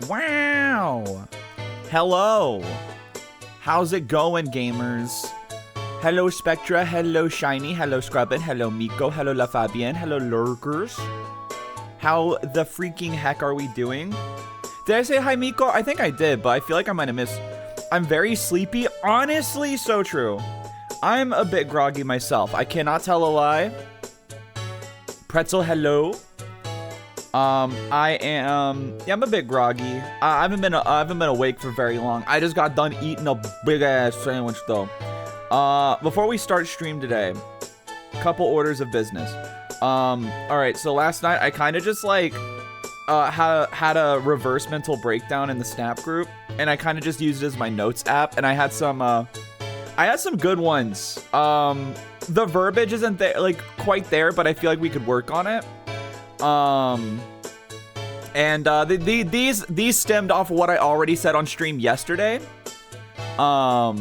Wow. Hello. How's it going, gamers? Hello, Spectra. Hello, Shiny. Hello, Scrubbin. Hello, Miko. Hello, La Fabienne. Hello, Lurkers. How the freaking heck are we doing? Did I say hi, Miko? I think I did, but I feel like I might have missed. I'm very sleepy. Honestly, so true. I'm a bit groggy myself. I cannot tell a lie. Pretzel, hello. I'm a bit groggy. I haven't been awake for very long. I just got done eating a big ass sandwich though. Before we start stream today, couple orders of business. All right. So last night I kind of just like had a reverse mental breakdown in the Snap group, and I kind of just used it as my notes app, and I had some good ones. The verbiage isn't there, like quite there, but I feel like we could work on it. These stemmed off of what I already said on stream yesterday. So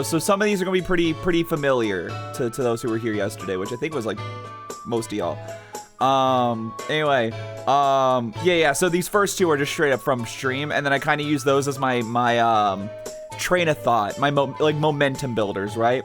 some of these are gonna be pretty familiar to those who were here yesterday, which I think was like most of y'all. Yeah. So these first two are just straight up from stream, and then I kind of use those as my train of thought, my momentum builders, right?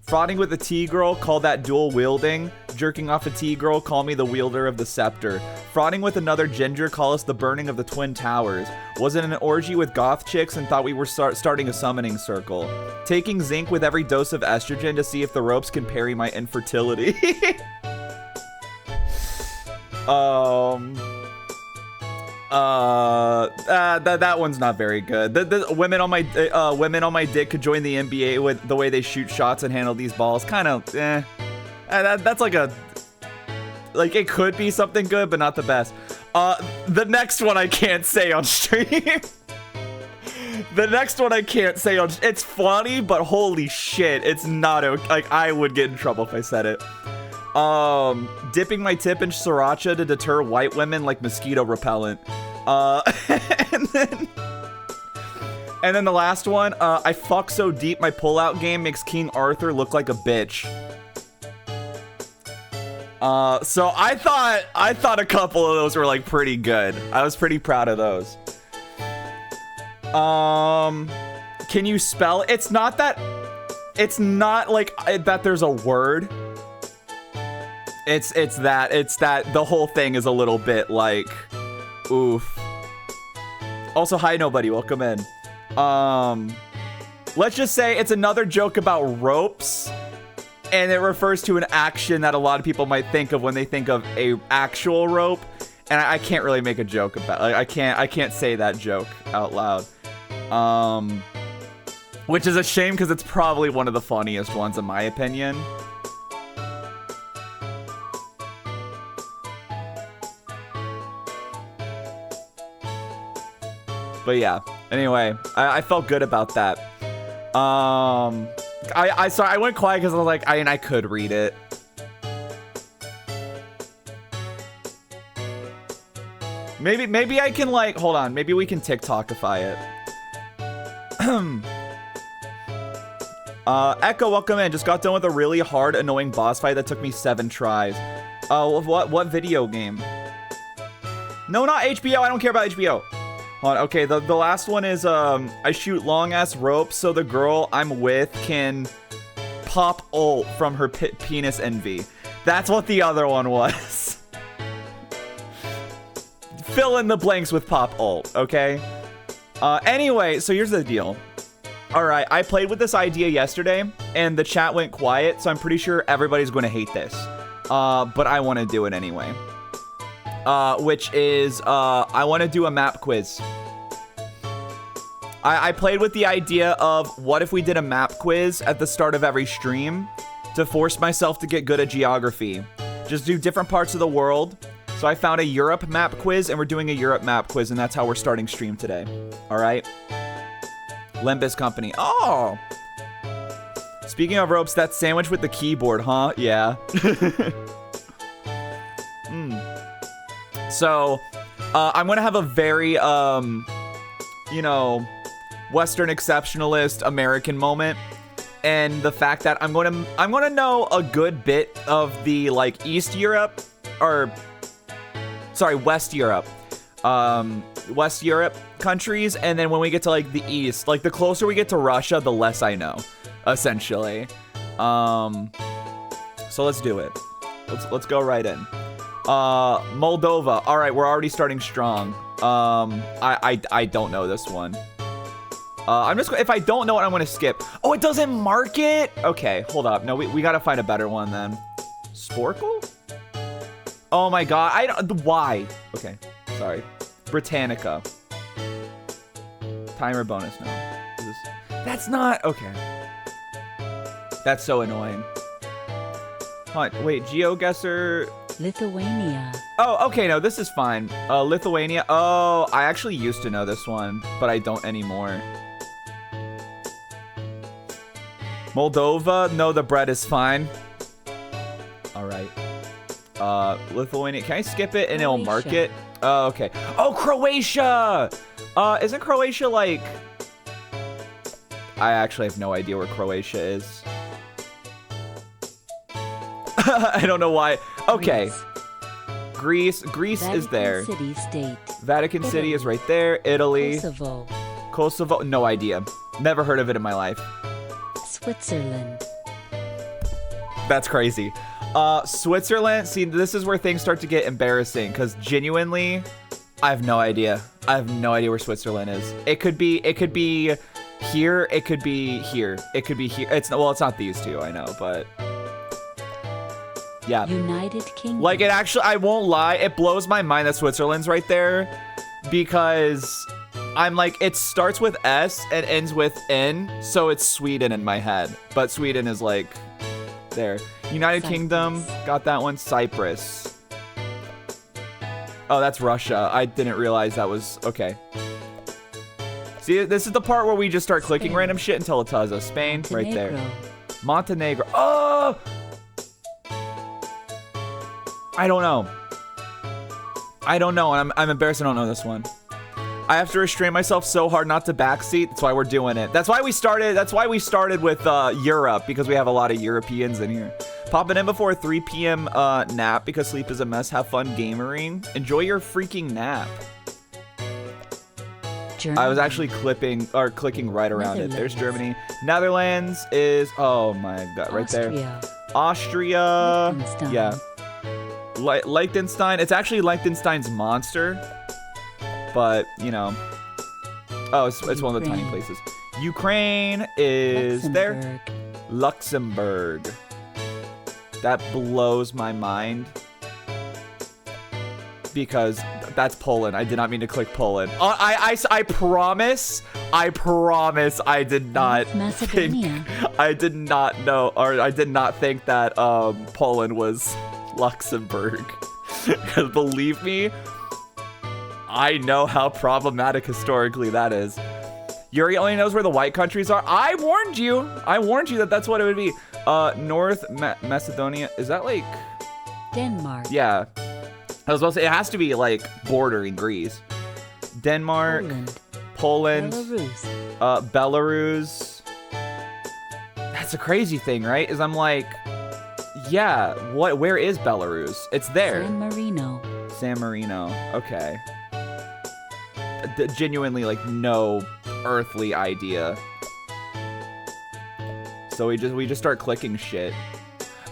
Frauding with a T-girl, call that dual wielding. Jerking off a T-girl, call me the wielder of the scepter. Frauding with another ginger, call us the burning of the Twin Towers. Was in an orgy with goth chicks and thought we were starting a summoning circle. Taking zinc with every dose of estrogen to see if the ropes can parry my infertility. That one's not very good. The women on my dick could join the NBA with the way they shoot shots and handle these balls. Kind of, that's like it could be something good, but not the best. The next one I can't say on stream. It's funny, but holy shit, it's not okay. Like, I would get in trouble if I said it. Dipping my tip in sriracha to deter white women like mosquito repellent. And then the last one, I fuck so deep my pullout game makes King Arthur look like a bitch. So I thought a couple of those were like pretty good. I was pretty proud of those. Can you spell? It's not like that there's a word. It's that the whole thing is a little bit like, oof. Also, hi nobody, welcome in. Let's just say it's another joke about ropes, and it refers to an action that a lot of people might think of when they think of a actual rope, and I can't really make a joke about. Like, I can't say that joke out loud. Which is a shame because it's probably one of the funniest ones in my opinion. But yeah, anyway, I felt good about that. I went quiet because I was like, I could read it. Maybe I can like, hold on, maybe we can TikTokify it. Echo, welcome in. Just got done with a really hard, annoying boss fight that took me 7 tries. What video game? No, not HBO. I don't care about HBO. Hold on. Okay, the last one is I shoot long ass ropes so the girl I'm with can pop ult from her penis envy. That's what the other one was. Fill in the blanks with pop ult, okay? Anyway, so here's the deal. All right, I played with this idea yesterday, and the chat went quiet, so I'm pretty sure everybody's going to hate this. But I want to do it anyway. Which is, I want to do a map quiz. I played with the idea of what if we did a map quiz at the start of every stream to force myself to get good at geography. Just do different parts of the world. So I found a Europe map quiz, and we're doing a Europe map quiz, and that's how we're starting stream today. All right? Limbus Company. Oh! Speaking of ropes, that sandwich with the keyboard, huh? Yeah. So, I'm gonna have a very, Western exceptionalist American moment, and the fact that I'm gonna know a good bit of the like West Europe, West Europe countries, and then when we get to like the east, like the closer we get to Russia, the less I know, essentially. So let's do it. Let's go right in. Moldova. All right, we're already starting strong. I don't know this one. If I don't know it, I'm gonna skip. Oh, it doesn't mark it? Okay, hold up. No, we gotta find a better one then. Sporkle? Oh my god, why? Okay, sorry. Britannica. Timer bonus, no. That's not, okay. That's so annoying. Wait, GeoGuessr. Lithuania. Oh, okay, no, this is fine. Lithuania. Oh, I actually used to know this one, but I don't anymore. Moldova. No, the bread is fine. All right. Lithuania. Can I skip it and it'll mark it? Oh, okay. Oh, Croatia. Isn't Croatia like... I actually have no idea where Croatia is. I don't know why. Okay. Greece is there. Vatican City State. Vatican City is right there. Italy. Kosovo. No idea. Never heard of it in my life. Switzerland. That's crazy. Switzerland. See, this is where things start to get embarrassing because genuinely, I have no idea. I have no idea where Switzerland is. It could be here. It could be here. It could be here. It's not these two. I know, but. Yeah. United Kingdom. Like, it actually, I won't lie, it blows my mind that Switzerland's right there because I'm like, it starts with S and ends with N, so it's Sweden in my head. But Sweden is like, there. United Kingdom, got that one. Cyprus. Oh, that's Russia. I didn't realize that was, okay. See, this is the part where we just start clicking random shit until it tells us. Spain, right there. Montenegro. Oh! I don't know, and I'm embarrassed I don't know this one. I have to restrain myself so hard not to backseat. That's why we're doing it. That's why we started with Europe, because we have a lot of Europeans in here. Popping in before a 3 p.m. Nap because sleep is a mess. Have fun gamering. Enjoy your freaking nap. Germany. I was actually clicking right around it. There's Germany. Netherlands is, oh my god, right there. Austria. Yeah. Liechtenstein. It's actually Liechtenstein's monster, but you know. Oh, it's one of the tiny places. Ukraine is there. Luxembourg. That blows my mind because that's Poland. I did not mean to click Poland. I promise I did not Macedonia. I did not know, or I did not think that Poland was Luxembourg. Believe me, I know how problematic historically that is. Yooree only knows where the white countries are. I warned you that that's what it would be. North Macedonia, is that like Denmark? Yeah, I was about to say it has to be like bordering Greece. Denmark, Poland, Belarus. That's a crazy thing, right? Is I'm like, yeah, where is Belarus? It's there. San Marino. Okay. Genuinely, like, no earthly idea. So we just start clicking shit.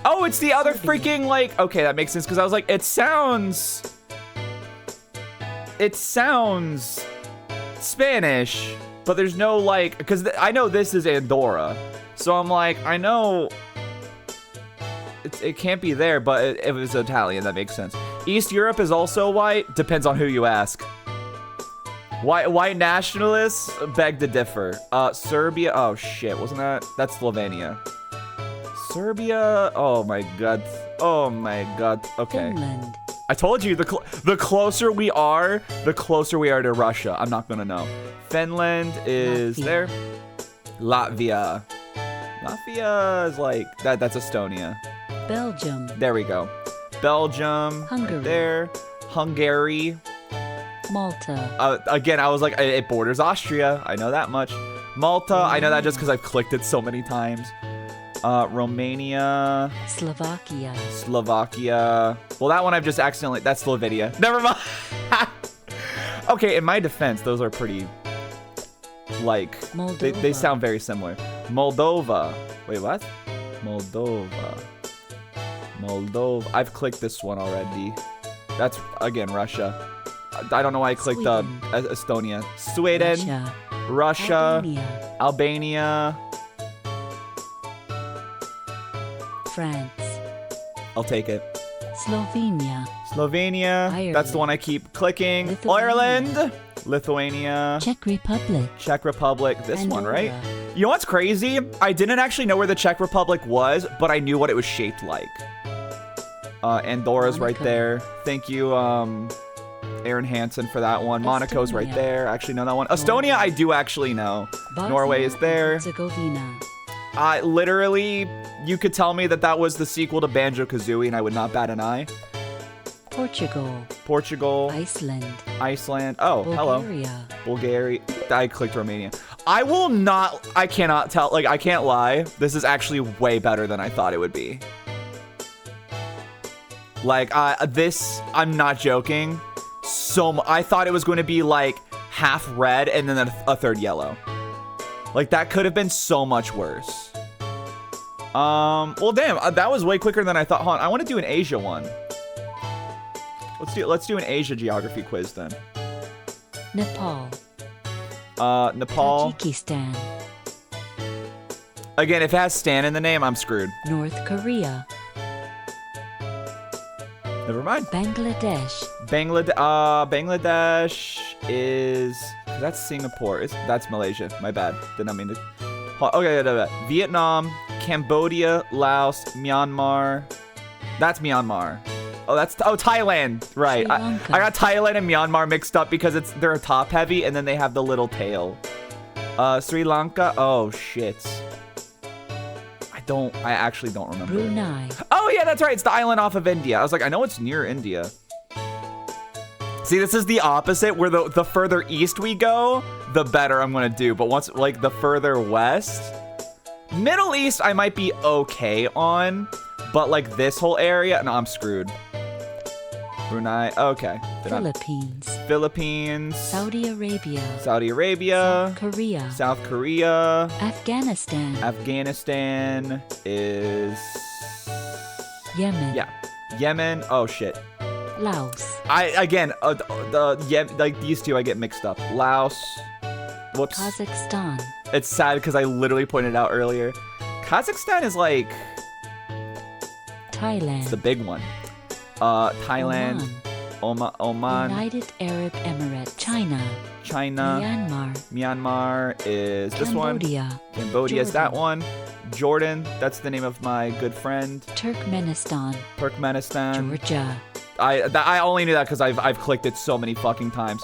Oh, it's the other freaking, like, okay, that makes sense, because I was like, it sounds Spanish, but there's no, like, because I know this is Andorra, so I'm like, I know it can't be there, but if it's Italian, that makes sense. East Europe is also white, depends on who you ask. White nationalists beg to differ. Serbia, oh shit, wasn't that's Slovenia. Serbia, oh my god, okay. Finland. I told you, the closer we are to Russia. I'm not gonna know. Finland is there. Latvia is like, that's Estonia. Belgium. There we go. Belgium, Hungary. right there. Hungary. Malta. Again, I was like, it borders Austria. I know that much. Malta, I know that just because I've clicked it so many times. Romania. Slovakia. Well, that one I've just accidentally, that's Slovenia. Never mind. Okay, in my defense, those are pretty, like, they Moldova. sound very similar. Moldova. Wait, what? Moldova. I've clicked this one already. That's, again, Russia. I don't know why I clicked Estonia. Sweden. Russia. Albania. France. I'll take it. Slovenia. Slovenia. That's the one I keep clicking. Lithuania. Ireland. Lithuania. Czech Republic. Czech Republic. This one, Andorra. right? You know what's crazy? I didn't actually know where the Czech Republic was, but I knew what it was shaped like. Andorra's right Monaco. there. Thank you, Aaron Hansen, for that one. Monaco's right Estonia. there. I actually know that one. Estonia, I do actually know. Norway is there. Herzegovina. Literally, you could tell me that was the sequel to Banjo-Kazooie, and I would not bat an eye. Portugal. Iceland. Oh, Bulgaria. hello. Bulgaria. I clicked Romania. I cannot tell. Like, I can't lie. This is actually way better than I thought it would be. Like, I'm not joking. I thought it was going to be like half red and then a third yellow. Like, that could have been so much worse. Well, damn, that was way quicker than I thought. Hold on, I want to do an Asia one. Let's do an Asia geography quiz then. Nepal. Nepal. Tajikistan. Again, if it has Stan in the name, I'm screwed. North Korea. Never mind. Bangladesh. Bangladesh is... That's Singapore. That's Malaysia. My bad. Did not mean to... Okay. Vietnam, Cambodia, Laos, Myanmar. That's Myanmar. Thailand. Right. Sri I Lanka. got Thailand and Myanmar mixed up because they're top heavy and then they have the little tail. Sri Lanka. Oh, shit. I actually don't remember. Brunei. Oh, yeah, that's right. It's the island off of India. I was like, I know it's near India. See, this is the opposite, where the further east we go, the better I'm going to do. But once, like, the further west, Middle East, I might be okay on. But, like, this whole area, no, I'm screwed. Brunei, okay. Philippines. Saudi Arabia. South Korea. Afghanistan. Is... Yemen. Yeah. Yemen. Oh, shit. Laos. Like these two I get mixed up. Laos. Whoops. Kazakhstan. It's sad because I literally pointed it out earlier. Kazakhstan is like... Thailand. It's the big one. Thailand. Oman. United Arab Emirates. China. Myanmar is this one. Cambodia is that one. Jordan. That's the name of my good friend. Turkmenistan. Georgia. I only knew that because I've clicked it so many fucking times.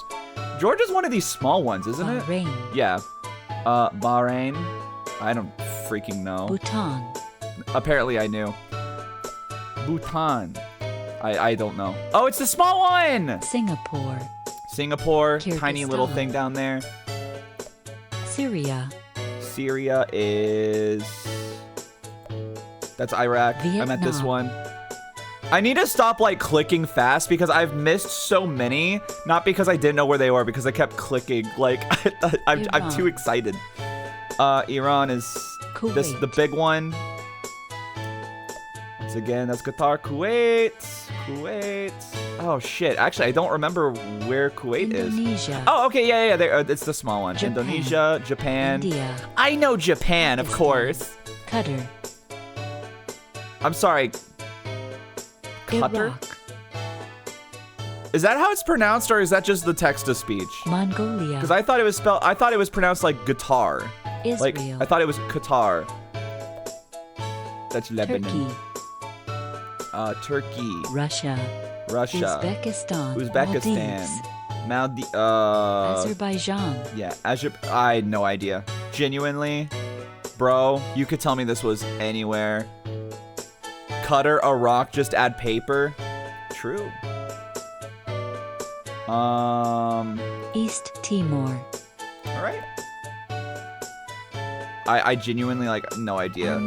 Georgia's one of these small ones, isn't it? Bahrain. Yeah. Bahrain. I don't freaking know. Bhutan. Apparently I knew. Bhutan. I don't know. Oh, it's the small one! Singapore. Tiny little thing down there. Syria is... That's Iraq. Vietnam. I'm at this one. I need to stop, like, clicking fast because I've missed so many. Not because I didn't know where they were, because I kept clicking. Like, I'm too excited. Iran is the big one. Once again, that's Qatar. Kuwait. Oh, shit. Actually, I don't remember where Kuwait Indonesia. is. Oh, okay. Yeah. It's the small one. Japan. Indonesia, Japan. India. I know Japan, of course. Qatar. I'm sorry. Qatar? Iraq. Is that how it's pronounced, or is that just the text to speech? Mongolia. Because I thought it was pronounced like guitar. Israel. Like, I thought it was Qatar. That's Lebanon. Turkey. Turkey. Russia. Uzbekistan. Azerbaijan. Yeah, I had no idea. Genuinely, bro, you could tell me this was anywhere. Qatar, Iraq, just add paper. True. East Timor. All right. I genuinely, like, no idea.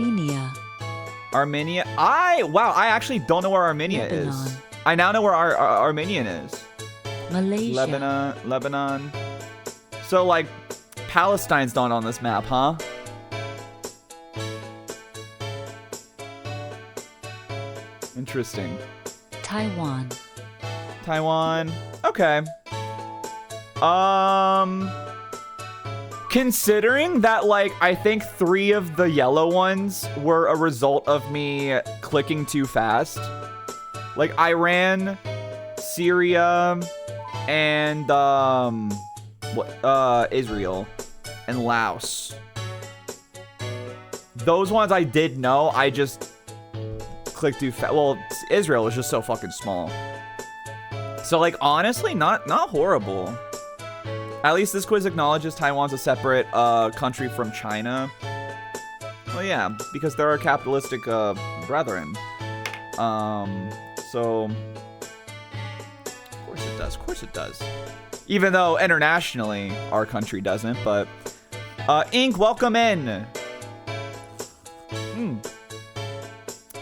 Armenia. I actually don't know where Armenia Lebanon. is. I now know where Armenian is. Malaysia. Lebanon. So, like, Palestine's not on this map, huh? Interesting. Taiwan. Okay. Considering that, like, I think 3 of the yellow ones were a result of me clicking too fast. Like, Iran, Syria, and, Israel, and Laos. Those ones I did know, I just clicked too fast. Well, Israel was just so fucking small. So, like, honestly, not horrible. At least this quiz acknowledges Taiwan's a separate country from China. Well, yeah, because they're our capitalistic brethren. So, of course it does. Even though internationally our country doesn't, but Ink, welcome in.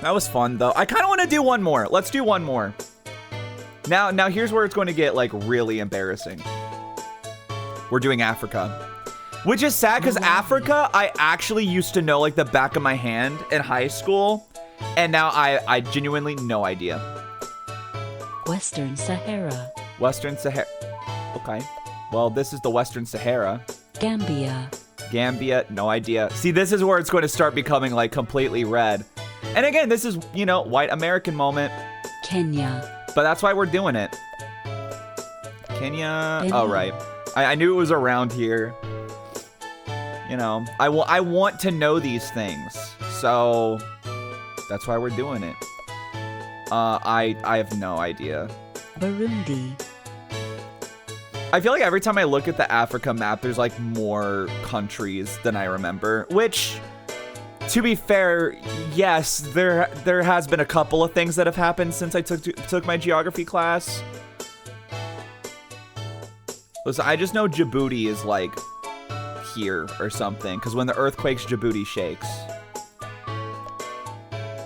That was fun though. I kind of want to do one more. Let's do one more. Now here's where it's going to get like really embarrassing. We're doing Africa, which is sad because Africa I actually used to know like the back of my hand in high school, and now I genuinely no idea. Western Sahara. Western Sahara. Okay. Well, this is the Western Sahara. Gambia, no idea. See, this is where it's going to start becoming like completely red. And again, this is, you know, white American moment. Kenya. But that's why we're doing it. Kenya. Oh, right. I knew it was around here. You know, I want to know these things. So that's why we're doing it. I have no idea. Burundi. I feel like every time I look at the Africa map, there's like more countries than I remember, which, to be fair, yes, there has been a couple of things that have happened since I took my geography class. Listen, I just know Djibouti is like here or something, because when the earth quakes, Djibouti shakes.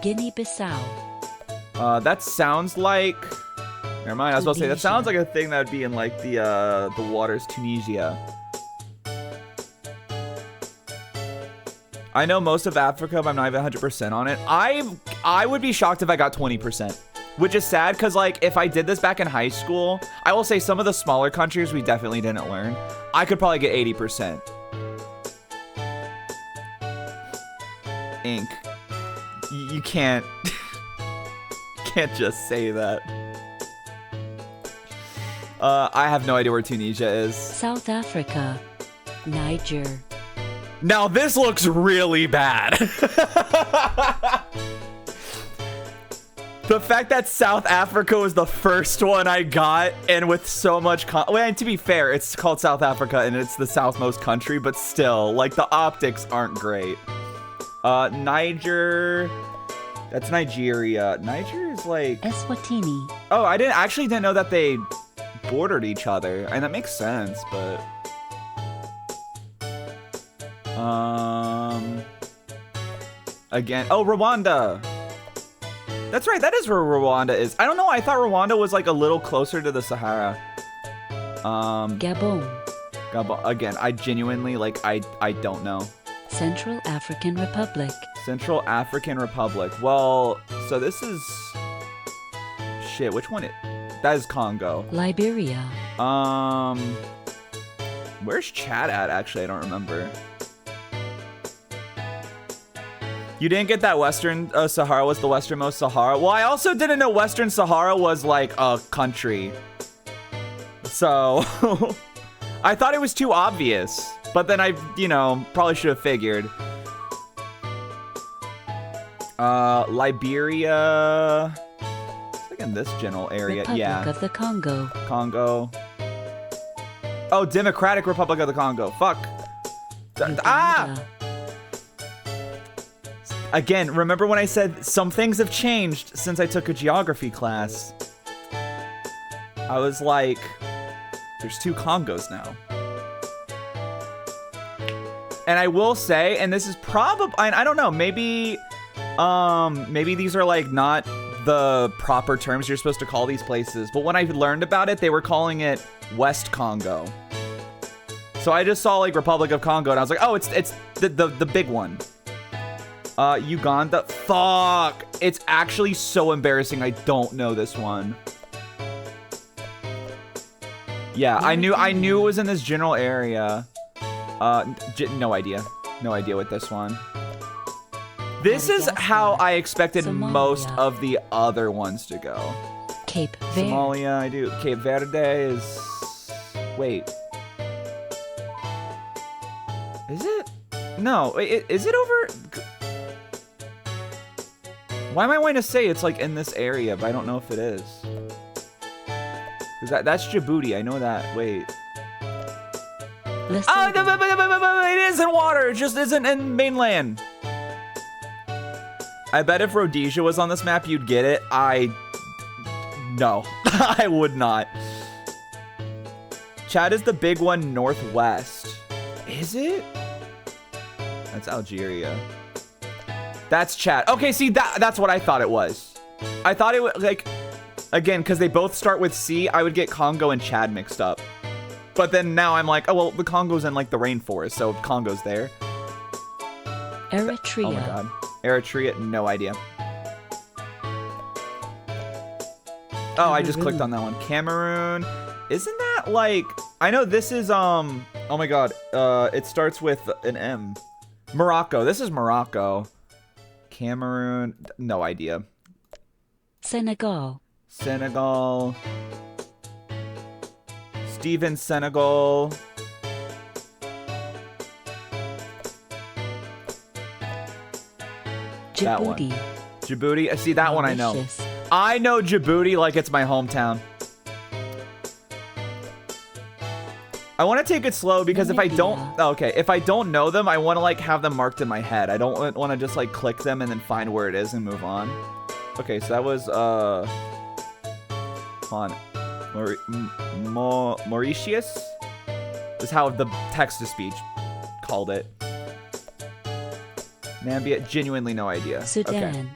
Guinea-Bissau. That sounds like... Never mind, I was about to say, that sounds like a thing that would be in like the waters, Tunisia. I know most of Africa, but I'm not even 100% on it. I would be shocked if I got 20%. Which is sad, because, like, if I did this back in high school, I will say some of the smaller countries we definitely didn't learn. I could probably get 80%. Ink. You can't... can't just say that. I have no idea where Tunisia is. South Africa. Niger. Now, this looks really bad. The fact that South Africa was the first one I got, and with so much... well, to be fair, it's called South Africa, and it's the southmost country, but still, like, the optics aren't great. Niger... That's Nigeria. Niger is, like... Eswatini. Oh, I actually didn't know that they bordered each other, and that makes sense, but... Again... Oh, Rwanda! That's right, that is where Rwanda is. I don't know, I thought Rwanda was like a little closer to the Sahara. Gabon. Again, I genuinely, like, I don't know. Central African Republic. Central African Republic. Well, so this is... Shit, which one? That is Congo. Liberia. Where's Chad at, actually? I don't remember. You didn't get that Western Sahara was the westernmost Sahara? Well, I also didn't know Western Sahara was like a country. So, I thought it was too obvious. But then I, you know, probably should have figured. Liberia. It's like in this general area. Republic yeah. of the Congo. Congo. Oh, Democratic Republic of the Congo. Fuck. Uganda. Again, remember when I said some things have changed since I took a geography class? I was like, there's 2 Congos now. And I will say, and this is probably, I don't know, maybe these are like not the proper terms you're supposed to call these places. But when I learned about it, they were calling it West Congo. So I just saw like Republic of Congo, and I was like, oh, it's the big one. Uganda. Fuck. It's actually so embarrassing. I don't know this one. Yeah, I knew it was in this general area. No idea. No idea what this one. This is how I expected most of the other ones to go. Cape Verde. Somalia, I do. Cape Verde is... Wait. Is it? No. Is it over... Why am I wanting to say it's like in this area, but I don't know if it is. That's Djibouti. I know that. Wait. Oh, it is in water. It just isn't in mainland. I bet if Rhodesia was on this map, you'd get it. No, I would not. Chad is the big one northwest. Is it? That's Algeria. That's Chad. Okay, see, that's what I thought it was. I thought it was, like, again, because they both start with C, I would get Congo and Chad mixed up. But then now I'm like, oh, well, the Congo's in, like, the rainforest, so Congo's there. Eritrea. Oh, my God. Eritrea, no idea. Oh, I just clicked on that one. Cameroon. Isn't that like... I know this is, oh my God. It starts with an M. Morocco. This is Morocco. Cameroon. No idea. Senegal. Senegal. Steven, Senegal. That one. Djibouti. Djibouti. See, that one I know. Mauritius. I know Djibouti like it's my hometown. I want to take it slow because if I don't... Oh, okay, if I don't know them, I want to like have them marked in my head. I don't want to just like click them and then find where it is and move on. Okay, so that was... Hold on. Mauritius? Is how the text-to-speech called it. Nambia, genuinely no idea. Sudan. Okay.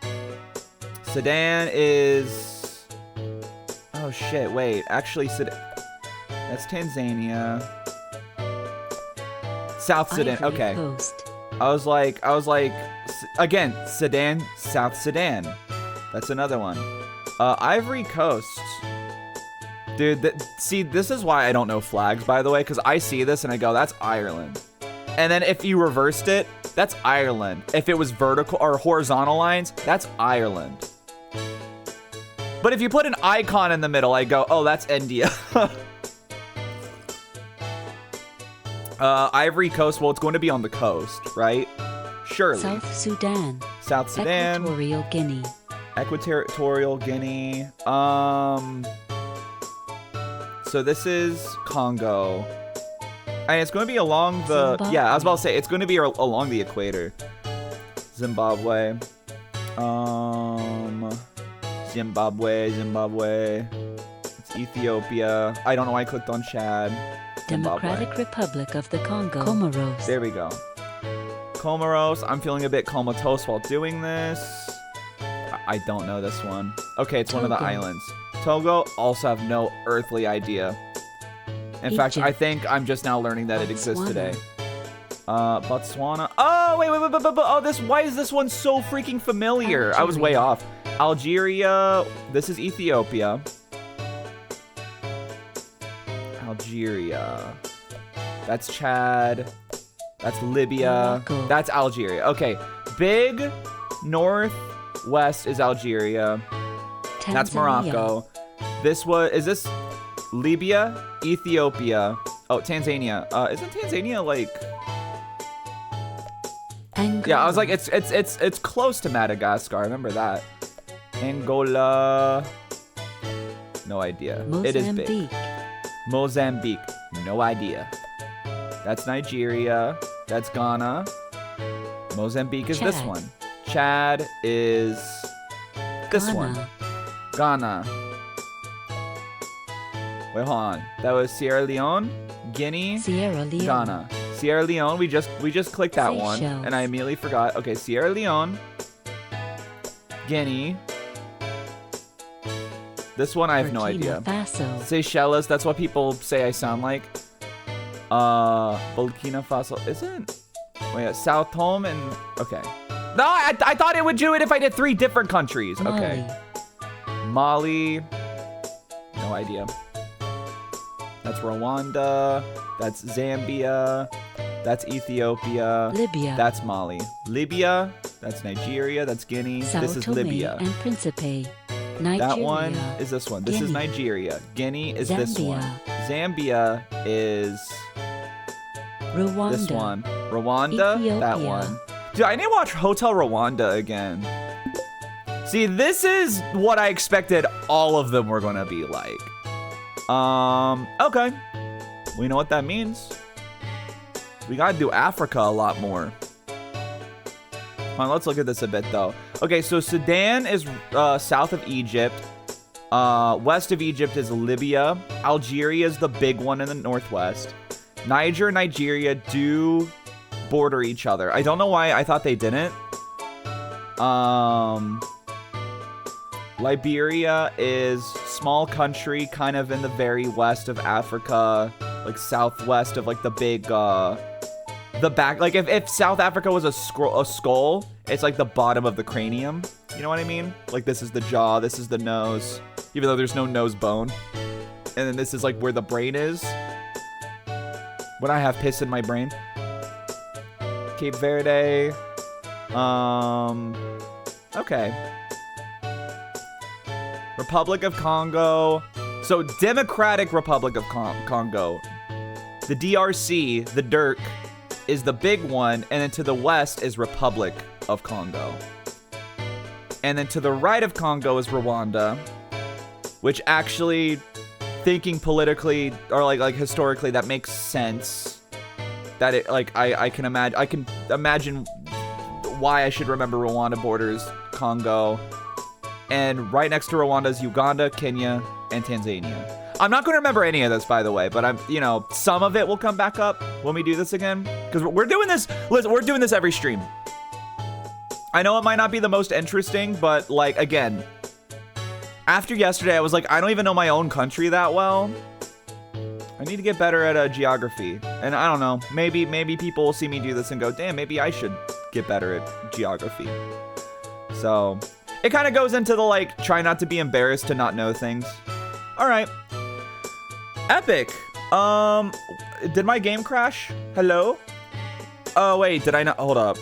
Sudan is... Oh shit, wait. Actually, Sudan... That's Tanzania. South Sudan, Ivory okay. Coast. I was like, again, Sudan, South Sudan. That's another one. Ivory Coast. Dude, see, this is why I don't know flags, by the way, because I see this and I go, that's Ireland. And then if you reversed it, that's Ireland. If it was vertical or horizontal lines, that's Ireland. But if you put an icon in the middle, I go, oh, that's India. Ivory Coast, well, it's going to be on the coast, right? Surely. South Sudan. South Sudan. Equatorial Guinea. Equatorial Guinea. So this is Congo. And it's going to be along the... Zimbabwe. Yeah, I was about to say, it's going to be along the equator. Zimbabwe. Zimbabwe. It's Ethiopia. I don't know why I clicked on Chad. Democratic Republic of the Congo. Comoros. There we go. Comoros. I'm feeling a bit comatose while doing this. I don't know this one. Okay, it's one of the Togo. islands. Togo, also have no earthly idea. In fact, I think I'm just now learning that it exists today. Botswana. Oh, wait. Oh, why is this one so freaking familiar? Algeria. I was way off. Algeria. This is Ethiopia. Algeria. That's Chad. That's Libya. Morocco. That's Algeria. Okay. Big northwest is Algeria. Tanzania. That's Morocco. Is this Libya? Ethiopia. Oh, Tanzania. Isn't Tanzania like... Angola. Yeah, I was like, it's close to Madagascar. I remember that. Angola. No idea. It is big. Mozambique. No idea. That's Nigeria. That's Ghana. Mozambique is this Chad. one. Chad is this Ghana. one. Ghana. Wait, hold on. That was Sierra Leone, Guinea, Sierra Leone. Ghana. Sierra Leone, we just clicked that one, Seychelles. and I immediately forgot. Okay, Sierra Leone, Guinea, This one I have no Burkina idea. Faso. Seychelles, that's what people say I sound like. Burkina Faso, isn't? Wait, South Home and, okay. No, I thought it would do it if I did 3 different countries. Okay. Mali, no idea. That's Rwanda, that's Zambia, that's Ethiopia. Libya. That's Mali. Libya, that's Nigeria, that's Guinea. Sao This is Tome Libya. and Principe. Nigeria. That one is this one. This is Guinea. Nigeria. Guinea is this Zambia. one. Zambia is Rwanda. this one. Rwanda, that Ethiopia. one. Dude, I need to watch Hotel Rwanda again. See, this is what I expected all of them were gonna be like. Okay. We know what that means. We gotta do Africa a lot more. Come on, let's look at this a bit though. Okay, so Sudan is south of Egypt. West of Egypt is Libya. Algeria is the big one in the northwest. Niger and Nigeria do border each other. I don't know why I thought they didn't. Liberia is small country kind of in the very west of Africa, like southwest of like the big the back, like if South Africa was a skull, it's like the bottom of the cranium. You know what I mean? Like this is the jaw, this is the nose, even though there's no nose bone. And then this is like where the brain is. When I have piss in my brain. Cape Verde. Okay. Republic of Congo. So Democratic Republic of Congo. The DRC, the Dirk, is the big one, and then to the west is Republic of Congo. And then to the right of Congo is Rwanda, which actually, thinking politically or like historically, that makes sense. That it like I can imagine why I should remember Rwanda borders Congo. And right next to Rwanda is Uganda, Kenya, and Tanzania. I'm not going to remember any of this, by the way, but some of it will come back up when we do this again. Because we're doing this, listen, we're doing this every stream. I know it might not be the most interesting, but like, again, after yesterday, I was like, I don't even know my own country that well. I need to get better at geography. And I don't know, maybe people will see me do this and go, damn, maybe I should get better at geography. So it kind of goes into the like, try not to be embarrassed to not know things. All right. Epic. Did my game crash? Hello? Oh, wait, did I not? Hold up.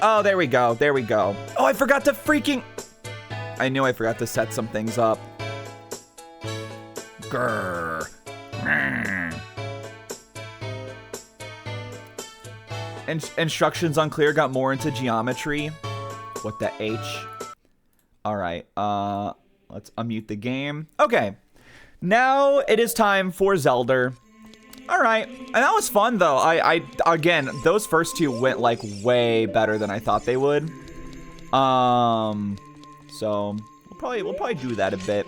Oh, there we go. There we go. Oh, I forgot to freaking... I knew I forgot to set some things up. Grrr. Instructions unclear, got more into geometry. What the H? All right, let's unmute the game. Okay, now it is time for Zelda. All right, and that was fun though. I again, those first two went like way better than I thought they would. So we'll probably do that a bit.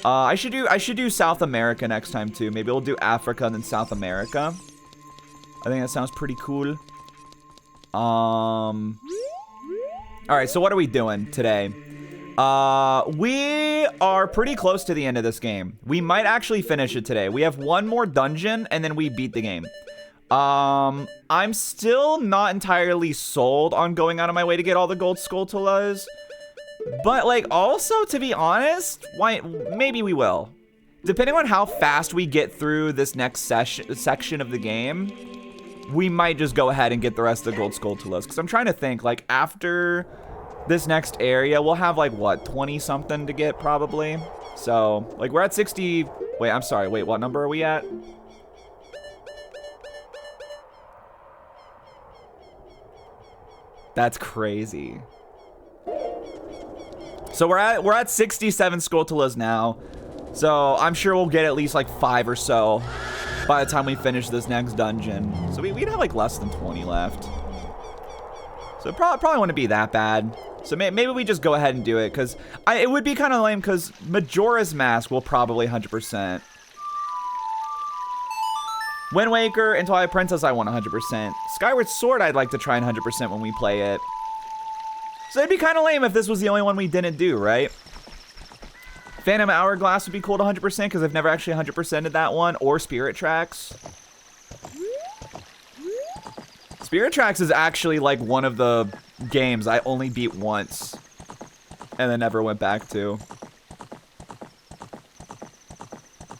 I should do South America next time too. Maybe we'll do Africa and then South America. I think that sounds pretty cool. All right, so what are we doing today? We are pretty close to the end of this game. We might actually finish it today. We have one more dungeon and then we beat the game. I'm still not entirely sold on going out of my way to get all the gold skulltulas. But like also, to be honest, maybe we will. Depending on how fast we get through this next section of the game, we might just go ahead and get the rest of the gold skulltulas. Because I'm trying to think, like, after this next area, we'll have, like, what, 20-something to get, probably? So, like, we're at 60... Wait, I'm sorry. Wait, what number are we at? That's crazy. So we're at 67 skulltulas now. So I'm sure we'll get at least, like, 5 or so by the time we finish this next dungeon. So we'd have like less than 20 left. So it probably wouldn't be that bad. So maybe we just go ahead and do it, because it would be kind of lame, because Majora's Mask will probably 100%. Wind Waker and Twilight Princess I want 100%. Skyward Sword I'd like to try and 100% when we play it. So it'd be kind of lame if this was the only one we didn't do, right? Phantom Hourglass would be cool to 100% because I've never actually 100%ed that one, or Spirit Tracks. Spirit Tracks is actually like one of the games I only beat once and then never went back to.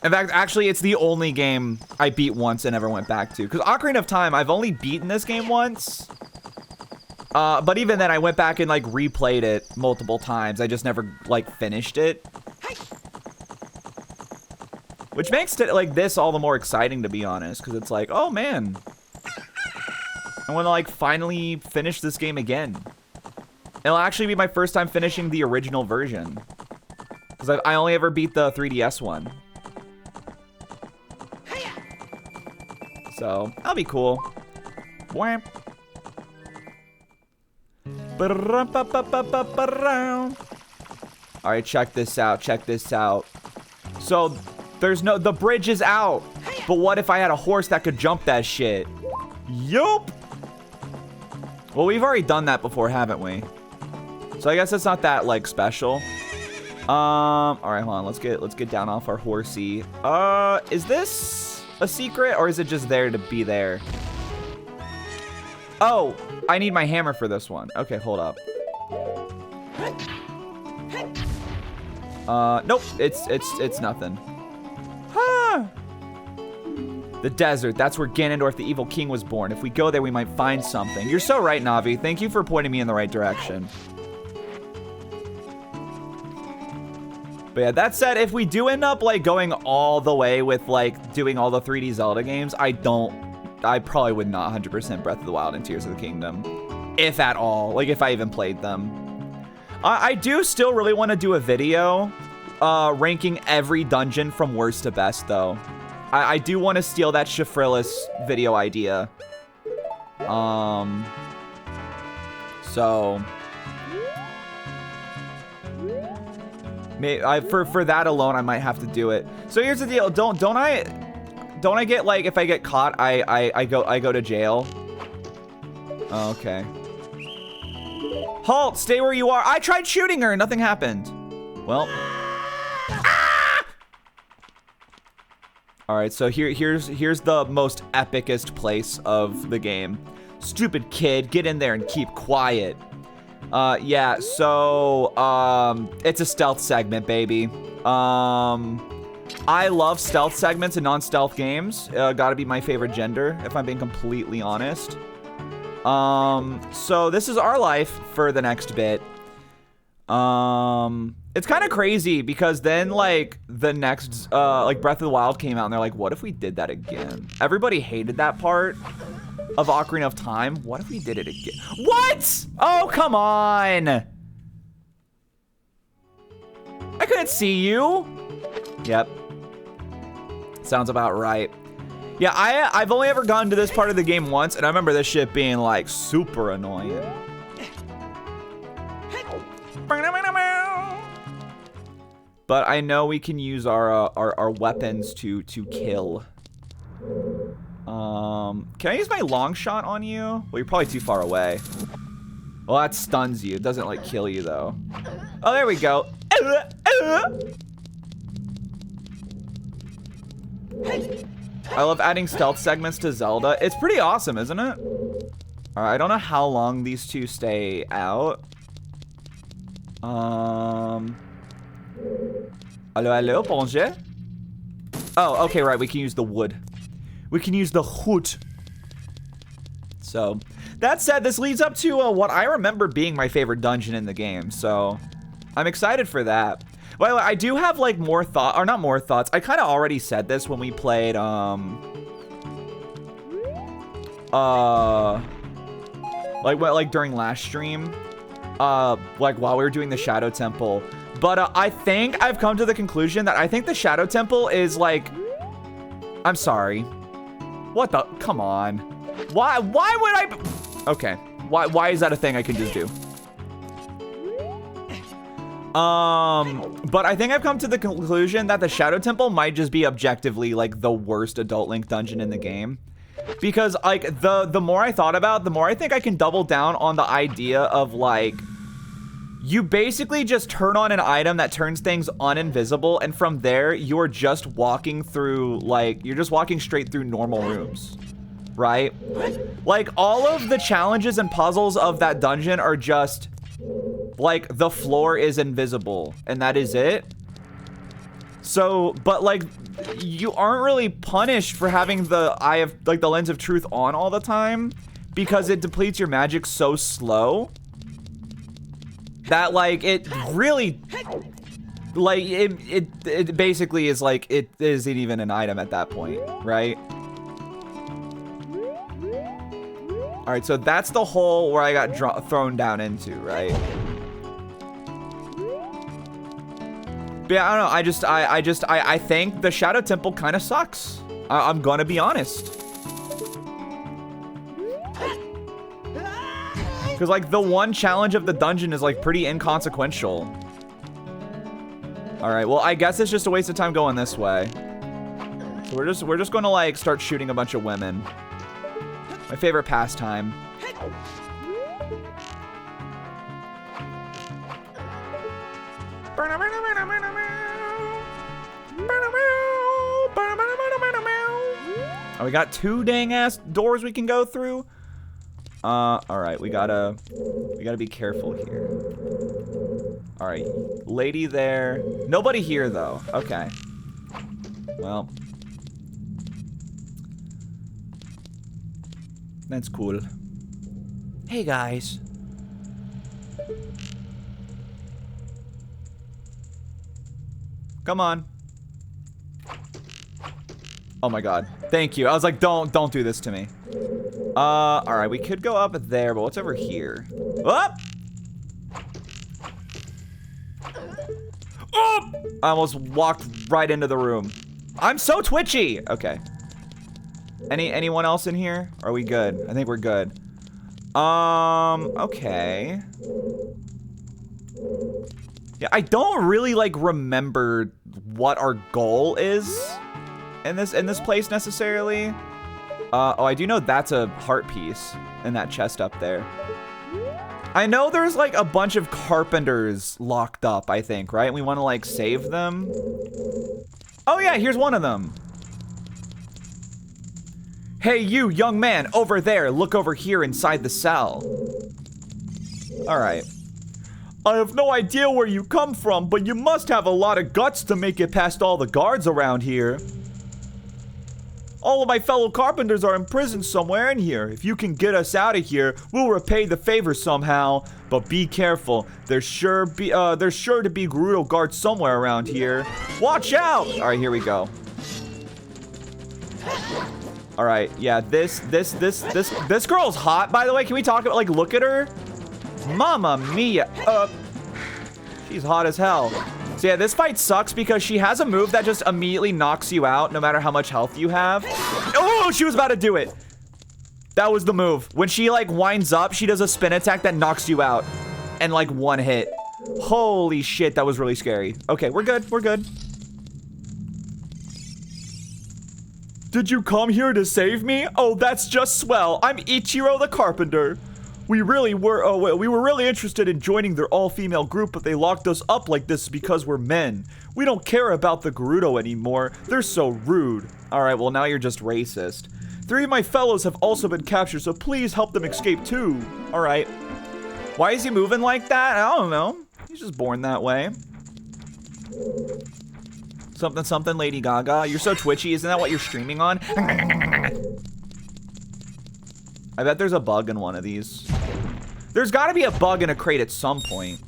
In fact, actually, it's the only game I beat once and never went back to. Because Ocarina of Time, I've only beaten this game once. But even then, I went back and, like, replayed it multiple times. I just never, like, finished it. Which makes it, like, this all the more exciting, to be honest. Because it's like, oh, man. I want to, like, finally finish this game again. It'll actually be my first time finishing the original version. Because I only ever beat the 3DS one. So, that'll be cool. Wham. Alright, check this out, check this out. So, the bridge is out. But what if I had a horse that could jump that shit? Yup. Well, we've already done that before, haven't we? So I guess it's not that, like, special. Alright, hold on, let's get down off our horsey. Is this a secret, or is it just there to be there? Oh, I need my hammer for this one. Okay, hold up. Nope, it's nothing. Huh. The desert, that's where Ganondorf the Evil King was born. If we go there, we might find something. You're so right, Navi. Thank you for pointing me in the right direction. But yeah, that said, if we do end up, like, going all the way with, like, doing all the 3D Zelda games, I probably would not 100% Breath of the Wild and Tears of the Kingdom. If at all. Like, if I even played them. I do still really want to do a video ranking every dungeon from worst to best, though. I do want to steal that Shifrillis video idea. So... For that alone, I might have to do it. So here's the deal. Don't I get, like, if I get caught, I go to jail? Okay. Halt! Stay where you are. I tried shooting her and nothing happened. Well. Ah! All right. So here's the most epicest place of the game. Stupid kid, get in there and keep quiet. Yeah, so, it's a stealth segment, baby. I love stealth segments in non-stealth games. Gotta be my favorite gender, if I'm being completely honest. So this is our life for the next bit. It's kind of crazy because then, like, the next, like, Breath of the Wild came out and they're like, what if we did that again? Everybody hated that part of Ocarina of Time. What if we did it again? What? Oh, come on. I couldn't see you. Yep. Sounds about right. Yeah, I've only ever gotten to this part of the game once, and I remember this shit being, like, super annoying. But I know we can use our weapons to kill. Can I use my long shot on you? Well, you're probably too far away. Well, that stuns you. It doesn't, like, kill you, though. Oh, there we go. I love adding stealth segments to Zelda. It's pretty awesome, isn't it? Alright, I don't know how long these two stay out. Hello, hello, bonjour. Oh, okay, right, we can use the wood. We can use the hood. So, that said, this leads up to what I remember being my favorite dungeon in the game. So, I'm excited for that. By the way, I do have, like, more thought, or not more thoughts. I kind of already said this when we played, like during last stream, like while we were doing the Shadow Temple. But I think I've come to the conclusion that I think the Shadow Temple is like, I'm sorry. What the? Come on. Why would I? Okay. Why is that a thing I can just do? But I think I've come to the conclusion that the Shadow Temple might just be objectively like the worst Adult Link dungeon in the game. Because like the more I thought about it, the more I think I can double down on the idea of like You basically just turn on an item that turns things uninvisible, and from there, you're just walking through, like, you're just walking straight through normal rooms, right? Like, all of the challenges and puzzles of that dungeon are just, like, the floor is invisible, and that is it. So, but, like, you aren't really punished for having the eye of, like, the lens of truth on all the time, because it depletes your magic so slow that, like, it really, like, it basically is like, it isn't even an item at that point, right? All right, so that's the hole where I got thrown down into, right? But yeah, I don't know, I think the Shadow Temple kind of sucks. I'm gonna be honest. Because, like, the one challenge of the dungeon is, like, pretty inconsequential. All right, well, I guess it's just a waste of time going this way. So we're just going to, like, start shooting a bunch of women. My favorite pastime. Oh, we got 2 dang-ass doors we can go through? All right, we gotta be careful here. All right, lady there. Nobody here, though. Okay. Well. That's cool. Hey, guys. Come on. Oh my god. Thank you. I was like, don't do this to me. All right, we could go up there, but what's over here? Up! Oh! I almost walked right into the room. I'm so twitchy. Okay. Anyone else in here? Are we good? I think we're good. Okay. Yeah, I don't really, like, remember what our goal is in this place necessarily. Oh, I do know that's a heart piece in that chest up there. I know there's, like, a bunch of carpenters locked up, I think, right? We want to, like, save them. Oh, yeah, here's one of them. Hey, you, young man, over there. Look over here inside the cell. All right. I have no idea where you come from, but you must have a lot of guts to make it past all the guards around here. All of my fellow carpenters are in prison somewhere in here. If you can get us out of here, we'll repay the favor somehow. But be careful. There's sure to be Gerudo guards somewhere around here. Watch out! All right, here we go. All right, yeah, this girl's hot, by the way. Can we talk about, like, look at her? Mamma mia. She's hot as hell. So yeah, this fight sucks because she has a move that just immediately knocks you out no matter how much health you have. Oh, she was about to do it. That was the move. When she, like, winds up, she does a spin attack that knocks you out. And, like, one hit. Holy shit, that was really scary. Okay, we're good, we're good. Did you come here to save me? Oh, that's just swell. I'm Ichiro the Carpenter. We were really interested in joining their all-female group, but they locked us up like this because we're men. We don't care about the Gerudo anymore. They're so rude. All right, well, now you're just racist. 3 of my fellows have also been captured, so please help them escape too. All right. Why is he moving like that? I don't know. He's just born that way. Something, something, Lady Gaga. You're so twitchy. Isn't that what you're streaming on? I bet there's a bug in one of these. There's got to be a bug in a crate at some point.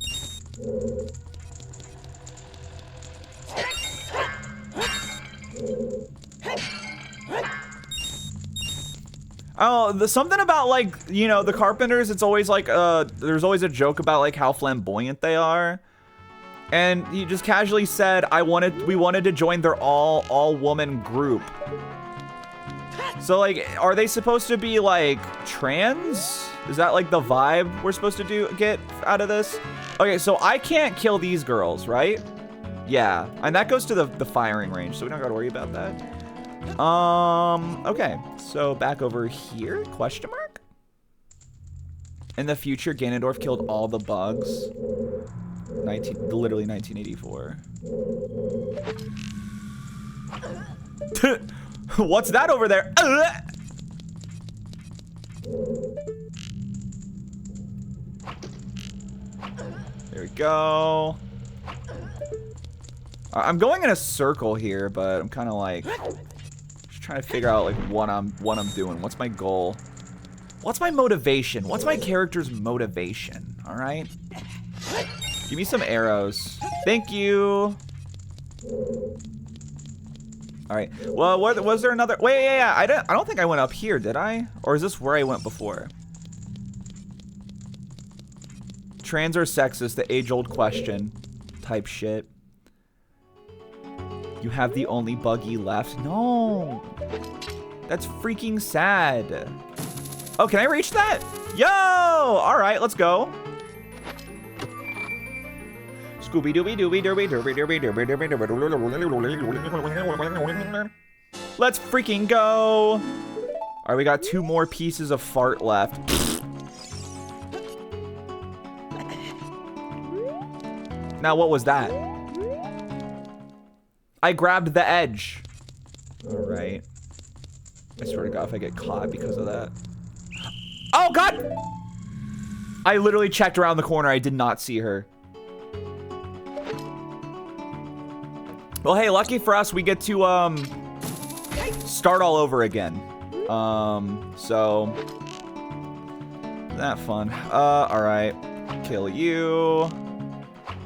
Oh, something about, like, you know, the carpenters, it's always like, there's always a joke about, like, how flamboyant they are. And he just casually said, we wanted to join their all-woman group. So, like, are they supposed to be, like, trans? Is that, like, the vibe we're supposed to get out of this? Okay, so I can't kill these girls, right? Yeah, and that goes to the firing range, so we don't gotta worry about that. Okay, so back over here, question mark? In the future, Ganondorf killed all the bugs. Literally 1984. What's that over there? There we go. I'm going in a circle here, but I'm kind of like just trying to figure out like what I'm doing. What's my goal? What's my motivation? What's my character's motivation? All right. Give me some arrows. Thank you. All right. Well, was there another? Wait, yeah. I don't think I went up here, did I? Or is this where I went before? Trans or sexist? The age-old question. Type shit. You have the only buggy left. No. That's freaking sad. Oh, can I reach that? Yo! All right, let's go. Let's freaking go. All right, we got 2 more pieces of fart left. Now, what was that? I grabbed the edge. All right. I swear to God, if I get caught because of that. Oh, God! I literally checked around the corner. I did not see her. Well, hey, lucky for us, we get to, start all over again. So... that fun. All right. Kill you.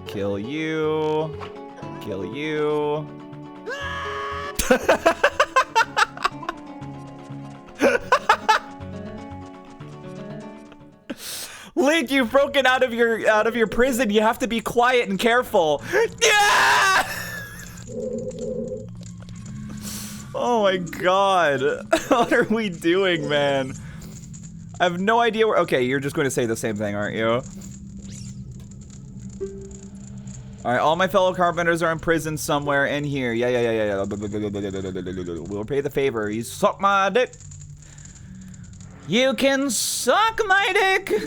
Kill you. Kill you. Link, you've broken out of your prison. You have to be quiet and careful. Yeah! Oh my God. What are we doing, man? I have no idea where. Okay, you're just going to say the same thing, aren't you? All right, all my fellow carpenters are in prison somewhere in here. Yeah. We'll pay the favor. You suck my dick. You can suck my dick. All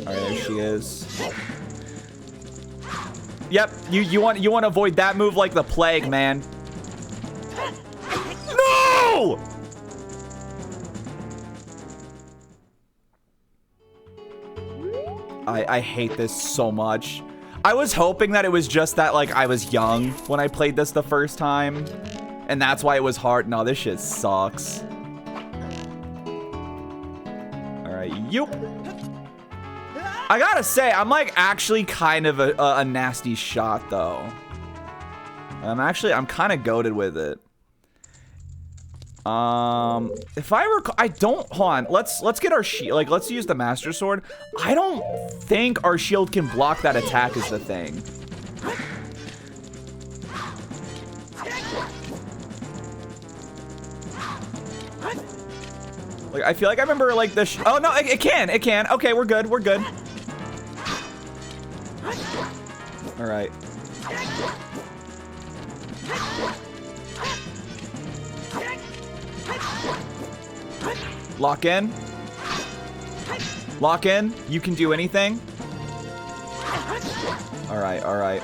right, there she is. Yep, you want to avoid that move like the plague, man. No! I hate this so much. I was hoping that it was just that, like, I was young when I played this the first time. And that's why it was hard. No, this shit sucks. Alright, yoop. I gotta say, I'm, like, actually kind of a nasty shot, though. I'm kind of goated with it. If I recall, hold on, let's get our shield, like, let's use the Master Sword. I don't think our shield can block that attack is the thing. Like, I feel like I remember, like, this, oh, no, it can. Okay, we're good. All right. Lock in. Lock in. You can do anything. All right. All right.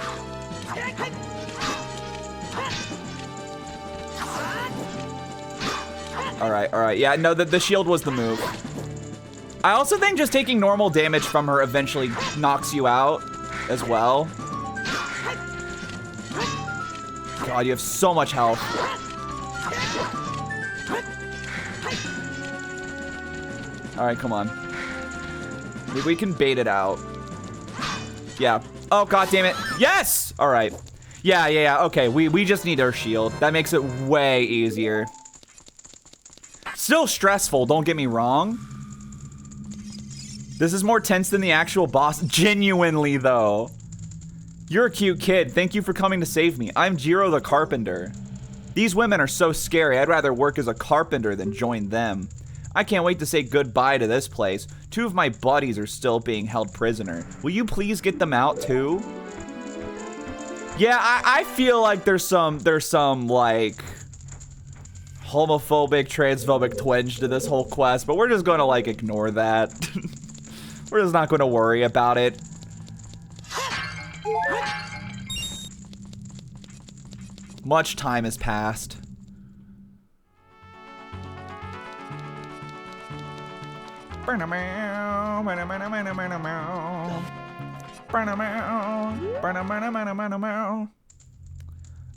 Yeah, no, the shield was the move. I also think just taking normal damage from her eventually knocks you out as well. God, you have so much health. All right, come on. We can bait it out. Yeah. Oh, God damn it. Yes! All right. Yeah. Okay, we just need our shield. That makes it way easier. Still stressful, don't get me wrong. This is more tense than the actual boss. Genuinely, though. You're a cute kid. Thank you for coming to save me. I'm Jiro the Carpenter. These women are so scary. I'd rather work as a carpenter than join them. I can't wait to say goodbye to this place. 2 of my buddies are still being held prisoner. Will you please get them out too? Yeah, I feel like there's some like homophobic, transphobic twinge to this whole quest, but we're just gonna like ignore that. We're just not gonna worry about it. Much time has passed.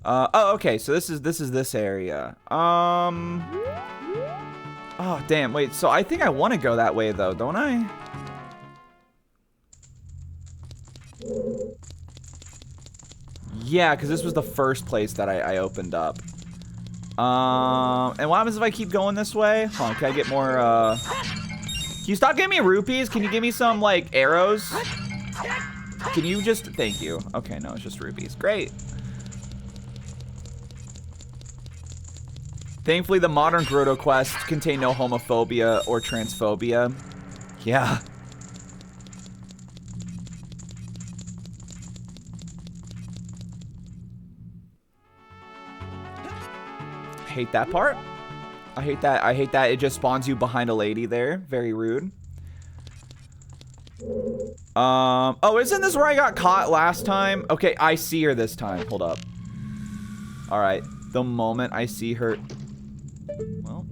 Oh, okay. So this is this area. Oh, damn. Wait. So I think I want to go that way though, don't I? Yeah, because this was the first place that I opened up. And what happens if I keep going this way? Hold on, can I get more, Can you stop giving me rupees? Can you give me some, like, arrows? Can you just... Thank you. Okay, no, it's just rupees. Great. Thankfully, the modern Grotto quests contain no homophobia or transphobia. Yeah. Hate that part. I hate that it just spawns you behind a lady there. Very rude. Oh, isn't this where I got caught last time? Okay, I see her this time. Hold up. All right. The moment I see her... Well...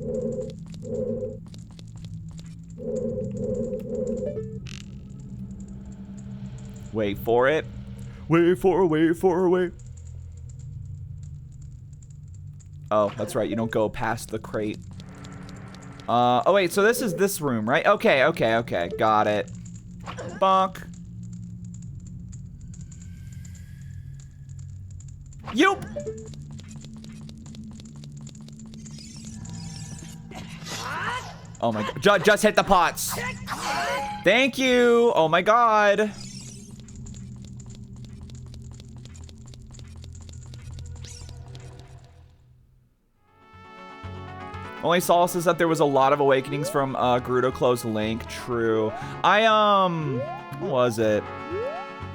Wait for it. Wait for it. Oh, that's right. You don't go past the crate. Oh, wait. So this is this room, right? Okay. Got it. Bonk. Yoop. Oh, my God. Just hit the pots. Thank you. Oh, my God. Only solace is that there was a lot of awakenings from Gerudo Close Link. True. What was it?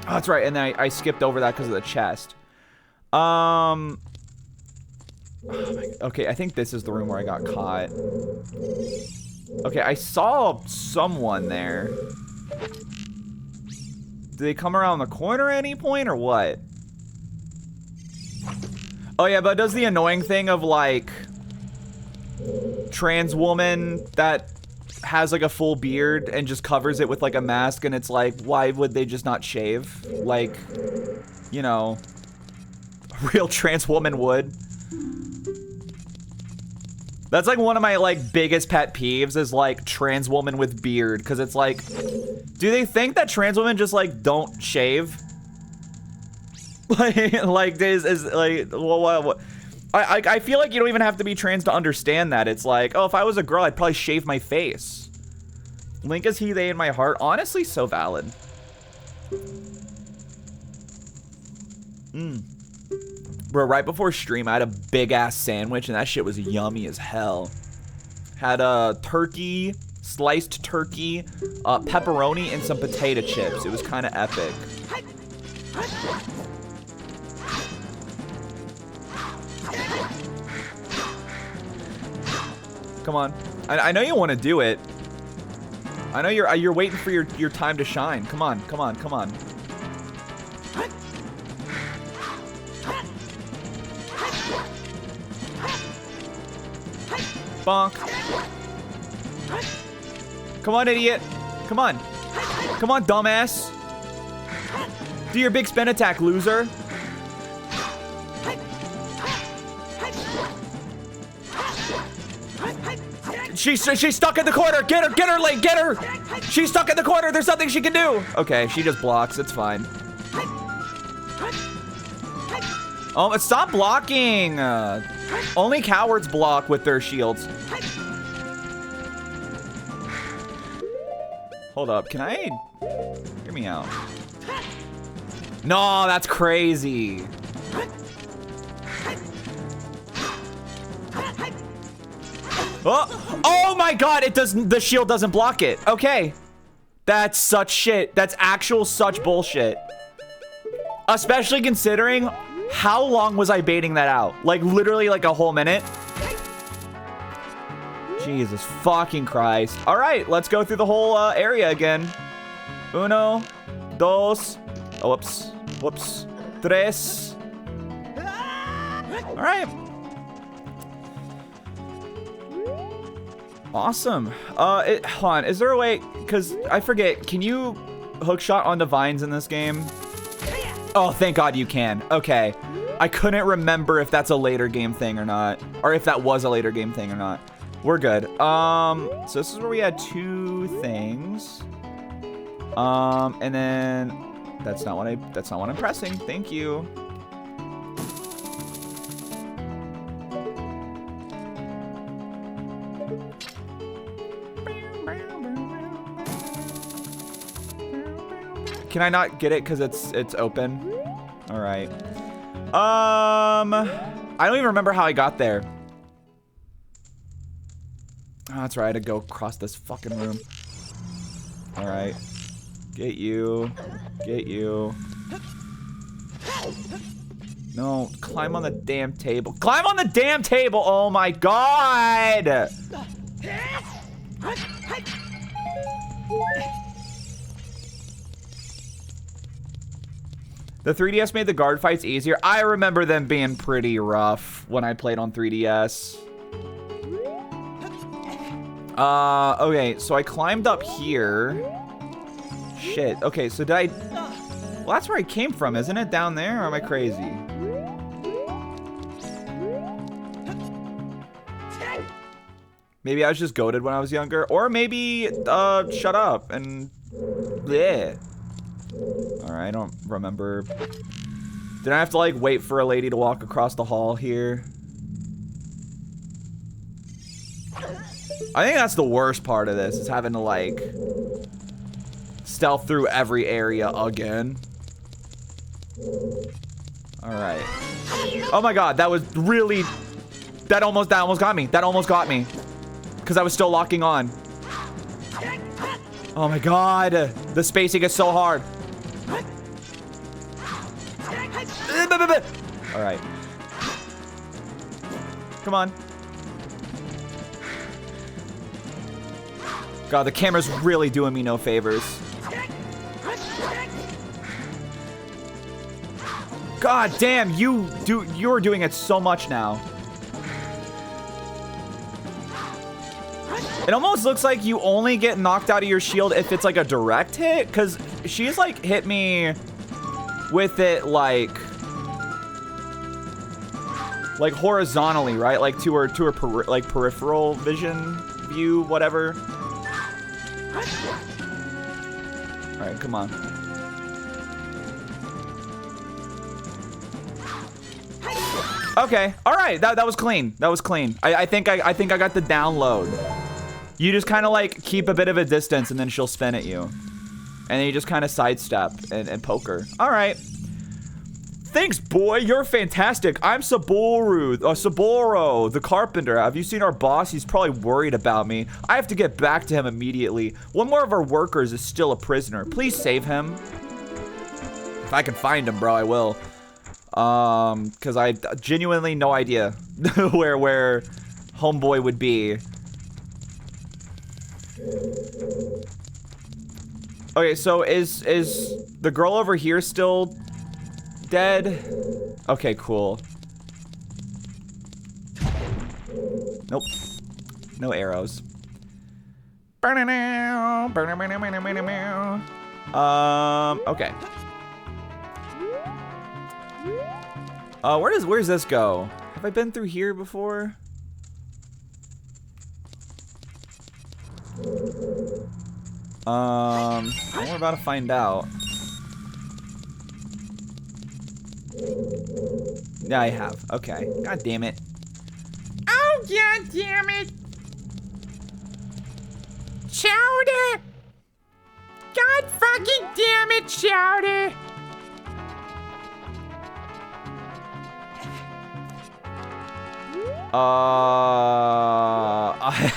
Oh, that's right. And then I skipped over that because of the chest. Oh okay, I think this is the room where I got caught. Okay, I saw someone there. Did they come around the corner at any point or what? Oh yeah, but it does the annoying thing of like... trans woman that has like a full beard and just covers it with like a mask, and it's like, why would they just not shave? Like, you know, a real trans woman would. That's like one of my like biggest pet peeves is like trans woman with beard, because it's like, do they think that trans women just like don't shave? like is like what? I feel like you don't even have to be trans to understand that. It's like, oh, if I was a girl, I'd probably shave my face. Link is he, they in my heart. Honestly, so valid. Bro, right before stream, I had a big-ass sandwich, and that shit was yummy as hell. Had turkey, sliced turkey, pepperoni, and some potato chips. It was kind of epic. Come on. I know you want to do it. I know you're waiting for your time to shine. Come on. Bonk. Come on, idiot. Come on, dumbass. Do your big spin attack, loser. She's stuck in the corner. Get her, Link, get her. She's stuck in the corner. There's nothing she can do. Okay, she just blocks. It's fine. Oh, stop blocking. Only cowards block with their shields. Hold up. Can I? Hear me out. No, that's crazy. Oh my God, it doesn't, the shield doesn't block it. Okay. That's such shit. That's actual such bullshit. Especially considering how long was I baiting that out? Like literally like a whole minute. Jesus fucking Christ. All right, let's go through the whole area again. Uno, dos. Oh, whoops. Whoops. Tres. All right. Awesome. Hold on. Is there a way? Because I forget. Can you hookshot onto vines in this game? Oh, thank God you can. Okay. I couldn't remember if that's a later game thing or not, or if that was a later game thing or not. We're good. So this is where we had 2 things. And then that's not what I'm pressing. Thank you. Can I not get it because it's open? All right. I don't even remember how I got there. Oh, that's right. I had to go across this fucking room. All right. Get you. Get you. No, climb on the damn table. Climb on the damn table! Oh my God! The 3DS made the guard fights easier. I remember them being pretty rough when I played on 3DS. Okay, so I climbed up here. Shit. Okay, so did I... Well, that's where I came from, isn't it? Down there? Or am I crazy? Maybe I was just goated when I was younger. Or maybe, shut up and... Bleh. Alright, I don't remember. Did I have to, like, wait for a lady to walk across the hall here? I think that's the worst part of this, is having to, like, stealth through every area again. Alright. Oh my God, that was really... That almost got me. That almost got me. Because I was still locking on. Oh my God. The spacing is so hard. Alright. Come on. God, the camera's really doing me no favors. God damn, you're doing it so much now. It almost looks like you only get knocked out of your shield if it's like a direct hit, because she's like hit me with it like horizontally, right? Like to her like peripheral vision view, whatever. All right, come on. Okay, all right, that was clean. That was clean. I think I got the download. You just kind of like keep a bit of a distance and then she'll spin at you. And then you just kind of sidestep and poke her. All right. Thanks, boy. You're fantastic. I'm Saboro, the carpenter. Have you seen our boss? He's probably worried about me. I have to get back to him immediately. One more of our workers is still a prisoner. Please save him. If I can find him, bro, I will. Because I genuinely no idea where homeboy would be. Okay, so is the girl over here still dead? Okay, cool. Nope. No arrows. Okay. Where's this go? Have I been through here before? We're about to find out. Yeah, I have. Okay. God damn it. Oh, God damn it. Chowder! God fucking damn it, Chowder!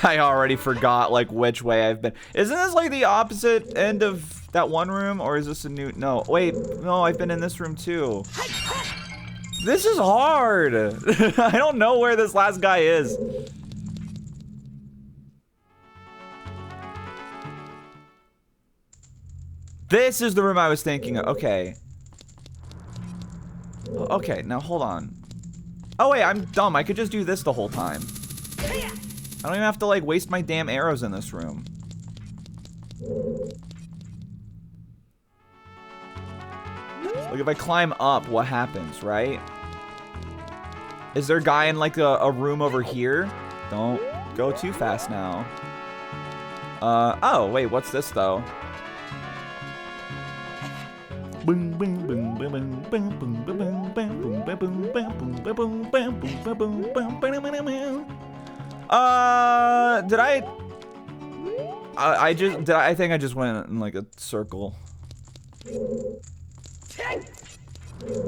I already forgot, like, which way I've been. Isn't this, like, the opposite end of that one room? Or is this a new... No, wait. No, I've been in this room, too. This is hard. I don't know where this last guy is. This is the room I was thinking of. Okay. okay, now hold on. Oh wait, I'm dumb. I could just do this the whole time. I don't even have to like waste my damn arrows in this room. Like if I climb up, what happens, right? Is there a guy in like a room over here? Don't go too fast now. Oh wait, what's this though? I think I just went in like a circle.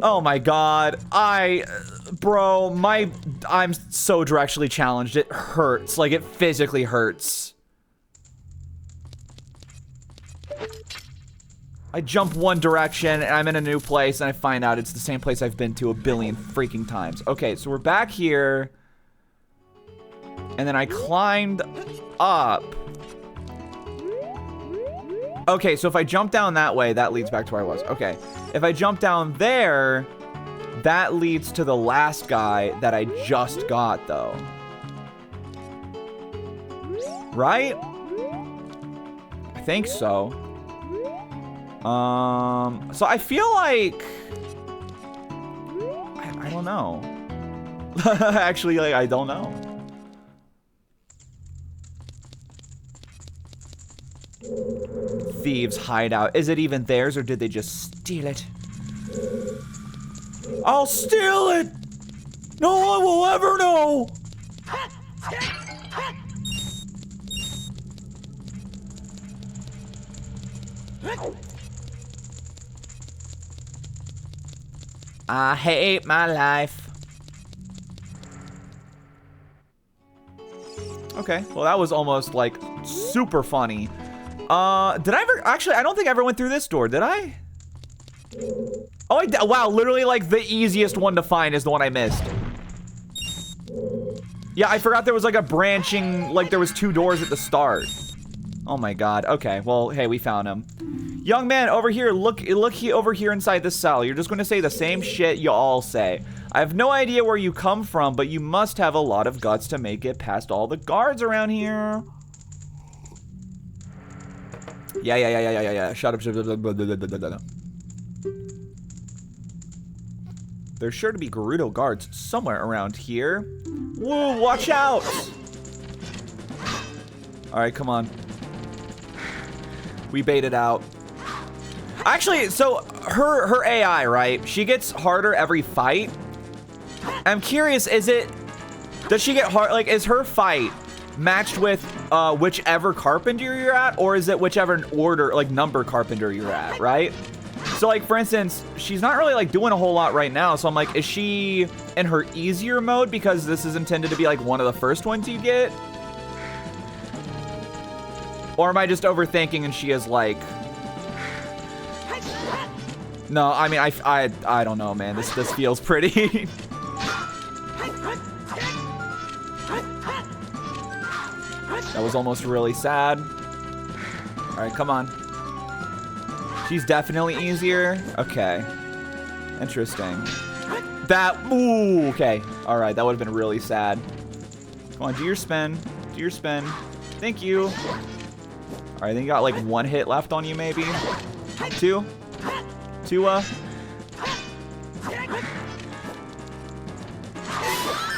Oh my god. Bro, I'm so directionally challenged. It hurts. Like, it physically hurts. I jump one direction, and I'm in a new place, and I find out it's the same place I've been to a billion freaking times. Okay, so we're back here. And then I climbed up. Okay, so if I jump down that way, that leads back to where I was. Okay. If I jump down there, that leads to the last guy that I just got, though. Right? I think so. So I feel like... I don't know. Actually, like, I don't know. Thieves' hideout. Is it even theirs, or did they just steal it? I'll steal it! No one will ever know! I hate my life. Okay, well that was almost like super funny. Did I ever, actually, I don't think I ever went through this door, did I? Oh, wow, literally like the easiest one to find is the one I missed. Yeah, I forgot there was like a branching, like there was 2 doors at the start. Oh my god, okay, well, hey, we found him. Young man, over here, look over here inside this cell. You're just gonna say the same shit you all say. I have no idea where you come from, but you must have a lot of guts to make it past all the guards around here. Yeah. Shut up. There's sure to be Gerudo guards somewhere around here. Whoa, watch out! Alright, come on. We baited out. Actually, so her AI, right? She gets harder every fight. I'm curious, does she get hard, like, is her fight matched with whichever carpenter you're at, or is it whichever order, like, number carpenter you're at, right? So, like, for instance, she's not really, like, doing a whole lot right now, so I'm like, is she in her easier mode because this is intended to be, like, one of the first ones you get? Or am I just overthinking and she is, like... No, I mean, I don't know, man. This feels pretty... That was almost really sad. All right, come on. She's definitely easier. Okay. Interesting. Ooh, okay. All right, that would have been really sad. Come on, do your spin. Do your spin. Thank you. All right, then you got like 1 hit left on you, maybe. 2.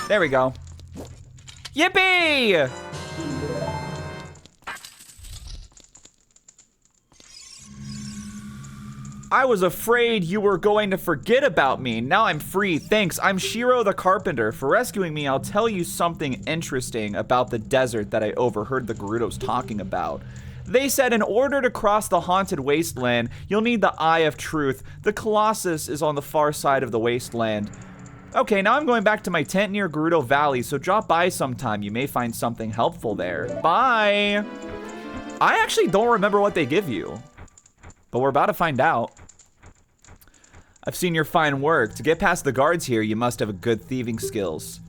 There we go. Yippee! I was afraid you were going to forget about me. Now I'm free. Thanks. I'm Shiro the Carpenter. For rescuing me, I'll tell you something interesting about the desert that I overheard the Gerudos talking about. They said in order to cross the haunted wasteland, you'll need the Eye of Truth. The Colossus is on the far side of the wasteland. Okay, now I'm going back to my tent near Gerudo Valley, so drop by sometime. You may find something helpful there. Bye! I actually don't remember what they give you, but we're about to find out. I've seen your fine work. To get past the guards here, you must have good thieving skills.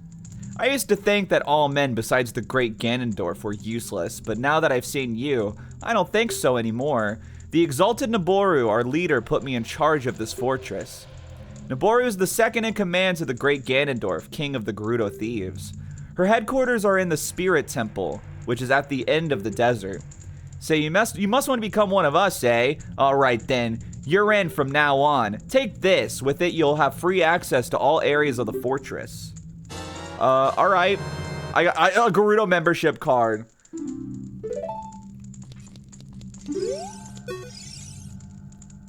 I used to think that all men besides the great Ganondorf were useless, but now that I've seen you, I don't think so anymore. The exalted Naboru, our leader, put me in charge of this fortress. Noboru is the second in command to the great Ganondorf, king of the Gerudo thieves. Her headquarters are in the Spirit Temple, which is at the end of the desert. Say, you must want to become one of us, eh? Alright then, you're in from now on. Take this. With it, you'll have free access to all areas of the fortress. Alright. I got a Gerudo membership card.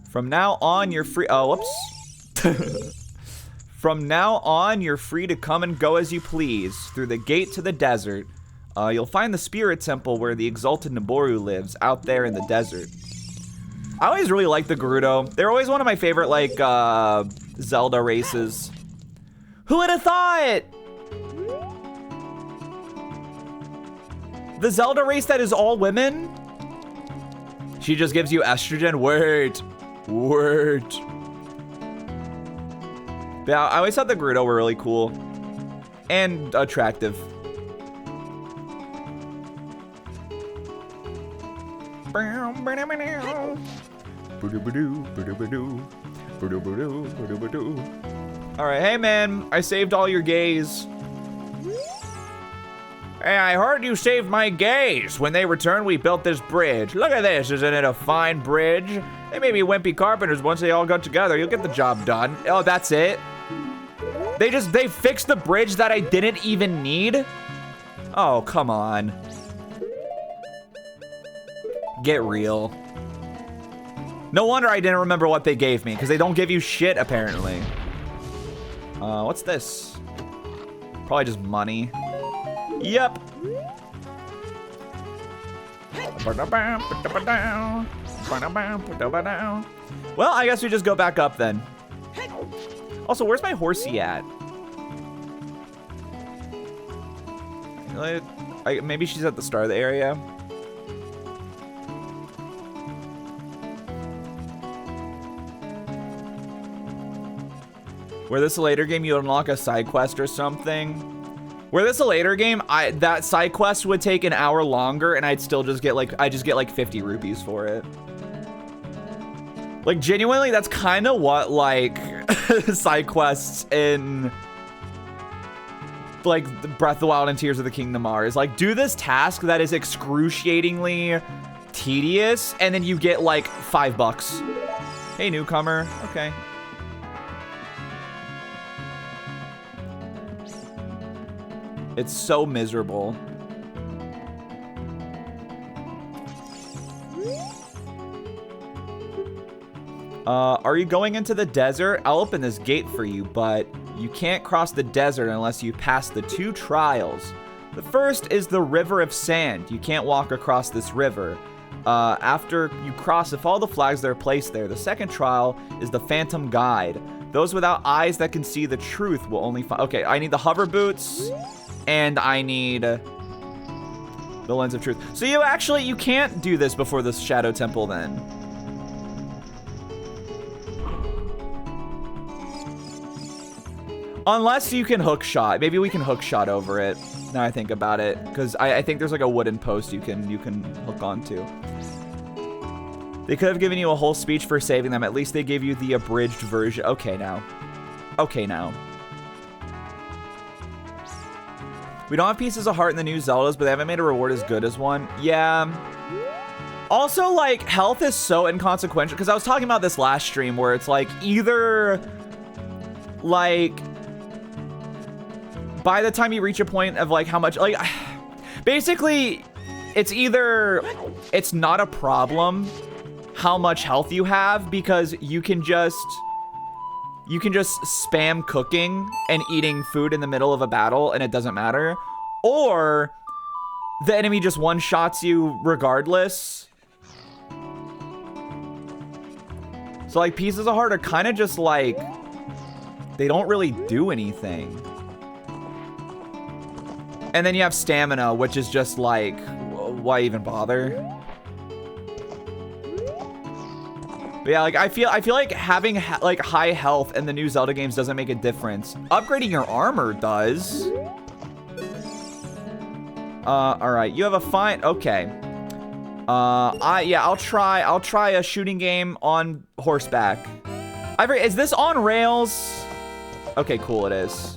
From now on, you're free. Oh, whoops. From now on, you're free to come and go as you please through the gate to the desert. You'll find the Spirit Temple where the exalted Noboru lives, out there in the desert. I always really like the Gerudo. They're always one of my favorite, like, Zelda races. Who would have thought? The Zelda race that is all women? She just gives you estrogen? Wait. Yeah, I always thought the Gerudo were really cool. And attractive. Alright, hey man, I saved all your gays. Hey, I heard you saved my gays. When they returned, we built this bridge. Look at this, isn't it a fine bridge? They may be wimpy carpenters once they all got together. You'll get the job done. Oh, that's it? They fixed the bridge that I didn't even need? Oh, come on. Get real. No wonder I didn't remember what they gave me, because they don't give you shit, apparently. What's this? Probably just money. Yep. Well, I guess we just go back up then. Also, where's my horsey at? Maybe she's at the start of the area. Where this a later game, you unlock a side quest or something. Were this a later game, that side quest would take an hour longer and I'd still just get like, 50 rupees for it. Like, genuinely, that's kind of what, like, side quests in, like, Breath of the Wild and Tears of the Kingdom are. Is like, do this task that is excruciatingly tedious, and then you get, like, $5. Hey, newcomer. Okay. It's so miserable. Are you going into the desert? I'll open this gate for you, but you can't cross the desert unless you pass the 2 trials. The first is the River of Sand. You can't walk across this river. After you cross, if all the flags that are placed there. The second trial is the Phantom Guide. Those without eyes that can see the truth will only find... Okay, I need the hover boots, and I need the Lens of Truth. So you can't do this before the Shadow Temple then. Unless you can hook shot. Maybe we can hook shot over it. Now I think about it, because I think there's like a wooden post you can hook onto. They could have given you a whole speech for saving them. At least they gave you the abridged version. Okay now. Okay now. We don't have pieces of heart in the new Zeldas, but they haven't made a reward as good as one. Yeah. Also, like, health is so inconsequential, because I was talking about this last stream where it's like either like by the time you reach a point of like how much, like, basically it's either it's not a problem how much health you have, because you can just spam cooking and eating food in the middle of a battle and it doesn't matter, or the enemy just one-shots you regardless. So like pieces of heart are kind of just like, they don't really do anything. And then you have stamina, which is just like, why even bother? But yeah, like I feel like having like high health in the new Zelda games doesn't make a difference. Upgrading your armor does. All right, you have a fine. Okay. I'll try a shooting game on horseback. Is this on rails? Okay, cool, it is.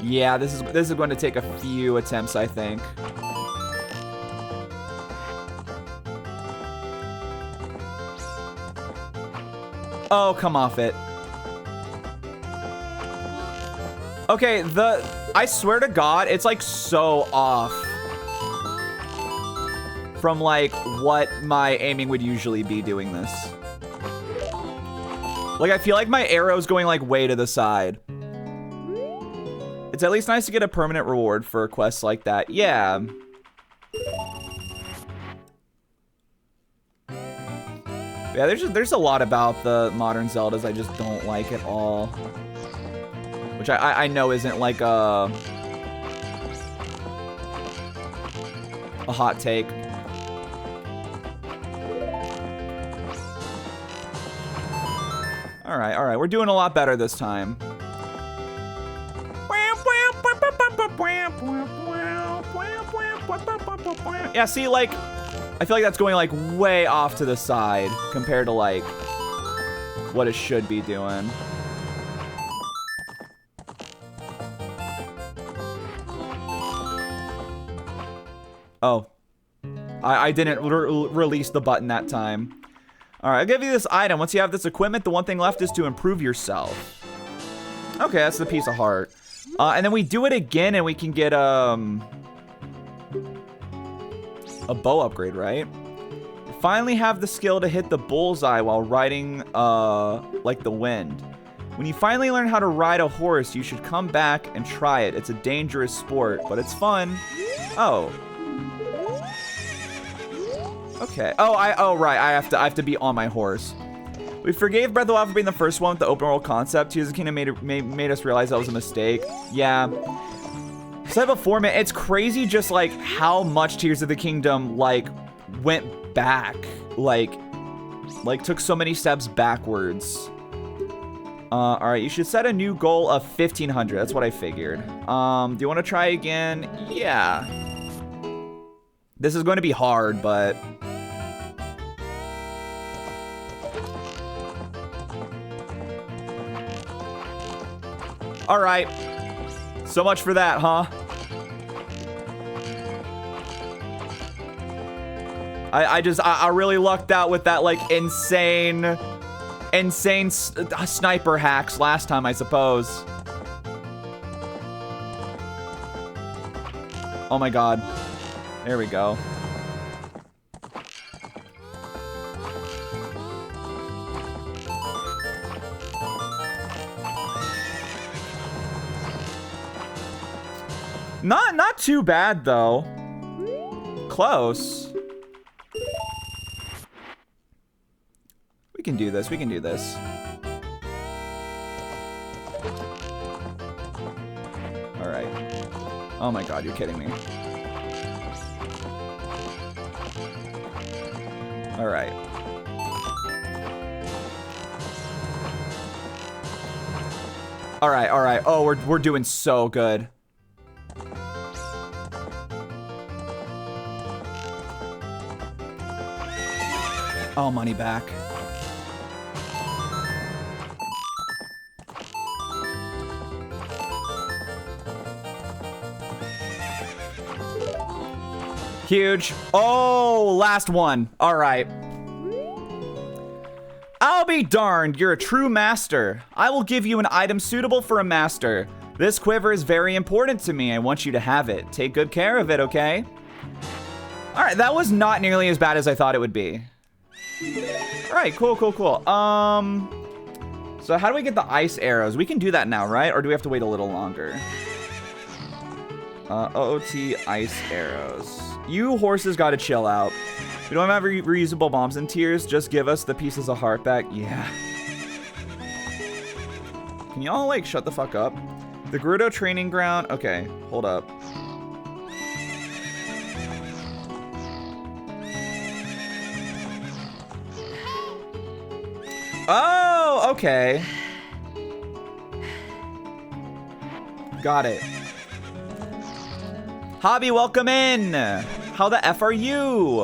Yeah, this is going to take a few attempts, I think. Oh, come off it. Okay, I swear to God, it's like so off from like what my aiming would usually be doing this. Like, I feel like my arrow's going like way to the side. It's at least nice to get a permanent reward for quests like that. Yeah. Yeah, there's a lot about the modern Zeldas I just don't like at all. Which I know isn't like a hot take. All right, we're doing a lot better this time. Yeah, see, like, I feel like that's going like way off to the side compared to like what it should be doing. Oh, I didn't release the button that time. All right, I'll give you this item. Once you have this equipment, the one thing left is to improve yourself. Okay, that's the piece of heart. And then we do it again and we can get a bow upgrade, right? Finally have the skill to hit the bullseye while riding like the wind. When you finally learn how to ride a horse, you should come back and try it. It's a dangerous sport, but it's fun. Oh. Okay. Oh, right. I have to be on my horse. We forgave Breath of the Wild for being the first one with the open world concept. Tears of the Kingdom made us realize that was a mistake. Yeah. So I have a format. It's crazy just like how much Tears of the Kingdom like went back. Like took so many steps backwards. All right, you should set a new goal of 1,500. That's what I figured. Do you want to try again? Yeah. This is going to be hard, but... All right. So much for that, huh? I really lucked out with that, like, insane sniper hacks last time, I suppose. Oh my god. There we go. Not too bad though. Close. We can do this. We can do this. All right. Oh my god, you're kidding me. All right. All right, all right. Oh, we're doing so good. Oh, money back. Huge. Oh, last one. All right. I'll be darned, you're a true master. I will give you an item suitable for a master. This quiver is very important to me. I want you to have it. Take good care of it, okay? All right, that was not nearly as bad as I thought it would be. All right, cool, cool, cool. So how do we get the ice arrows? We can do that now, right? Or do we have to wait a little longer? OOT ice arrows. You horses gotta chill out. We don't have reusable bombs and tears. Just give us the pieces of heart back. Yeah. Can y'all, like, shut the fuck up? The Gerudo training ground. Okay, hold up. Oh, okay. Hobby, welcome in. How the F are you?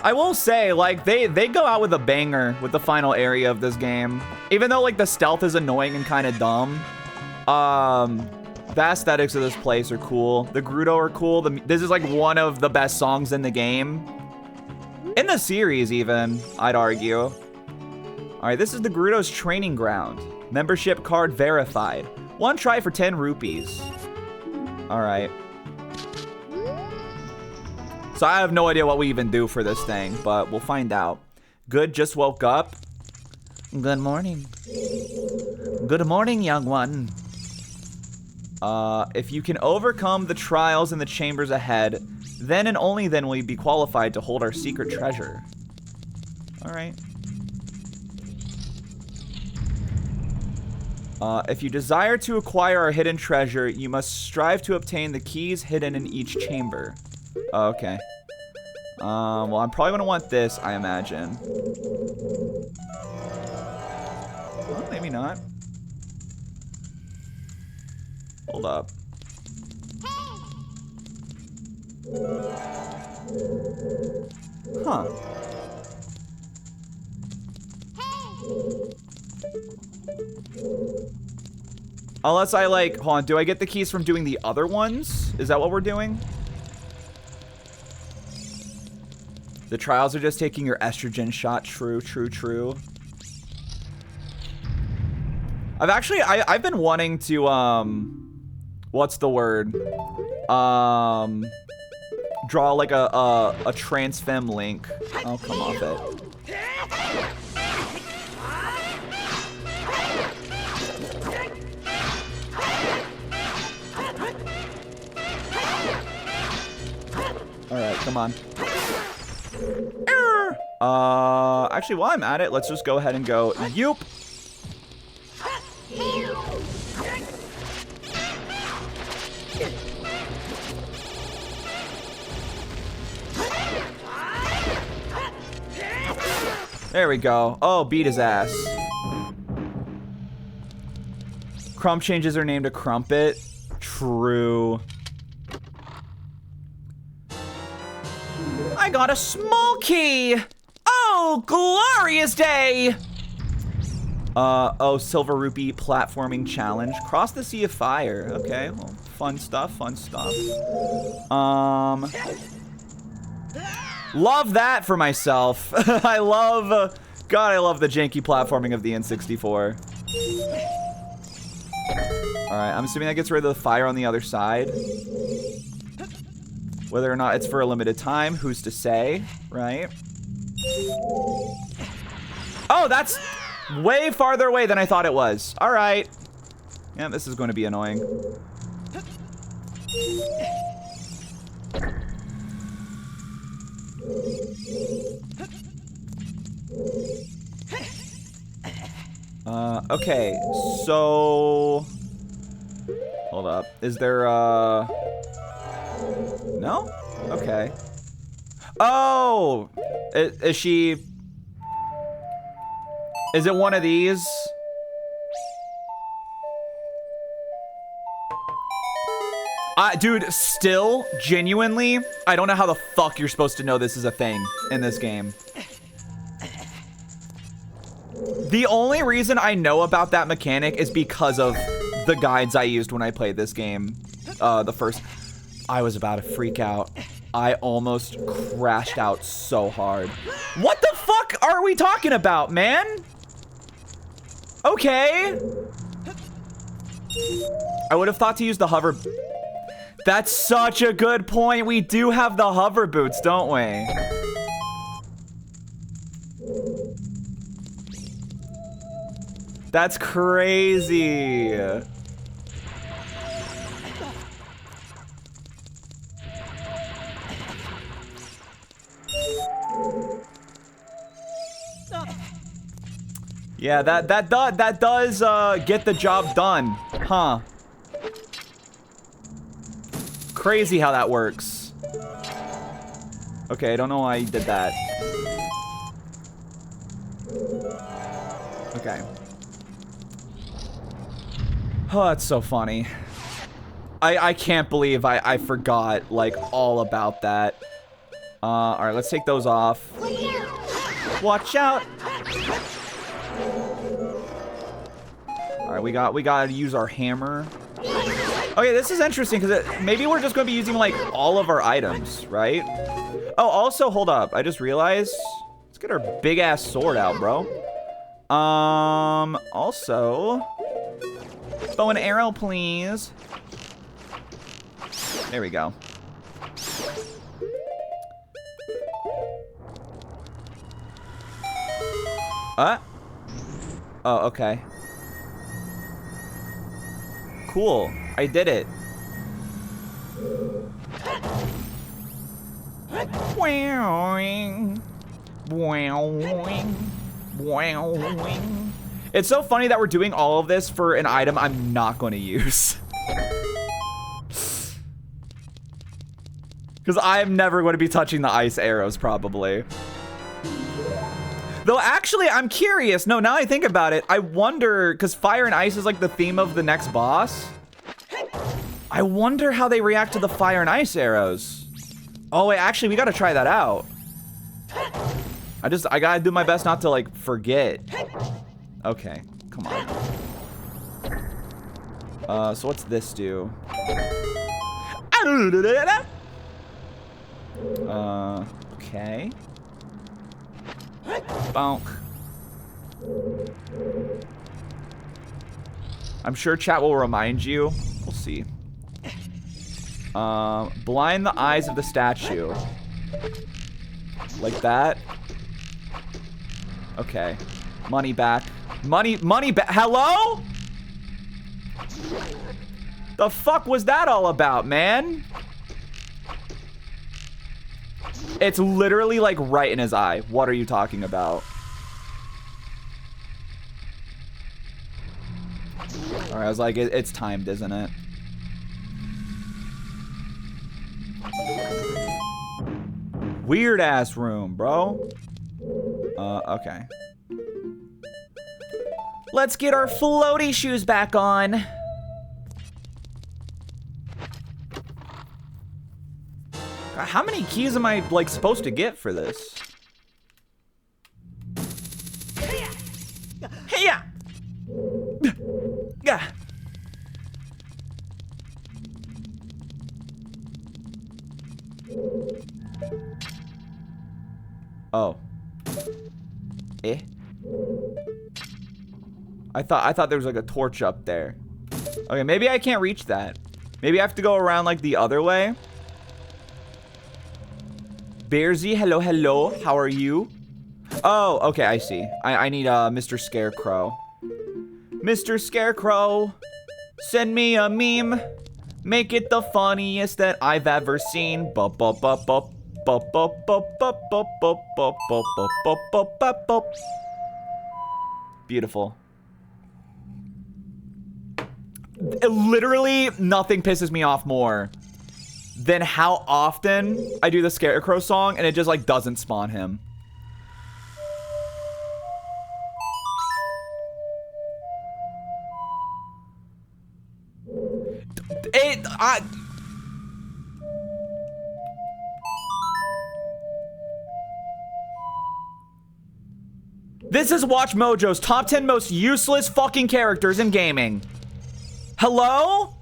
I will say, like, they go out with a banger with the final area of this game. Even though, like, the stealth is annoying and kind of dumb, the aesthetics of this place are cool. The Gerudo are cool. This is, like, one of the best songs in the game. In the series, even, I'd argue. All right, this is the Gerudo's training ground. Membership card verified. One try for 10 rupees. All right. So I have no idea what we even do for this thing, but we'll find out. Good, just woke up. Good morning. Good morning, young one. If you can overcome the trials in the chambers ahead, then and only then will you be qualified to hold our secret treasure. All right. If you desire to acquire our hidden treasure, you must strive to obtain the keys hidden in each chamber. Oh, okay. Well, I'm probably gonna want this, I imagine. Well, maybe not. Hold up. Huh. Unless I, like, hold on, do I get the keys from doing the other ones? Is that what we're doing? The trials are just taking your estrogen shot. True, true, true. I've been wanting to, what's the word? Draw like a trans femme link. Oh, come off it. All right, come on. Actually, while I'm at it, let's just go ahead and go, yoop. There we go. Oh, beat his ass. Crump changes her name to Crumpet. True. I got a small key. Oh, glorious day. Oh, Silver Rupee platforming challenge. Cross the Sea of Fire. Okay, well, fun stuff, fun stuff. Love that for myself. I love, God, I love the janky platforming of the N64. All right, I'm assuming that gets rid of the fire on the other side. Whether or not it's for a limited time, who's to say, right? Oh, that's way farther away than I thought it was. All right. Yeah, this is going to be annoying. Okay, so... Hold up. Is there, No? Okay. Oh! Is she... Is it one of these? Dude, still, genuinely, I don't know how the fuck you're supposed to know this is a thing in this game. The only reason I know about that mechanic is because of the guides I used when I played this game. I was about to freak out. I almost crashed out so hard. What the fuck are we talking about, man? Okay. I would have thought to use the hover. That's such a good point. We do have the hover boots, don't we? That's crazy. Yeah, that does get the job done, huh? Crazy how that works. Okay, I don't know why I did that. Okay. Oh, that's so funny. I can't believe I forgot, like, all about that. Alright, let's take those off. Watch out! Alright, we gotta use our hammer. Okay, this is interesting, because maybe we're just gonna be using, like, all of our items, right? Oh, also, hold up. I just realized. Let's get our big-ass sword out, bro. Also... bow and arrow, please. There we go. Oh, okay. Cool. I did it. It's so funny that we're doing all of this for an item I'm not going to use. Because I'm never going to be touching the ice arrows, probably. Though, actually, I'm curious. No, now I think about it, I wonder, because fire and ice is like the theme of the next boss. I wonder how they react to the fire and ice arrows. Oh, wait, actually, we got to try that out. I got to do my best not to, like, forget. Okay, come on. So what's this do? Okay. Bonk. I'm sure chat will remind you. We'll see. Blind the eyes of the statue. Like that. Okay. Money back. Money back. Hello? The fuck was that all about, man? It's literally like right in his eye. What are you talking about? Alright, I was like, it's timed, isn't it? Weird ass room, bro. Okay. Let's get our floaty shoes back on. God, how many keys am I, like, supposed to get for this? Hey-ya! Yeah. Oh. Eh? I thought there was like a torch up there. Okay, maybe I can't reach that. Maybe I have to go around like the other way. Bearsy, hello, hello. How are you? Oh, okay, I see. I need Mr. Scarecrow. Mr. Scarecrow, send me a meme. Make it the funniest that I've ever seen. Beautiful. Literally, nothing pisses me off more than how often I do the Scarecrow song and it just like doesn't spawn him. This is Watch Mojo's top 10 most useless fucking characters in gaming. Hello?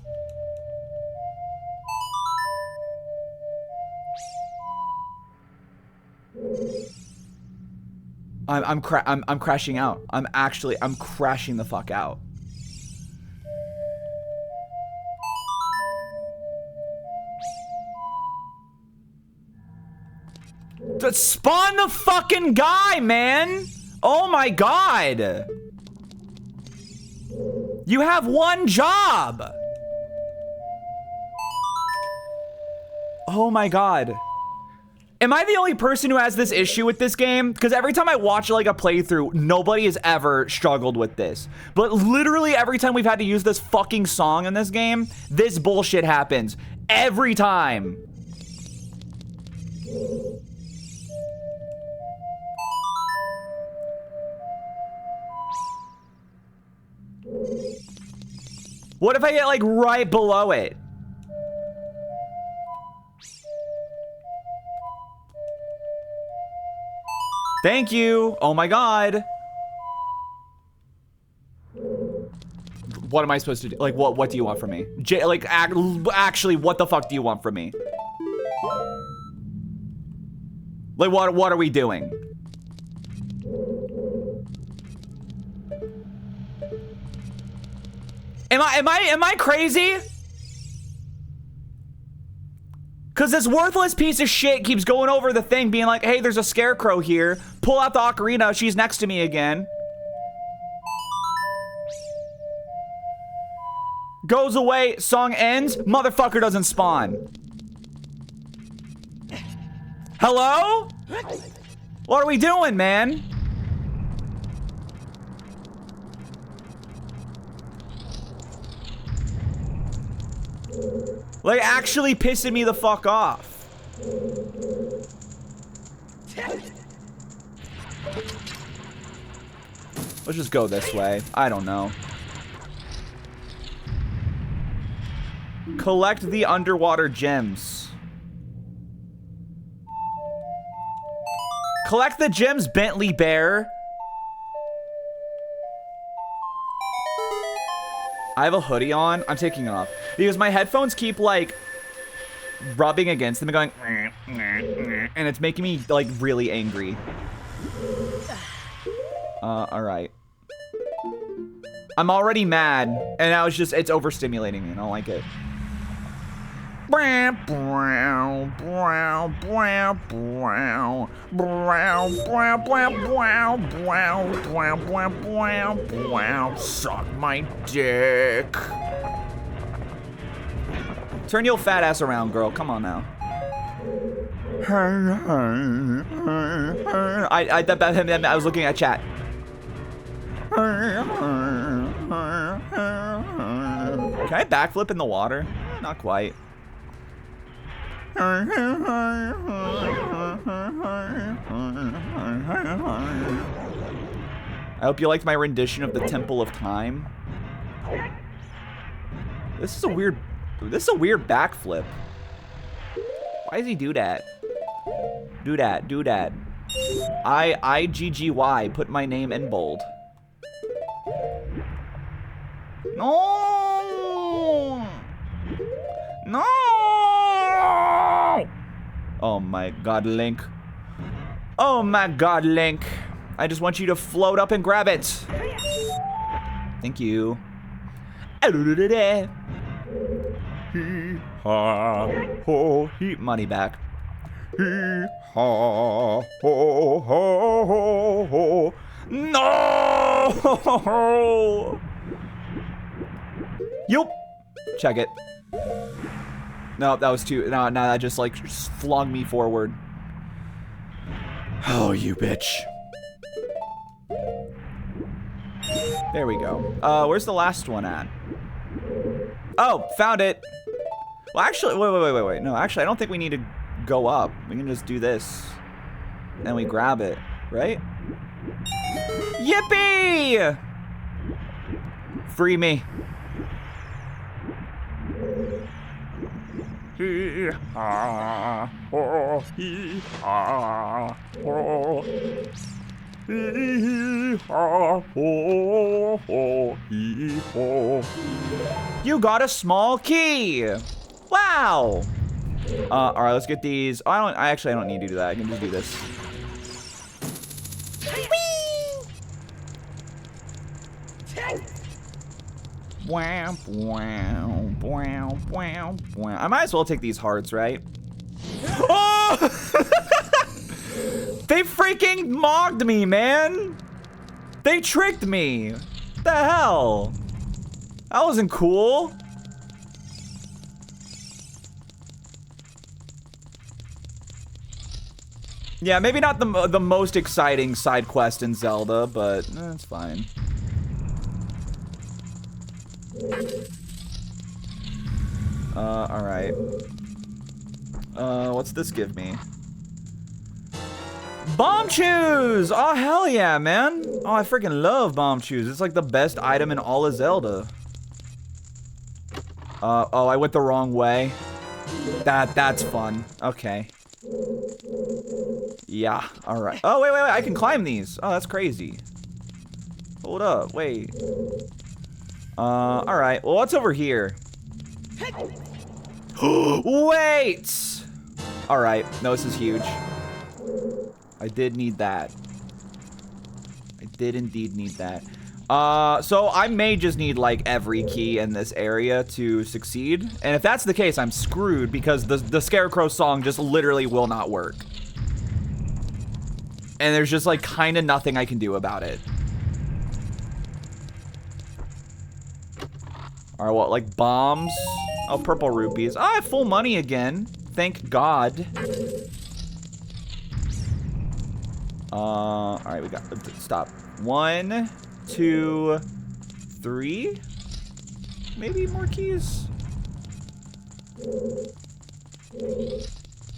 I'm crashing out. I'm crashing the fuck out. Spawn the fucking guy, man! Oh my god! You have one job! Oh my god. Am I the only person who has this issue with this game? Because every time I watch like a playthrough, nobody has ever struggled with this. But literally every time we've had to use this fucking song in this game, this bullshit happens. Every time. What if I get like right below it? Thank you. Oh my god. What am I supposed to do? Like, what do you want from me? Actually, what the fuck do you want from me? Like, what are we doing? Am I crazy? Cause this worthless piece of shit keeps going over the thing being like, hey, there's a scarecrow here. Pull out the ocarina, she's next to me again. Goes away, song ends, motherfucker doesn't spawn. Hello? What are we doing, man? Like, actually pissing me the fuck off. Let's just go this way. I don't know. Collect the underwater gems. Collect the gems, Bentley Bear. I have a hoodie on. I'm taking it off because my headphones keep like rubbing against them and going and it's making me like really angry. All right. I'm already mad and now it's overstimulating me and I don't like it. Suck my dick. Turn your fat ass around, girl. Come on now. I was looking at chat. Can I backflip in the water? Not quite. I hope you liked my rendition of the Temple of Time. This is a weird backflip. Why does he do that? Do that. IGGY, put my name in bold. No! No! Oh my god, Link. Oh my god, Link. I just want you to float up and grab it. Thank you. Money back. No! Yup. Check it. No, that was too. No, that just like flung me forward. Oh, you bitch. There we go. Where's the last one at? Oh, found it. Well, actually, wait. No, actually, I don't think we need to go up. We can just do this. And we grab it, right? Yippee! Free me. You got a small key. Wow. All right, let's get these. I actually don't need to do that. I can just do this. Wow. I might as well take these hearts, right? Oh! They freaking mocked me, man. They tricked me. What the hell? That wasn't cool. Yeah, maybe not the most exciting side quest in Zelda, but that's fine. All right. What's this give me? Bomb Chews! Oh, hell yeah, man. Oh, I freaking love Bomb Chews. It's like the best item in all of Zelda. Oh, I went the wrong way. That's fun. Okay. Yeah, alright. Oh, wait, I can climb these. Oh, that's crazy. Hold up, wait. Alright. Well, what's over here? Wait! Alright, no, this is huge. I did need that. I did indeed need that. So I may just need, like, every key in this area to succeed. And if that's the case, I'm screwed because the Scarecrow song just literally will not work. And there's just, like, kind of nothing I can do about it. Alright, what, like bombs? Oh, purple rupees. Oh, I have full money again. Thank God. Alright, we got, stop. 1, 2, 3? Maybe more keys?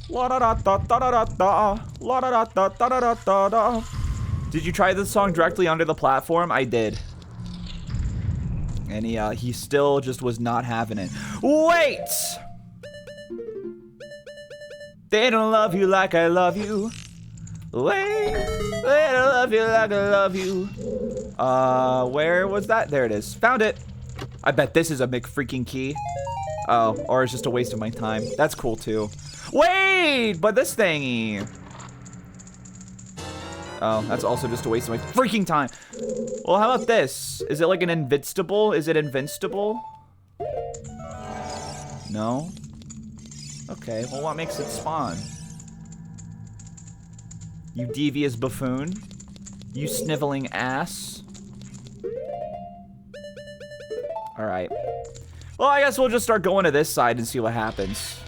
La da da da da da da. La da da da da da da da. Did you try this song directly under the platform? I did. And he still just was not having it. Wait! They don't love you like I love you. Wait, they don't love you like I love you. Where was that? There it is. Found it. I bet this is a McFreaking key. Oh, or it's just a waste of my time. That's cool too. Wait, but this thingy. Oh, that's also just a waste of my freaking time. Well, how about this? Is it like an invincible? Is it invincible? No? Okay, well, what makes it spawn? You devious buffoon. You sniveling ass. Alright. Well, I guess we'll just start going to this side and see what happens.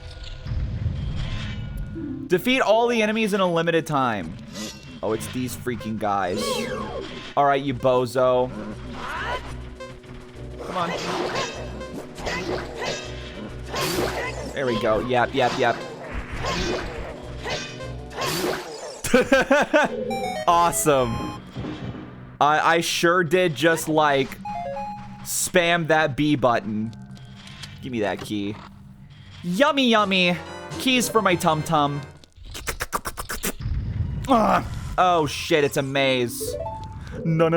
Defeat all the enemies in a limited time. Oh, it's these freaking guys. Alright, you bozo. Come on. There we go. Yep. Awesome. I sure did just, like, spam that B button. Give me that key. Yummy, yummy. Keys for my tum-tum. Oh shit, it's a maze. No.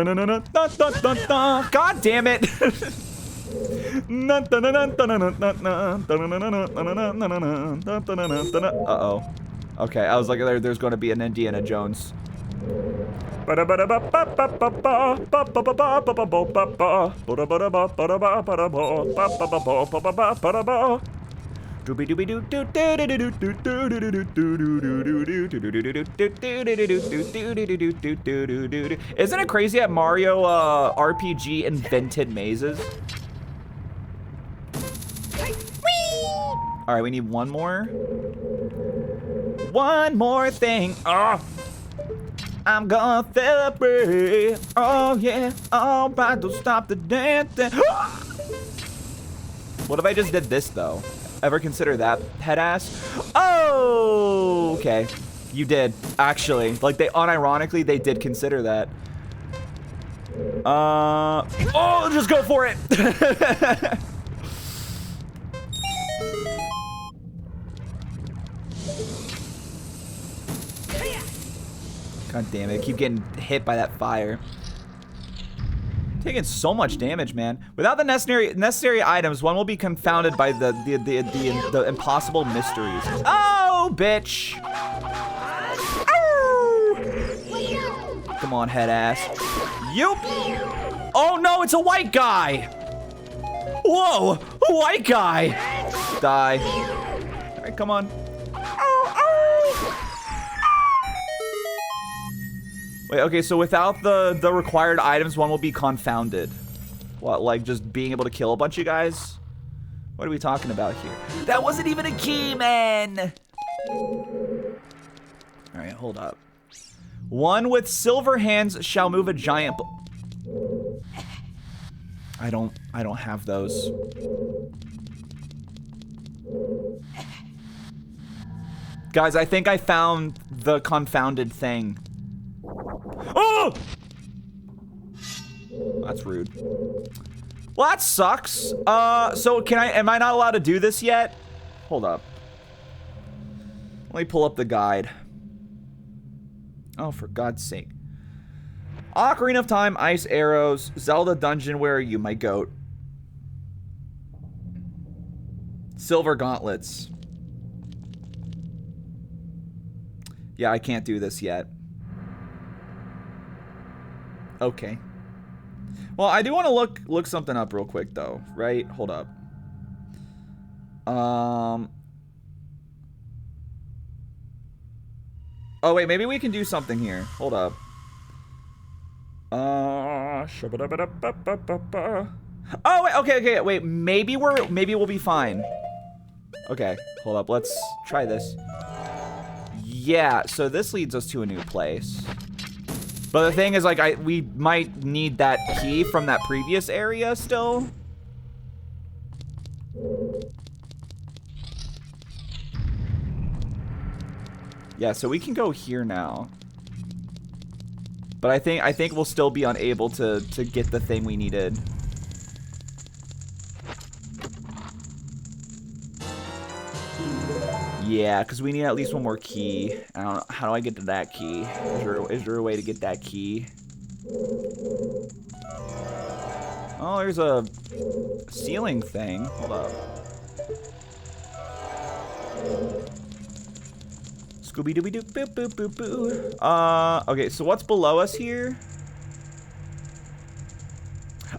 God damn it. Uh-oh. Okay, I was like, there's going to be an Indiana Jones. Isn't it crazy that Mario RPG invented mazes? All right, we need one more. One more thing. Oh, I'm gonna celebrate. Oh yeah, all right, don't stop the dancing. What if I just did this though? Ever consider that, head ass? Oh, okay. You did, actually. Like, they unironically, they did consider that. Oh, just go for it. God damn it, I keep getting hit by that fire. Taking so much damage, man. Without the necessary items, one will be confounded by the impossible mysteries. Oh, bitch! Oh! Come on, head ass. Yup! Oh no, it's a white guy! Whoa! A white guy! Die. Alright, come on. Wait, okay, so without the required items, one will be confounded. What, like just being able to kill a bunch of guys? What are we talking about here? That wasn't even a key, man! Alright, hold up. One with silver hands shall move a giant I don't have those. Guys, I think I found the confounded thing. Oh! That's rude. Well, that sucks. So am I not allowed to do this yet? Hold up. Let me pull up the guide. Oh, for God's sake. Ocarina of Time, Ice Arrows, Zelda Dungeon, where are you, my goat? Silver Gauntlets. Yeah, I can't do this yet. Okay. Well, I do want to look something up real quick, though, right? Hold up. Oh, wait, maybe we can do something here. Hold up. Oh, wait, okay, wait. Maybe we'll be fine. Okay, hold up. Let's try this. Yeah, so this leads us to a new place. But the thing is, like, we might need that key from that previous area still. Yeah, so we can go here now. But I think we'll still be unable to get the thing we needed. Yeah, because we need at least one more key. I don't know. How do I get to that key? Is there a way to get that key? Oh, there's a ceiling thing. Hold up. Scooby-Dooby-Doo, boop, boop, boop, boo. Okay, so what's below us here?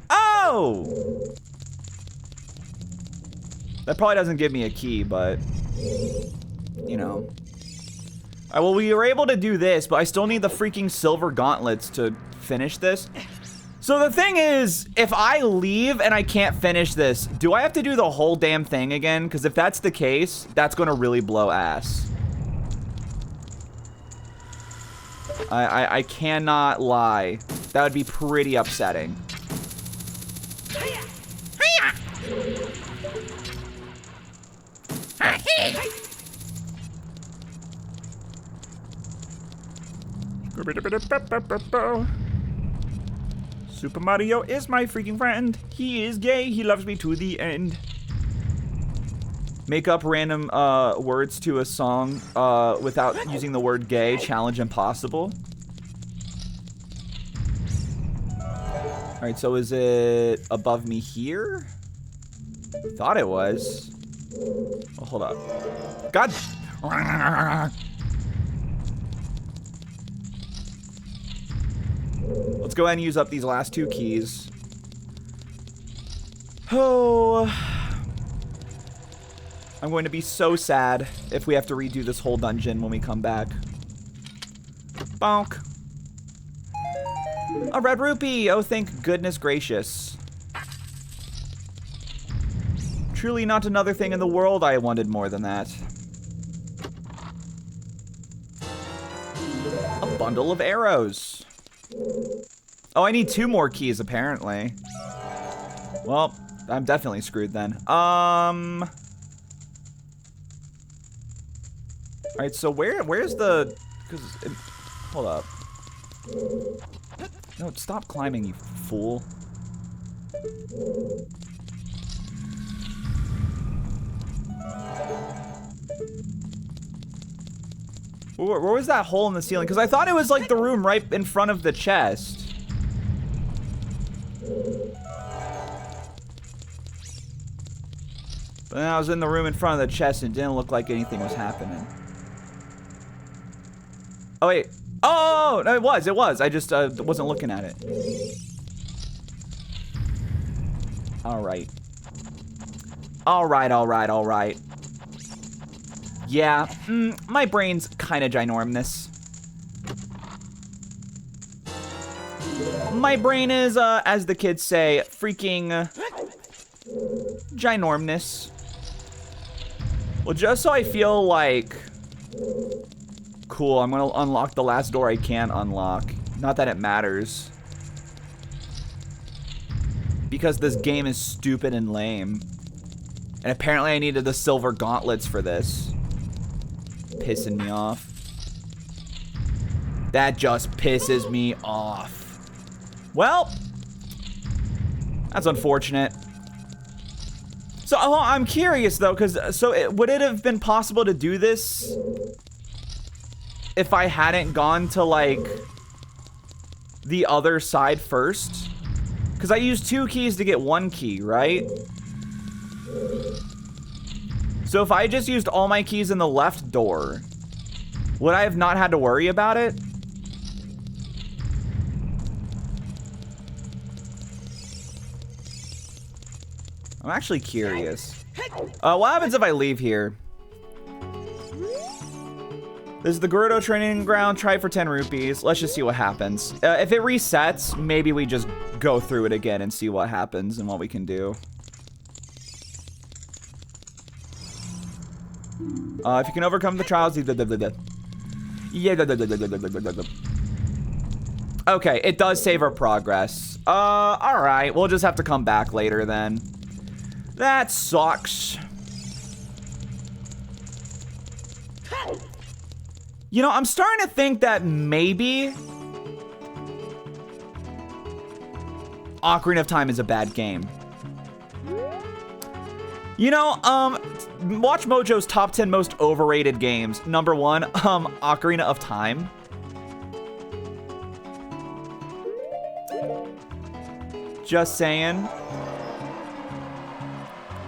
Oh! That probably doesn't give me a key, but... you know. Alright, well, we were able to do this, but I still need the freaking silver gauntlets to finish this. So the thing is, if I leave and I can't finish this, do I have to do the whole damn thing again? Because if that's the case, that's going to really blow ass. I cannot lie. That would be pretty upsetting. Super Mario is my freaking friend. He is gay. He loves me to the end. Make up random words to a song without using the word gay. Challenge impossible. Alright, so is it above me here? Thought it was. Oh, hold up. God. Let's go ahead and use up these last two keys. Oh. I'm going to be so sad if we have to redo this whole dungeon when we come back. Bonk. A red rupee! Oh, thank goodness gracious. Truly not another thing in the world I wanted more than that. A bundle of arrows. Oh, I need 2 more keys, apparently. Well, I'm definitely screwed then. Alright, so where's the... hold up. No, stop climbing, you fool. Where was that hole in the ceiling? Because I thought it was like the room right in front of the chest. But then I was in the room in front of the chest and it didn't look like anything was happening. Oh, wait. Oh, no, it was. I just wasn't looking at it. Alright. Alright. Yeah, my brain's kind of ginormous. My brain is, as the kids say, freaking ginormous. Well, just so I feel like... cool, I'm gonna unlock the last door I can unlock. Not that it matters. Because this game is stupid and lame. And apparently I needed the silver gauntlets for this. Pissing me off. That just pisses me off. Well, That's unfortunate. So I'm curious though, because would it have been possible to do this if I hadn't gone to like the other side first? Because I used 2 keys to get 1 key, right? So if I just used all my keys in the left door, would I have not had to worry about it? I'm actually curious. What happens if I leave here? This is the Gerudo training ground. Try it for 10 rupees. Let's just see what happens. If it resets, maybe we just go through it again and see what happens and what we can do. If you can overcome the trials, okay, it does save our progress. All right, we'll just have to come back later then. That sucks. You know, I'm starting to think that maybe Ocarina of Time is a bad game. You know, watch Mojo's top 10 most overrated games. Number 1, Ocarina of Time. Just saying.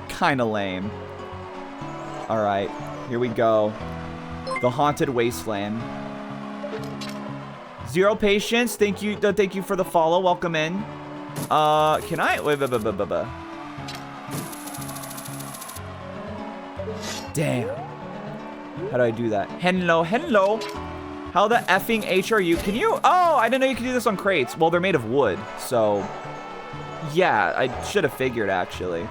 Kinda lame. Alright, here we go. The Haunted Wasteland. Zero Patience, thank you for the follow. Welcome in. Can I? Wait, damn. How do I do that? Hello. How the effing H are you? Can you? Oh, I didn't know you could do this on crates. Well, they're made of wood, so yeah, I should have figured actually.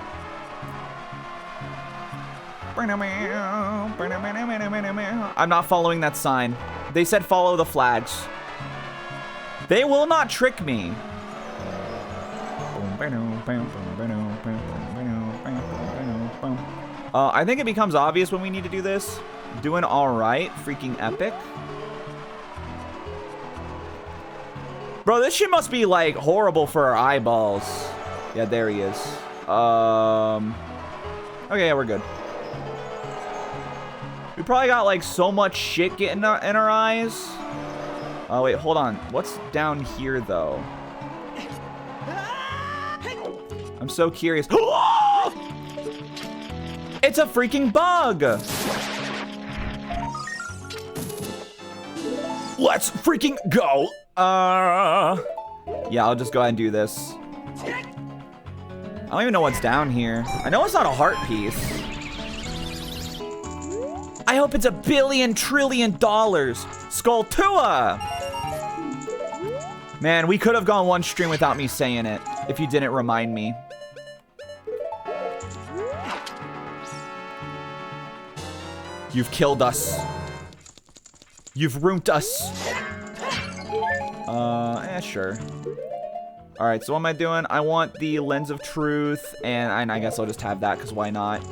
I'm not following that sign. They said follow the flags. They will not trick me. I think it becomes obvious when we need to do this. Doing all right. Freaking epic. Bro, this shit must be like horrible for our eyeballs. Yeah, there he is. Okay, yeah, we're good. We probably got like so much shit getting in our eyes. Oh wait, hold on. What's down here though? I'm so curious. It's a freaking bug. Let's freaking go. Yeah, I'll just go ahead and do this. I don't even know what's down here. I know it's not a heart piece. I hope it's $1 billion trillion. Skulltua! Man, we could have gone one stream without me saying it if you didn't remind me. You've killed us. You've ruined us. Sure. All right, so what am I doing? I want the Lens of Truth, and I guess I'll just have that, because why not?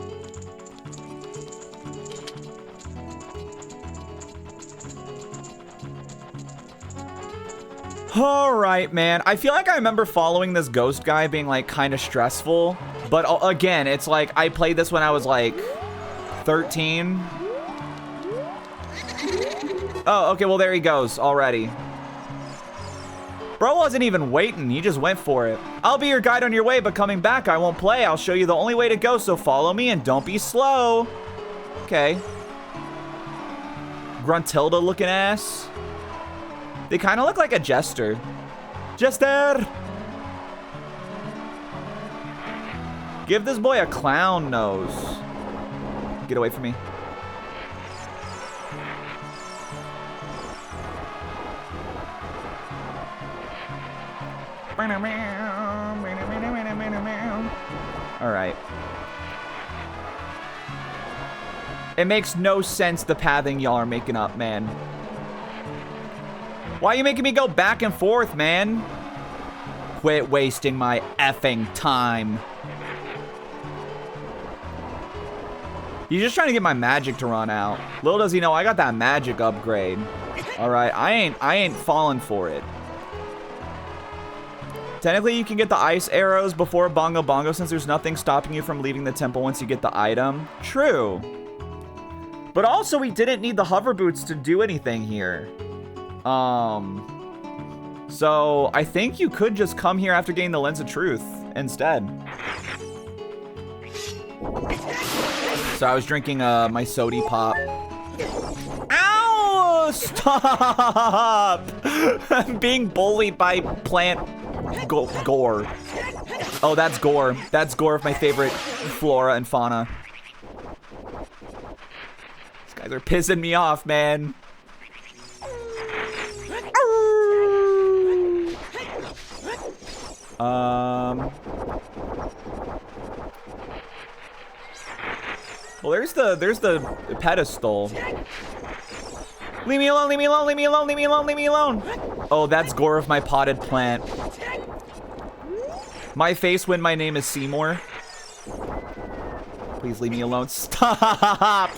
All right, man. I feel like I remember following this ghost guy being, like, kind of stressful. But, again, it's like, I played this when I was, like, 13. Oh, okay, well, there he goes already. Bro wasn't even waiting. He just went for it. I'll be your guide on your way, but coming back, I won't play. I'll show you the only way to go, so follow me and don't be slow. Okay. Gruntilda looking ass. They kind of look like a jester. Jester! Give this boy a clown nose. Get away from me. All right. It makes no sense, the pathing y'all are making up, man. Why are you making me go back and forth, man? Quit wasting my effing time. He's just trying to get my magic to run out. Little does he know, I got that magic upgrade. All right, I ain't falling for it. Technically, you can get the ice arrows before Bongo Bongo since there's nothing stopping you from leaving the temple once you get the item. True. But also, we didn't need the hover boots to do anything here. So I think you could just come here after getting the Lens of Truth instead. So I was drinking my sody pop. Ow! Stop! I'm being bullied by plant gore. Oh, that's gore. That's gore of my favorite flora and fauna. These guys are pissing me off, man. Well, there's the pedestal. Leave me alone, leave me alone, leave me alone, leave me alone, leave me alone. Oh, that's gore of my potted plant. My face when my name is Seymour. Please leave me alone. Stop!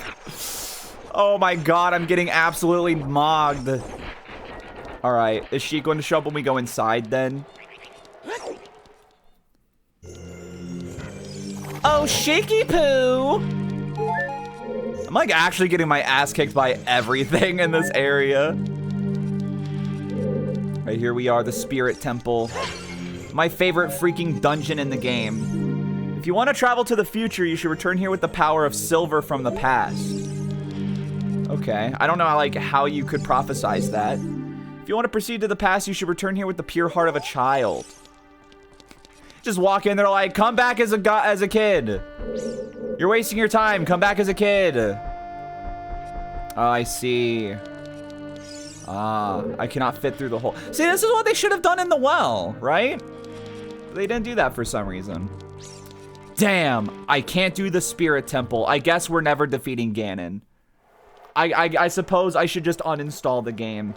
Oh my god, I'm getting absolutely mogged. Alright, is she going to show up when we go inside then? Oh, shaky poo! I'm like actually getting my ass kicked by everything in this area. Right, here we are, the Spirit Temple. My favorite freaking dungeon in the game. If you want to travel to the future, you should return here with the power of silver from the past. Okay, I don't know how you could prophesize that. If you want to proceed to the past, you should return here with the pure heart of a child. Just walk in, they're like, come back as a kid. You're wasting your time, come back as a kid. Oh, I see. I cannot fit through the hole. See, this is what they should have done in the well, right? They didn't do that for some reason. Damn, I can't do the Spirit Temple. I guess we're never defeating Ganon. I suppose I should just uninstall the game.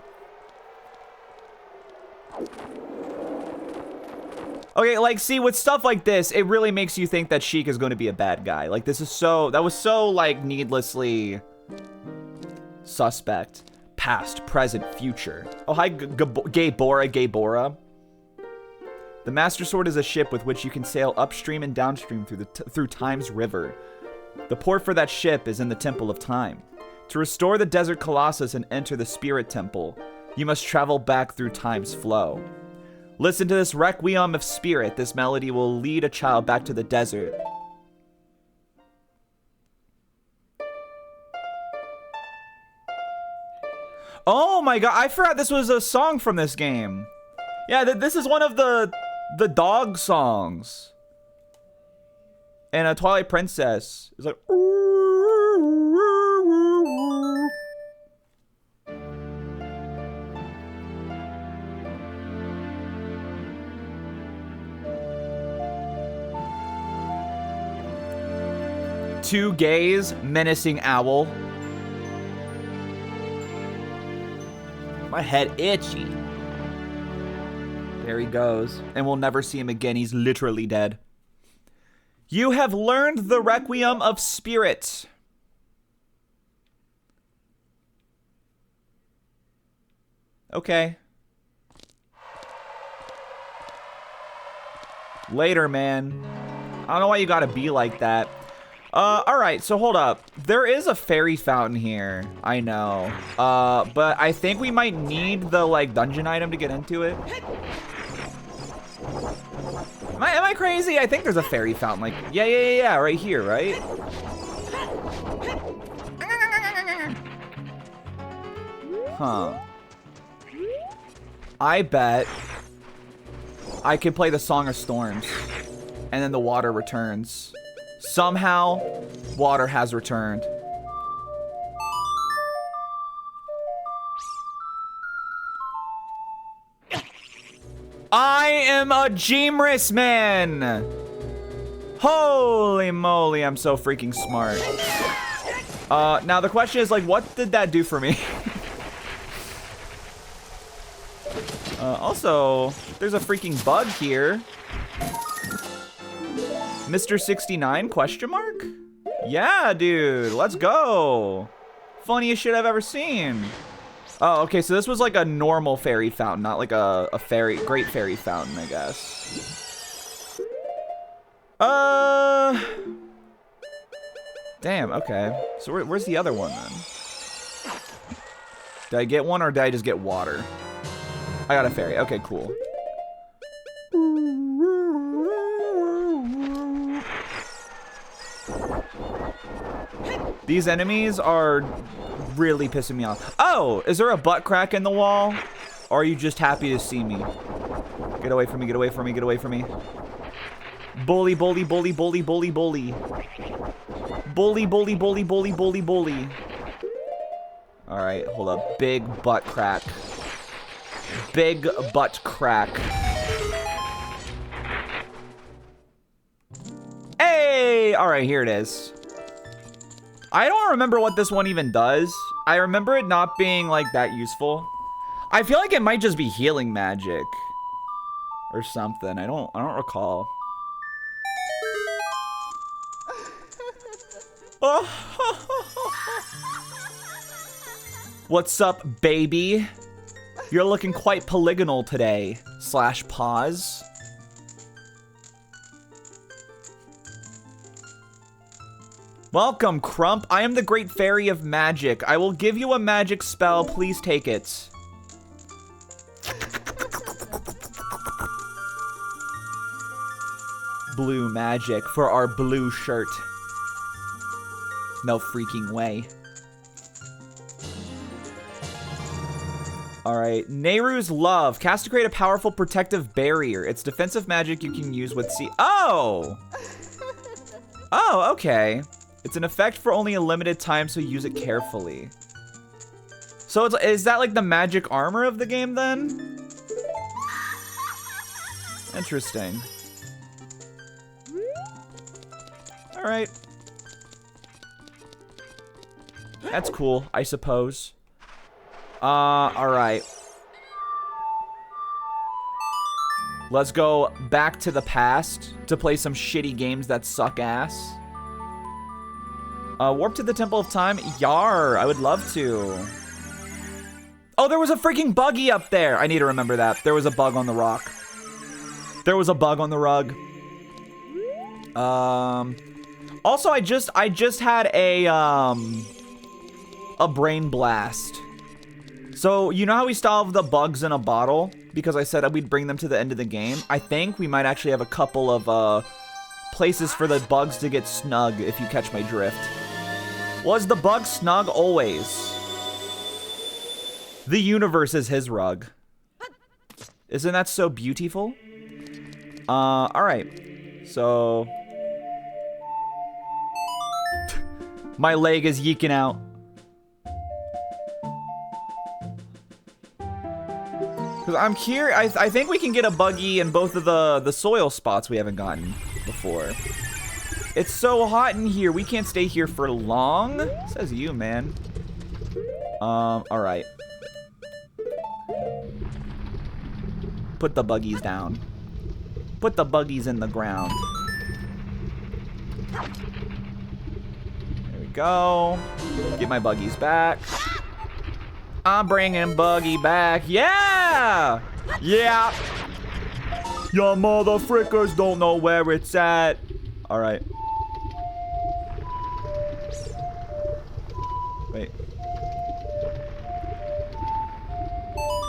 Okay, like, see, with stuff like this, it really makes you think that Sheik is going to be a bad guy. Like, this is that was so, like, needlessly suspect. Past, present, future. Oh, hi, Gaybora. The Master Sword is a ship with which you can sail upstream and downstream through Time's river. The port for that ship is in the Temple of Time. To restore the Desert Colossus and enter the Spirit Temple, you must travel back through Time's flow. Listen to this Requiem of Spirit. This melody will lead a child back to the desert. Oh my god, I forgot this was a song from this game. Yeah, this is one of the dog songs. And a Twilight Princess is like... Two gays, menacing owl. My head itchy. There he goes. And we'll never see him again. He's literally dead. You have learned the Requiem of Spirit. Okay. Later, man. I don't know why you gotta be like that. Alright, so hold up. There is a fairy fountain here. I know. But I think we might need the, like, dungeon item to get into it. Am I crazy? I think there's a fairy fountain. Like, yeah, right here, right? Huh. I bet I can play the Song of Storms. And then the water returns. Somehow, water has returned. I am a Gymris man! Holy moly, I'm so freaking smart. Now the question is, like, what did that do for me? Also, there's a freaking bug here. Mr. 69, question mark? Yeah, dude, let's go. Funniest shit I've ever seen. Oh, okay, so this was like a normal fairy fountain, not like a great fairy fountain, I guess. Damn, okay. So where's the other one then? Did I get one or did I just get water? I got a fairy. Okay, cool. These enemies are really pissing me off. Oh, is there a butt crack in the wall? Or are you just happy to see me? Get away from me, get away from me, get away from me. Bully, bully, bully, bully, bully, bully. Bully, bully, bully, bully, bully, bully. Alright, hold up. Big butt crack. Big butt crack. Hey! Alright, here it is. I don't remember what this one even does. I remember it not being like that useful. I feel like it might just be healing magic or something. I don't recall. What's up, baby? You're looking quite polygonal today. / pause. Welcome, Crump. I am the Great Fairy of Magic. I will give you a magic spell. Please take it. Blue magic for our blue shirt. No freaking way. Alright, Nehru's Love. Cast to create a powerful protective barrier. It's defensive magic you can use with Oh! Oh, okay. It's an effect for only a limited time, so use it carefully. So is that like the magic armor of the game then? Interesting. Alright. That's cool, I suppose. Alright. Let's go back to the past to play some shitty games that suck ass. Warp to the Temple of Time? Yar, I would love to. Oh, there was a freaking buggy up there. I need to remember that. There was a bug on the rock. There was a bug on the rug. Also, I just had a brain blast. So, you know how we still have the bugs in a bottle? Because I said that we'd bring them to the end of the game? I think we might actually have a couple of, places for the bugs to get snug, if you catch my drift. Was the bug snug always? The universe is his rug. Isn't that so beautiful? Alright. So... my leg is yeeking out. Because I'm curious, I think we can get a buggy in both of the soil spots we haven't gotten before. It's so hot in here, we can't stay here for long. Says you, man. Alright. Put the buggies down. Put the buggies in the ground. There we go. Get my buggies back. I'm bringing Buggy back. Yeah! Yeah! Your motherfrickers don't know where it's at. Alright. Wait.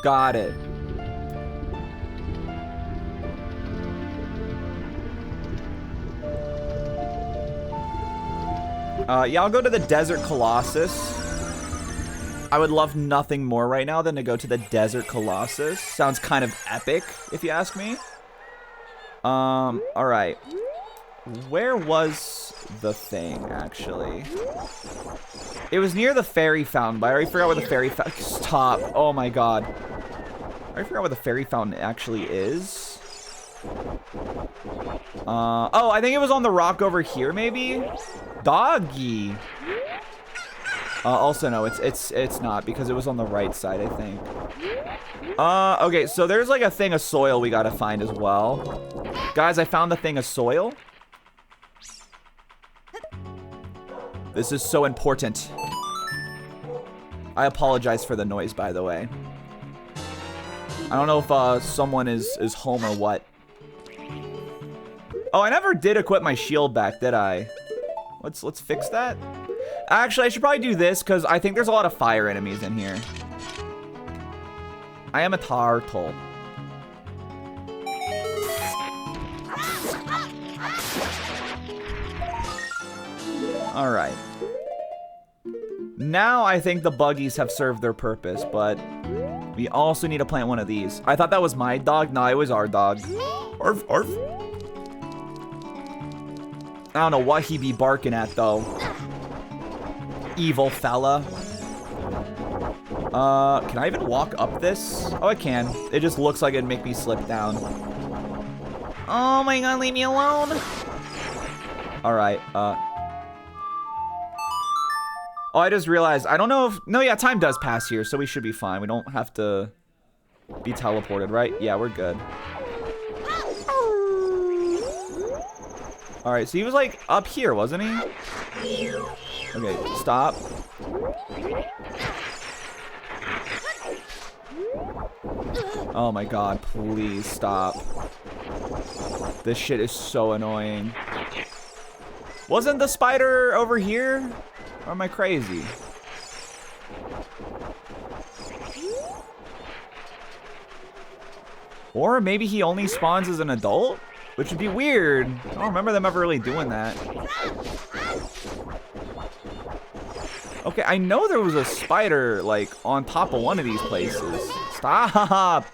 Got it. Yeah, I'll go to the Desert Colossus. I would love nothing more right now than to go to the Desert Colossus. Sounds kind of epic, if you ask me. Alright. Where was the thing, actually? It was near the fairy fountain, but I already forgot where the fairy fountain... Stop. Oh my god. I already forgot where the fairy fountain actually is. Oh, I think it was on the rock over here, maybe? Doggy. Also, no, it's not, because it was on the right side, I think. Okay, so there's like a thing of soil we gotta find as well. Guys, I found the thing of soil. This is so important. I apologize for the noise, by the way. I don't know if someone is home or what. Oh, I never did equip my shield back, did I? Let's fix that. Actually, I should probably do this because I think there's a lot of fire enemies in here. I am a turtle. All right. Now I think the buggies have served their purpose, but we also need to plant one of these. I thought that was my dog. No, it was our dog. Arf, arf. I don't know what he be barking at, though. Evil fella. Can I even walk up this? Oh, I can. It just looks like it'd make me slip down. Oh my god, leave me alone. All right, oh, I just realized, I don't know if... No, yeah, time does pass here, so we should be fine. We don't have to be teleported, right? Yeah, we're good. All right, so he was, like, up here, wasn't he? Okay, stop. Oh, my God, please stop. This shit is so annoying. Wasn't the spider over here? Or am I crazy? Or maybe he only spawns as an adult? Which would be weird. I don't remember them ever really doing that. Okay, I know there was a spider, like, on top of one of these places. Stop!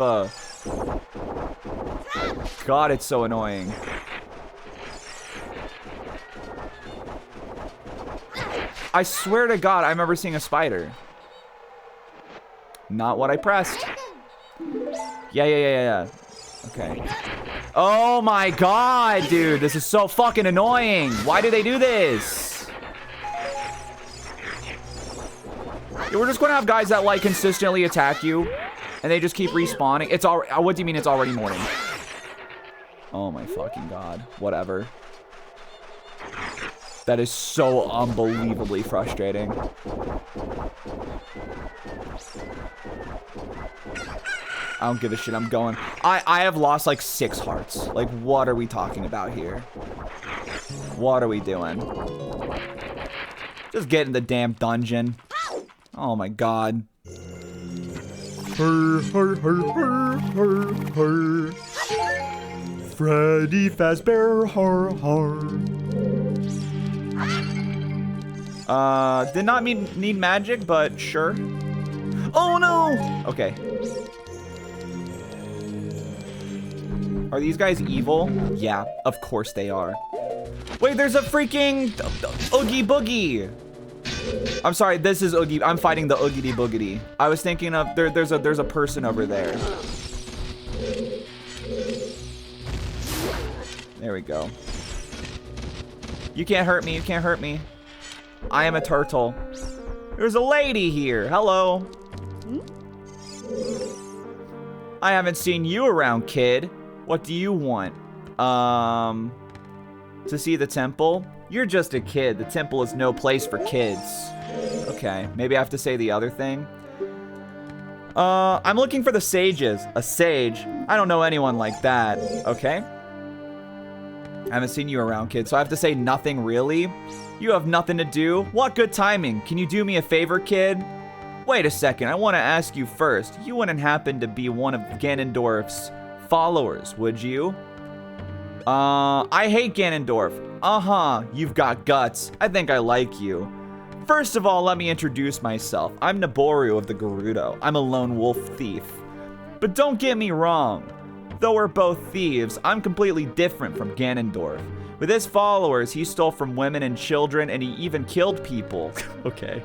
God, it's so annoying. I swear to God, I remember seeing a spider. Not what I pressed. Yeah. Okay. Oh my God, dude. This is so fucking annoying. Why do they do this? Yeah, we're just gonna have guys that, like, consistently attack you. And they just keep respawning. It's all. What do you mean it's already morning? Oh my fucking God. Whatever. That is so unbelievably frustrating. I don't give a shit. I'm going. I have lost like 6 hearts. Like, what are we talking about here? What are we doing? Just get in the damn dungeon. Oh my God. Freddy Fazbear. Did not need magic, but sure. Oh no! Okay. Are these guys evil? Yeah, of course they are. Wait, there's a freaking Oogie Boogie. I'm sorry, this is Oogie. I'm fighting the Oogity Boogity. I was thinking of there's a person over there. There we go. You can't hurt me. You can't hurt me. I am a turtle. There's a lady here. Hello. I haven't seen you around, kid. What do you want? To see the temple? You're just a kid. The temple is no place for kids. Okay, maybe I have to say the other thing. I'm looking for the sages. A sage? I don't know anyone like that. Okay. I haven't seen you around, kid, so I have to say nothing really? You have nothing to do? What good timing. Can you do me a favor, kid? Wait a second, I want to ask you first. You wouldn't happen to be one of Ganondorf's followers, would you? I hate Ganondorf. Uh-huh, you've got guts. I think I like you. First of all, let me introduce myself. I'm Naboru of the Gerudo. I'm a lone wolf thief. But don't get me wrong. Though we're both thieves, I'm completely different from Ganondorf. With his followers, he stole from women and children, and he even killed people. Okay.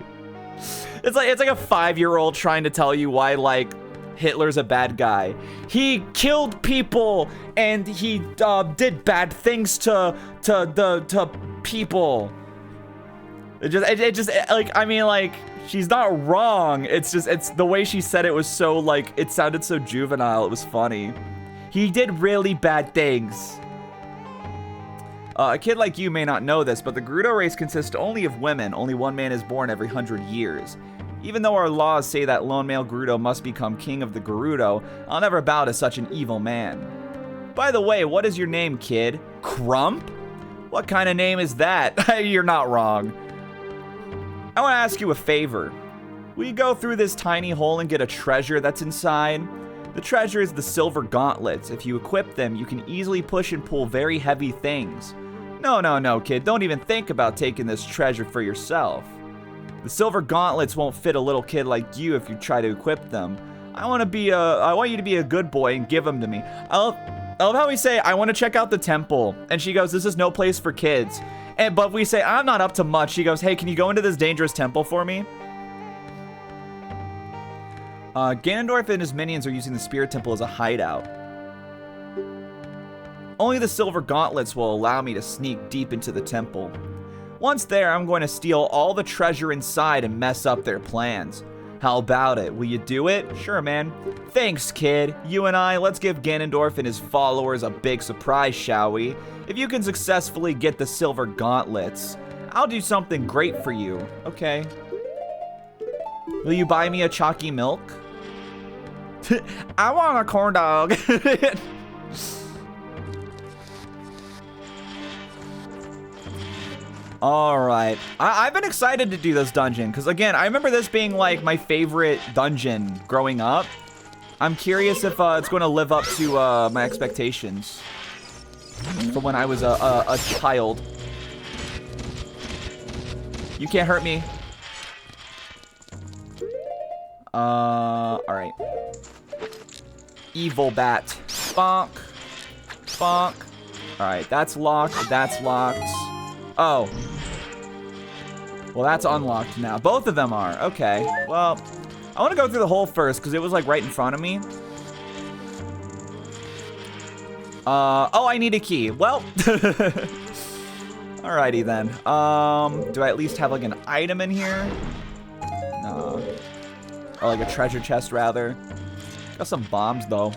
It's like a 5-year-old trying to tell you why, like, Hitler's a bad guy. He killed people, and he did bad things to people. It just like, I mean, like, she's not wrong. It's the way she said it was so, like, it sounded so juvenile. It was funny. He did really bad things. A kid like you may not know this, but the Gerudo race consists only of women. Only one man is born every 100 years. Even though our laws say that lone male Gerudo must become king of the Gerudo, I'll never bow to such an evil man. By the way, what is your name, kid? Crump? What kind of name is that? You're not wrong. I want to ask you a favor. Will you go through this tiny hole and get a treasure that's inside? The treasure is the silver gauntlets. If you equip them, you can easily push and pull very heavy things. No, kid. Don't even think about taking this treasure for yourself. The silver gauntlets won't fit a little kid like you if you try to equip them. I want you to be a good boy and give them to me. I love how we say, I want to check out the temple. And she goes, this is no place for kids. But we say, I'm not up to much. She goes, hey, can you go into this dangerous temple for me? Ganondorf and his minions are using the Spirit Temple as a hideout. Only the silver gauntlets will allow me to sneak deep into the temple. Once there, I'm going to steal all the treasure inside and mess up their plans. How about it? Will you do it? Sure, man. Thanks, kid. You and I, let's give Ganondorf and his followers a big surprise, shall we? If you can successfully get the silver gauntlets, I'll do something great for you. Okay. Will you buy me a chalky milk? I want a corn dog. Alright, I've been excited to do this dungeon, because again, I remember this being like my favorite dungeon growing up. I'm curious if it's going to live up to my expectations from when I was a child. You can't hurt me. Alright. Evil bat. Bonk. Bonk. Alright, that's locked, that's locked. Oh. Well, that's unlocked now. Both of them are. Okay. Well, I want to go through the hole first because it was like right in front of me. Oh, I need a key. Well. Alrighty then. Do I at least have like an item in here? No. Or like a treasure chest rather. Got some bombs though.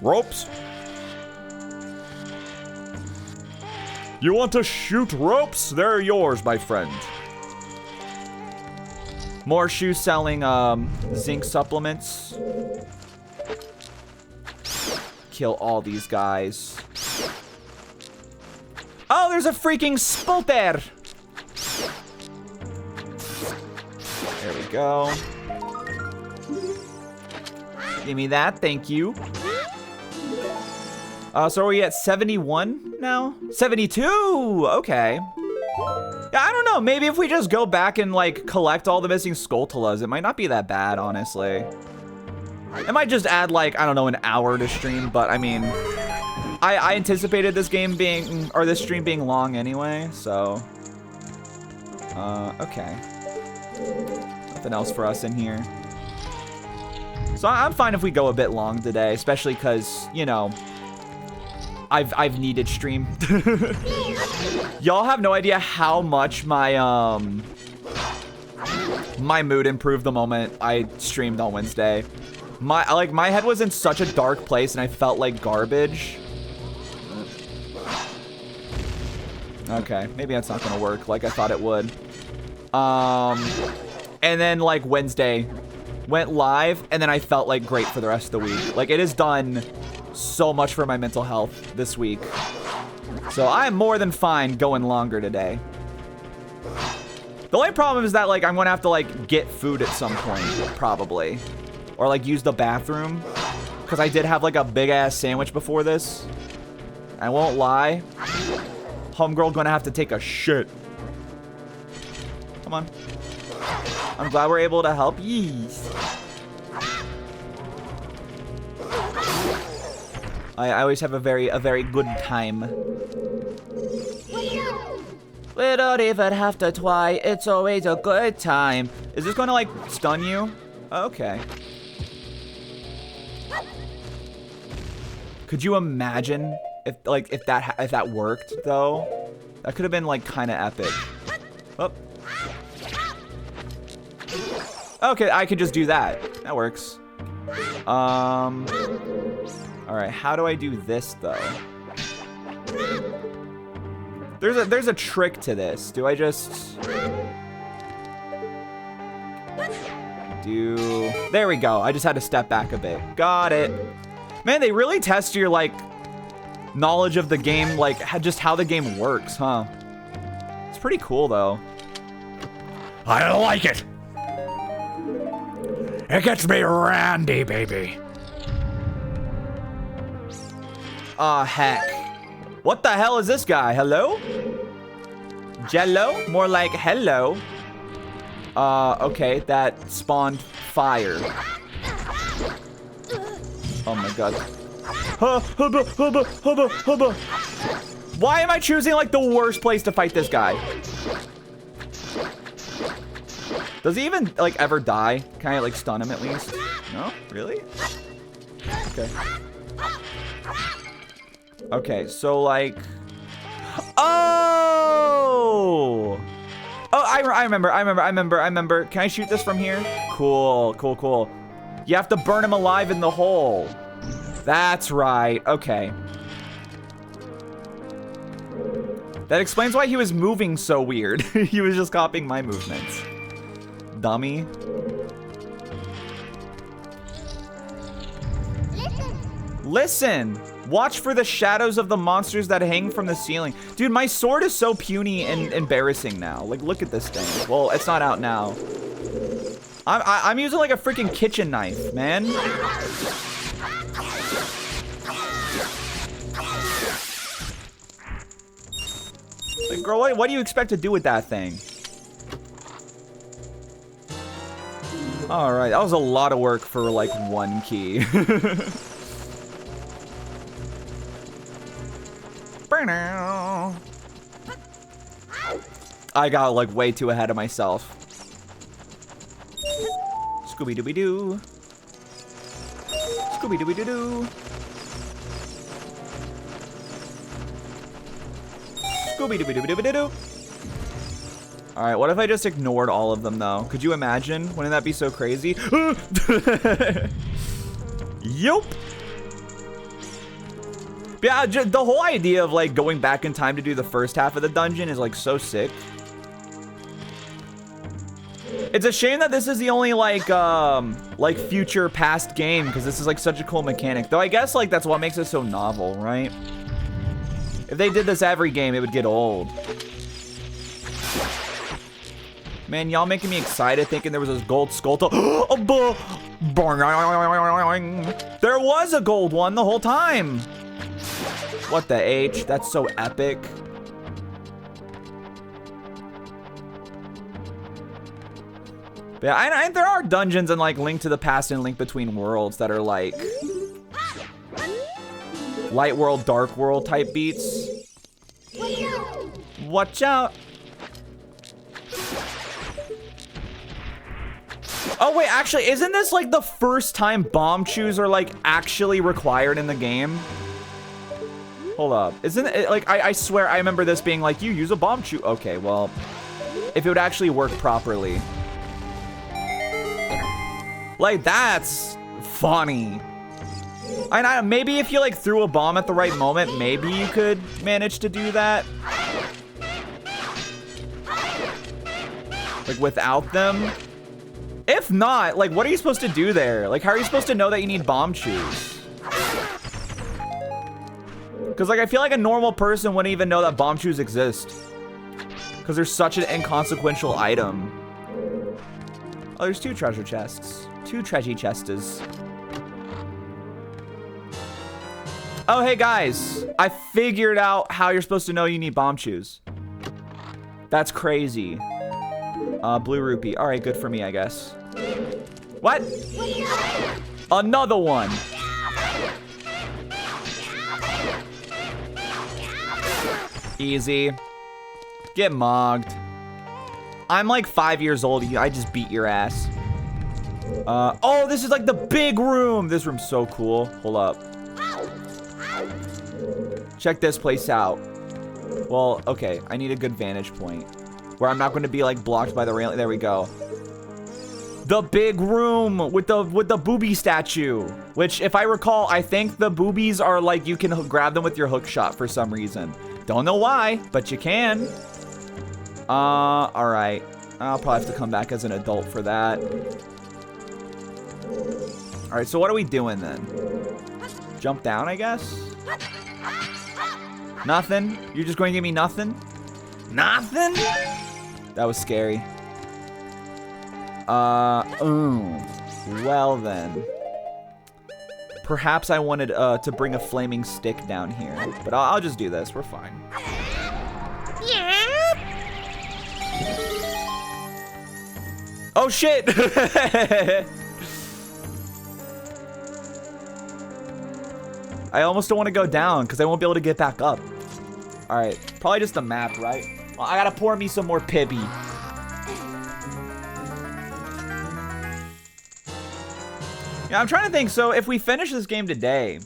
Ropes. You want to shoot ropes? They're yours, my friend. More shoe selling zinc supplements. Kill all these guys. Oh, there's a freaking spulter. There we go. Give me that, thank you. So are we at 71 now? 72, okay. Yeah, I don't know, maybe if we just go back and like collect all the missing Skulltulas, it might not be that bad, honestly. It might just add like, I don't know, an hour to stream, but I mean, I anticipated this game being, or this stream being long anyway, so. Okay. Nothing else for us in here. So I'm fine if we go a bit long today, especially because, you know, I've needed stream. Y'all have no idea how much my my mood improved the moment I streamed on Wednesday. My head was in such a dark place and I felt like garbage. Okay, maybe that's not gonna work like I thought it would. And then like Wednesday went live and then I felt like great for the rest of the week. Like it has done so much for my mental health this week. So I'm more than fine going longer today. The only problem is that like I'm gonna have to like get food at some point, probably. Or like use the bathroom. Because I did have like a big ass sandwich before this. I won't lie. Homegirl gonna have to take a shit. Come on. I'm glad we're able to help. Yees. I always have a very good time. We don't even have to try. It's always a good time. Is this gonna like stun you? Okay. Could you imagine if that worked though? That could have been like kind of epic. Oh. Okay, I could just do that. That works. All right, how do I do this though? There's a trick to this. Do I just... There we go. I just had to step back a bit. Got it. Man, they really test your, like, knowledge of the game, like, just how the game works, huh? It's pretty cool, though. I don't like it. It gets me randy, baby. Aw, heck. What the hell is this guy? Hello? Jello? More like hello. Okay, that spawned fire. Oh my god. Why am I choosing, like, the worst place to fight this guy? Does he even, like, ever die? Can I, like, stun him at least? No? Really? Okay. Okay, so, like... Oh! Oh, I remember. Can I shoot this from here? Cool. You have to burn him alive in the hole. That's right. Okay. That explains why he was moving so weird. He was just copying my movements. Dummy. Listen. Watch for the shadows of the monsters that hang from the ceiling. Dude, my sword is so puny and embarrassing now. Like, look at this thing. Well, it's not out now. I'm using like a freaking kitchen knife, man. Like, girl, what do you expect to do with that thing? All right, that was a lot of work for like one key. I got like way too ahead of myself. Scooby-Dooby-Doo. Scooby-Dooby-Doo. Scooby-Dooby-Dooby-Doo. All right, what if I just ignored all of them though? Could you imagine? Wouldn't that be so crazy? Yup. Yeah, the whole idea of like going back in time to do the first half of the dungeon is like so sick. It's a shame that this is the only like future past game, because this is like such a cool mechanic. Though I guess like that's what makes it so novel, right? If they did this every game, it would get old. Man, y'all making me excited thinking there was this gold skull. There was a gold one the whole time. What the H? That's so epic. But yeah, there are dungeons in like Link to the Past and Link Between Worlds that are like light world, dark world type beats. Watch out. Oh wait, actually, isn't this like the first time bomb chews are like actually required in the game? Hold up. Isn't it like, I swear I remember this being like, you use a bomb chew. Okay, well, if it would actually work properly. Like, that's funny. Maybe if you like threw a bomb at the right moment, maybe you could manage to do that. Like without them. If not, like what are you supposed to do there? Like how are you supposed to know that you need bomb chews? Because like I feel like a normal person wouldn't even know that bomb chews exist. Because they're such an inconsequential item. Oh, there's 2 treasure chests. 2 treasure chests. Oh, hey guys. I figured out how you're supposed to know you need bomb chews. That's crazy. Blue rupee. All right, good for me, I guess. What? Another one. Easy. Get mogged. I'm like 5 years old. I just beat your ass. Oh, this is like the big room. This room's so cool. Hold up. Check this place out. Well, okay. I need a good vantage point where I'm not going to be like blocked by the railing. There we go. The big room with the booby statue, which if I recall, I think the boobies are like, you can grab them with your hook shot for some reason. Don't know why, but you can. All right. I'll probably have to come back as an adult for that. All right, so what are we doing then? Jump down, I guess? Nothing? You're just going to give me nothing? Nothing? That was scary. Well then. Perhaps I wanted to bring a flaming stick down here. But I'll just do this. We're fine. Oh shit! I almost don't want to go down because I won't be able to get back up. Alright, probably just the map, right? Well, I gotta pour me some more Pibby. Yeah, I'm trying to think. So if we finish this game today,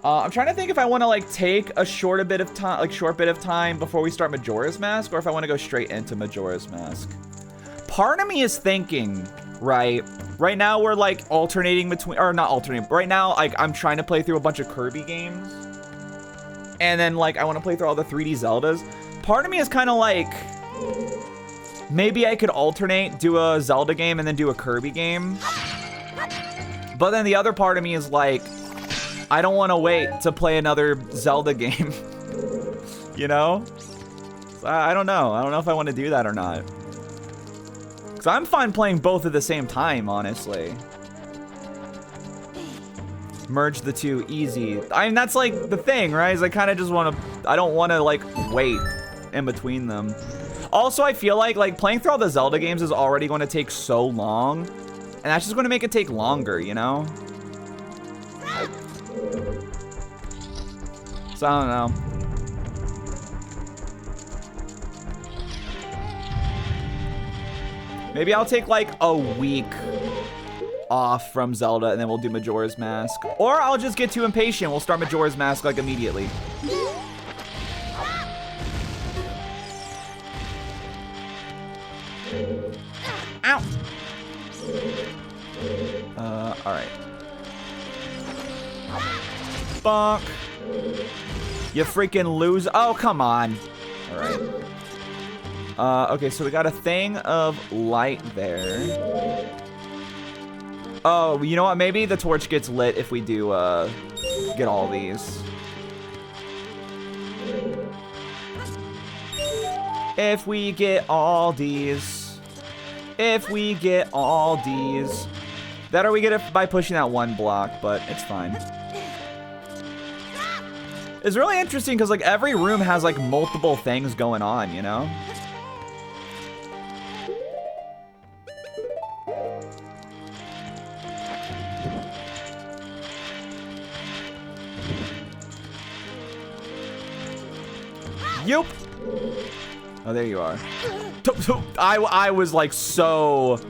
I'm trying to think if I want to like take a short bit of time before we start Majora's Mask, or if I want to go straight into Majora's Mask. Part of me is thinking, right now we're like alternating between, or not alternating. Right now, like I'm trying to play through a bunch of Kirby games, and then like I want to play through all the 3D Zeldas. Part of me is kind of like, maybe I could alternate, do a Zelda game and then do a Kirby game. But then the other part of me is like, I don't want to wait to play another Zelda game. You know? So I don't know. I don't know if I want to do that or not. Because I'm fine playing both at the same time, honestly. Merge the two, easy. I mean, that's like the thing, right? Is I kind of just want to, I don't want to like wait in between them. Also, I feel like playing through all the Zelda games is already going to take so long. And that's just going to make it take longer, you know? So, I don't know. Maybe I'll take, like, a week off from Zelda, and then we'll do Majora's Mask. Or I'll just get too impatient. We'll start Majora's Mask, like, immediately. Ow! Alright. Bonk. You freaking lose. Oh, come on. Alright. Okay, so we got a thing of light there. Oh, you know what? Maybe the torch gets lit if we do, get all these. If we get all these. If we get all these. That or we get it by pushing that one block, but it's fine. It's really interesting because like every room has like multiple things going on, you know? Yup. Oh, there you are. I was like so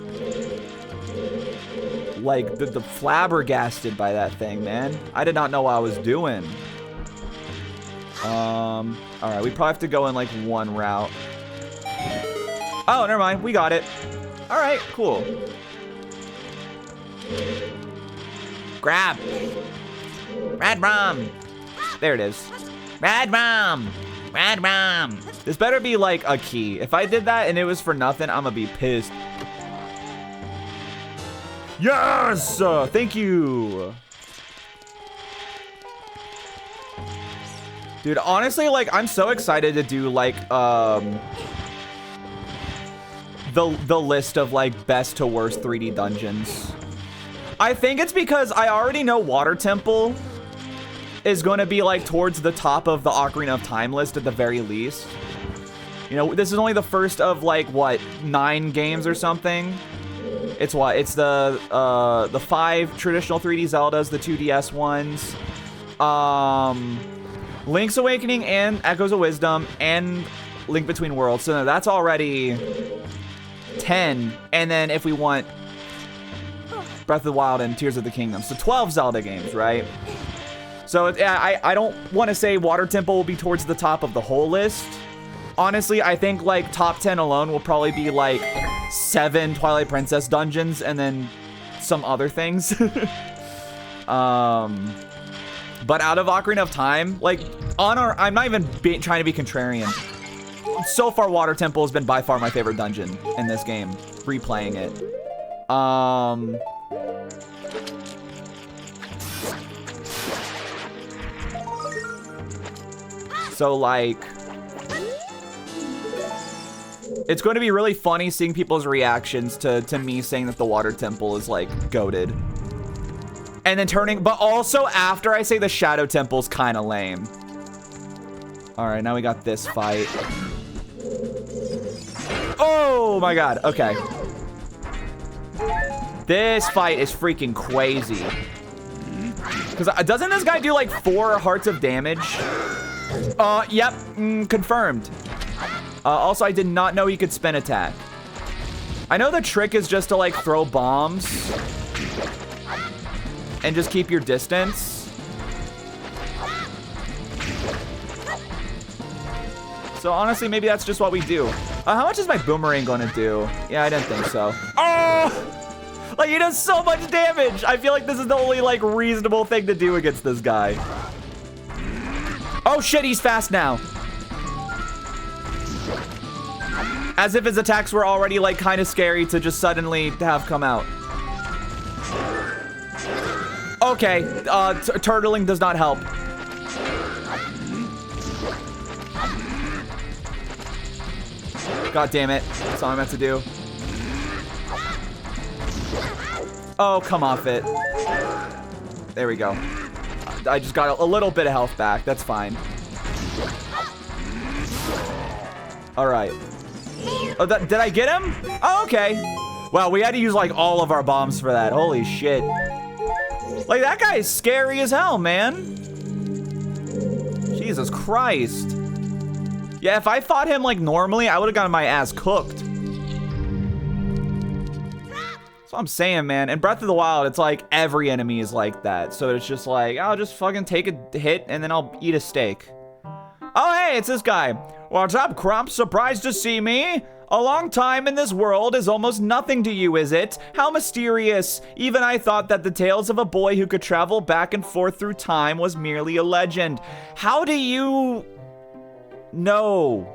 like the flabbergasted by that thing, man. I did not know what I was doing. All right, we probably have to go in like one route. Oh, never mind. We got it. All right, cool. Grab. Rad Rom. There it is. Rad Rom. Rad Rom. This better be like a key. If I did that and it was for nothing, I'm gonna be pissed. Yes! Thank you. Dude, honestly, like, I'm so excited to do, like, the list of, like, best to worst 3D dungeons. I think it's because I already know Water Temple is going to be, like, towards the top of the Ocarina of Time list at the very least. You know, this is only the first of, like, what, 9 games or something? It's what? It's the 5 traditional 3D Zeldas, the 2DS ones, Link's Awakening and Echoes of Wisdom and Link Between Worlds. So no, that's already 10. And then if we want Breath of the Wild and Tears of the Kingdom. So 12 Zelda games, right? So yeah, I don't want to say Water Temple will be towards the top of the whole list. Honestly, I think like top 10 alone will probably be like 7 Twilight Princess dungeons and then some other things. But out of Ocarina of Time, like I'm not even trying to be contrarian. So far, Water Temple has been by far my favorite dungeon in this game. Replaying it. So, like, it's going to be really funny seeing people's reactions to me saying that the Water Temple is, like, goated. And then but also after I say the Shadow Temple's kind of lame. All right, now we got this fight. Oh my God, okay. This fight is freaking crazy. Because doesn't this guy do like 4 hearts of damage? Yep, confirmed. Also, I did not know he could spin attack. I know the trick is just to like throw bombs and just keep your distance. So honestly, maybe that's just what we do. How much is my boomerang gonna do? Yeah, I didn't think so. Oh! Like, he does so much damage! I feel like this is the only, like, reasonable thing to do against this guy. Oh shit, he's fast now. As if his attacks were already, like, kind of scary to just suddenly have come out. Okay, turtling does not help. God damn it. That's all I meant to do. Oh, come off it. There we go. I just got a little bit of health back. That's fine. All right. Oh, did I get him? Oh, okay. Wow, we had to use like all of our bombs for that. Holy shit. Like, that guy is scary as hell, man. Jesus Christ. Yeah, if I fought him like normally, I would have gotten my ass cooked. That's what I'm saying, man. In Breath of the Wild, it's like every enemy is like that. So it's just like, I'll just fucking take a hit and then I'll eat a steak. Oh, hey, it's this guy. What's up, Crump? Surprised to see me? A long time in this world is almost nothing to you, is it? How mysterious. Even I thought that the tales of a boy who could travel back and forth through time was merely a legend. How do you... No.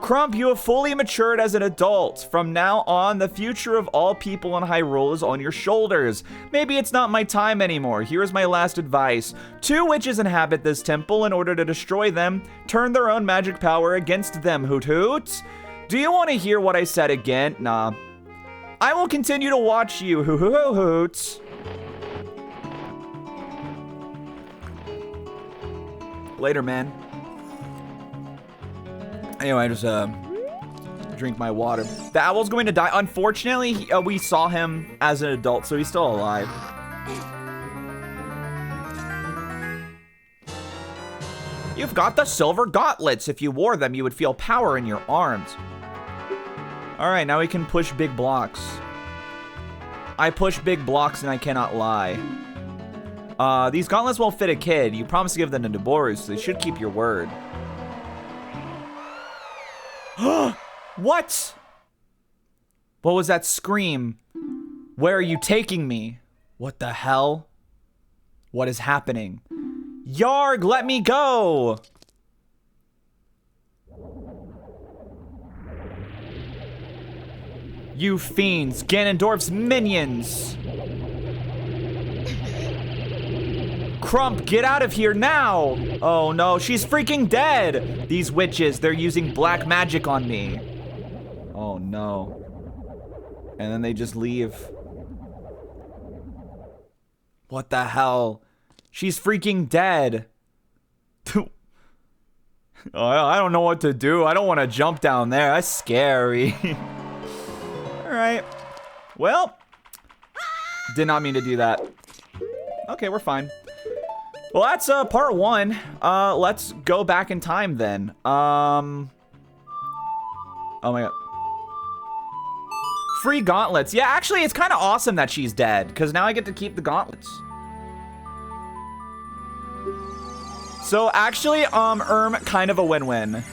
Crump, you have fully matured as an adult. From now on, the future of all people in Hyrule is on your shoulders. Maybe it's not my time anymore. Here is my last advice. 2 witches inhabit this temple. In order to destroy them, turn their own magic power against them, Hoot Hoot. Do you want to hear what I said again? Nah. I will continue to watch you, Hoot Hoot Hoot. Later, man. Anyway, I just drink my water. The owl's going to die. Unfortunately, we saw him as an adult, so he's still alive. You've got the silver gauntlets. If you wore them, you would feel power in your arms. All right, now we can push big blocks. I push big blocks and I cannot lie. These gauntlets won't fit a kid. You promised to give them to Naboru, so they should keep your word. What? What was that scream? Where are you taking me? What the hell? What is happening? Yarg, let me go! You fiends, Ganondorf's minions! Crump, get out of here now! Oh no, she's freaking dead! These witches, they're using black magic on me. Oh no. And then they just leave. What the hell? She's freaking dead. I don't know what to do. I don't want to jump down there. That's scary. Alright. Well. Did not mean to do that. Okay, we're fine. Well, that's part 1. Let's go back in time then. Oh my god. Free gauntlets. Yeah, actually, it's kind of awesome that she's dead, because now I get to keep the gauntlets. So actually, kind of a win-win.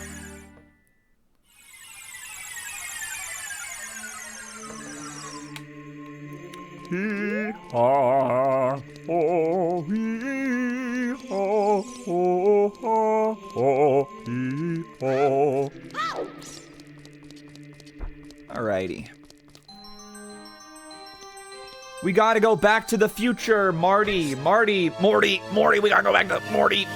Alrighty. We gotta go back to the future, Morty, we gotta go back to Morty.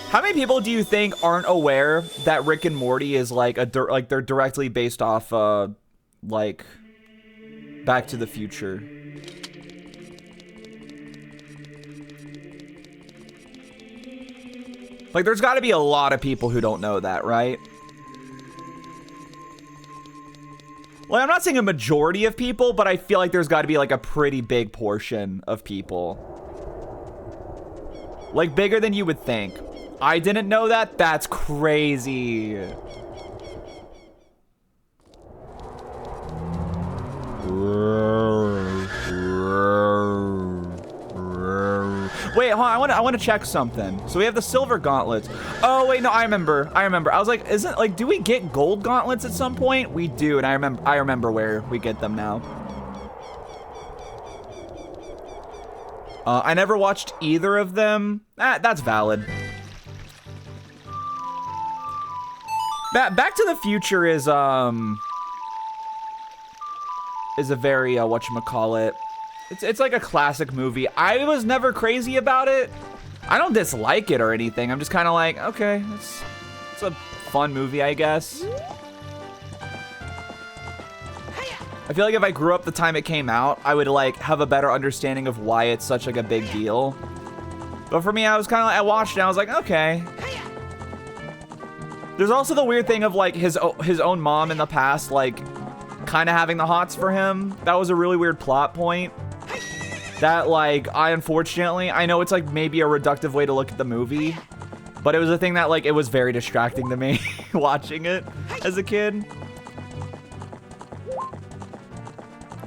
How many people do you think aren't aware that Rick and Morty is like they're directly based off like Back to the Future? Like there's got to be a lot of people who don't know that, right? Like I'm not saying a majority of people, but I feel like there's got to be like a pretty big portion of people. Like bigger than you would think. I didn't know that? That's crazy. Wait, hold on, I want to check something. So we have the silver gauntlets. Oh wait, no, I remember. I was like, isn't like, do we get gold gauntlets at some point? We do, and I remember where we get them now. I never watched either of them. That's valid. Back to the Future is a very whatchamacallit. It's like a classic movie. I was never crazy about it. I don't dislike it or anything. I'm just kind of like, okay, it's a fun movie, I guess. I feel like if I grew up the time it came out, I would like have a better understanding of why it's such like a big deal. But for me, I was kind of like, I watched it and I was like, okay. There's also the weird thing of like his own mom in the past, like kind of having the hots for him. That was a really weird plot point. That like, I know it's like maybe a reductive way to look at the movie, but it was a thing that like, it was very distracting to me watching it as a kid.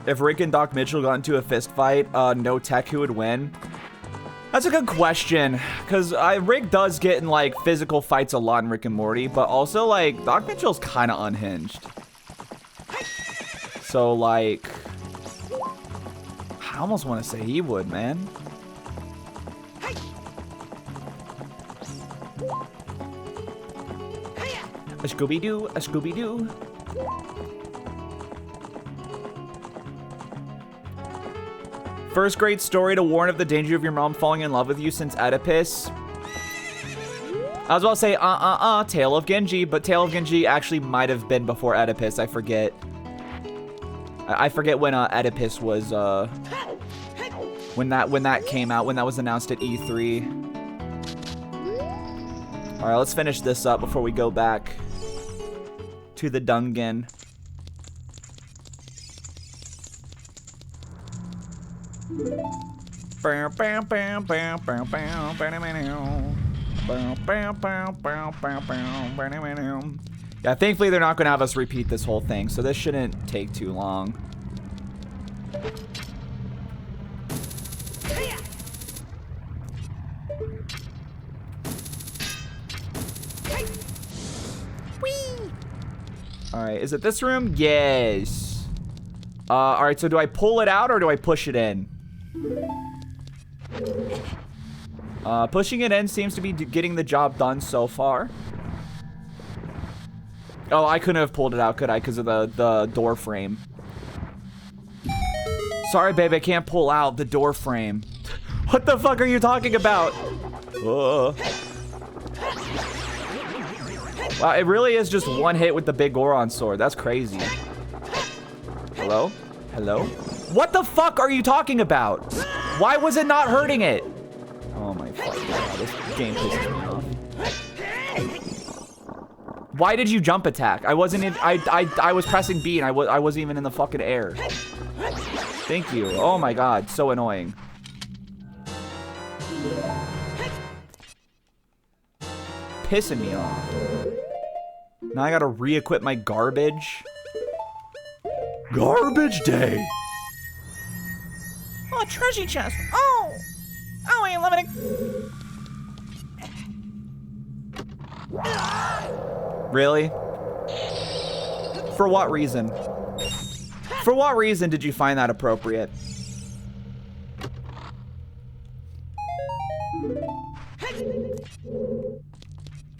If Rick and Doc Mitchell got into a fist fight, no tech, who would win? That's a good question, because Rick does get in like physical fights a lot in Rick and Morty, but also like Doc Mitchell's kind of unhinged. So like, I almost want to say he would, man. A Scooby-Doo, a Scooby-Doo. First great story to warn of the danger of your mom falling in love with you since Oedipus. I was about to say, Tale of Genji, but Tale of Genji actually might have been before Oedipus. I forget. I forget when Oedipus was, when that came out, when that was announced at E3. All right, let's finish this up before we go back to the dungeon. Yeah, thankfully they're not going to have us repeat this whole thing, so this shouldn't take too long. Alright, is it this room? Yes. Alright, so do I pull it out or do I push it in? Pushing it in seems to be getting the job done so far. Oh, I couldn't have pulled it out, could I? Because of the door frame. Sorry, babe, I can't pull out the door frame. What the fuck are you talking about? Wow, it really is just one hit with the big Goron sword. That's crazy. Hello? Hello? What the fuck are you talking about? Why was it not hurting it? Oh my fucking god, this game pisses me off. Why did you jump attack? I wasn't in, I was pressing B and I wasn't even in the fucking air. Thank you. Oh my god, so annoying. Pissing me off. Now I gotta re-equip my garbage. Garbage day. Oh, a treasure chest. Oh, wait, limiting. Really? For what reason? For what reason did you find that appropriate?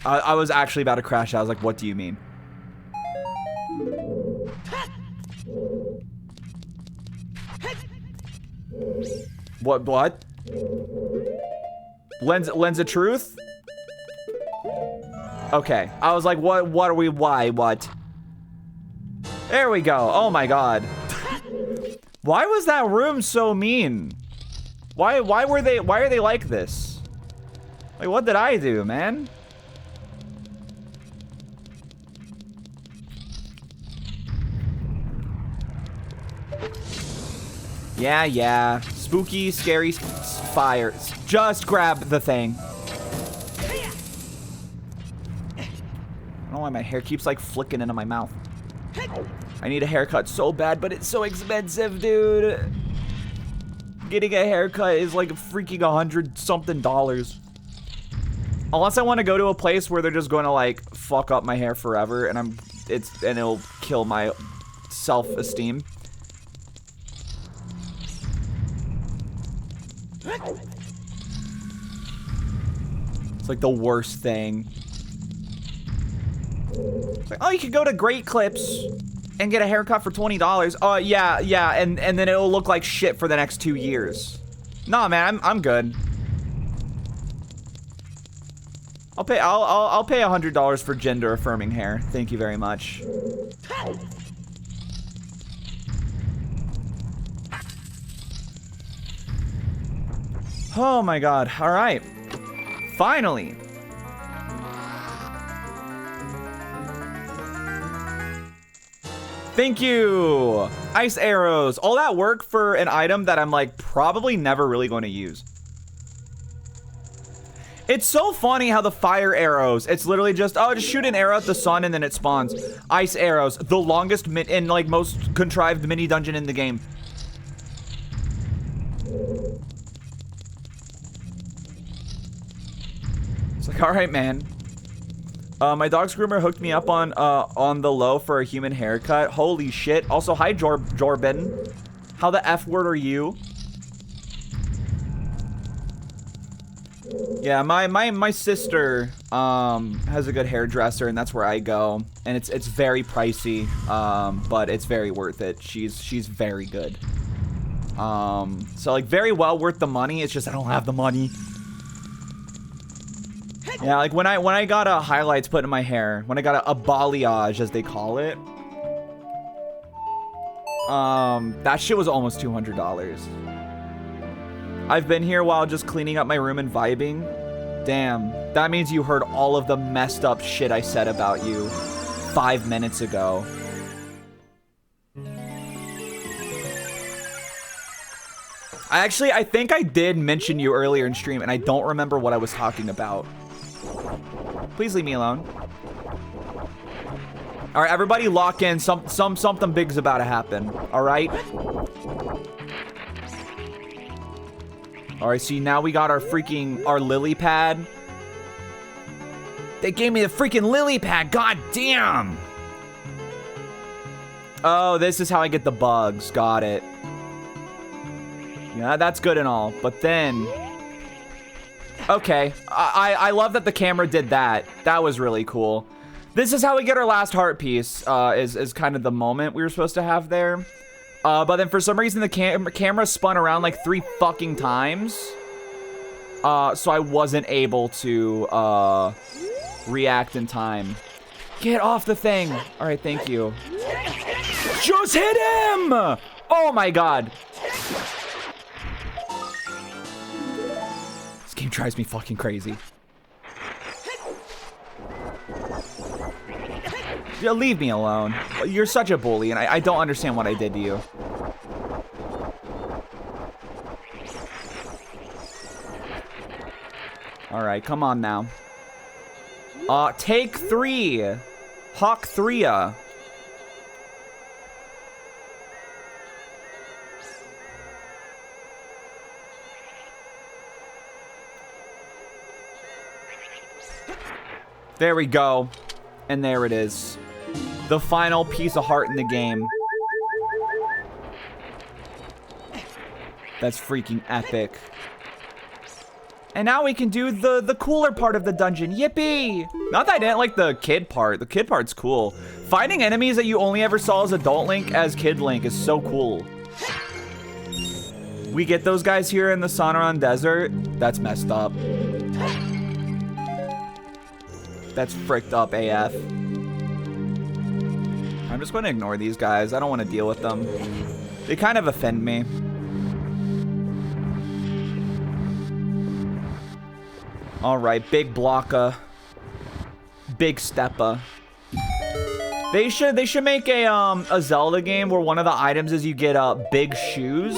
I was actually about to crash out. I was like, what do you mean? What? Lens of truth? Okay. I was like, what are we, what? There we go. Oh my god. Why was that room so mean? Why are they like this? Like, what did I do, man? Yeah. Spooky, scary fires. Just grab the thing. I don't know why my hair keeps like flicking into my mouth. I need a haircut so bad, but it's so expensive, dude. Getting a haircut is like freaking $100-something. Unless I want to go to a place where they're just going to like fuck up my hair forever, and it'll kill my self-esteem. It's like the worst thing. It's like, oh, you could go to Great Clips and get a haircut for $20. Yeah, and then it'll look like shit for the next 2 years. Nah, man, I'm good. I'll pay $100 for gender affirming hair. Thank you very much. Oh my god. All right. Finally. Thank you. Ice arrows. All that work for an item that I'm like probably never really going to use. It's so funny how the fire arrows, it's literally just, oh, just shoot an arrow at the sun and then it spawns. Ice arrows, the longest and like most contrived mini dungeon in the game. It's like, all right, man. My dog's groomer hooked me up on the low for a human haircut. Holy shit. Also, hi, Jorbin. How the F word are you? Yeah, my sister has a good hairdresser, and that's where I go. And it's very pricey, but it's very worth it. She's very good. So like very well worth the money. It's just I don't have the money. Yeah, like when I got highlights put in my hair, when I got a balayage as they call it, that shit was almost $200. I've been here while just cleaning up my room and vibing. Damn, that means you heard all of the messed up shit I said about you 5 minutes ago. I think I did mention you earlier in stream, and I don't remember what I was talking about. Please leave me alone. All right, everybody lock in. Something big's about to happen. All right. All right, see, now we got our lily pad. They gave me the freaking lily pad. God damn. Oh, this is how I get the bugs. Got it. Yeah, that's good and all. But then... Okay, I love that the camera did that. That was really cool. This is how we get our last heart piece, is kind of the moment we were supposed to have there. But then for some reason the camera spun around like 3 fucking times. So I wasn't able to react in time. Get off the thing. All right, thank you. Just hit him! Oh my god. This game drives me fucking crazy. Yeah, leave me alone. You're such a bully, and I don't understand what I did to you. All right, come on now. Take 3. Hawk 3. There we go. And there it is. The final piece of heart in the game. That's freaking epic. And now we can do the cooler part of the dungeon. Yippee! Not that I didn't like the kid part. The kid part's cool. Fighting enemies that you only ever saw as adult Link as Kid Link is so cool. We get those guys here in the Sonoran Desert. That's messed up. That's fricked up AF. I'm just going to ignore these guys. I don't want to deal with them. They kind of offend me. All right, big blocka. Big steppa. They should make a Zelda game where one of the items is you get big shoes.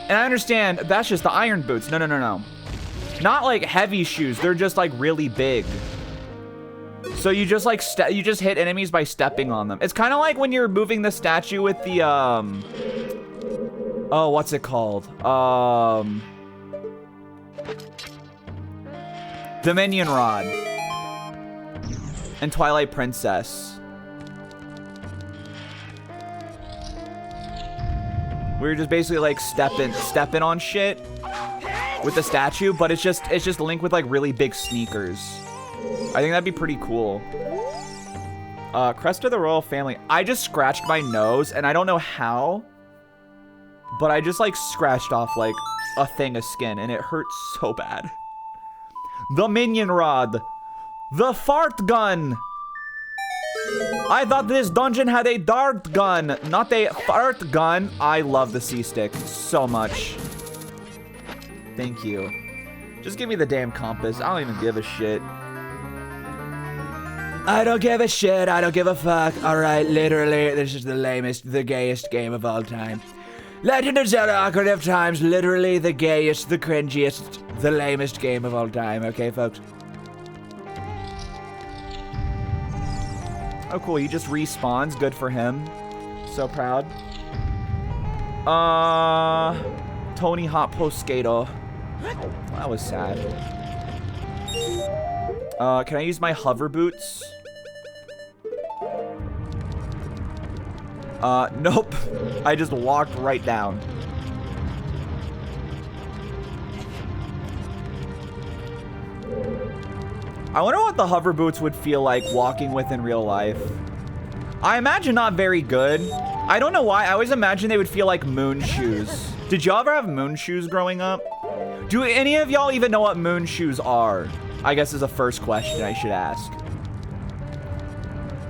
And I understand that's just the iron boots. No. Not like heavy shoes. They're just like really big. So you just like you just hit enemies by stepping on them. It's kind of like when you're moving the statue with the oh, what's it called? The Minion Rod and Twilight Princess. We were just basically like stepping on shit with the statue, but it's just Link with like really big sneakers. I think that'd be pretty cool. Crest of the Royal Family. I just scratched my nose, and I don't know how, but I just like scratched off like a thing of skin, and it hurts so bad. The Minion Rod. The Fart Gun. I thought this dungeon had a dart gun, not a fart gun. I love the C-Stick so much. Thank you. Just give me the damn compass. I don't even give a shit. I don't give a shit. I don't give a fuck. Alright, literally, this is the lamest, the gayest game of all time. Legend of Zelda Ocarina of Time's literally the gayest, the cringiest, the lamest game of all time. Okay, folks? Oh, cool. He just respawns. Good for him. So proud. Tony Hot Post Skater. That was sad. Can I use my hover boots? Nope. I just walked right down. I wonder what the hover boots would feel like walking with in real life. I imagine not very good. I don't know why. I always imagine they would feel like moon shoes. Did y'all ever have moon shoes growing up? Do any of y'all even know what moon shoes are? I guess is the first question I should ask.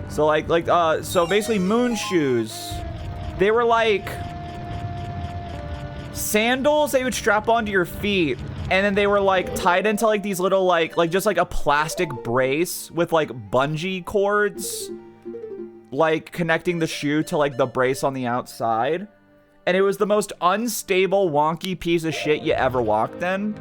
So so basically moon shoes. They were like sandals they would strap onto your feet. And then they were like tied into like these little like just like a plastic brace with like bungee cords like connecting the shoe to like the brace on the outside. And it was the most unstable, wonky piece of shit you ever walked in.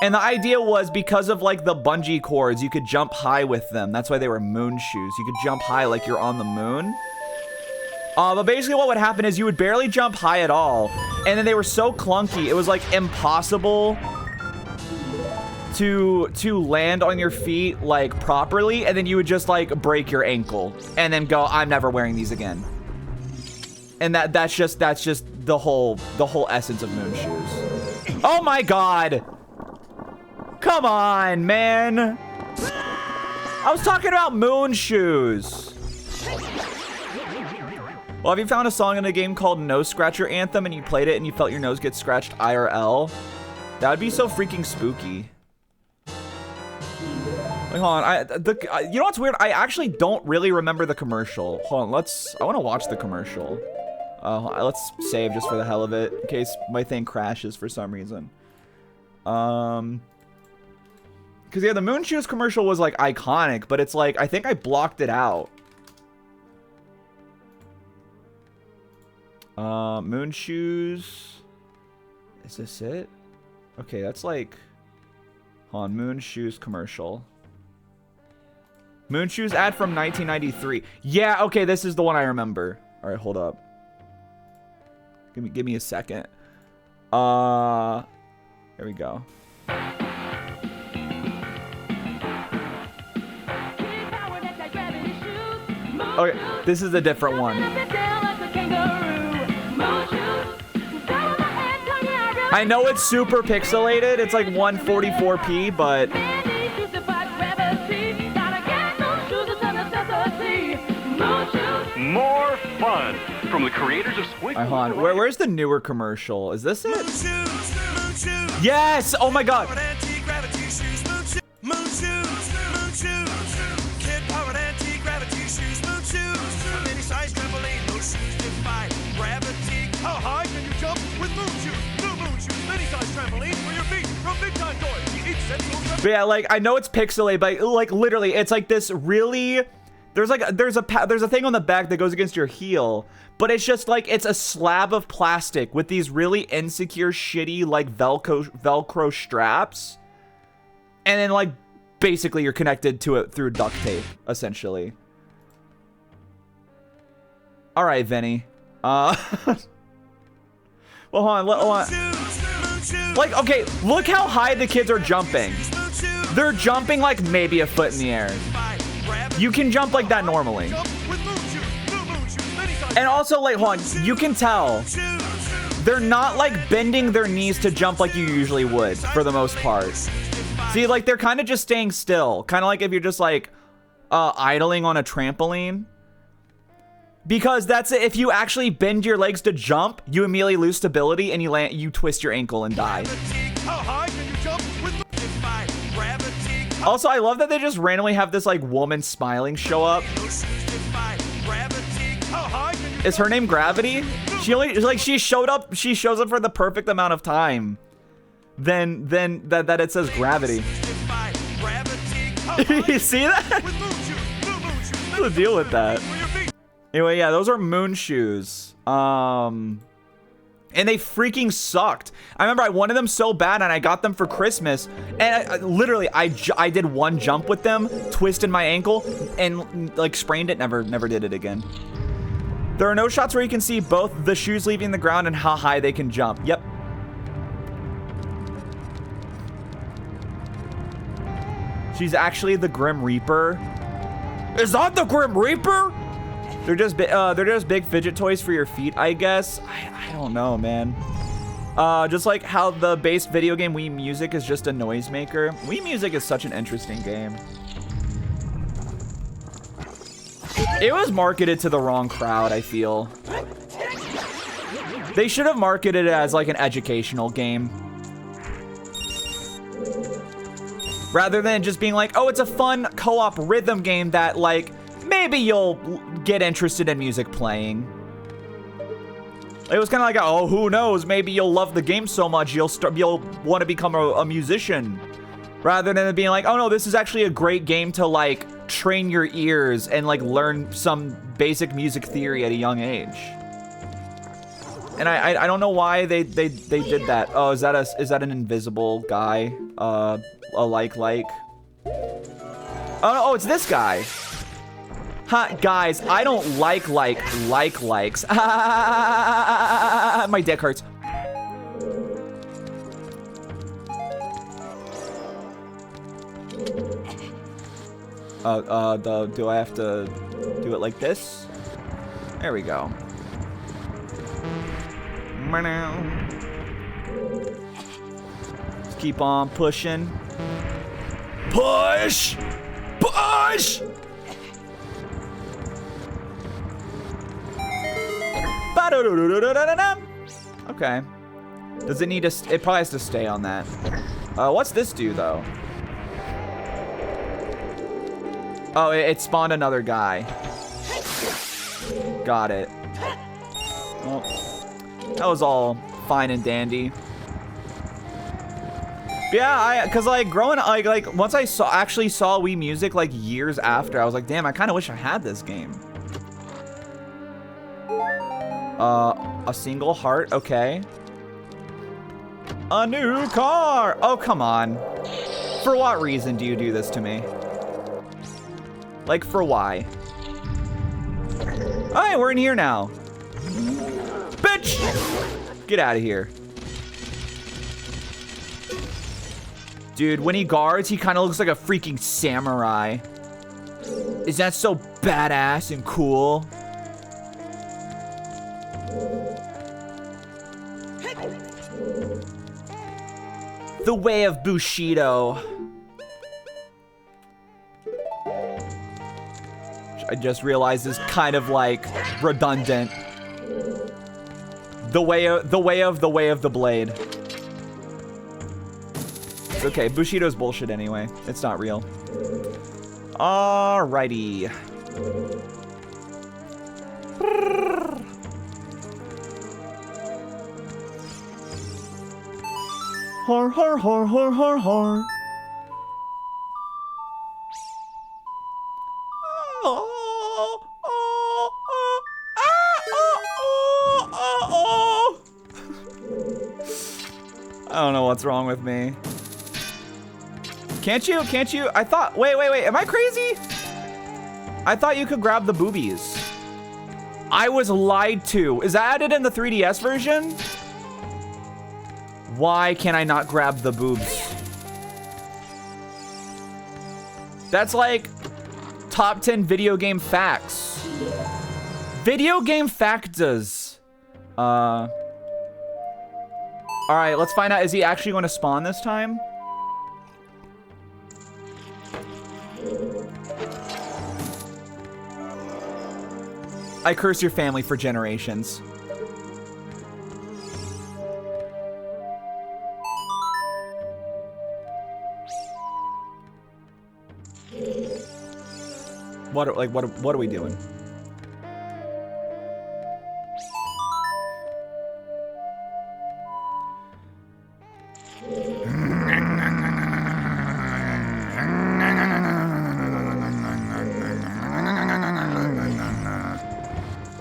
And the idea was because of like the bungee cords, you could jump high with them. That's why they were moon shoes. You could jump high like you're on the moon. But basically what would happen is you would barely jump high at all. And then they were so clunky, it was like impossible to land on your feet like properly. And then you would just like break your ankle and then go, I'm never wearing these again. And that's just the whole essence of moon shoes. Oh my God. Come on, man. I was talking about moon shoes. Well, have you found a song in a game called No Scratcher Anthem and you played it and you felt your nose get scratched IRL? That would be so freaking spooky. Wait, hold on. You know what's weird? I actually don't really remember the commercial. Hold on, I want to watch the commercial. Let's save just for the hell of it in case my thing crashes for some reason. Because yeah, the Moon Shoes commercial was like iconic, but it's like, I think I blocked it out. Moon Shoes. Is this it? Okay, that's like... Hold on, Moon Shoes commercial. Moon Shoes ad from 1993. Yeah, okay, this is the one I remember. Alright, hold up. Give me a second. There we go. Okay, this is a different one. I know it's super pixelated. It's like 144p, but... more fun from the creators of Squid. Hold on. Where's the newer commercial? Is this it? Yes! Oh my god! How high can you jump with moon shoes? New moon shoes, many-size trampolines for your feet from Big Time Toys. Each set But yeah, like I know it's pixelated, but like literally, it's like this really. There's a thing on the back that goes against your heel, but it's just like it's a slab of plastic with these really insecure, shitty like Velcro straps, and then like basically you're connected to it through duct tape, essentially. All right, Vinny. Well, hold on. Like, okay, look how high the kids are jumping. They're jumping like maybe a foot in the air. You can jump like that normally. And also, like, hold on, you can tell they're not like bending their knees to jump like you usually would for the most part. See, like they're kind of just staying still, kind of like if you're just like idling on a trampoline. Because that's it. If you actually bend your legs to jump, you immediately lose stability and you twist your ankle and die. Also, I love that they just randomly have this like woman smiling show up. Is her name Gravity? She shows up for the perfect amount of time. Then that it says Gravity. You see that? What's the deal with that? Anyway, yeah, those are moon shoes. And they freaking sucked. I remember I wanted them so bad and I got them for Christmas. And I did one jump with them, twisted my ankle, and like sprained it, never did it again. There are no shots where you can see both the shoes leaving the ground and how high they can jump. Yep. She's actually the Grim Reaper. Is that the Grim Reaper? They're just big fidget toys for your feet, I guess. I don't know, man. Just like how the base video game Wii Music is just a noisemaker. Wii Music is such an interesting game. It was marketed to the wrong crowd, I feel. They should have marketed it as like an educational game. Rather than just being like, oh, it's a fun co-op rhythm game that like, maybe you'll get interested in music playing. It was kind of like, oh, who knows? Maybe you'll love the game so much you'll want to become a musician. Rather than it being like, oh no, this is actually a great game to like train your ears and like learn some basic music theory at a young age. And I don't know why they did that. Oh, is that an invisible guy? A like. Oh, it's this guy. Huh, guys, I don't likes. My dick hurts. Do I have to do it like this? There we go. Let's keep on pushing. Push! Push! Okay. Does it need to? It probably has to stay on that. What's this do though? Oh, it spawned another guy. Got it. Well, that was all fine and dandy. But yeah, cause like growing like once I actually saw Wii Music like years after, I was like, damn, I kind of wish I had this game. A single heart, okay. A new car! Oh, come on. For what reason do you do this to me? Like, for why? Alright, we're in here now. Bitch! Get out of here. Dude, when he guards, he kind of looks like a freaking samurai. Is that so badass and cool? The way of Bushido. I just realized is kind of like redundant. The way of the blade. It's okay, Bushido's bullshit anyway. It's not real. Alrighty. Har har har har har har. I don't know what's wrong with me. Can't you? I thought, wait, am I crazy? I thought you could grab the boobies. I was lied to. Is that added in the 3DS version? Why can I not grab the boobs? That's like top 10 video game facts. Video game factas. All right, let's find out. Is he actually going to spawn this time? I curse your family for generations. What are we doing?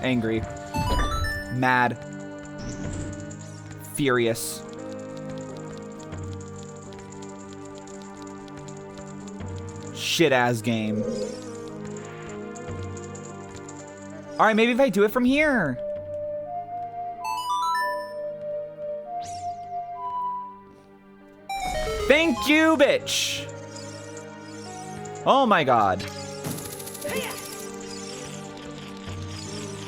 Angry. Mad. Furious. Shit-ass game. Alright, maybe if I do it from here. Thank you, bitch. Oh my god.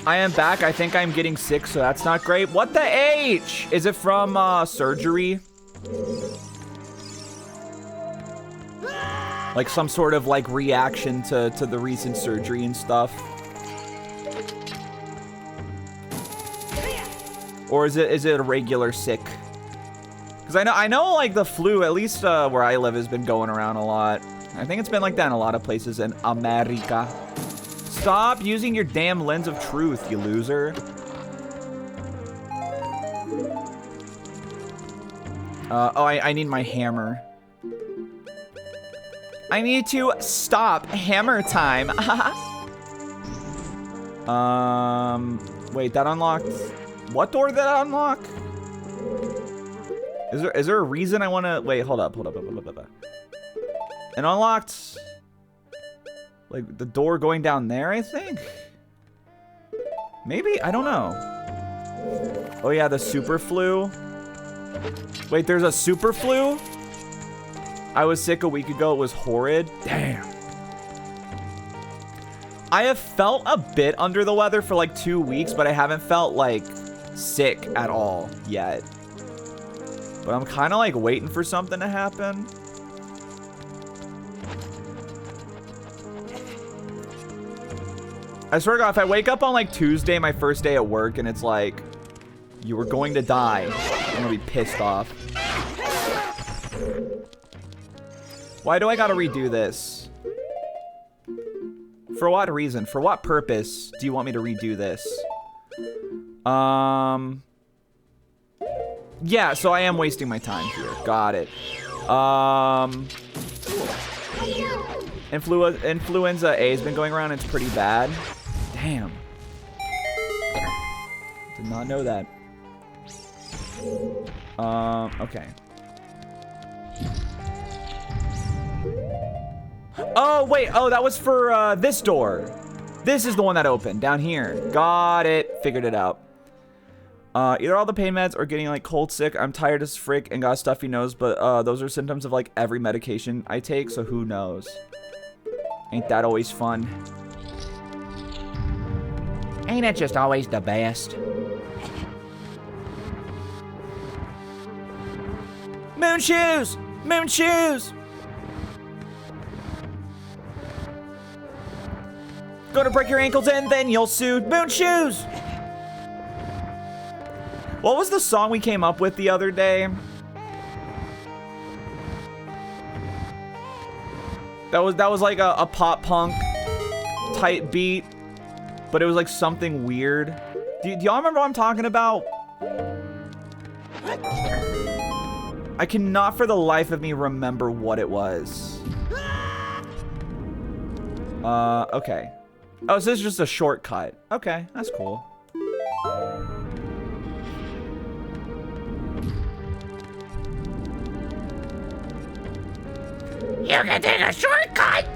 I am back. I think I'm getting sick, so that's not great. What the H? Is it from surgery? Like some sort of like reaction to the recent surgery and stuff? Or is it a regular sick? Because I know like the flu, at least where I live, has been going around a lot. I think it's been like that in a lot of places in America. Stop using your damn lens of truth, you loser. I need my hammer. I need to stop hammer time. Wait, that unlocked. What door did that unlock? Is there a reason I want to wait? Hold up. It unlocked like the door going down there, I think. Maybe, I don't know. Oh yeah, the super flu. Wait, there's a super flu? I was sick a week ago. It was horrid. Damn. I have felt a bit under the weather for like 2 weeks, but I haven't felt like sick at all yet. But I'm kind of like waiting for something to happen. I swear to God, if I wake up on like Tuesday, my first day at work, and it's like, you were going to die, I'm gonna be pissed off. Why do I gotta redo this? For what reason? For what purpose do you want me to redo this? Yeah, so I am wasting my time here. Got it. Influenza A has been going around. It's pretty bad. Damn. Did not know that. Okay. Oh, wait. Oh, that was for this door. This is the one that opened down here. Got it. Figured it out. Either all the pain meds or getting like cold sick. I'm tired as frick and got a stuffy nose, but those are symptoms of like every medication I take, so who knows? Ain't that always fun? Ain't it just always the best? Moon shoes! Moon shoes! Gonna break your ankles and then you'll sue Moon Shoes. What was the song we came up with the other day? That was like a pop punk type beat, but it was like something weird. Do y'all remember what I'm talking about? I cannot for the life of me remember what it was. Okay. Oh, so this is just a shortcut. Okay, that's cool. You can take a shortcut.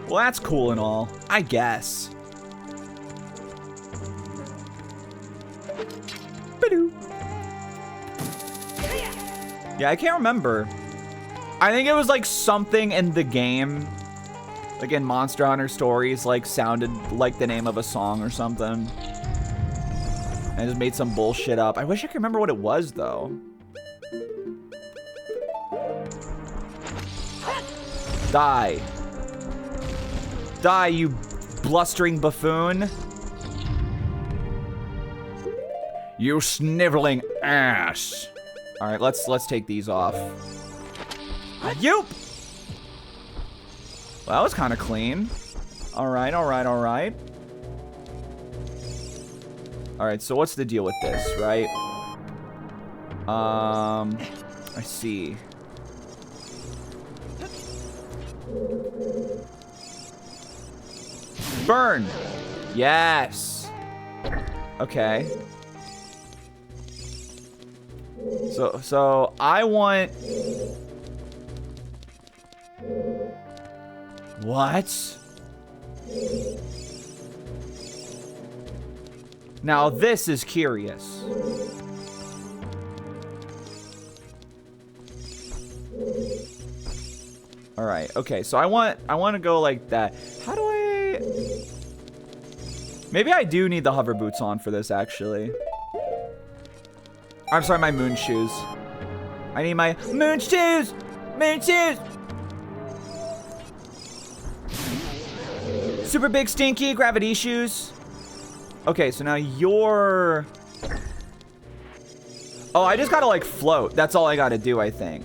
Well, that's cool and all, I guess. Ba-doo. Yeah, I can't remember. I think it was like something in the game, like in Monster Hunter Stories, like sounded like the name of a song or something. I just made some bullshit up. I wish I could remember what it was, though. Die. Die, you blustering buffoon. You sniveling ass. All right, let's take these off. Yoop! Well, that was kind of clean. All right, all right, all right. All right, so what's the deal with this, right? I see. Burn! Yes! Okay. So I want... What? Now this is curious. All right. Okay. So I want to go like that. How do I? Maybe I do need the hover boots on for this actually. I'm sorry, my moon shoes. I need my moon shoes. Moon shoes. Super big stinky gravity shoes. Okay, so now you're... Oh, I just gotta, like, float. That's all I gotta do, I think.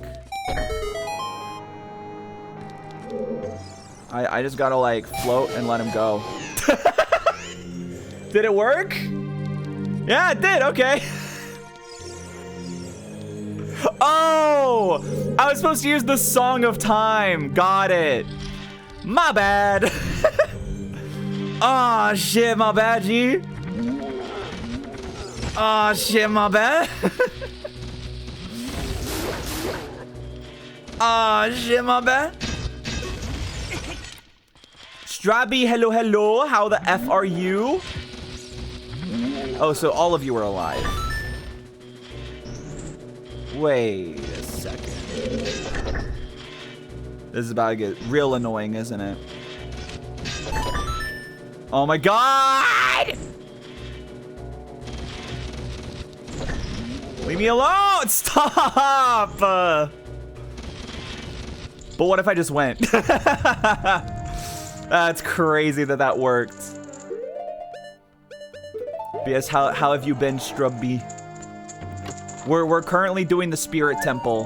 I just gotta, like, float and let him go. Did it work? Yeah, it did. Okay. Oh! I was supposed to use the Song of Time. Got it. My bad. Aw, oh, shit, my bad, G. Aw, oh, shit, my bad. Aw, oh, shit, my bad. Strabby, hello, hello. How the F are you? Oh, so all of you are alive. Wait a second. This is about to get real annoying, isn't it? Oh my god! Leave me alone! Stop! But what if I just went? That's crazy that worked. BS, how have you been, Strubby? We're currently doing the Spirit Temple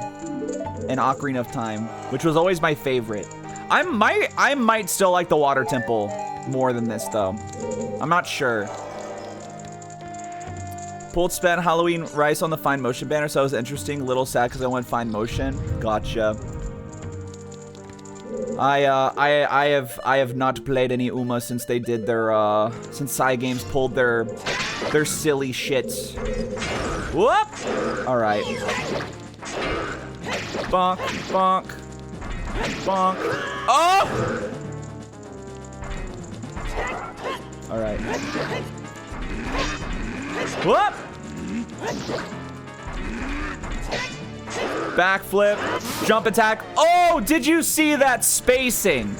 in Ocarina of Time, which was always my favorite. I might still like the Water Temple more than this, though. I'm not sure. Pulled spent Halloween rice on the Fine Motion banner, so it was interesting. Little sad because I went Fine Motion. Gotcha. I have not played any UMA since they did their since Cygames pulled their silly shits. Whoop! All right. Bonk, bonk, bonk. Oh! All right. Whoop! Backflip, jump attack. Oh, did you see that spacing?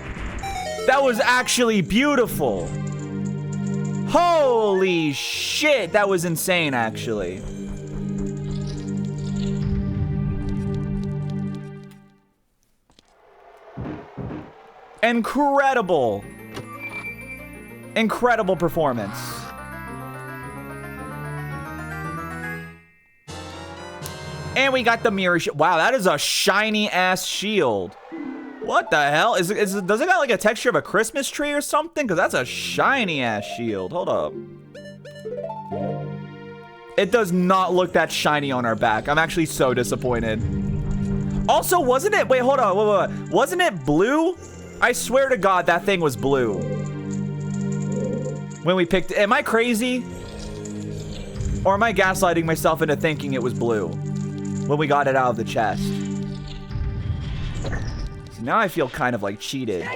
That was actually beautiful. Holy shit, that was insane, actually. Incredible. Incredible performance. And we got the mirror shield. Wow, that is a shiny ass shield. What the hell? Does it got like a texture of a Christmas tree or something? Because that's a shiny ass shield. Hold up. It does not look that shiny on our back. I'm actually so disappointed. Also, wasn't it? Wait, hold on. Wait. Wasn't it blue? I swear to God, that thing was blue. When we picked, am I crazy? Or am I gaslighting myself into thinking it was blue when we got it out of the chest? So now I feel kind of like cheated.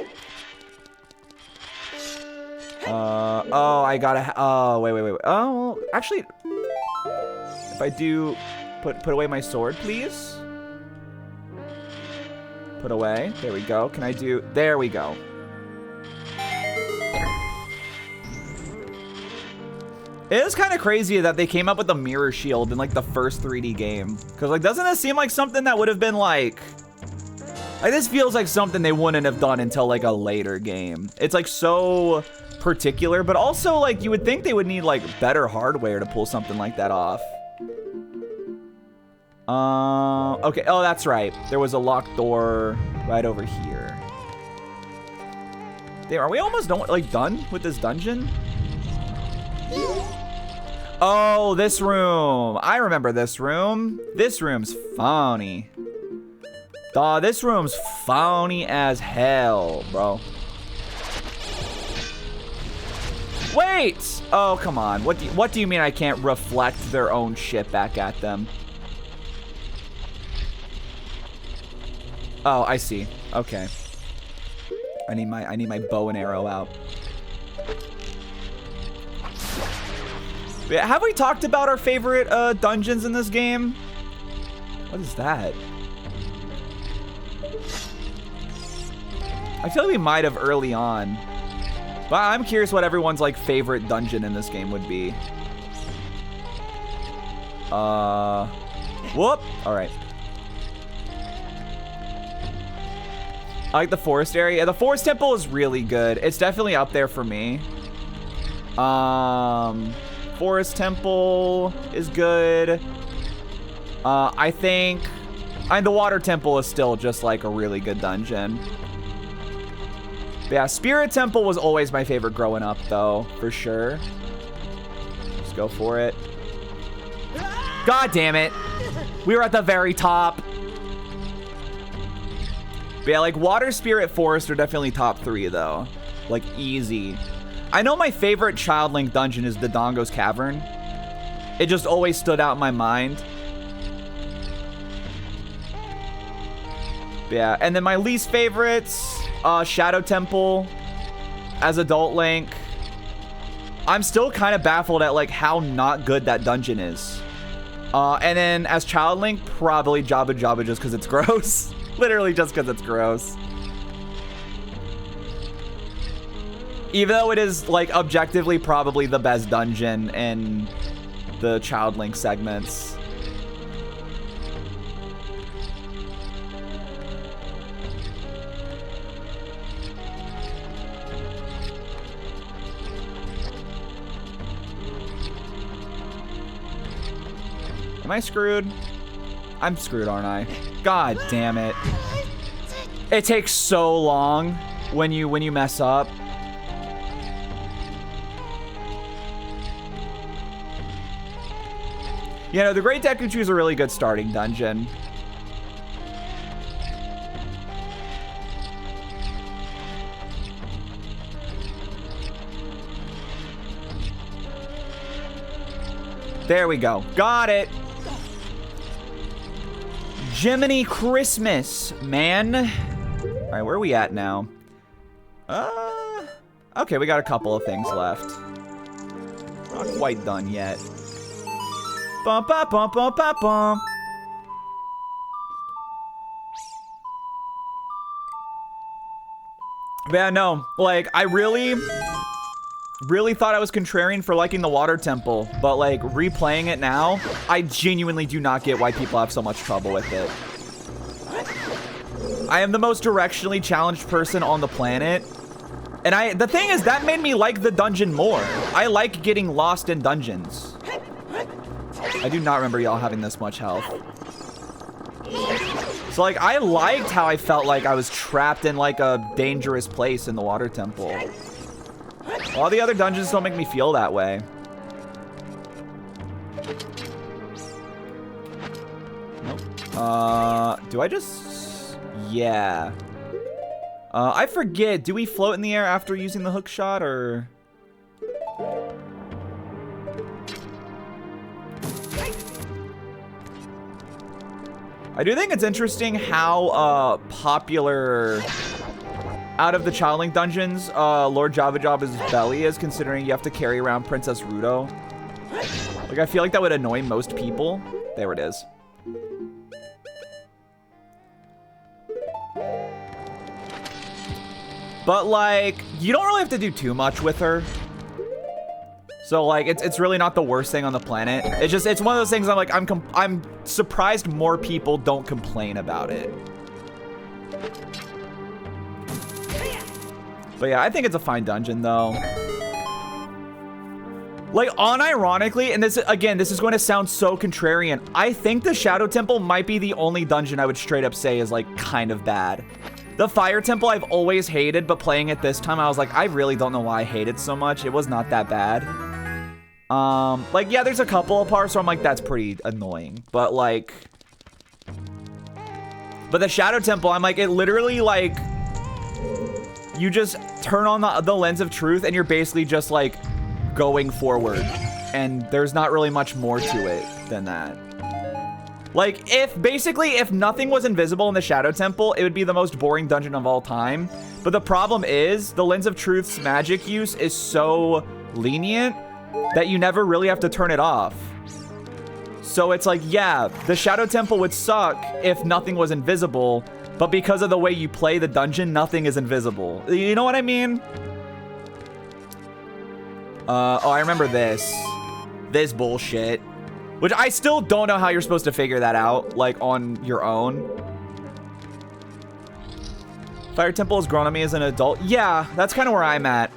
Oh, I gotta, oh, wait. Oh, actually, if I do, put away my sword, please. Put away, there we go. Can I do, there we go. It is kind of crazy that they came up with the mirror shield in like the first 3D game. Cause like, doesn't it seem like something that would have been like this feels like something they wouldn't have done until like a later game. It's like so particular, but also like you would think they would need like better hardware to pull something like that off. Okay, oh, that's right. There was a locked door right over here. Damn, are we almost done with this dungeon? Oh, this room. I remember this room. This room's phony. Duh, this room's phony as hell, bro. Wait! Oh, come on. What do you mean I can't reflect their own shit back at them? Oh, I see. Okay. I need my bow and arrow out. Yeah, have we talked about our favorite dungeons in this game? What is that? I feel like we might have early on. But I'm curious what everyone's like favorite dungeon in this game would be. Whoop. All right. I like the forest area. Yeah, the forest temple is really good. It's definitely up there for me. Forest temple is good. I think the water temple is still just like a really good dungeon. But yeah, spirit temple was always my favorite growing up though, for sure. Just go for it. God damn it. We were at the very top. But yeah, like water, spirit, forest are definitely top 3 though. Like easy. I know my favorite Child Link dungeon is the Dongo's Cavern. It just always stood out in my mind. But yeah, and then my least favorites, Shadow Temple as Adult Link. I'm still kind of baffled at like how not good that dungeon is. And then as Child Link, probably Jabba Jabba just because it's gross. Literally just because it's gross. Even though it is like objectively probably the best dungeon in the Child Link segments. Am I screwed? I'm screwed, aren't I? God damn it. It takes so long when you mess up. You know, the Great Deku is a really good starting dungeon. There we go. Got it. Jiminy Christmas, man. All right, where are we at now? Okay, we got a couple of things left. Not quite done yet. Bum, ba, bum, bum, ba, bum. Yeah, no, like, I really thought I was contrarian for liking the water temple, but like replaying it now, I genuinely do not get why people have so much trouble with it. I am the most directionally challenged person on the planet. And the thing is, that made me like the dungeon more. I like getting lost in dungeons. I do not remember y'all having this much health. So, like, I liked how I felt like I was trapped in, like, a dangerous place in the water temple. All the other dungeons don't make me feel that way. Nope. Do I just... Yeah. I forget. Do we float in the air after using the hook shot, or... I do think it's interesting how popular out of the Child Link dungeons Lord Jabba Jabba's belly is, considering you have to carry around Princess Ruto. Like, I feel like that would annoy most people. There it is. But, like, you don't really have to do too much with her. So, like, it's really not the worst thing on the planet. It's one of those things I'm like, I'm surprised more people don't complain about it. But yeah, I think it's a fine dungeon, though. Like, unironically, and this is going to sound so contrarian, I think the Shadow Temple might be the only dungeon I would straight up say is, like, kind of bad. The Fire Temple I've always hated, but playing it this time, I was like, I really don't know why I hate it so much. It was not that bad. Like, yeah, there's a couple of parts where I'm like, that's pretty annoying. But, like... But the Shadow Temple, I'm like, it literally, like... You just turn on the lens of truth, and you're basically just, like, going forward. And there's not really much more to it than that. Like, if nothing was invisible in the Shadow Temple, it would be the most boring dungeon of all time. But the problem is, the Lens of Truth's magic use is so lenient that you never really have to turn it off. So it's like, yeah, the Shadow Temple would suck if nothing was invisible, but because of the way you play the dungeon, nothing is invisible. You know what I mean? Oh, I remember this. This bullshit. Which I still don't know how you're supposed to figure that out, like, on your own. Fire Temple has grown on me as an adult. Yeah, that's kind of where I'm at.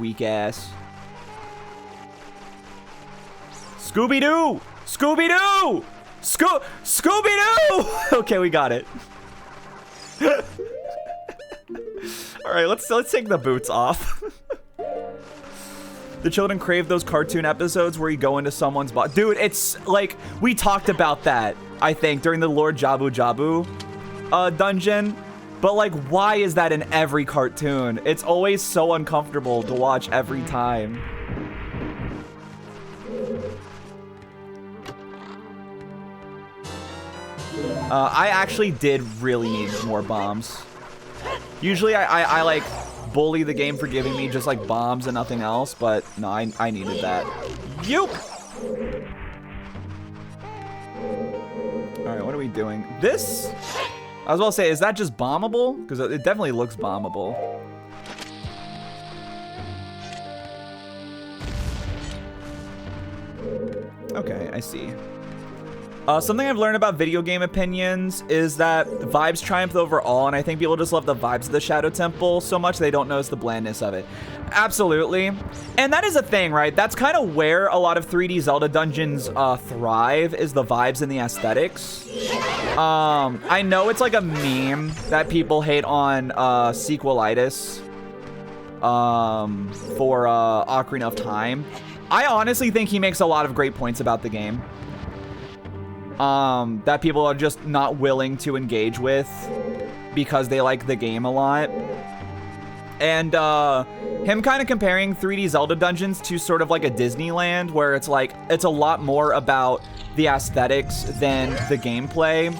Weak ass. Scooby-Doo! Scooby-Doo! Scooby-Doo! Okay, we got it. All right, let's take the boots off. The children crave those cartoon episodes where you go into someone's body. Dude, it's like, we talked about that, I think, during the Lord Jabu Jabu dungeon. But, like, why is that in every cartoon? It's always so uncomfortable to watch every time. I actually did really need more bombs. Usually I like bully the game for giving me just like bombs and nothing else, but no, I needed that. Yoop! Alright, what are we doing? This? I was about to say, is that just bombable? Because it definitely looks bombable. Okay, I see. Something I've learned about video game opinions is that vibes triumph over all, and I think people just love the vibes of the Shadow Temple so much they don't notice the blandness of it. Absolutely. And that is a thing, right? That's kind of where a lot of 3D Zelda dungeons thrive, is the vibes and the aesthetics. I know it's like a meme that people hate on Sequelitis for Ocarina of Time. I honestly think he makes a lot of great points about the game. That people are just not willing to engage with because they like the game a lot. And him kind of comparing 3D Zelda dungeons to sort of like a Disneyland, where it's like, it's a lot more about the aesthetics than the gameplay,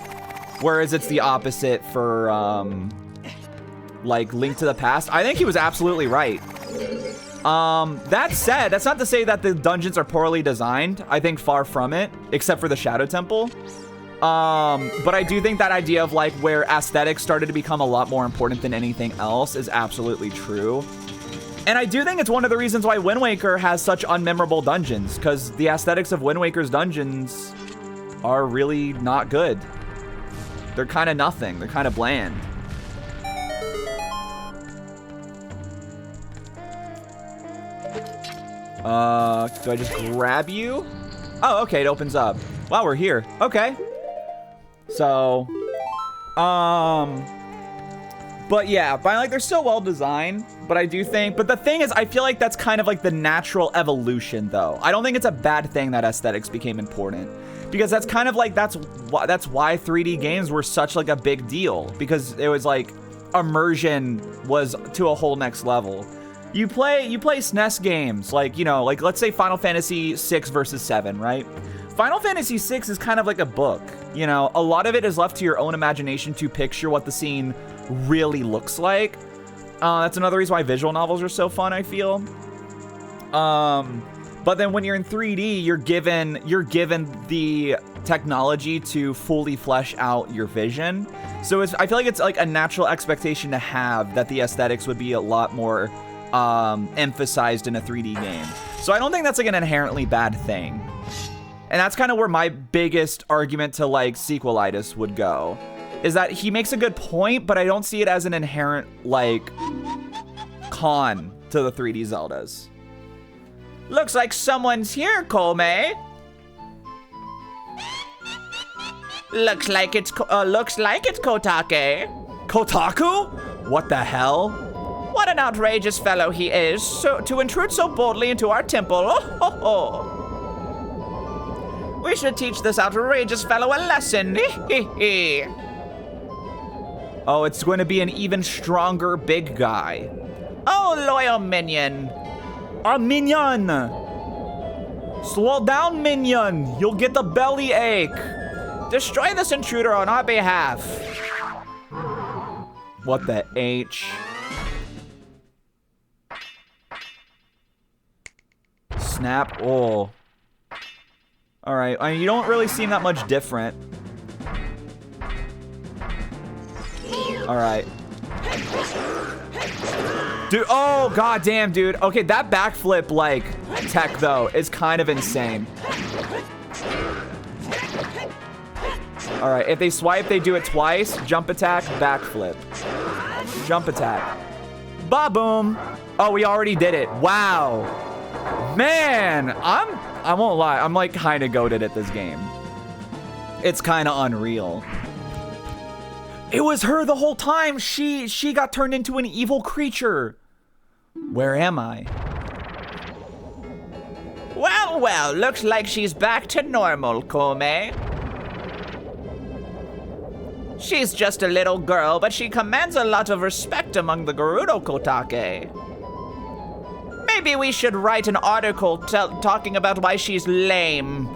whereas it's the opposite for like Link to the Past. I think he was absolutely right. That said, that's not to say that the dungeons are poorly designed. I think far from it, except for the Shadow Temple. But I do think that idea of like where aesthetics started to become a lot more important than anything else is absolutely true. And I do think it's one of the reasons why Wind Waker has such unmemorable dungeons, because the aesthetics of Wind Waker's dungeons are really not good. They're kind of nothing. They're kind of bland. Do I just grab you? Oh, okay, it opens up. Wow, we're here. Okay. So, but yeah, like they're still well designed, but I do think, but the thing is, I feel like that's kind of like the natural evolution though. I don't think it's a bad thing that aesthetics became important, because that's kind of like, that's why 3D games were such like a big deal, because it was like immersion was to a whole next level. You play SNES games, like, you know, like let's say Final Fantasy 6 versus 7, right? Final Fantasy 6 is kind of like a book, you know, a lot of it is left to your own imagination to picture what the scene really looks like. That's another reason why visual novels are so fun, I feel. But then when you're in 3D, you're given the technology to fully flesh out your vision. So I feel like it's like a natural expectation to have that the aesthetics would be a lot more emphasized in a 3D game. So I don't think that's like an inherently bad thing. And that's kind of where my biggest argument to like sequelitis would go, is that he makes a good point, but I don't see it as an inherent like con to the 3D Zeldas. Looks like someone's here, Kome. Looks like it's Kotake. Kotaku? What the hell? What an outrageous fellow he is, so to intrude so boldly into our temple. Oh, ho, ho. We should teach this outrageous fellow a lesson. Oh, it's going to be an even stronger big guy. Oh, loyal minion. Our minion. Slow down, minion. You'll get the belly ache. Destroy this intruder on our behalf. What the H? Snap. Oh. All right. I mean, you don't really seem that much different. All right. Dude, oh, goddamn, dude. Okay, that backflip, like, tech, though, is kind of insane. All right, if they swipe, they do it twice. Jump attack, backflip. Jump attack. Ba-boom. Oh, we already did it. Wow. Man, I won't lie. I'm, like, kind of goated at this game. It's kind of unreal. It was her the whole time. She got turned into an evil creature. Where am I? Well, well, looks like she's back to normal, Kome. She's just a little girl, but she commands a lot of respect among the Gerudo Kotake. Maybe we should write an article talking about why she's lame.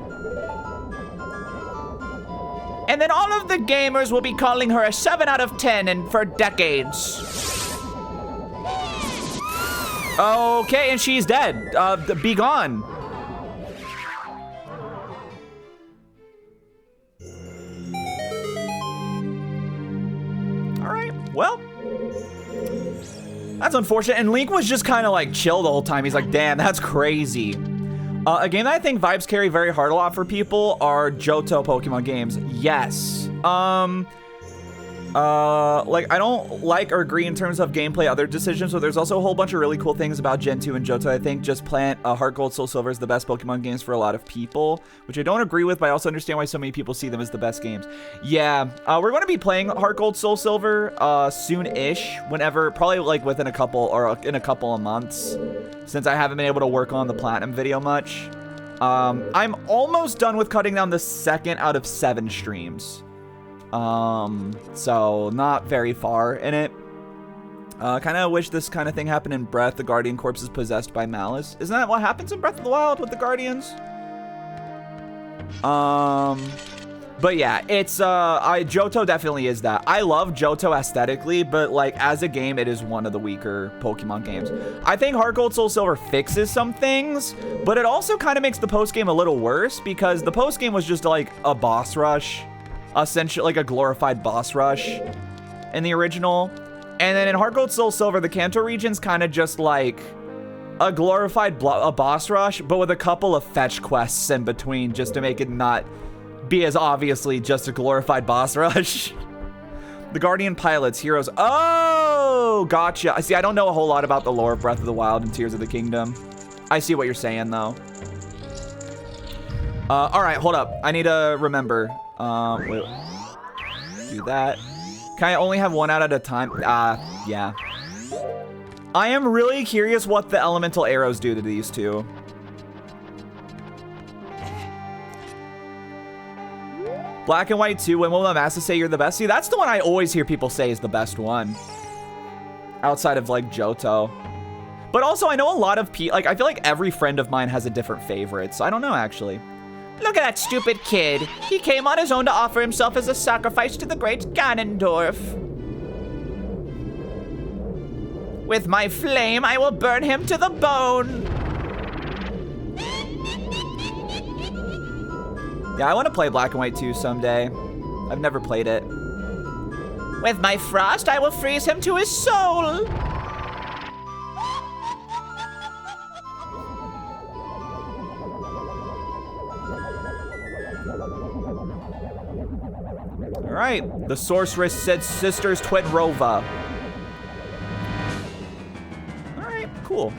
And then all of the gamers will be calling her a 7 out of 10 and for decades. Okay, and she's dead. Be gone. All right, well. That's unfortunate. And Link was just kind of like chill the whole time. He's like, damn, that's crazy. A game that I think vibes carry very hard a lot for people are Johto Pokemon games. Yes. Like, I don't like or agree in terms of gameplay other decisions, but there's also a whole bunch of really cool things about Gen 2 and Johto. I think just Heart Gold, Soul Silver is the best Pokemon games for a lot of people, which I don't agree with, but I also understand why so many people see them as the best games. Yeah, we're going to be playing Heart Gold, Soul Silver soon-ish, whenever, probably like within a couple of months, since I haven't been able to work on the Platinum video much. I'm almost done with cutting down the 2nd out of 7 streams. So not very far in it. Kind of wish this kind of thing happened in Breath. The Guardian Corpse is possessed by malice. Isn't that what happens in Breath of the Wild with the Guardians? But yeah, it's, Johto definitely is that. I love Johto aesthetically, but like as a game, it is one of the weaker Pokemon games. I think Heart Gold, Soul Silver fixes some things, but it also kind of makes the post-game a little worse because the post-game was just like a boss rush. Essentially like a glorified boss rush in the original. And then in Heart Gold, Soul Silver, the Kanto region's kind of just like a glorified boss rush, but with a couple of fetch quests in between just to make it not be as obviously just a glorified boss rush. The Guardian pilots, heroes. Oh, gotcha. See, I don't know a whole lot about the lore of Breath of the Wild and Tears of the Kingdom. I see what you're saying, though. All right, hold up. I need to remember. Wait. Do that. Can I only have one out at a time? Yeah. I am really curious what the elemental arrows do to these two. Black and White 2, when will the masses say you're the best? See, that's the one I always hear people say is the best one. Outside of, like, Johto. But also, I know a lot of people, like, I feel like every friend of mine has a different favorite, so I don't know, actually. Look at that stupid kid. He came on his own to offer himself as a sacrifice to the great Ganondorf. With my flame, I will burn him to the bone. Yeah, I want to play Black and White 2 someday. I've never played it. With my frost, I will freeze him to his soul. All right, the sorceress said sisters Twidrova. All right, cool.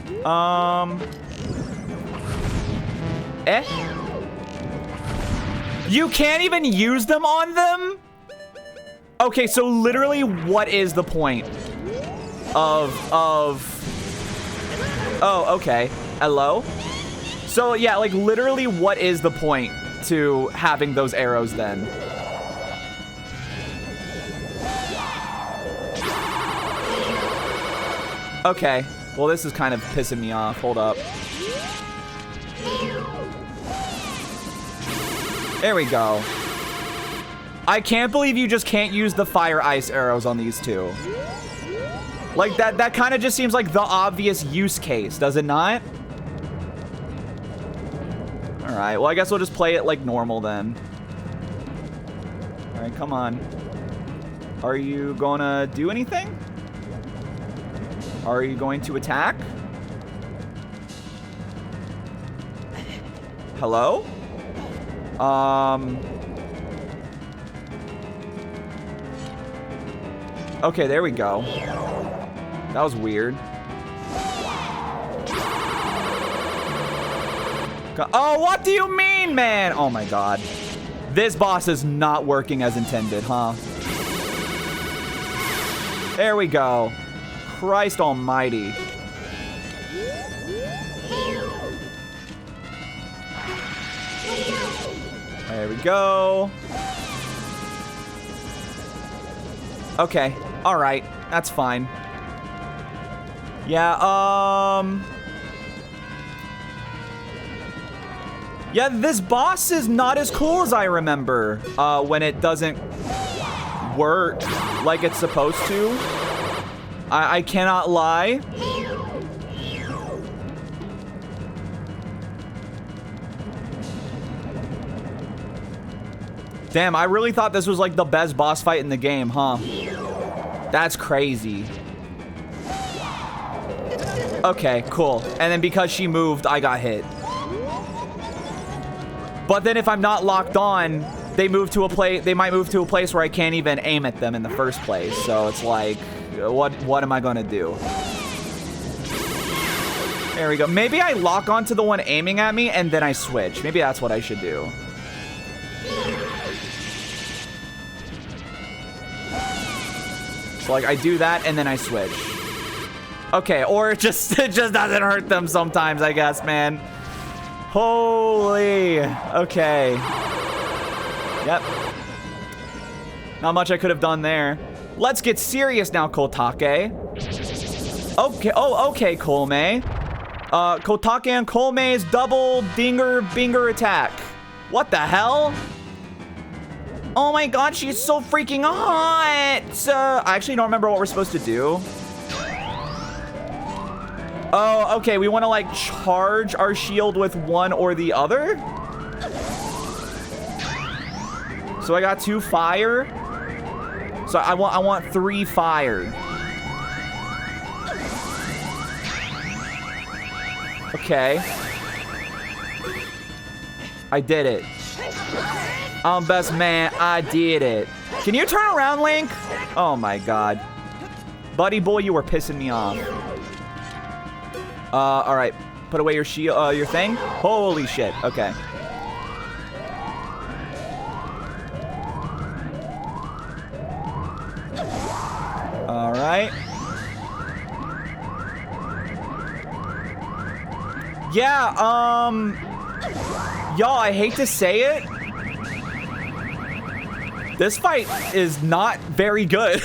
You can't even use them on them? Okay, so literally what is the point of oh, okay. Hello? So yeah, like literally what is the point to having those arrows then? Okay, well this is kind of pissing me off. Hold up. There we go. I can't believe you just can't use the fire ice arrows on these two. Like that kind of just seems like the obvious use case, does it not? All right, well I guess we'll just play it like normal then. All right, come on. Are you gonna do anything? Are you going to attack? Hello? Okay, there we go. That was weird. Oh, what do you mean, man? Oh my god. This boss is not working as intended, huh? There we go. Christ almighty. There we go. Okay. All right. That's fine. Yeah, yeah, this boss is not as cool as I remember when it doesn't work like it's supposed to. I cannot lie. Damn, I really thought this was like the best boss fight in the game, huh? That's crazy. Okay, cool. And then because she moved, I got hit. But then if I'm not locked on, they might move to a place where I can't even aim at them in the first place. So it's like, what am I gonna do? There we go. Maybe I lock onto the one aiming at me and then I switch. Maybe that's what I should do. So like I do that and then I switch. Okay, or it just doesn't hurt them sometimes, I guess, man. Holy. Okay. Yep. Not much I could have done there. Let's get serious now, Kotake. Okay. Oh, okay, Kolme. Kotake and Kolme's double dinger-binger attack. What the hell? Oh my god, she's so freaking hot! I actually don't remember what we're supposed to do. Oh, okay, we want to like charge our shield with one or the other? So I got 2 fire. So I want 3 fire. Okay. I did it. I'm best man, I did it. Can you turn around, Link? Oh my god. Buddy boy, you were pissing me off. Alright. Put away your shield, your thing. Holy shit. Okay. Alright. Yeah, y'all, I hate to say it. This fight is not very good.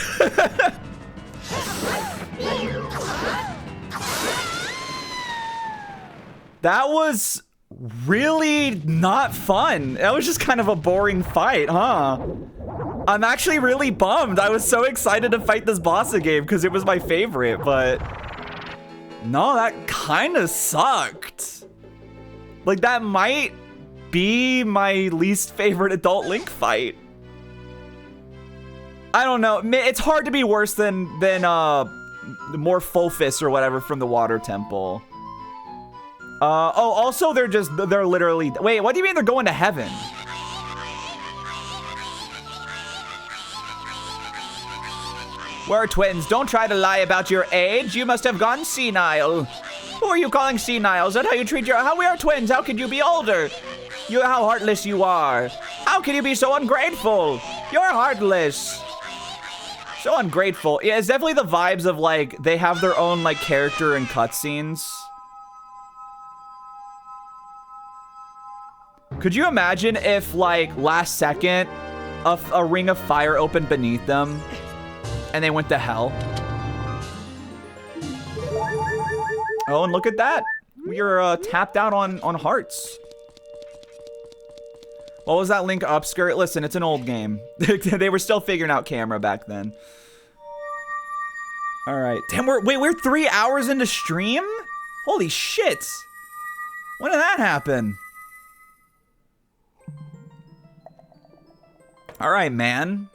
That was really not fun. That was just kind of a boring fight, huh? I'm actually really bummed. I was so excited to fight this boss again because it was my favorite, but no, that kind of sucked. Like, that might be my least favorite Adult Link fight. I don't know. It's hard to be worse than Morphophis or whatever from the Water Temple. Oh, also they're literally, wait, what do you mean they're going to heaven? We're twins. Don't try to lie about your age. You must have gone senile. Who are you calling senile? Is that how you treat how we are twins? How could you be older? How heartless you are. How can you be so ungrateful? You're heartless. So ungrateful. Yeah, it's definitely the vibes of, like, they have their own, like, character and cutscenes. Could you imagine if, like, last second, a ring of fire opened beneath them and they went to hell? Oh, and look at that. We are tapped out on hearts. What was that Link upskirt? Listen, it's an old game. They were still figuring out camera back then. All right. Damn, we're 3 hours into stream? Holy shit. When did that happen? All right, man.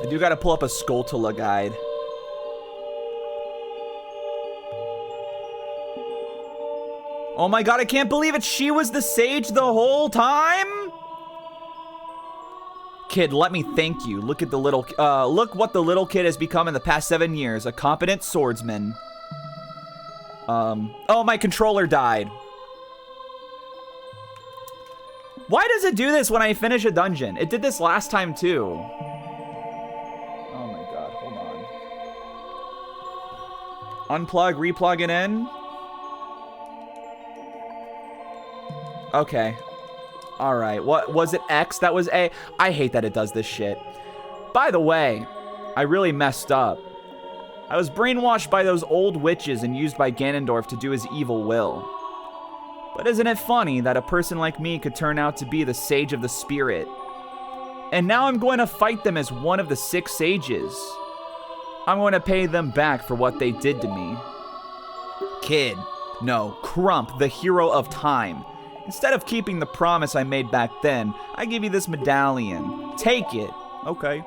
I do gotta pull up a Skulltula guide. Oh my god, I can't believe it. She was the sage the whole time? Kid, let me thank you. Look at the little, look what the little kid has become in the past 7 years. A competent swordsman. Oh, my controller died. Why does it do this when I finish a dungeon? It did this last time too. Oh my god, hold on. Unplug, replug it in. Okay. Alright, what was it? X? That was A. I hate that it does this shit. By the way, I really messed up. I was brainwashed by those old witches and used by Ganondorf to do his evil will. But isn't it funny that a person like me could turn out to be the Sage of the Spirit? And now I'm going to fight them as one of the 6 sages. I'm going to pay them back for what they did to me. Kid. No, Crump, the hero of time. Instead of keeping the promise I made back then, I give you this medallion. Take it. Okay.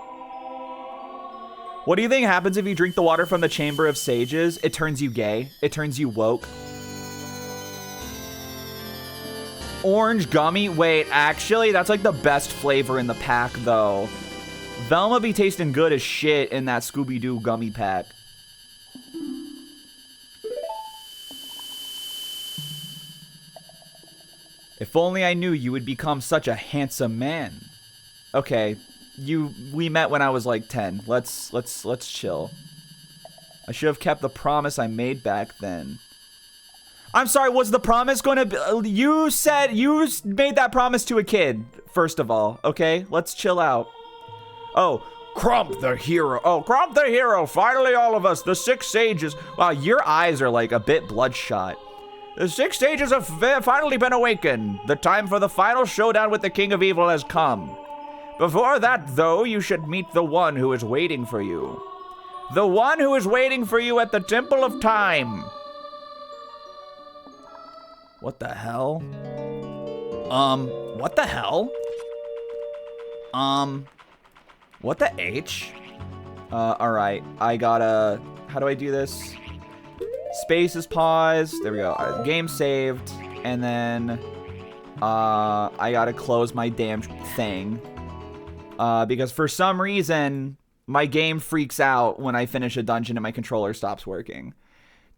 What do you think happens if you drink the water from the Chamber of Sages? It turns you gay. It turns you woke. Orange gummy? Wait, actually, that's like the best flavor in the pack, though. Velma be tasting good as shit in that Scooby-Doo gummy pack. If only I knew you would become such a handsome man. Okay, we met when I was like 10. Let's chill. I should have kept the promise I made back then. I'm sorry, was the promise going to be... You said you made that promise to a kid, first of all, okay? Let's chill out. Oh, Crump the hero. Oh, Crump the hero. Finally, all of us, the 6 sages. Wow, your eyes are like a bit bloodshot. The 6 sages have finally been awakened. The time for the final showdown with the King of Evil has come. Before that, though, you should meet the one who is waiting for you. The one who is waiting for you at the Temple of Time. What the hell? What the hell? What the H? Alright, I gotta... How do I do this? Space is paused. There we go. Game saved. And then... I gotta close my damn thing. Because for some reason, my game freaks out when I finish a dungeon and my controller stops working.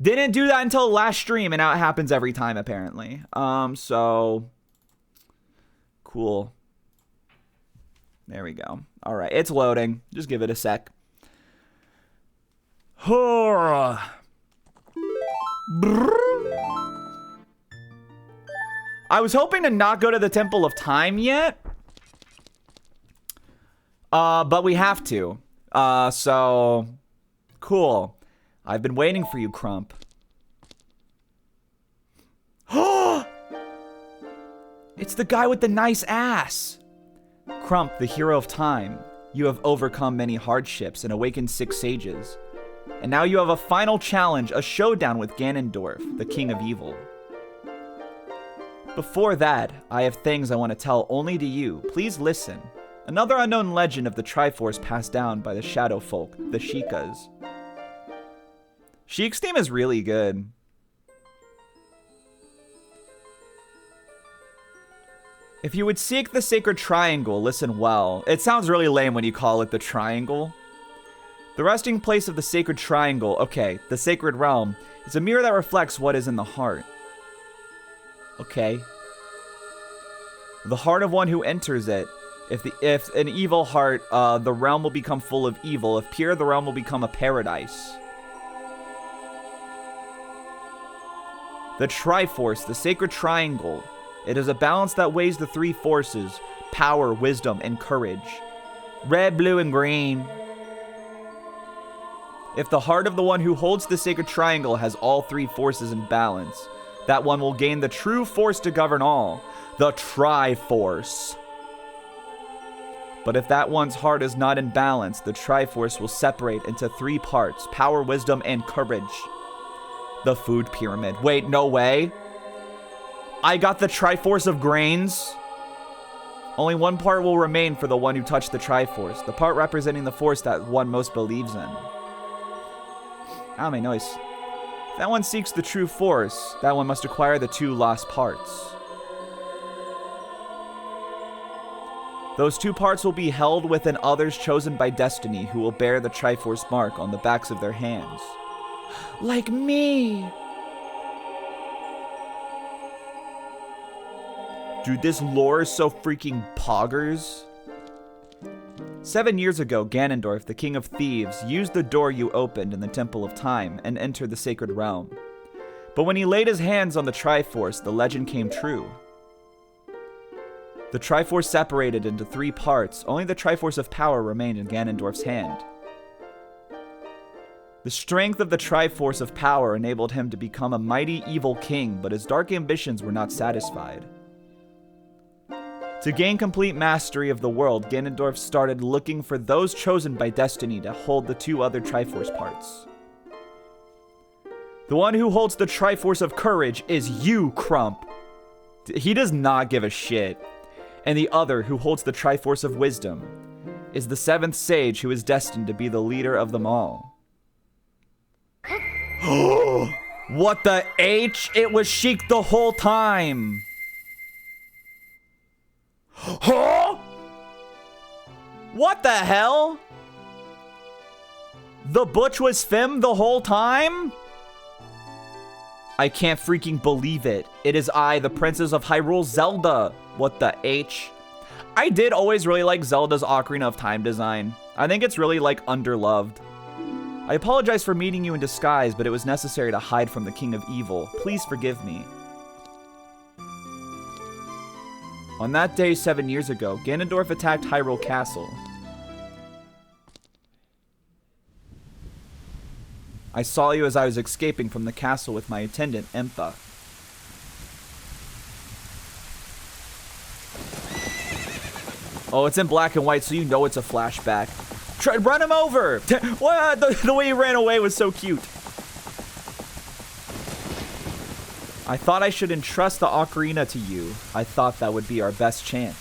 Didn't do that until last stream, and now it happens every time, apparently. So... Cool. There we go. Alright, it's loading. Just give it a sec. I was hoping to not go to the Temple of Time yet. But we have to. So... Cool. I've been waiting for you, Crump. It's the guy with the nice ass. Crump, the hero of time. You have overcome many hardships and awakened 6 sages. And now you have a final challenge, a showdown with Ganondorf, the king of evil. Before that, I have things I want to tell only to you. Please listen. Another unknown legend of the Triforce passed down by the Shadow Folk, the Sheikahs. Sheik's theme is really good. If you would seek the sacred triangle, listen well. It sounds really lame when you call it the triangle. The resting place of the sacred triangle, okay, the sacred realm, is a mirror that reflects what is in the heart. Okay. The heart of one who enters it. If an evil heart, the realm will become full of evil. If pure, the realm will become a paradise. The Triforce, the sacred triangle. It is a balance that weighs the 3 forces: power, wisdom, and courage. Red, blue, and green. If the heart of the one who holds the sacred triangle has all 3 forces in balance, that one will gain the true force to govern all, the Triforce. But if that one's heart is not in balance, the Triforce will separate into 3 parts: power, wisdom, and courage. The food pyramid. Wait, no way. I got the Triforce of grains. Only one part will remain for the one who touched the Triforce, the part representing the force that one most believes in. Ah, my noise. If that one seeks the true force, that one must acquire the 2 lost parts. Those 2 parts will be held within others chosen by destiny who will bear the Triforce mark on the backs of their hands. Like me! Dude, this lore is so freaking poggers. 7 years ago, Ganondorf, the king of thieves, used the door you opened in the Temple of Time and entered the sacred realm. But when he laid his hands on the Triforce, the legend came true. The Triforce separated into 3 parts. Only the Triforce of power remained in Ganondorf's hand. The strength of the Triforce of power enabled him to become a mighty evil king, but his dark ambitions were not satisfied. To gain complete mastery of the world, Ganondorf started looking for those chosen by destiny to hold the 2 other Triforce parts. The one who holds the Triforce of courage is you, Crump. He does not give a shit. And the other, who holds the Triforce of wisdom, is the 7th sage who is destined to be the leader of them all. What the H? It was Sheik the whole time. Huh? What the hell? The Butch was Fim the whole time? I can't freaking believe it. It is I, the Princess of Hyrule, Zelda. What the H? I did always really like Zelda's Ocarina of Time design. I think it's really, like, underloved. I apologize for meeting you in disguise, but it was necessary to hide from the King of Evil. Please forgive me. On that day 7 years ago, Ganondorf attacked Hyrule Castle. I saw you as I was escaping from the castle with my attendant, Impa. Oh, it's in black and white, so you know it's a flashback. Run him over! What? The way he ran away was so cute. I thought I should entrust the Ocarina to you. I thought that would be our best chance.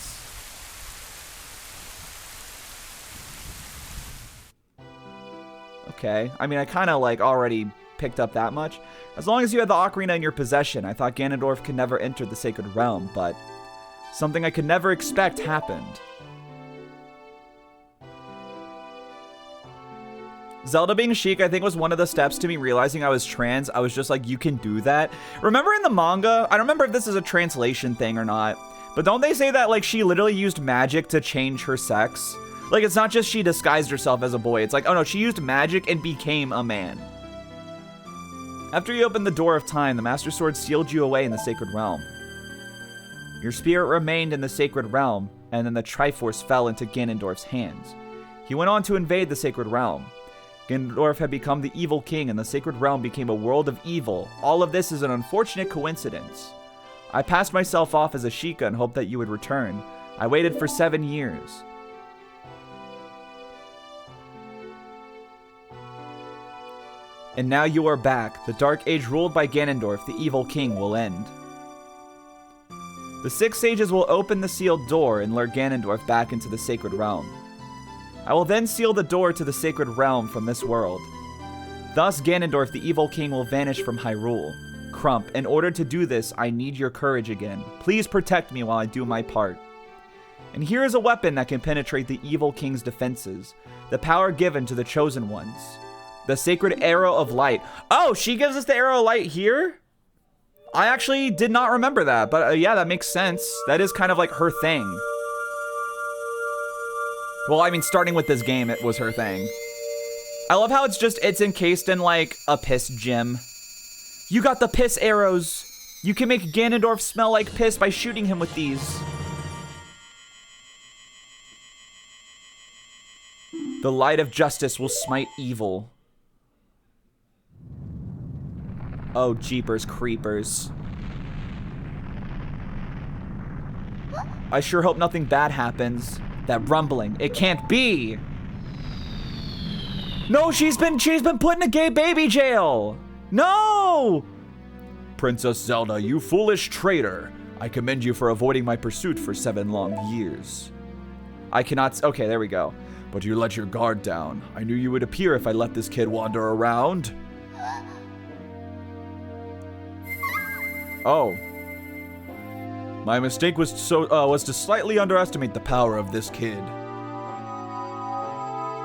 Okay. I mean, I kind of, like, already picked up that much. As long as you had the Ocarina in your possession, I thought Ganondorf could never enter the Sacred Realm, but Something I could never expect happened. Zelda being Sheik, I think, was one of the steps to me realizing I was trans. I was just like, you can do that. Remember in the manga, I don't remember if this is a translation thing or not, but don't they say that, like, she literally used magic to change her sex? Like, it's not just she disguised herself as a boy. It's like, oh no, she used magic and became a man. After you opened the door of time, the Master Sword sealed you away in the Sacred Realm. Your spirit remained in the Sacred Realm, and then the Triforce fell into Ganondorf's hands. He went on to invade the Sacred Realm. Ganondorf had become the evil king, and the Sacred Realm became a world of evil. All of this is an unfortunate coincidence. I passed myself off as a Sheikah and hoped that you would return. I waited for 7 years. And now you are back. The Dark Age ruled by Ganondorf, the evil king, will end. The 6 sages will open the sealed door and lure Ganondorf back into the Sacred Realm. I will then seal the door to the Sacred Realm from this world. Thus, Ganondorf, the evil king, will vanish from Hyrule. Crump, in order to do this, I need your courage again. Please protect me while I do my part. And here is a weapon that can penetrate the evil king's defenses. The power given to the chosen ones. The Sacred Arrow of Light. Oh, she gives us the Arrow of Light here? I actually did not remember that, but yeah, that makes sense. That is kind of like her thing. Well, I mean, starting with this game, it was her thing. I love how it's encased in, like, a piss gem. You got the piss arrows. You can make Ganondorf smell like piss by shooting him with these. The light of justice will smite evil. Oh, jeepers creepers. I sure hope nothing bad happens. That rumbling. It can't be. No, she's been put in a gay baby jail. No! Princess Zelda, you foolish traitor. I commend you for avoiding my pursuit for 7 long years. I cannot. Okay, there we go. But you let your guard down. I knew you would appear if I let this kid wander around. Oh. My mistake was to slightly underestimate the power of this kid.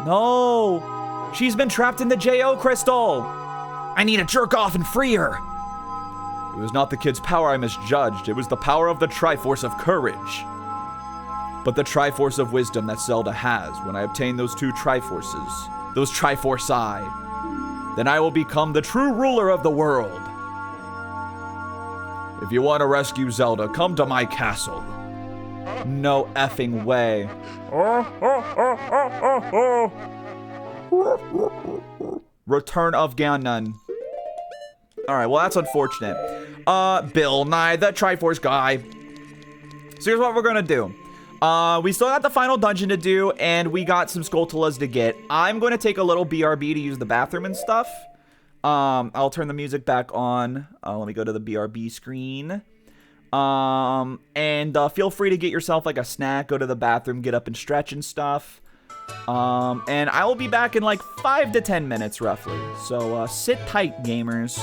No! She's been trapped in the J.O. crystal! I need to jerk off and free her! It was not the kid's power I misjudged, it was the power of the Triforce of Courage. But the Triforce of Wisdom that Zelda has, when I obtain those 2 Triforces, those Triforce-I, then I will become the true ruler of the world. If you want to rescue Zelda, come to my castle. No effing way. Return of Ganon. Alright, well that's unfortunate. Bill Nye, the Triforce guy. So here's what we're gonna do. We still got the final dungeon to do, and we got some Skulltulas to get. I'm going to take a little BRB to use the bathroom and stuff. I'll turn the music back on. Let me go to the BRB screen. And feel free to get yourself like a snack, go to the bathroom, get up and stretch and stuff. And I will be back in like 5 to 10 minutes roughly. So sit tight, gamers.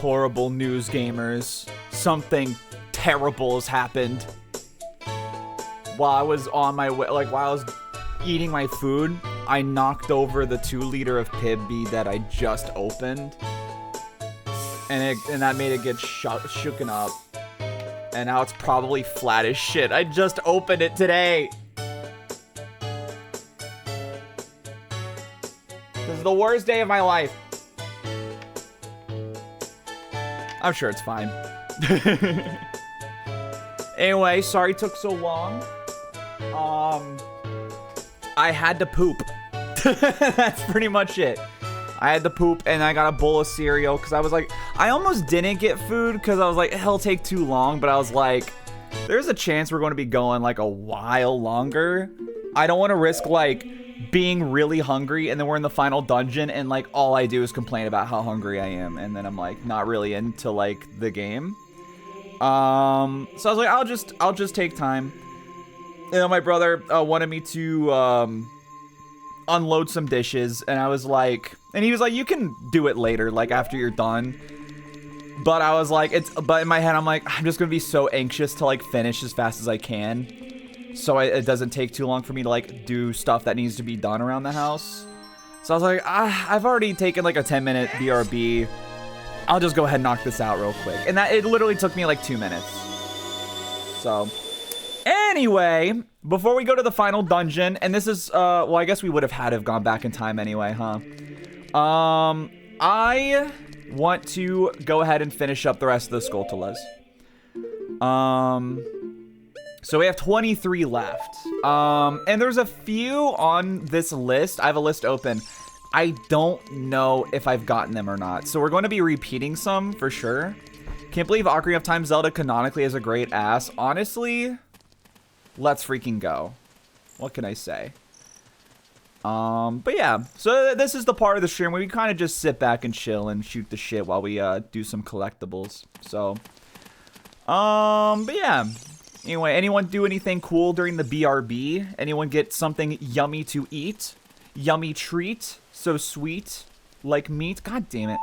horrible news, gamers. Something terrible has happened. While I was on my way, like while I was eating my food, I knocked over the 2-liter of Pibby that I just opened. And that made it get shooken up. And now it's probably flat as shit. I just opened it today. This is the worst day of my life. I'm sure it's fine. Anyway, sorry it took so long. I had to poop. That's pretty much it. I had to poop and I got a bowl of cereal because I was like, I almost didn't get food because I was like, it'll take too long. But I was like, there's a chance we're going to be going like a while longer. I don't want to risk like being really hungry and then we're in the final dungeon and like all I do is complain about how hungry I am. And then I'm like not really into like the game. So I was like, I'll just take time. You know, my brother wanted me to unload some dishes, and I was like, and he was like, you can do it later, like after you're done. But I was like, but in my head, I'm like, I'm just gonna be so anxious to like finish as fast as I can, so it doesn't take too long for me to like do stuff that needs to be done around the house. So I was like, I've already taken like a 10-minute BRB. I'll just go ahead and knock this out real quick, and it literally took me like 2 minutes. So. Anyway, before we go to the final dungeon, and this is, well, I guess we would have had to have gone back in time anyway, huh? I want to go ahead and finish up the rest of the Skulltulas. So we have 23 left. And there's a few on this list. I have a list open. I don't know if I've gotten them or not. So we're going to be repeating some for sure. Can't believe Ocarina of Time Zelda canonically is a great ass. Honestly... let's freaking go. What can I say? But yeah, so this is the part of the stream where we kind of just sit back and chill and shoot the shit while we do some collectibles. So, but yeah. Anyway, anyone do anything cool during the BRB? Anyone get something yummy to eat? Yummy treat? So sweet, like meat? God damn it.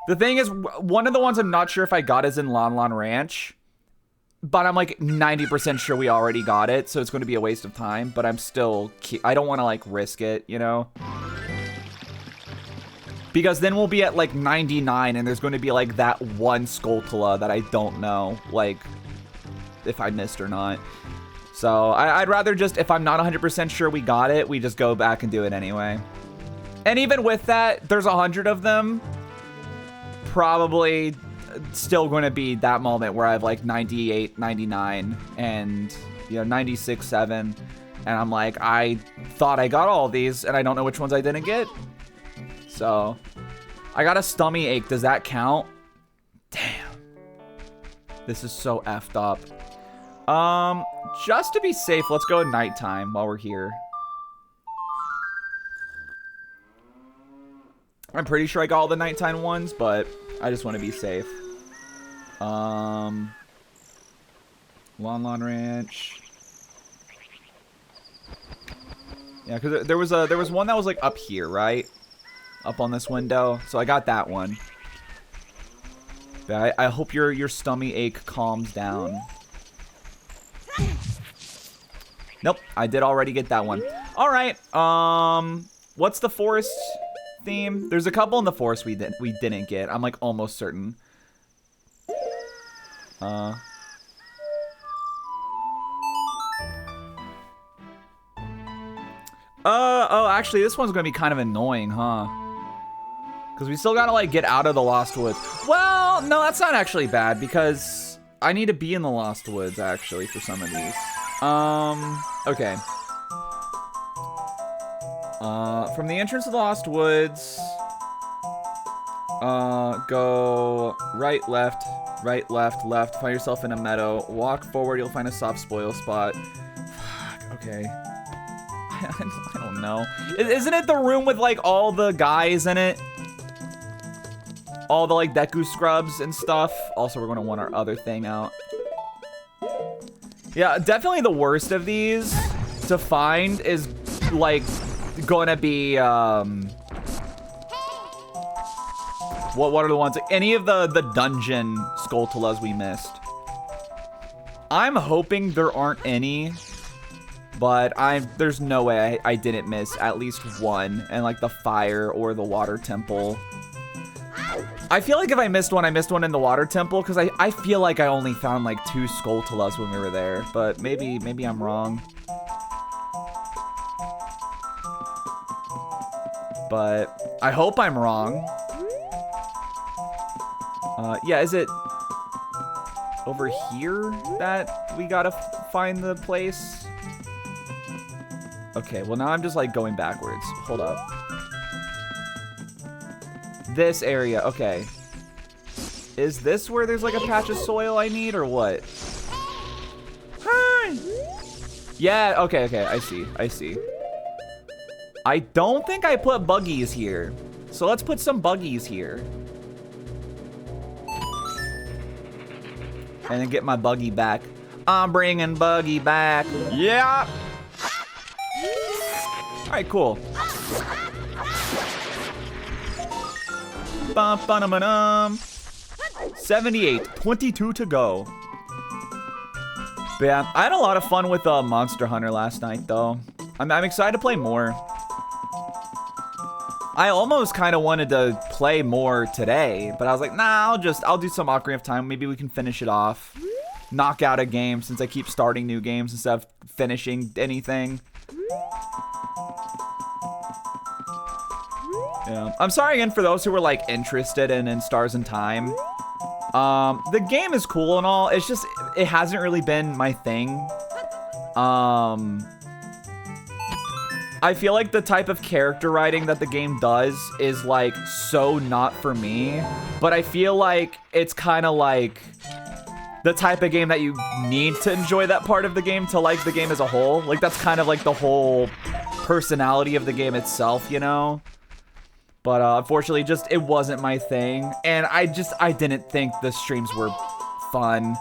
The thing is, one of the ones I'm not sure if I got is in Lon Lon Ranch. But I'm like 90% sure we already got it, so it's going to be a waste of time. But I'm still... I don't want to like risk it, you know? Because then we'll be at like 99 and there's going to be like that one Skulltula that I don't know, like, if I missed or not. So I'd rather just, if I'm not 100% sure we got it, we just go back and do it anyway. And even with that, there's 100 of them. Probably still going to be that moment where I have like 98, 99, and you know 96, 7, and I'm like, I thought I got all these, and I don't know which ones I didn't get. So I got a stomach ache. Does that count? Damn, this is so effed up. Just to be safe, let's go at nighttime while we're here. I'm pretty sure I got all the nighttime ones, but I just want to be safe. Lon Lon Ranch. Yeah, because there was one that was like up here, right? Up on this window. So I got that one. But I hope your stomach ache calms down. Nope, I did already get that one. All right. What's the forest theme? There's a couple in the forest we didn't get. I'm like almost certain. Oh, actually, this one's gonna be kind of annoying, huh? Because we still gotta like get out of the Lost Woods. Well, no, that's not actually bad because I need to be in the Lost Woods actually for some of these. Okay. From the entrance of the Lost Woods, go right, left, left. Find yourself in a meadow. Walk forward, you'll find a soft spoil spot. Fuck, okay. I don't know. Isn't it the room with like all the guys in it? All the like Deku scrubs and stuff. Also, we're gonna want our other thing out. Yeah, definitely the worst of these to find is like gonna be What are the ones? Any of the dungeon Skulltulas we missed? I'm hoping there aren't any, but there's no way I didn't miss at least one, and like the fire or the water temple. I feel like if I missed one in the water temple, because I feel like I only found like 2 Skulltulas when we were there, but maybe I'm wrong. But I hope I'm wrong. Yeah, is it over here that we gotta find the place? Okay, well now I'm just like going backwards. Hold up. This area, okay. Is this where there's like a patch of soil I need or what? Hi! Yeah, okay, I see. I don't think I put buggies here. So let's put some buggies here. And then get my buggy back. I'm bringing buggy back. Yeah! Alright, cool. Bum, ba-dum-ba-dum. 78, 22 to go. But yeah, I had a lot of fun with Monster Hunter last night, though. I'm excited to play more. I almost kind of wanted to play more today, but I was like, nah, I'll do some Ocarina of Time. Maybe we can finish it off. Knock out a game since I keep starting new games instead of finishing anything. Yeah. I'm sorry again for those who were like interested in Stars and Time. The game is cool and all. It's just, it hasn't really been my thing. I feel like the type of character writing that the game does is like so not for me, but I feel like it's kind of like the type of game that you need to enjoy that part of the game to like the game as a whole. Like that's kind of like the whole personality of the game itself, you know? But unfortunately, just it wasn't my thing, and I didn't think the streams were fun.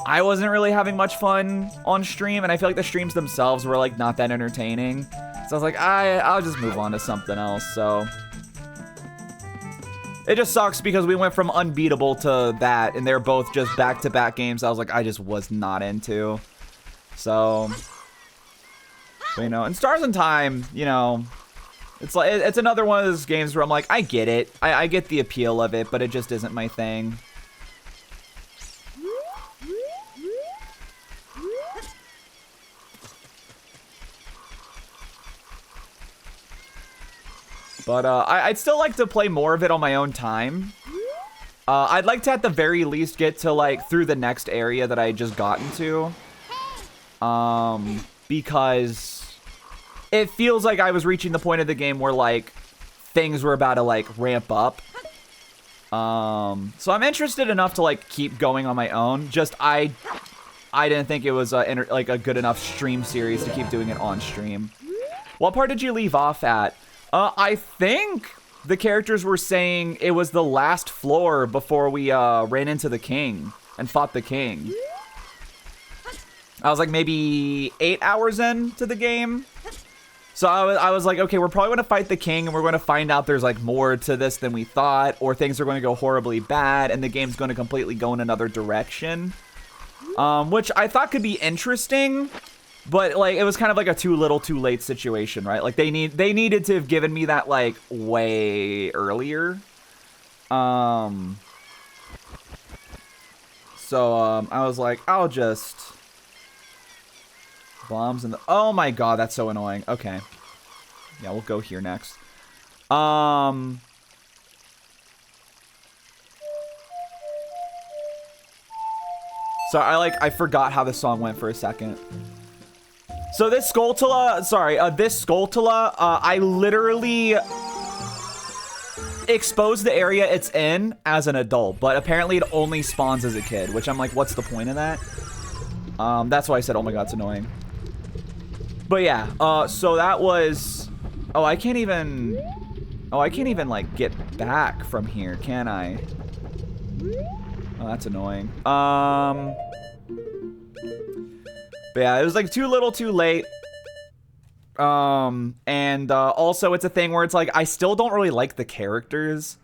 I wasn't really having much fun on stream, and I feel like the streams themselves were like not that entertaining. So I was like, I'll just move on to something else. So it just sucks because we went from Unbeatable to that, and they're both just back-to-back games I was like, I just was not into. So, but, you know, and Stars in Time, you know, it's like it's another one of those games where I'm like, I get it, I get the appeal of it, but it just isn't my thing. But I'd still like to play more of it on my own time. I'd like to at the very least get to like through the next area that I just got into. Because it feels like I was reaching the point of the game where like things were about to like ramp up. So I'm interested enough to like keep going on my own. Just I didn't think it was like a good enough stream series to keep doing it on stream. What part did you leave off at? I think the characters were saying it was the last floor before we ran into the king and fought the king. I was like maybe 8 hours into the game. So I was like, okay, we're probably going to fight the king and we're going to find out there's like more to this than we thought, or things are going to go horribly bad and the game's going to completely go in another direction. Which I thought could be interesting. But, like, it was kind of like a too little, too late situation, right? Like, they needed to have given me that, like, way earlier. I was like, I'll just... Bombs in the... Oh my god, that's so annoying. Okay. Yeah, we'll go here next. So I forgot how the song went for a second. So this Skulltula, I literally exposed the area it's in as an adult, but apparently it only spawns as a kid, which I'm like, what's the point of that? That's why I said, oh my god, it's annoying. But yeah, so that was, I can't even like get back from here, can I? Oh, that's annoying. But yeah, it was like too little too late. And also it's a thing where it's like, I still don't really like the characters.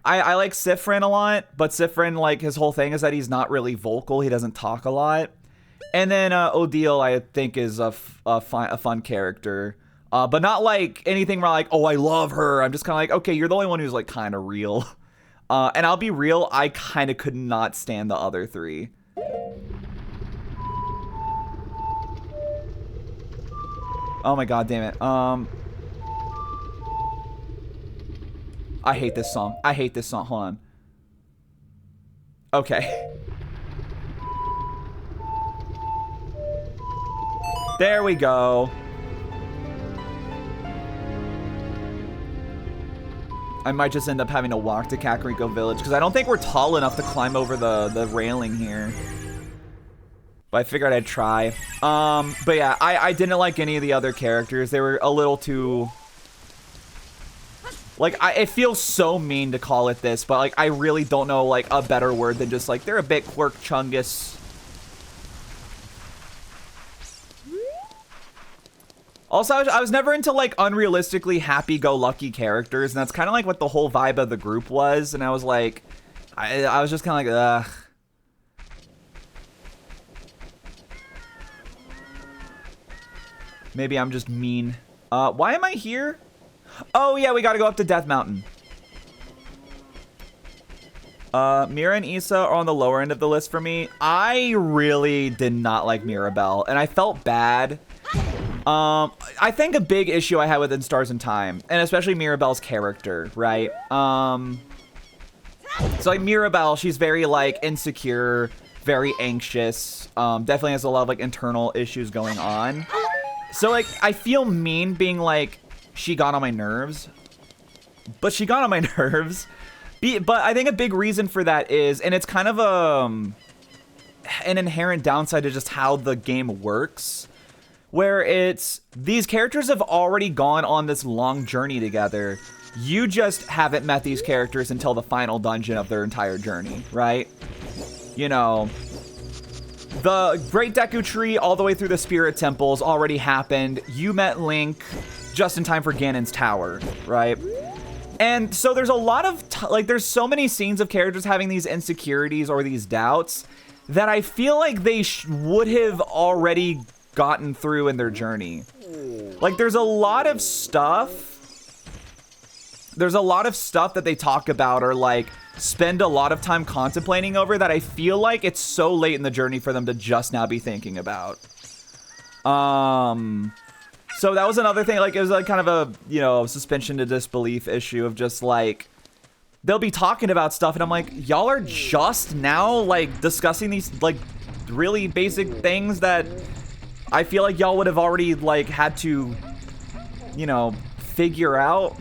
I like Sifrin a lot, but Sifrin, like, his whole thing is that he's not really vocal. He doesn't talk a lot. And then Odile, I think, is a fun character. But not like anything where like, oh, I love her. I'm just kind of like, okay, you're the only one who's like kind of real. And I'll be real, I kind of could not stand the other three. Oh my god, damn it. I hate this song. I hate this song. Hold on. Okay. There we go. I might just end up having to walk to Kakariko Village because I don't think we're tall enough to climb over the railing here. But I figured I'd try. But yeah, I didn't like any of the other characters. They were a little too... Like, it feels so mean to call it this, but like, I really don't know like a better word than just like, they're a bit quirk-chungus. Also, I was never into, like, unrealistically happy-go-lucky characters, and that's kind of, like, what the whole vibe of the group was, and I was, like... I was just kind of like, ugh. Maybe I'm just mean. Why am I here? Oh, yeah, we gotta go up to Death Mountain. Mira and Issa are on the lower end of the list for me. I really did not like Mirabelle, and I felt bad. I think a big issue I had with In Stars in Time, and especially Mirabelle's character, right? So like Mirabelle, she's very like insecure, very anxious, definitely has a lot of like internal issues going on. So like, I feel mean being like, she got on my nerves, but she got on my nerves. But I think a big reason for that is, and it's kind of an inherent downside to just how the game works, where it's, these characters have already gone on this long journey together. You just haven't met these characters until the final dungeon of their entire journey, right? You know, the Great Deku Tree all the way through the Spirit Temples already happened. You met Link just in time for Ganon's Tower, right? And so there's a lot of, like, there's so many scenes of characters having these insecurities or these doubts that I feel like they would have already gotten through in their journey. Like, there's a lot of stuff that they talk about or like spend a lot of time contemplating over that I feel like it's so late in the journey for them to just now be thinking about. So that was another thing, like, it was like kind of a, you know, suspension to disbelief issue of just like, they'll be talking about stuff and I'm like, y'all are just now like discussing these like really basic things that I feel like y'all would have already like had to, you know, figure out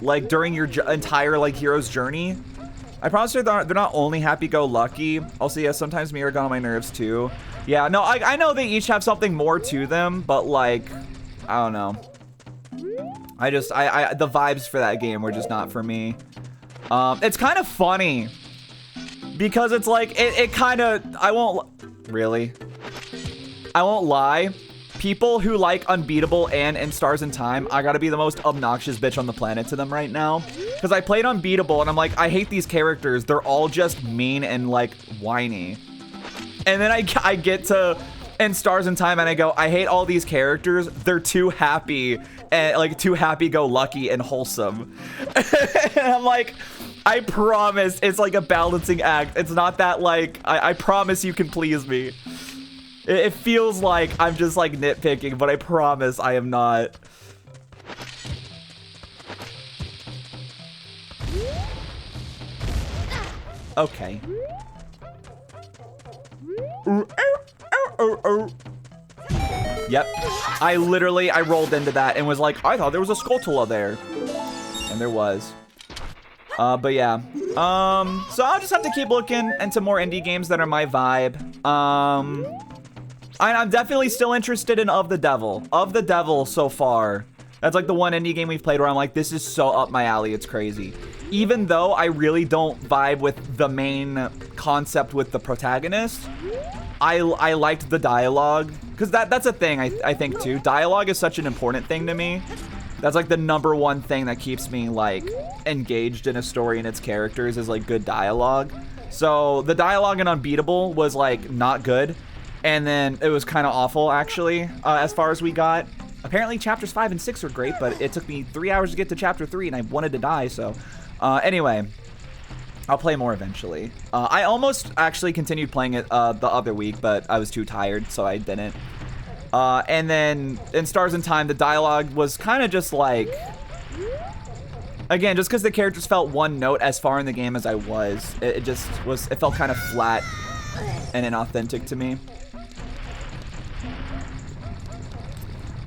like during your entire like hero's journey. I promise you they're not only happy-go-lucky. Also, yeah, sometimes Mira got on my nerves too. Yeah, no, I know they each have something more to them, but like, I don't know. The vibes for that game were just not for me. It's kind of funny because it's like, it kind of, I won't lie. People who like Unbeatable and In Stars in Time, I gotta be the most obnoxious bitch on the planet to them right now. Because I played Unbeatable and I'm like, I hate these characters. They're all just mean and like whiny. And then I get to In Stars in Time and I go, I hate all these characters. They're too happy and like too happy-go-lucky and wholesome. And I'm like, I promise it's like a balancing act. It's not that like, I promise you can please me. It feels like I'm just like nitpicking, but I promise I am not. Okay. Yep. I rolled into that and was like, I thought there was a Skulltula there. And there was. But yeah. So I'll just have to keep looking into more indie games that are my vibe. I'm definitely still interested in Of the Devil. Of the Devil so far. That's like the one indie game we've played where I'm like, this is so up my alley, it's crazy. Even though I really don't vibe with the main concept with the protagonist, I liked the dialogue, because that's a thing I think too. Dialogue is such an important thing to me. That's like the #1 thing that keeps me like engaged in a story and its characters is like good dialogue. So the dialogue in Unbeatable was like not good, and then it was kind of awful actually as far as we got. Apparently chapters 5 and 6 are great, but it took me 3 hours to get to chapter 3 and I wanted to die. So anyway, I'll play more eventually. I almost actually continued playing it the other week, but I was too tired, so I didn't. And then in Stars in Time, the dialogue was kind of just like, again, just because the characters felt one note as far in the game as I was, it felt kind of flat and inauthentic to me.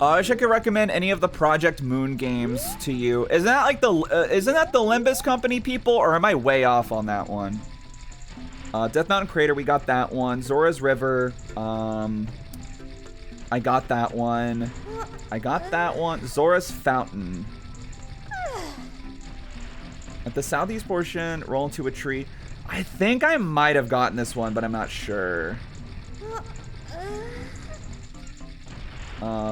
I wish I could recommend any of the Project Moon games to you. Isn't that like isn't that the Limbus Company people, or am I way off on that one? Death Mountain Crater, we got that one. Zora's River, I got that one. I got that one. Zora's Fountain. At the southeast portion, roll into a tree. I think I might have gotten this one, but I'm not sure.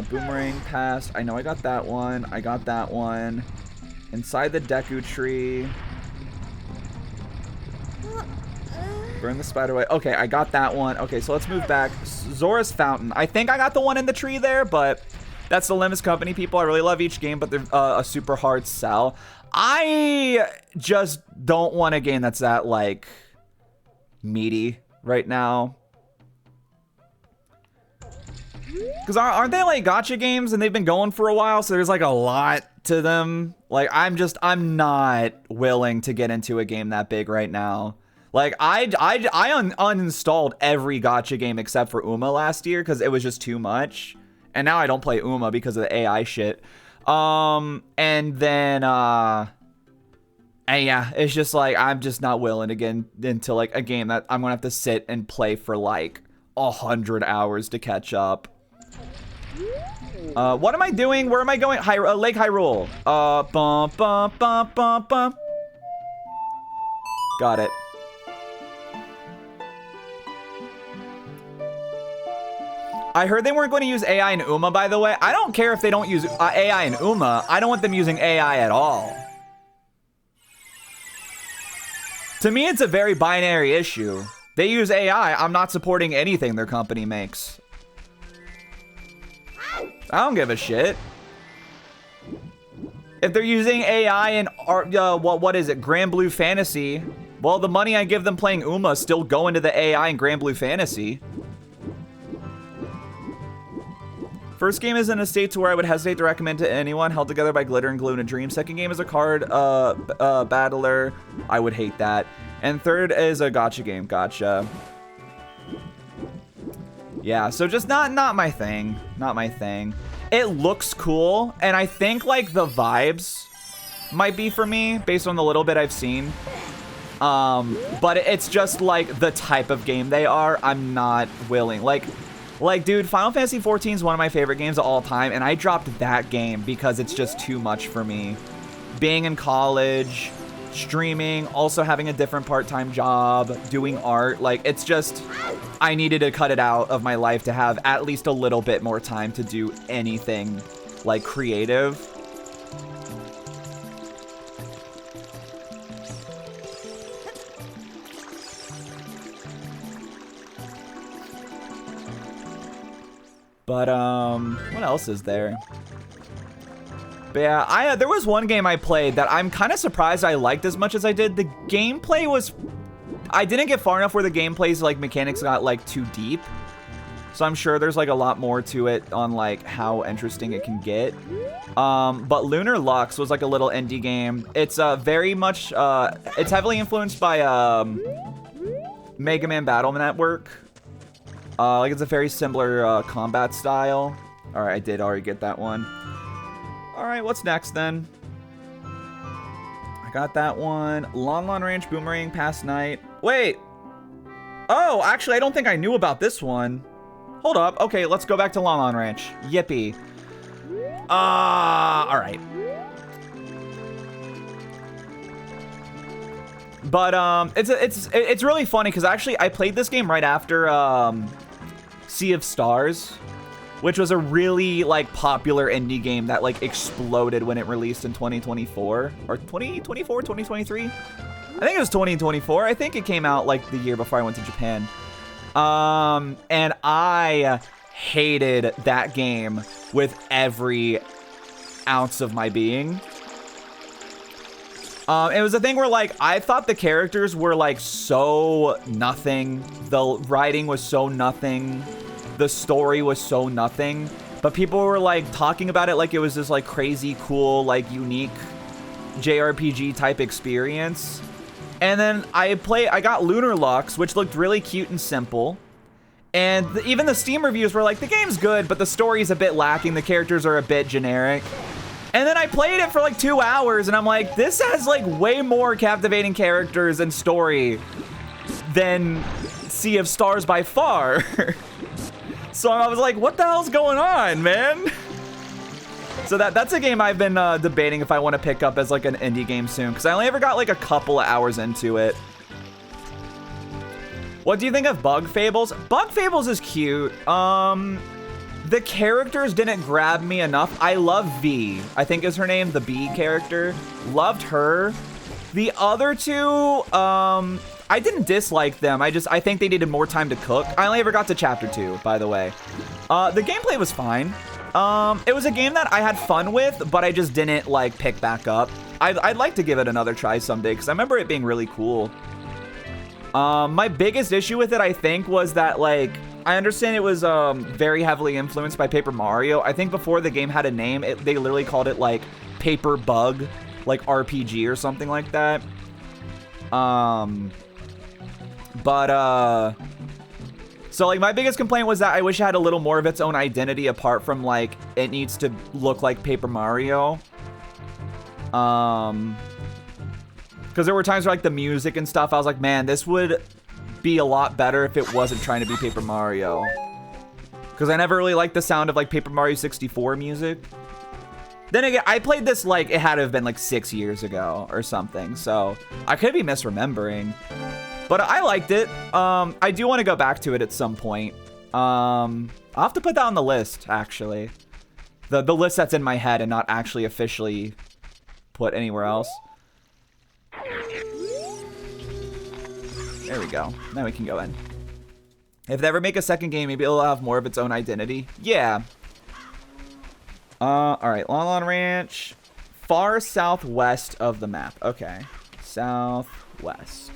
Boomerang Pass. I know I got that one. I got that one. Inside the Deku Tree. Burn the spider away. Okay, I got that one. Okay, so let's move back. Zora's Fountain. I think I got the one in the tree there, but that's the Limbus Company people. I really love each game, but they're a super hard sell. I just don't want a game that's that, like, meaty right now. Because aren't they, like, gacha games, and they've been going for a while, so there's, like, a lot to them. Like, I'm not willing to get into a game that big right now. Like, I uninstalled every gacha game except for Uma last year because it was just too much. And now I don't play Uma because of the AI shit. And then, and yeah, it's just like, I'm just not willing to get into like a game that I'm gonna have to sit and play for like 100 hours to catch up. What am I doing? Where am I going? Lake Hyrule. Bum, bum, bum, bum, bum. Got it. I heard they weren't going to use AI in Uma, by the way. I don't care if they don't use AI in Uma. I don't want them using AI at all. To me, it's a very binary issue. They use AI. I'm not supporting anything their company makes. I don't give a shit. If they're using AI in what is it, Grand Blue Fantasy, well, the money I give them playing Uma is still going to the AI in Grand Blue Fantasy. First game is in a state to where I would hesitate to recommend to anyone. Held together by glitter and glue in a dream. Second game is a card battler. I would hate that. And third is a gacha game. Gotcha. Yeah, so just not my thing. Not my thing. It looks cool, and I think like the vibes might be for me based on the little bit I've seen. But it's just like the type of game they are. I'm not willing. Like, dude, Final Fantasy XIV is one of my favorite games of all time, and I dropped that game because it's just too much for me. Being in college, streaming, also having a different part-time job, doing art, like, it's just, I needed to cut it out of my life to have at least a little bit more time to do anything, like, creative. But, what else is there? But yeah, there was one game I played that I'm kind of surprised I liked as much as I did. The gameplay was, I didn't get far enough where the gameplay's, like, mechanics got, like, too deep. So I'm sure there's, like, a lot more to it on, like, how interesting it can get. But Lunar Lux was, like, a little indie game. It's, very much, it's heavily influenced by, Mega Man Battle Network. Like, it's a very similar combat style. Alright, I did already get that one. Alright, what's next then? I got that one. Lon Lon Ranch Boomerang Past Night. Wait! Oh, actually, I don't think I knew about this one. Hold up. Okay, let's go back to Lon Lon Ranch. Yippee. Alright. But, it's really funny, because actually, I played this game right after, Sea of Stars, which was a really like popular indie game that like exploded when it released in 2024 or 2024, 2023. I think it was 2024. I think it came out like the year before I went to Japan. And I hated that game with every ounce of my being. It was a thing where like I thought the characters were like so nothing. The writing was so nothing. The story was so nothing. But people were like talking about it like it was this like crazy cool like unique JRPG type experience. And then I got Lunar Lux, which looked really cute and simple. And even the Steam reviews were like, the game's good, but the story's a bit lacking. The characters are a bit generic. And then I played it for like 2 hours, and I'm like, this has like way more captivating characters and story than Sea of Stars by far. So I was like, what the hell's going on, man? So that's a game I've been debating if I want to pick up as like an indie game soon, because I only ever got like a couple of hours into it. What do you think of Bug Fables? Bug Fables is cute. The characters didn't grab me enough. I love V, I think is her name, the bee character. Loved her. The other two, I didn't dislike them. I think they needed more time to cook. I only ever got to chapter 2, by the way. The gameplay was fine. It was a game that I had fun with, but I just didn't like pick back up. I'd like to give it another try someday, because I remember it being really cool. My biggest issue with it, I think, was that like, I understand it was very heavily influenced by Paper Mario. I think before the game had a name, they literally called it like Paper Bug, like RPG or something like that. So like my biggest complaint was that I wish it had a little more of its own identity apart from like it needs to look like Paper Mario. Because there were times where like the music and stuff, I was like, man, this would be a lot better if it wasn't trying to be Paper Mario. Because I never really liked the sound of like Paper Mario 64 music. Then again, I played this like it had to have been like 6 years ago or something, so I could be misremembering. But I liked it. I do want to go back to it at some point. I'll have to put that on the list, actually. The list that's in my head and not actually officially put anywhere else. There we go. Now we can go in. If they ever make a second game, maybe it'll have more of its own identity. Yeah. Alright. Lon Lon Ranch. Far southwest of the map. Okay. Southwest.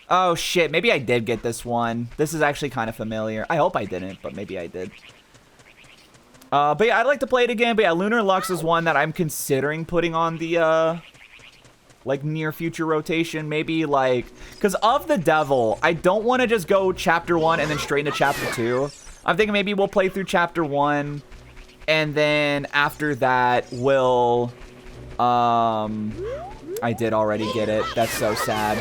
Oh, shit. Maybe I did get this one. This is actually kind of familiar. I hope I didn't, but maybe I did. But yeah, I'd like to play it again. But yeah, Lunar Lux is one that I'm considering putting on the, like, near future rotation. Maybe, like, because of the Devil, I don't want to just go chapter 1 and then straight into chapter 2. I'm thinking maybe we'll play through chapter 1. And then after that, we'll, I did already get it. That's so sad.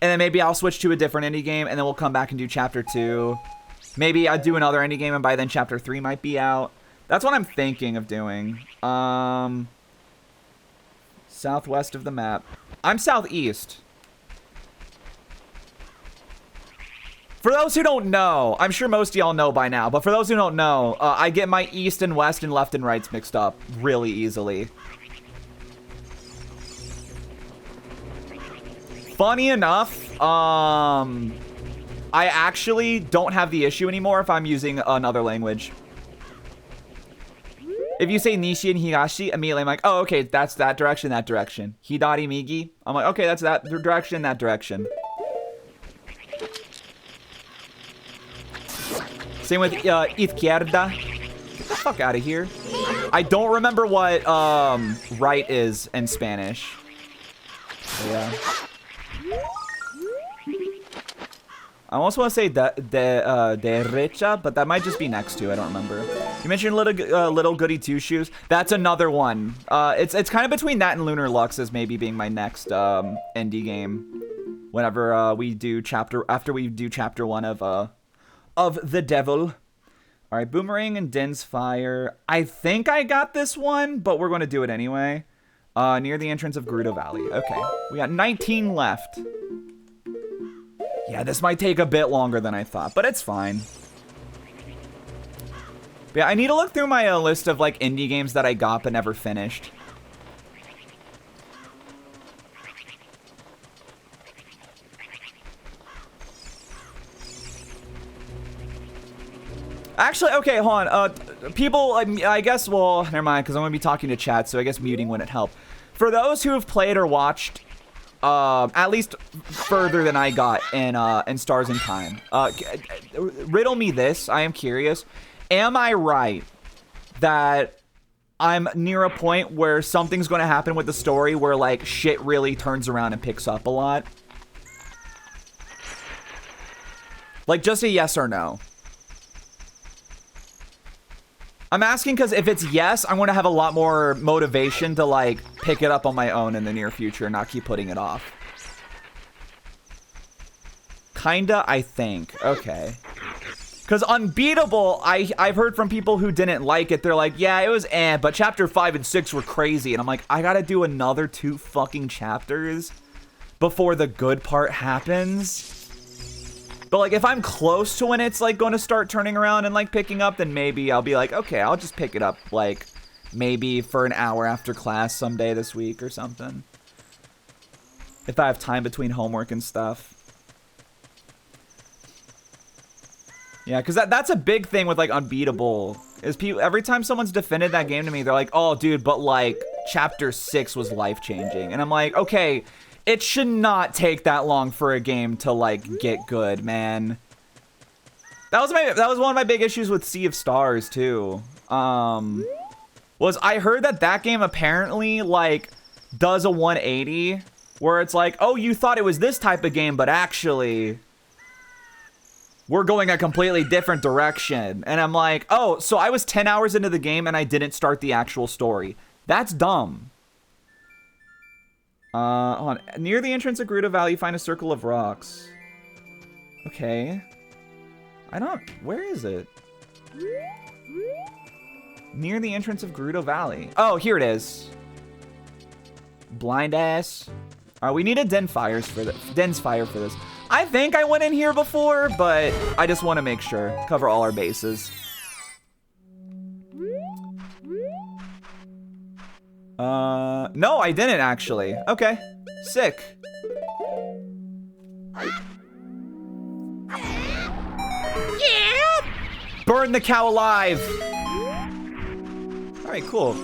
And then maybe I'll switch to a different indie game, and then we'll come back and do chapter 2. Maybe I'll do another indie game, and by then chapter 3 might be out. That's what I'm thinking of doing. Southwest of the map. I'm southeast. For those who don't know, I'm sure most of y'all know by now, but for those who don't know, I get my east and west and left and rights mixed up really easily. Funny enough, I actually don't have the issue anymore if I'm using another language. If you say Nishi and Higashi, immediately I'm like, oh, okay, that's that direction, that direction. Hidari Migi, I'm like, okay, that's that direction, that direction. Same with izquierda. Get the fuck out of here. I don't remember what right is in Spanish. So, yeah. I almost want to say derecha, but that might just be next to. I don't remember. You mentioned Little Goody Two Shoes. That's another one. It's kind of between that and Lunar Lux as maybe being my next indie game. Whenever we do after we do chapter 1 of the Devil. All right, Boomerang and Din's Fire. I think I got this one, but we're going to do it anyway. Near the entrance of Gerudo Valley. Okay, we got 19 left. Yeah, this might take a bit longer than I thought, but it's fine. But yeah, I need to look through my list of like indie games that I got but never finished. Actually, okay, hold on. People, I guess, well, never mind, because I'm going to be talking to chat, so I guess muting wouldn't help. For those who have played or watched, at least further than I got in Stars in Time, riddle me this, I am curious. Am I right that I'm near a point where something's going to happen with the story where, like, shit really turns around and picks up a lot? Like, just a yes or no. I'm asking because if it's yes, I'm going to have a lot more motivation to, like, pick it up on my own in the near future and not keep putting it off. Kinda, I think. Okay. Because Unbeatable, I've heard from people who didn't like it. They're like, yeah, it was but chapter 5 and 6 were crazy. And I'm like, I gotta do another 2 fucking chapters before the good part happens. But, like, if I'm close to when it's, like, going to start turning around and, like, picking up, then maybe I'll be like, okay, I'll just pick it up, like, maybe for an hour after class someday this week or something. If I have time between homework and stuff. Yeah, because that's a big thing with, like, Unbeatable. Is people, every time someone's defended that game to me, they're like, oh, dude, but, like, chapter 6 was life-changing. And I'm like, okay, it should not take that long for a game to, like, get good, man. That was one of my big issues with Sea of Stars, too. Was I heard that game apparently, like, does a 180, where it's like, oh, you thought it was this type of game, but actually, we're going a completely different direction. And I'm like, oh, so I was 10 hours into the game and I didn't start the actual story. That's dumb. Hold on. Near the entrance of Gerudo Valley, find a circle of rocks. Okay. Where is it? Near the entrance of Gerudo Valley. Oh, here it is. Blind ass. Alright, we need a Den's Fire for this. I think I went in here before, but I just want to make sure. Cover all our bases. No, I didn't actually. Okay, sick. Yeah! Burn the cow alive. All right, cool.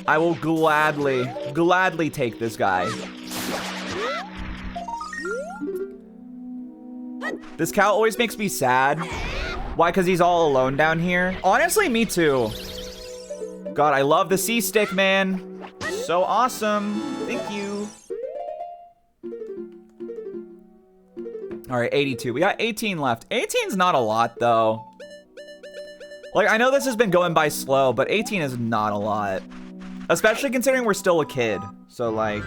I will gladly take this guy. This cow always makes me sad. Why? Because he's all alone down here. Honestly, me too. God, I love the sea stick, man. So awesome. Thank you. All right, 82. We got 18 left. 18's not a lot, though. Like, I know this has been going by slow, but 18 is not a lot. Especially considering we're still a kid. So, like...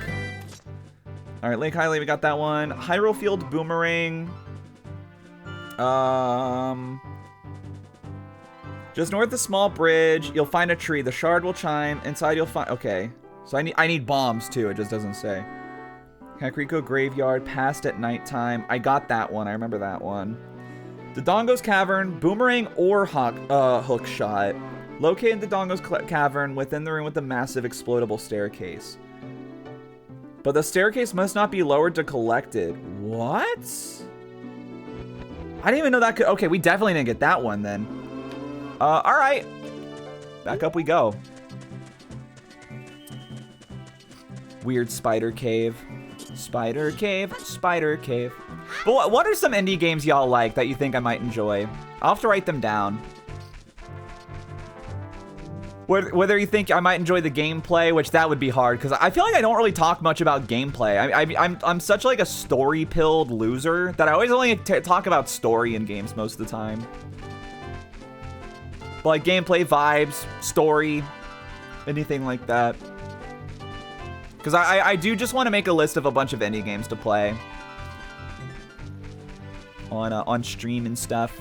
All right, Lake Highway, we got that one. Hyrule Field Boomerang. Just north of the small bridge, you'll find a tree. The shard will chime. Inside, you'll find... Okay. So I need bombs, too. It just doesn't say. Kakariko Graveyard, passed at nighttime. I got that one. I remember that one. Dodongo's Cavern, Boomerang or Hook Shot. Locate Dodongo's Cavern within the room with the massive explodable staircase. But the staircase must not be lowered to collect it. What? I didn't even know that could... Okay, we definitely didn't get that one, then. All right. Back up we go. Weird spider cave. Spider cave. Spider cave. But what are some indie games y'all like that you think I might enjoy? I'll have to write them down. Whether you think I might enjoy the gameplay, which that would be hard, because I feel like I don't really talk much about gameplay. I'm such like a story-pilled loser that I always only talk about story in games most of the time. But like gameplay, vibes, story, anything like that. Because I do just want to make a list of a bunch of indie games to play on stream and stuff.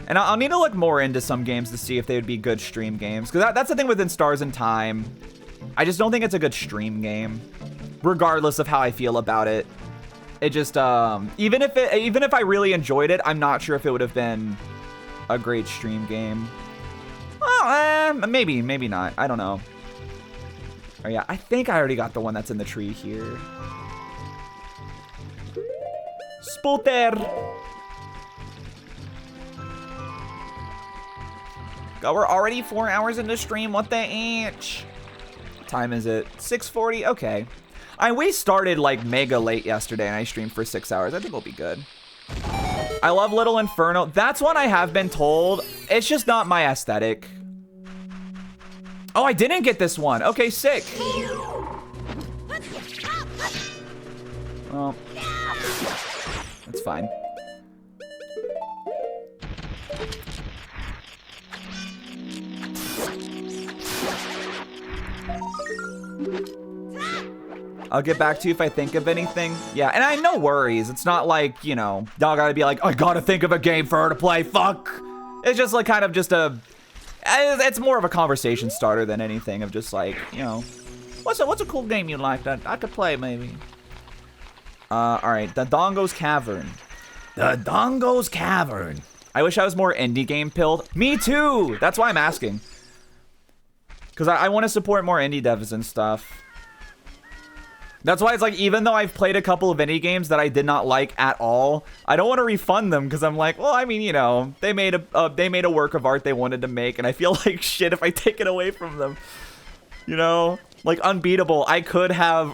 And I'll need to look more into some games to see if they would be good stream games. Because that's the thing within Stars in Time. I just don't think it's a good stream game. Regardless of how I feel about it. It just, even if I really enjoyed it, I'm not sure if it would have been a great stream game. Well, maybe not. I don't know. Oh yeah, I think I already got the one that's in the tree here. Spooter! God, we're already 4 hours into stream. What the inch? What time is it? 6:40? Okay. We started like mega late yesterday and I streamed for 6 hours. I think we'll be good. I love Little Inferno. That's one I have been told. It's just not my aesthetic. Oh, I didn't get this one. Okay, sick. Well, that's fine. I'll get back to you if I think of anything. Yeah, and I no worries. It's not like, you know, y'all gotta be like, I gotta think of a game for her to play. Fuck. It's just like kind of just a... It's more of a conversation starter than anything of just like, you know, what's a cool game you like that I could play maybe? All right, the Dongo's Cavern. The Dongo's Cavern. I wish I was more indie game pilled. Me too. That's why I'm asking. Because I want to support more indie devs and stuff. That's why it's like, even though I've played a couple of indie games that I did not like at all, I don't want to refund them because I'm like, well, I mean, you know, they made a work of art they wanted to make, and I feel like shit if I take it away from them. You know, like Unbeatable, I could have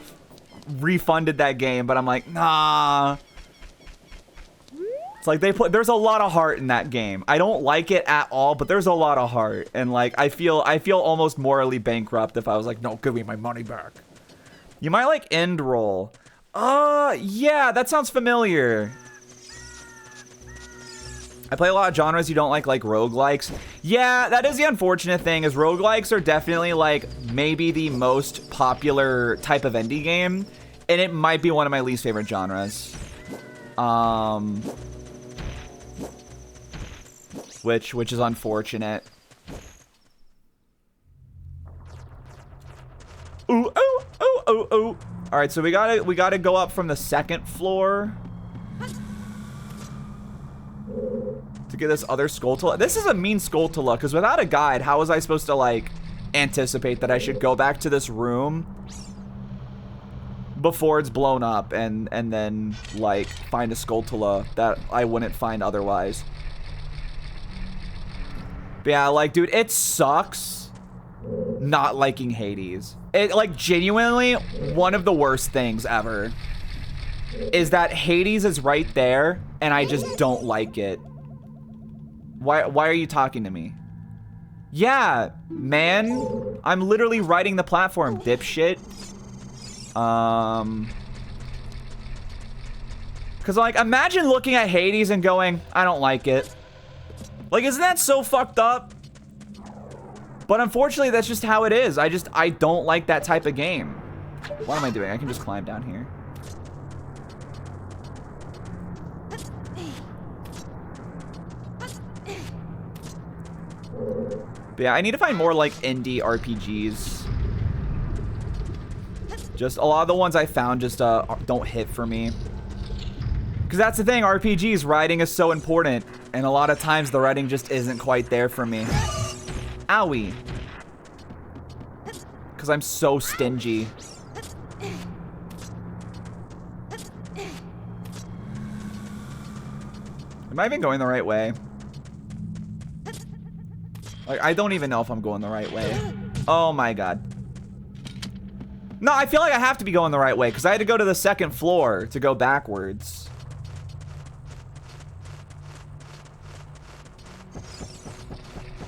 refunded that game, but I'm like, nah. It's like there's a lot of heart in that game. I don't like it at all, but there's a lot of heart, and like I feel almost morally bankrupt if I was like, no, give me my money back. You might like End Roll. Yeah, that sounds familiar. I play a lot of genres you don't like roguelikes. Yeah, that is the unfortunate thing, is roguelikes are definitely like maybe the most popular type of indie game, and it might be one of my least favorite genres. Which is unfortunate. Ooh, ooh, ooh, ooh, ooh. All right, so we gotta go up from the second floor to get this other Skulltula. This is a mean Skulltula, because without a guide, how was I supposed to like anticipate that I should go back to this room before it's blown up and then like find a Skulltula that I wouldn't find otherwise? But yeah, like, dude, it sucks not liking Hades. It, like, genuinely, one of the worst things ever is that Hades is right there, and I just don't like it. Why are you talking to me? Yeah, man. I'm literally riding the platform, dipshit. Because, like, imagine looking at Hades and going, I don't like it. Like, isn't that so fucked up? But unfortunately, that's just how it is. I don't like that type of game. What am I doing? I can just climb down here. But yeah, I need to find more like indie RPGs. Just a lot of the ones I found just don't hit for me. Because that's the thing, RPGs, writing is so important. And a lot of times the writing just isn't quite there for me. Owie. Because I'm so stingy. Am I even going the right way? Like, I don't even know if I'm going the right way. Oh my god. No, I feel like I have to be going the right way because I had to go to the second floor to go backwards.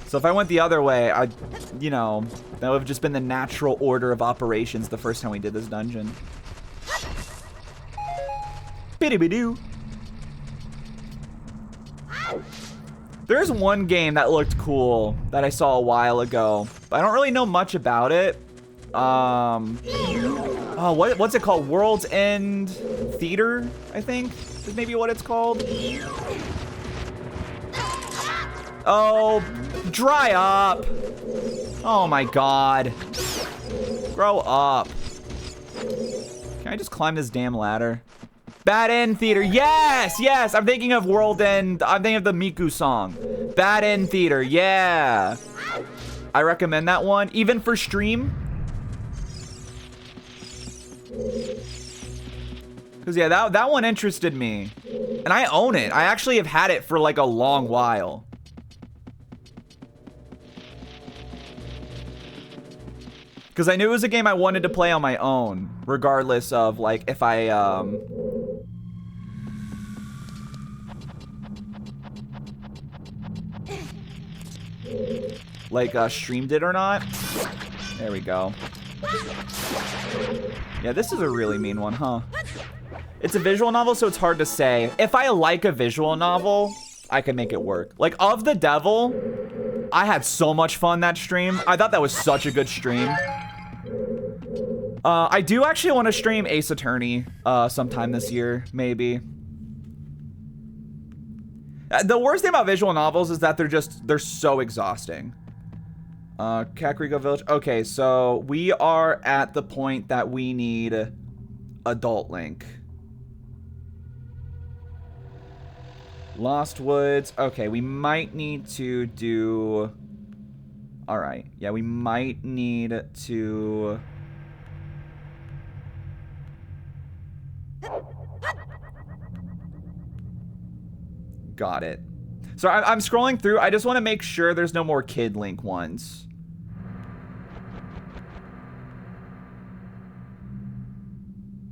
So if I went the other way, you know, that would have just been the natural order of operations the first time we did this dungeon. Biddy-bidoo. There's one game that looked cool that I saw a while ago, but I don't really know much about it. Oh, what's it called? World's End Theater, I think, is maybe what it's called. Oh, dry up. Oh my god. Grow up. Can I just climb this damn ladder? Bad End Theater. Yes, yes. I'm thinking of World End. I'm thinking of the Miku song. Bad End Theater. Yeah. I recommend that one, even for stream. Because, yeah, that one interested me. And I own it. I actually have had it for, like, a long while. Because I knew it was a game I wanted to play on my own. Regardless of, like, if I, streamed it or not. There we go. Yeah, this is a really mean one, huh? It's a visual novel, so it's hard to say. If I like a visual novel, I can make it work. Like, Of the Devil, I had so much fun that stream. I thought that was such a good stream. I do actually want to stream Ace Attorney sometime this year, maybe. The worst thing about visual novels is that they're so exhausting. Kakariko Village. Okay, so we are at the point that we need Adult Link. Lost Woods. Okay, we might need to do... Alright, yeah, we might need to... Got it. So I'm scrolling through. I just want to make sure there's no more Kid Link ones.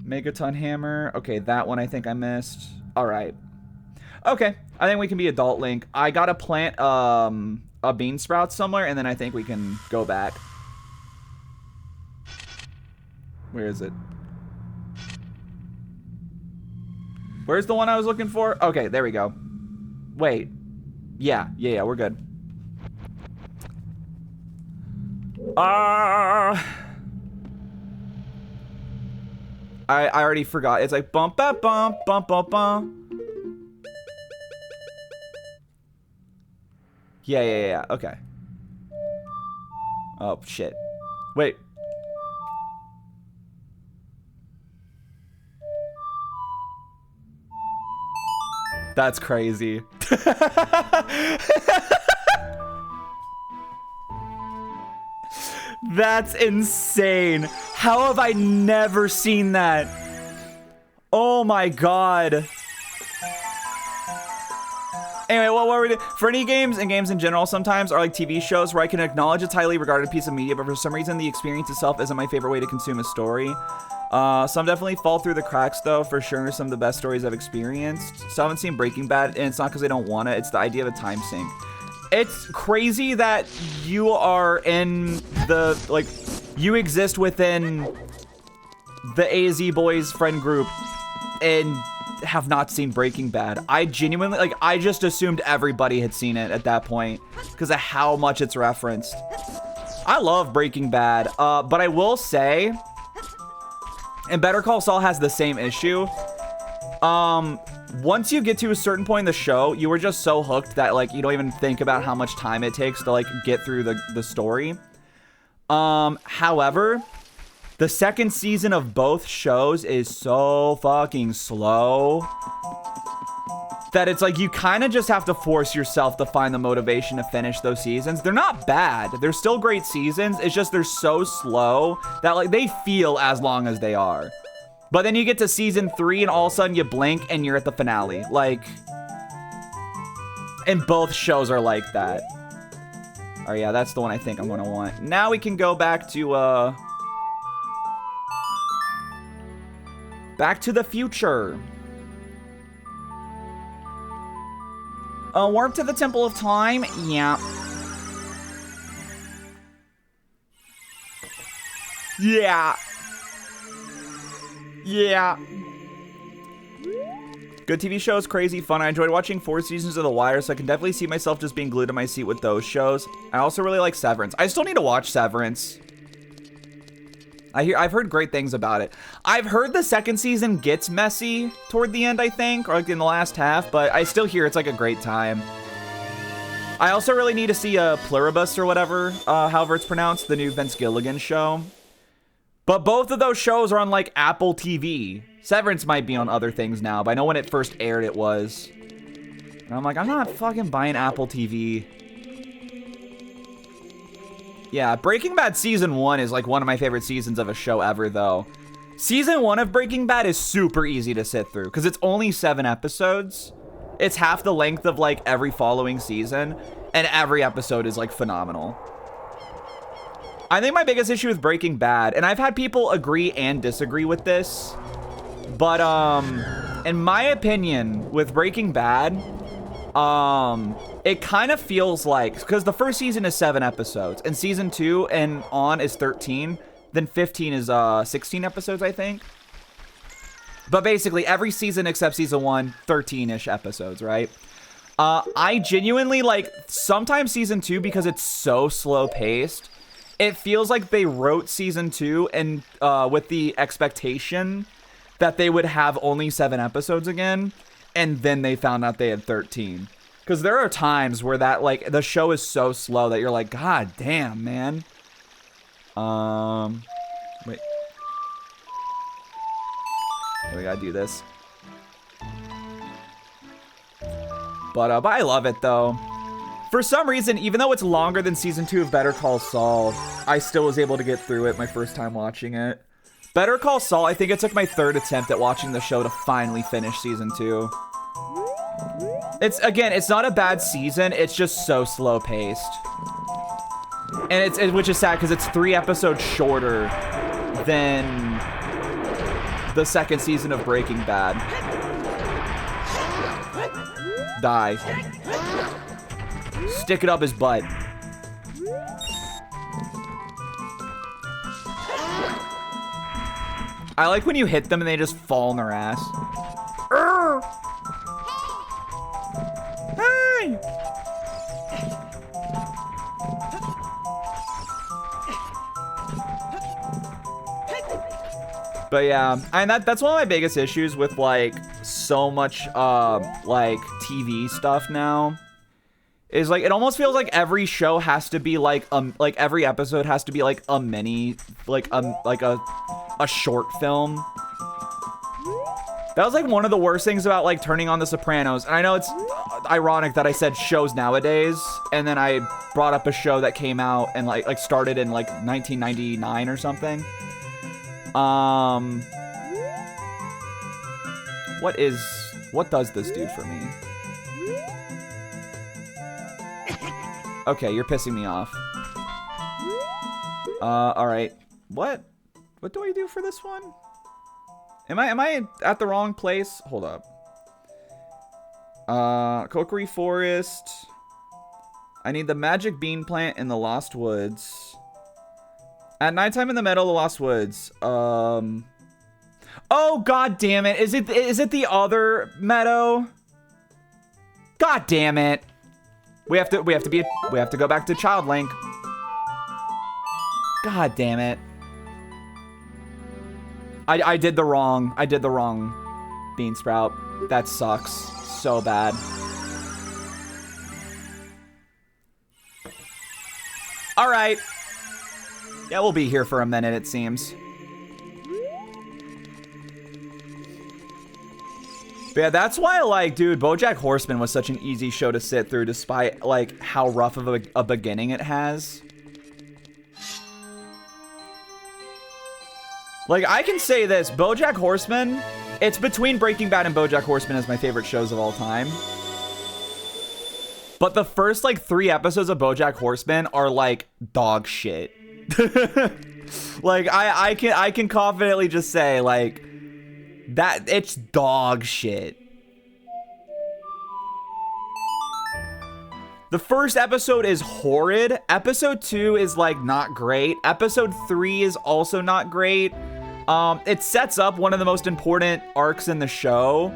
Megaton Hammer. Okay, that one I think I missed. All right. Okay, I think we can be Adult Link. I gotta plant a bean sprout somewhere, and then I think we can go back. Where is it? Where's the one I was looking for? Okay, there we go. Wait. Yeah, we're good. I already forgot. It's like bump bump bump bump bump bump. Yeah. Okay. Oh shit. Wait. That's crazy. That's insane. How have I never seen that? Oh my god. Anyway, what were we doing? For any games and games in general sometimes are like TV shows where I can acknowledge it's a highly regarded piece of media, but for some reason the experience itself isn't my favorite way to consume a story. Some definitely fall through the cracks though, for sure. Some of the best stories I've experienced. So I haven't seen Breaking Bad, and it's not because I don't want it. It's the idea of a time sink. It's crazy that you are in the, like, you exist within the AZ Boys friend group and have not seen Breaking Bad. I genuinely, like, I just assumed everybody had seen it at that point because of how much it's referenced. I love Breaking Bad, but I will say, and Better Call Saul has the same issue. Once you get to a certain point in the show, you are just so hooked that, like, you don't even think about how much time it takes to, like, get through the story. However, the second season of both shows is so fucking slow that it's like you kind of just have to force yourself to find the motivation to finish those seasons. They're not bad. They're still great seasons. It's just they're so slow that, like, they feel as long as they are. But then you get to season 3 and all of a sudden you blink and you're at the finale. Like, and both shows are like that. Oh yeah, that's the one I think I'm gonna want. Now we can go back to, Back to the Future. Warp to the Temple of Time? Yeah. Yeah. Yeah. Good TV shows, crazy fun. I enjoyed watching 4 seasons of The Wire, so I can definitely see myself just being glued to my seat with those shows. I also really like Severance. I still need to watch Severance. I've heard great things about it. I've heard the second season gets messy toward the end, I think, or like in the last half, but I still hear it's like a great time. I also really need to see Pluribus or whatever, however it's pronounced, the new Vince Gilligan show. But both of those shows are on, like, Apple TV. Severance might be on other things now, but I know when it first aired it was. And I'm like, I'm not fucking buying Apple TV. Yeah, Breaking Bad Season 1 is like one of my favorite seasons of a show ever, though. Season 1 of Breaking Bad is super easy to sit through because it's only 7 episodes. It's half the length of like every following season, and every episode is like phenomenal. I think my biggest issue with Breaking Bad, and I've had people agree and disagree with this, but in my opinion, with Breaking Bad, it kind of feels like, because the first season is 7 episodes, and season 2 and on is 13, then 15 is 16 episodes, I think. But basically, every season except season 1, 13-ish episodes, right? I genuinely, like, sometimes season 2, because it's so slow-paced, it feels like they wrote season 2 and with the expectation that they would have only 7 episodes again, and then they found out they had 13. Because there are times where that, like, the show is so slow that you're like, God damn, man. Wait. We gotta do this. But I love it, though. For some reason, even though it's longer than season 2 of Better Call Saul, I still was able to get through it my first time watching it. Better Call Saul, I think it took my 3rd attempt at watching the show to finally finish season 2. It's not a bad season, it's just so slow paced. And which is sad because it's 3 episodes shorter than the 2nd season of Breaking Bad. Die. Stick it up his butt. I like when you hit them and they just fall on their ass. Hey! But yeah, and that's one of my biggest issues with like so much like TV stuff now. Is like it almost feels like every show has to be like every episode has to be like a mini, like a short film. That was like one of the worst things about like turning on The Sopranos. And I know it's ironic that I said shows nowadays, and then I brought up a show that came out and like started in like 1999 or something. What does this do for me? Okay, you're pissing me off. All right. What do I do for this one? Am I at the wrong place? Hold up. Kokory Forest. I need the magic bean plant in the Lost Woods. At nighttime in the meadow of the Lost Woods. Oh god damn it. Is it the other meadow? God damn it. We have to go back to Child Link. God damn it. I did the wrong bean sprout. That sucks so bad. All right. Yeah, we'll be here for a minute, it seems. But yeah, that's why, like, dude, BoJack Horseman was such an easy show to sit through despite, like, how rough of a beginning it has. Like, I can say this, BoJack Horseman, it's between Breaking Bad and BoJack Horseman as my favorite shows of all time. But the first, like, 3 episodes of BoJack Horseman are, like, dog shit. Like, I can confidently just say, like, that it's dog shit. The first episode is horrid. Episode 2 is like not great. Episode 3 is also not great. It sets up one of the most important arcs in the show.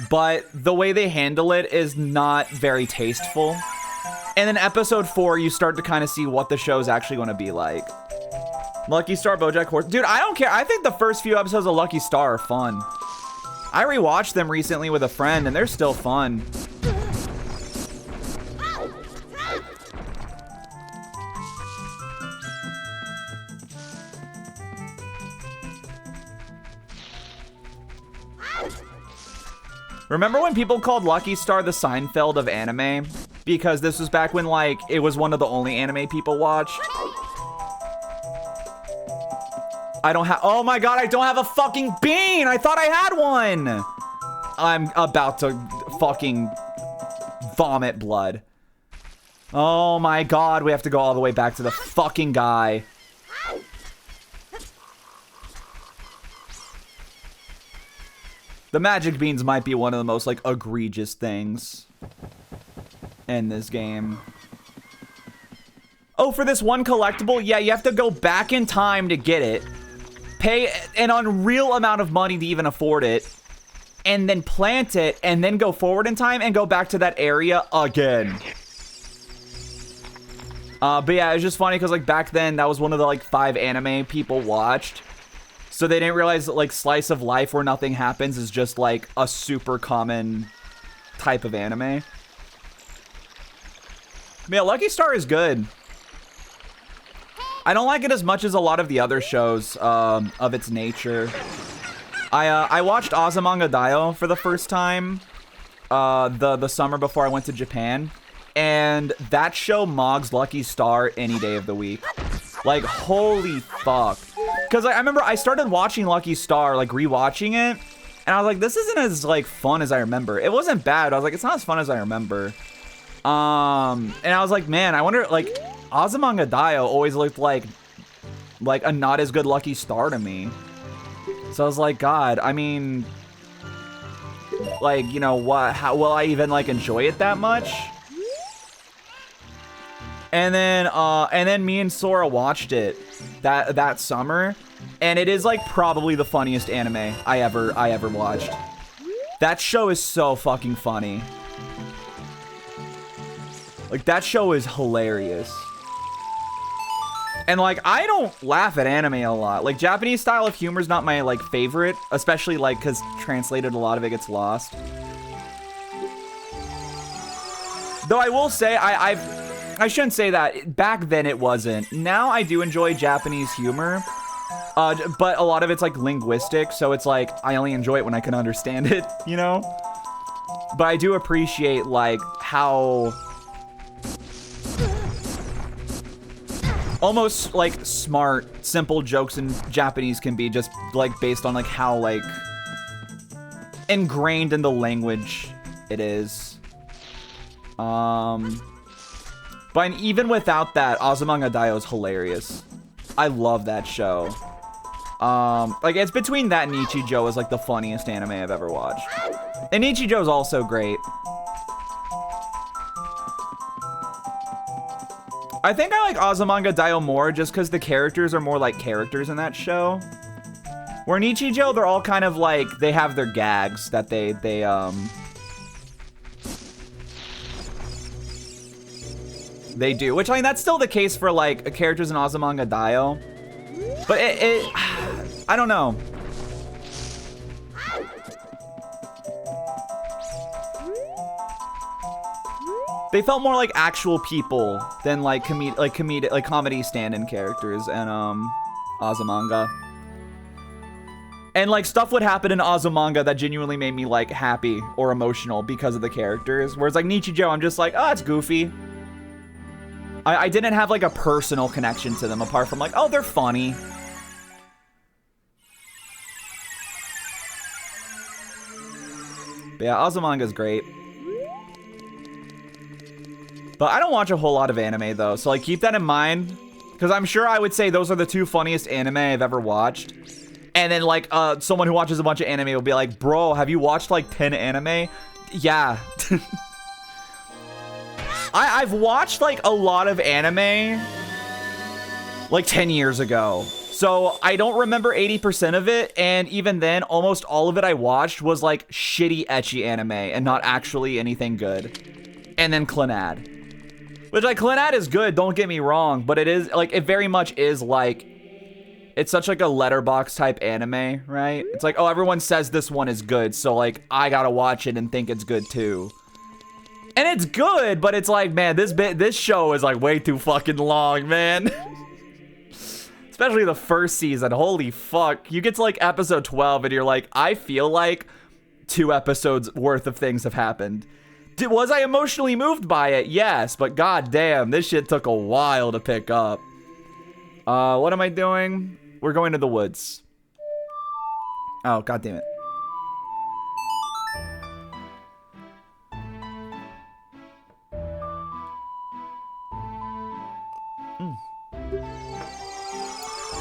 But the way they handle it is not very tasteful. And then episode 4, you start to kind of see what the show is actually going to be like. Lucky Star, BoJack Horseman. Dude, I don't care. I think the first few episodes of Lucky Star are fun. I rewatched them recently with a friend, and they're still fun. Remember when people called Lucky Star the Seinfeld of anime? Because this was back when, like, it was one of the only anime people watched. I don't have, oh my god, I don't have a fucking bean! I thought I had one! I'm about to fucking vomit blood. Oh my god, we have to go all the way back to the fucking guy. The magic beans might be one of the most, like, egregious things in this game. Oh, for this one collectible? Yeah, you have to go back in time to get it. Pay an unreal amount of money to even afford it. And then plant it, and then go forward in time and go back to that area again. But yeah, it was just funny because, like, back then, that was one of the, like, 5 anime people watched. So they didn't realize that, like, slice of life where nothing happens is just, like, a super common type of anime. Yeah, Lucky Star is good. I don't like it as much as a lot of the other shows of its nature. I watched Azumanga Daioh for the first time the summer before I went to Japan. And that show mogs Lucky Star any day of the week. Like, holy fuck. Because I remember I started watching Lucky Star, like, rewatching it. And I was like, this isn't as, like, fun as I remember. It wasn't bad. I was like, it's not as fun as I remember. And I was like, man, I wonder, like, Azumanga Daioh always looked like a not as good Lucky Star to me. So I was like, God, I mean, like, you know, what? How will I even, like, enjoy it that much? And then me and Sora watched it that summer, and it is, like, probably the funniest anime I ever watched. That show is so fucking funny. Like, that show is hilarious. And, like, I don't laugh at anime a lot. Like, Japanese style of humor is not my, like, favorite, especially, like, because translated, a lot of it gets lost. Though I will say, I shouldn't say that. Back then it wasn't. Now I do enjoy Japanese humor, but a lot of it's, like, linguistic, so it's like I only enjoy it when I can understand it, you know? But I do appreciate, like, how almost, like, smart, simple jokes in Japanese can be, just, like, based on, like, how, like, ingrained in the language it is. But even without that, Azumanga Daioh is hilarious. I love that show. Like, it's between that and Ichijo is, like, the funniest anime I've ever watched. And Ichijo's also great. I think I like Azumanga Daioh more just because the characters are more like characters in that show. Where in Ichijo, they're all kind of like, they have their gags that they do, which, I mean, that's still the case for, like, characters in Azumanga Daioh. But I don't know. They felt more like actual people than, like, comedy stand-in characters in Azumanga. And, like, stuff would happen in Azumanga that genuinely made me, like, happy or emotional because of the characters. Whereas, like, Nichijou, I'm just like, oh, it's goofy. I didn't have, like, a personal connection to them apart from, like, oh, they're funny. But yeah, Azumanga's great. But I don't watch a whole lot of anime, though, so, like, keep that in mind. Because I'm sure I would say those are the 2 funniest anime I've ever watched. And then, like, someone who watches a bunch of anime will be like, bro, have you watched, like, 10 anime? Yeah. I've watched, like, a lot of anime, like, 10 years ago. So I don't remember 80% of it, and even then, almost all of it I watched was, like, shitty, ecchi anime, and not actually anything good. And then Clannad. Which, like, Clannad is good, don't get me wrong, but it is, like, it very much is, like, it's such, like, a letterbox type anime, right? It's like, oh, everyone says this one is good, so, like, I gotta watch it and think it's good, too. And it's good, but it's like, man, this show is, like, way too fucking long, man. Especially the first season, holy fuck. You get to, like, episode 12, and you're like, I feel like 2 episodes worth of things have happened. Was I emotionally moved by it? Yes, but god damn, this shit took a while to pick up. What am I doing? We're going to the woods. Oh, god damn it.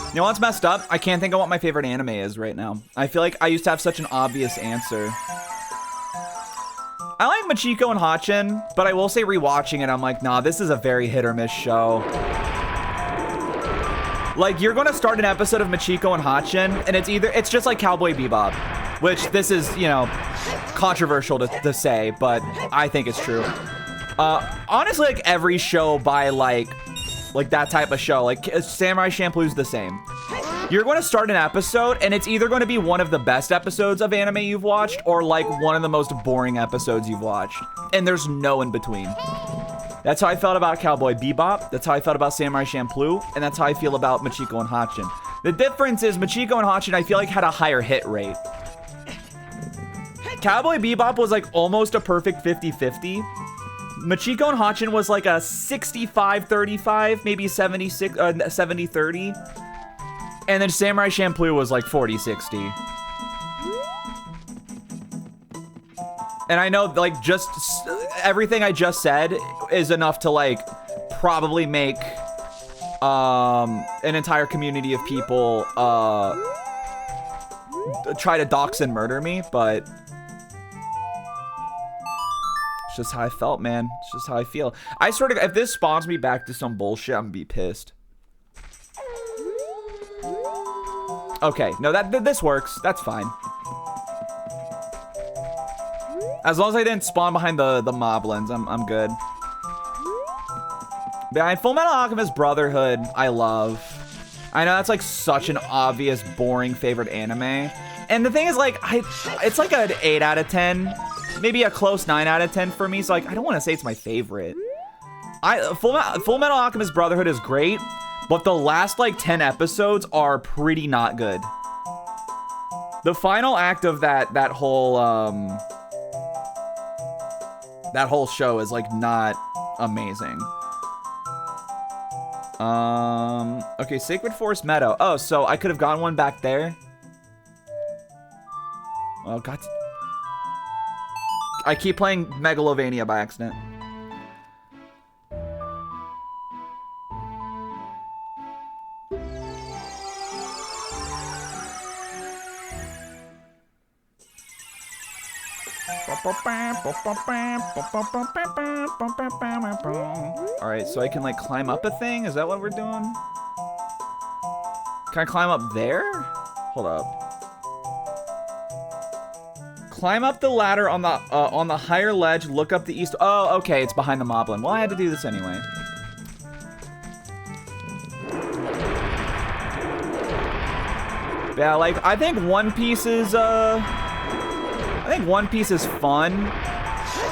You know what's messed up? I can't think of what my favorite anime is right now. I feel like I used to have such an obvious answer. I like Machiko and Hachin, but I will say rewatching it, I'm like, nah, this is a very hit or miss show. Like, you're gonna start an episode of Machiko and Hachin, and it's just like Cowboy Bebop, which this is, you know, controversial to say, but I think it's true. Honestly, like every show by like that type of show, like Samurai Champloo's the same. You're going to start an episode, and it's either going to be one of the best episodes of anime you've watched, or like one of the most boring episodes you've watched. And there's no in between. That's how I felt about Cowboy Bebop, that's how I felt about Samurai Champloo, and that's how I feel about Machiko and Hachin. The difference is Machiko and Hachin, I feel like, had a higher hit rate. Cowboy Bebop was like almost a perfect 50-50. Machiko and Hachin was like a 65-35, maybe 70-30. And then Samurai Champloo was like 40-60. And I know, like, just everything I just said is enough to, like, probably make an entire community of people try to dox and murder me, but it's just how I felt, man. It's just how I feel. I sort of, if this spawns me back to some bullshit, I'm gonna be pissed. Okay, no, this works. That's fine. As long as I didn't spawn behind the moblins, I'm good. Behind Full Metal Alchemist Brotherhood, I love. I know that's like such an obvious, boring favorite anime. And the thing is, like, it's like an 8 out of 10, maybe a close 9 out of 10 for me. So like, I don't want to say it's my favorite. Full Metal Alchemist Brotherhood is great, but the last like 10 episodes are pretty not good. The final act of that whole show is like not amazing. Okay, Sacred Forest Meadow. Oh, so I could have gone one back there. Oh, God. I keep playing Megalovania by accident. Alright, so I can like climb up a thing? Is that what we're doing? Can I climb up there? Hold up. Climb up the ladder on the higher ledge, look up the east. Oh, okay, it's behind the moblin. Well, I had to do this anyway. Yeah, like I think One Piece is fun,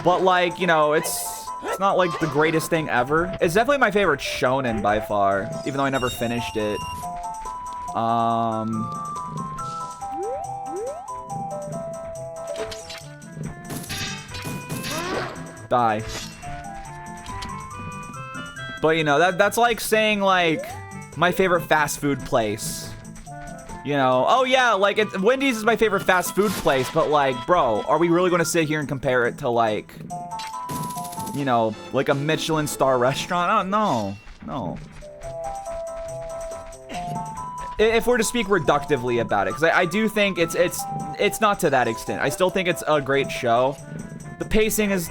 but like, you know, it's not like the greatest thing ever. It's definitely my favorite shonen by far, even though I never finished it. Die. But you know, that's like saying like my favorite fast food place. You know, oh yeah, like Wendy's is my favorite fast food place, but like, bro, are we really going to sit here and compare it to like, you know, like a Michelin star restaurant? Oh, no. If we're to speak reductively about it, because I do think it's not to that extent. I still think it's a great show. The pacing is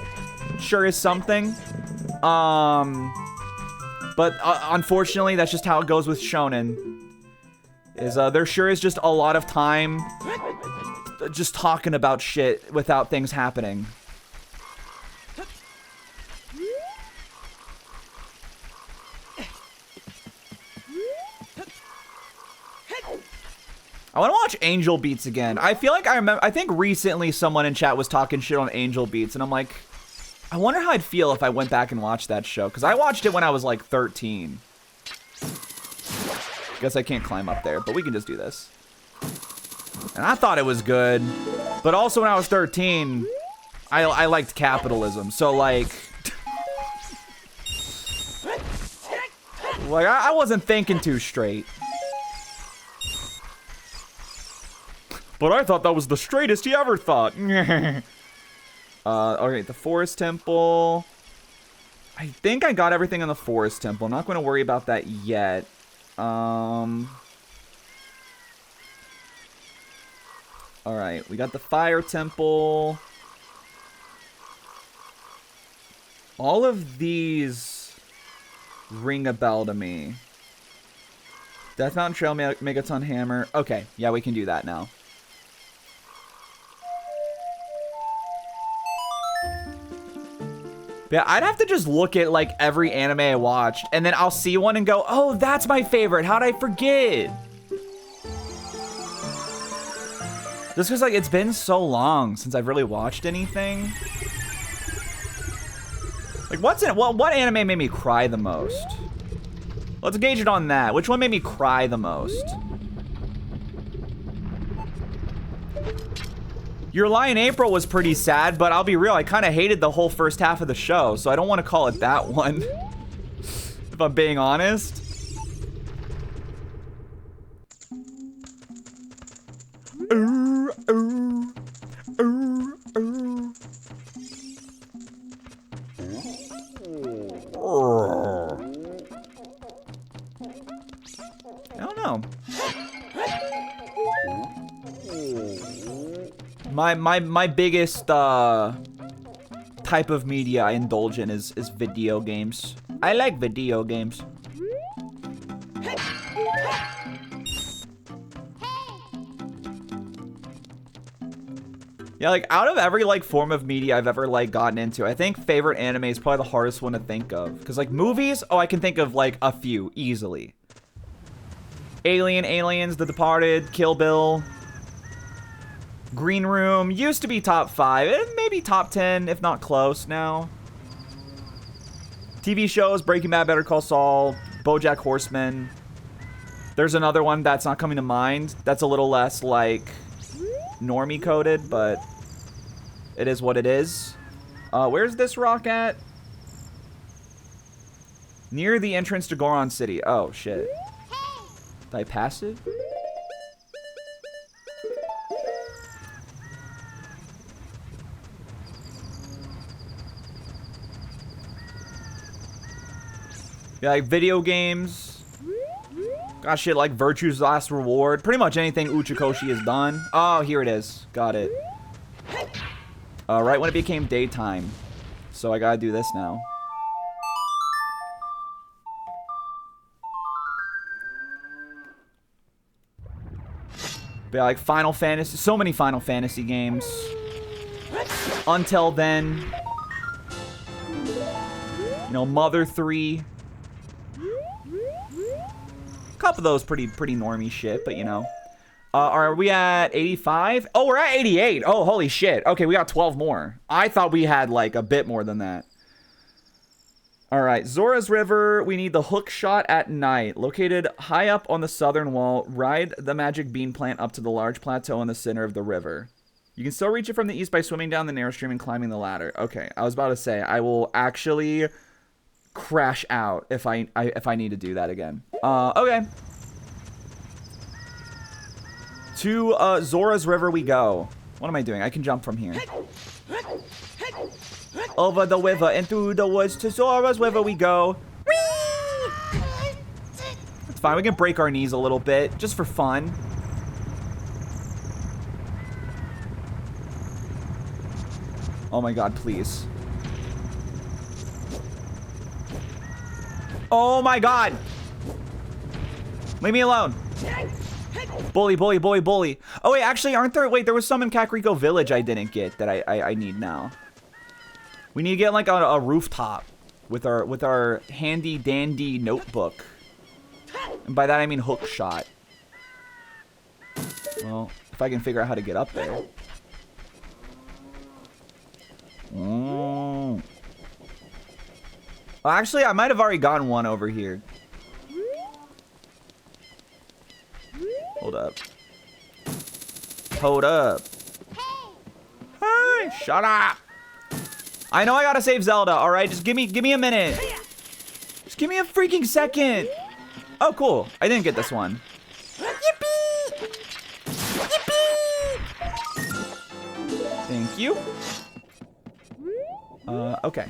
something. But unfortunately, that's just how it goes with shonen. There sure is just a lot of time just talking about shit without things happening. I want to watch Angel Beats again. I feel like I think recently someone in chat was talking shit on Angel Beats, and I'm like, I wonder how I'd feel if I went back and watched that show, because I watched it when I was like 13. Guess I can't climb up there, but we can just do this. And I thought it was good. But also when I was 13, I liked capitalism. So like... like, I wasn't thinking too straight. But I thought that was the straightest he ever thought. Okay, the Forest Temple. I think I got everything in the Forest Temple. I'm not going to worry about that yet. Alright, we got the Fire Temple. All of these ring a bell to me. Death Mountain Trail, Megaton Hammer. Okay, yeah, we can do that now. Yeah, I'd have to just look at, like, every anime I watched, and then I'll see one and go, oh, that's my favorite. How'd I forget? Just because, like, it's been so long since I've really watched anything. Like, what anime made me cry the most? Let's gauge it on that. Which one made me cry the most? Your Lie in April was pretty sad, but I'll be real, I kind of hated the whole first half of the show, so I don't want to call it that one. If I'm being honest. I don't know. My biggest type of media I indulge in is video games. I like video games. Yeah, like out of every like form of media I've ever like gotten into, I think favorite anime is probably the hardest one to think of. Cause like movies, oh, I can think of like a few easily. Aliens, The Departed, Kill Bill. Green Room used to be top 5, maybe top 10, if not close now. TV shows, Breaking Bad, Better Call Saul, BoJack Horseman. There's another one that's not coming to mind. That's a little less like normie coded, but it is what it is. Where's this rock at? Near the entrance to Goron City. Oh shit. Did I pass it? Yeah, like video games. Gosh, shit, like Virtue's Last Reward. Pretty much anything Uchikoshi has done. Oh, here it is. Got it. Right when it became daytime. So I gotta do this now. But yeah, like Final Fantasy. So many Final Fantasy games. Until Then. You know, Mother 3. Couple of those pretty normie shit, but you know. Are we at 85? Oh, we're at 88. Oh, holy shit. Okay, we got 12 more. I thought we had like a bit more than that. All right, Zora's River. We need the hook shot at night. Located high up on the southern wall, ride the magic bean plant up to the large plateau in the center of the river. You can still reach it from the east by swimming down the narrow stream and climbing the ladder. Okay, I was about to say, I will actually crash out if I need to do that again. Okay. To Zora's River we go. What am I doing? I can jump from here. Over the river and through the woods to Zora's River we go. It's fine. We can break our knees a little bit just for fun. Oh my god, please. Oh my god! Leave me alone. Bully, bully, bully, bully. Oh wait, actually, aren't there? Wait, there was some in Kakariko Village I didn't get that I need now. We need to get like a rooftop with our handy dandy notebook. And by that I mean hook shot. Well, if I can figure out how to get up there. Well, actually, I might have already gotten one over here. Hold up. Hold up. Hey, shut up. I know I gotta save Zelda, all right? Just give me a minute. Just give me a freaking second. Oh, cool. I didn't get this one. Yippee! Yippee! Thank you. Okay.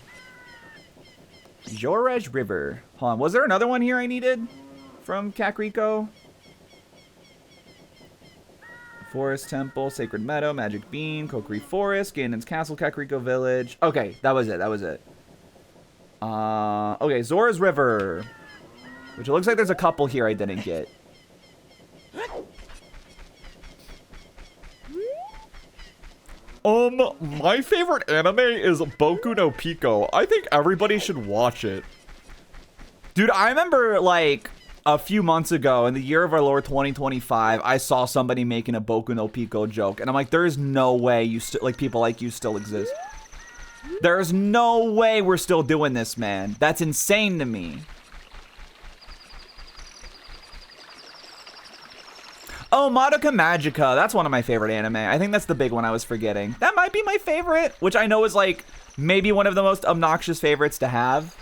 Yooree River. Hold on, was there another one here I needed from Kakariko? Forest Temple, Sacred Meadow, Magic Bean, Kokiri Forest, Ganon's Castle, Kakariko Village. Okay, that was it. Okay, Zora's River. Which it looks like there's a couple here I didn't get. My favorite anime is Boku no Pico. I think everybody should watch it. Dude, I remember, like, a few months ago, in the year of our Lord 2025, I saw somebody making a Boku no Pico joke. And I'm like, there's no way you people like you still exist. There's no way we're still doing this, man. That's insane to me. Oh, Madoka Magica. That's one of my favorite anime. I think that's the big one I was forgetting. That might be my favorite, which I know is like maybe one of the most obnoxious favorites to have.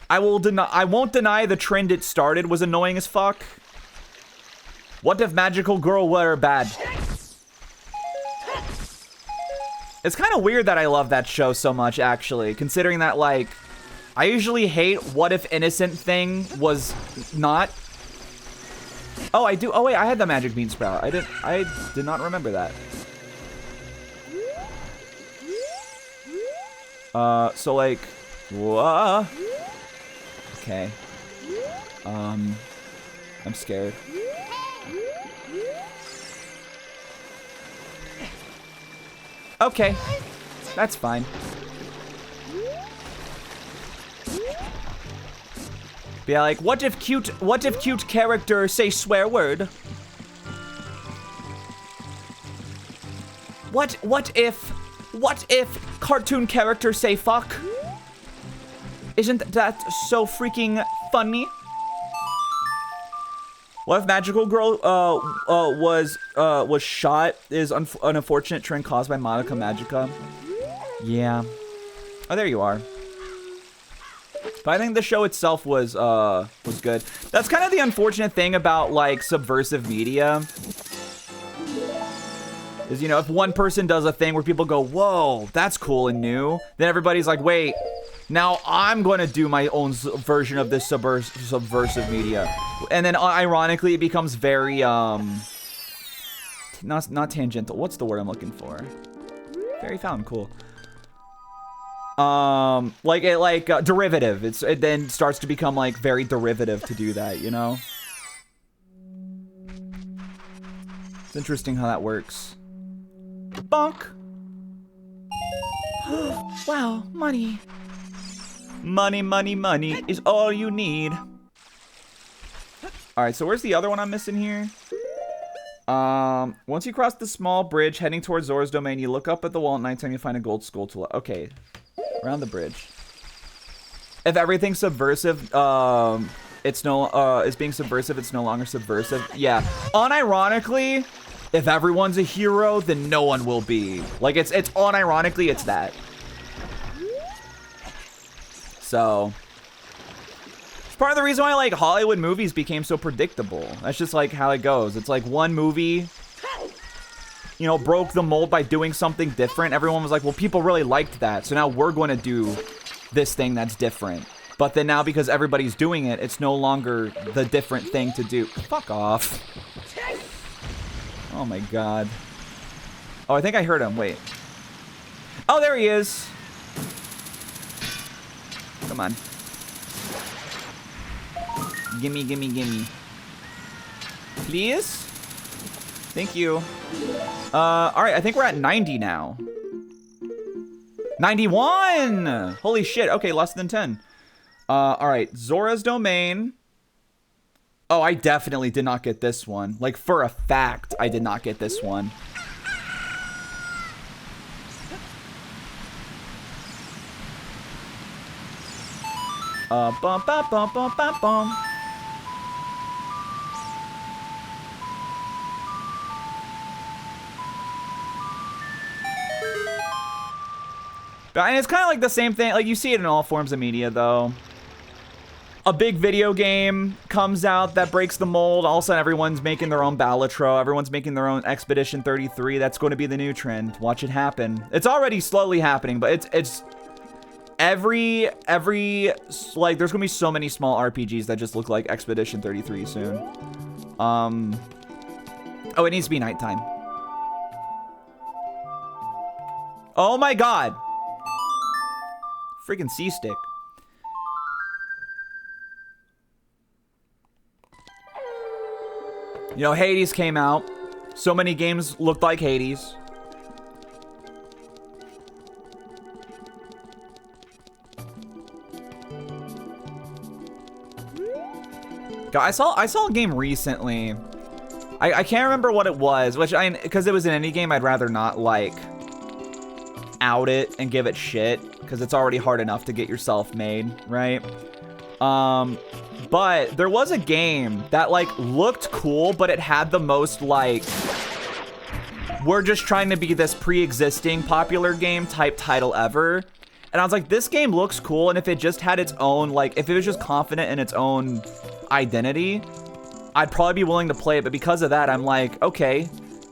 I won't deny the trend it started was annoying as fuck. What if Magical Girl were bad? It's kind of weird that I love that show so much, actually, considering that, like, I usually hate What If Innocent Thing was not. Oh, I do. Oh, wait, I had the Magic Bean Sprout. I did not remember that. So, like, whoa. Okay. I'm scared. Okay. That's fine. But yeah, like, what if cute character say swear word? What if cartoon character say fuck? Isn't that so freaking funny? What if Magical Girl was shot is an unfortunate trend caused by Madoka Magica? Yeah. Oh, there you are. But I think the show itself was good. That's kind of the unfortunate thing about, like, subversive media. Is, you know, if one person does a thing where people go, whoa, that's cool and new, then everybody's like, wait, now I'm going to do my own version of this subversive media. And then, ironically, it becomes very, not tangential. What's the word I'm looking for? Very found, cool. Derivative. It then starts to become, like, very derivative to do that, you know? It's interesting how that works. Bonk! Wow, money. Money, money, money is all you need. Alright, so where's the other one I'm missing here? Once you cross the small bridge heading towards Zora's domain, you look up at the wall at nighttime, you find a gold skull to okay. Around the bridge. If everything's subversive, it's being subversive, it's no longer subversive. Yeah. Unironically, if everyone's a hero, then no one will be. Like, it's unironically, it's that. So, it's part of the reason why, like, Hollywood movies became so predictable. That's just, like, how it goes. It's like one movie, you know, broke the mold by doing something different. Everyone was like, well, people really liked that, so now we're going to do this thing that's different. But then now, because everybody's doing it, it's no longer the different thing to do. Fuck off. Oh my god. Oh, I think I heard him. Wait. Oh, there he is. Come on. Gimme, gimme, gimme. Please? Thank you. Alright, I think we're at 90 now. 91! Holy shit. Okay, less than 10. Alright, Zora's domain. Oh, I definitely did not get this one. Like, for a fact, I did not get this one. Bum, bum, bum, bum, bum, bum. And it's kind of like the same thing. Like, you see it in all forms of media, though. A big video game comes out that breaks the mold. All of a sudden, everyone's making their own Balatro. Everyone's making their own Expedition 33. That's going to be the new trend. Watch it happen. It's already slowly happening, but it's every like, there's going to be so many small RPGs that just look like Expedition 33 soon. Oh, it needs to be nighttime. Oh my god. Freaking C-stick. You know, Hades came out. So many games looked like Hades. I saw a game recently. I can't remember what it was, because it was an indie game, I'd rather not, like, out it and give it shit, because it's already hard enough to get yourself made, right? But there was a game that, like, looked cool, but it had the most, like, we're just trying to be this pre-existing popular game type title ever. And I was like, this game looks cool, and if it just had its own, like, if it was just confident in its own identity, I'd probably be willing to play it. But because of that, I'm like, okay,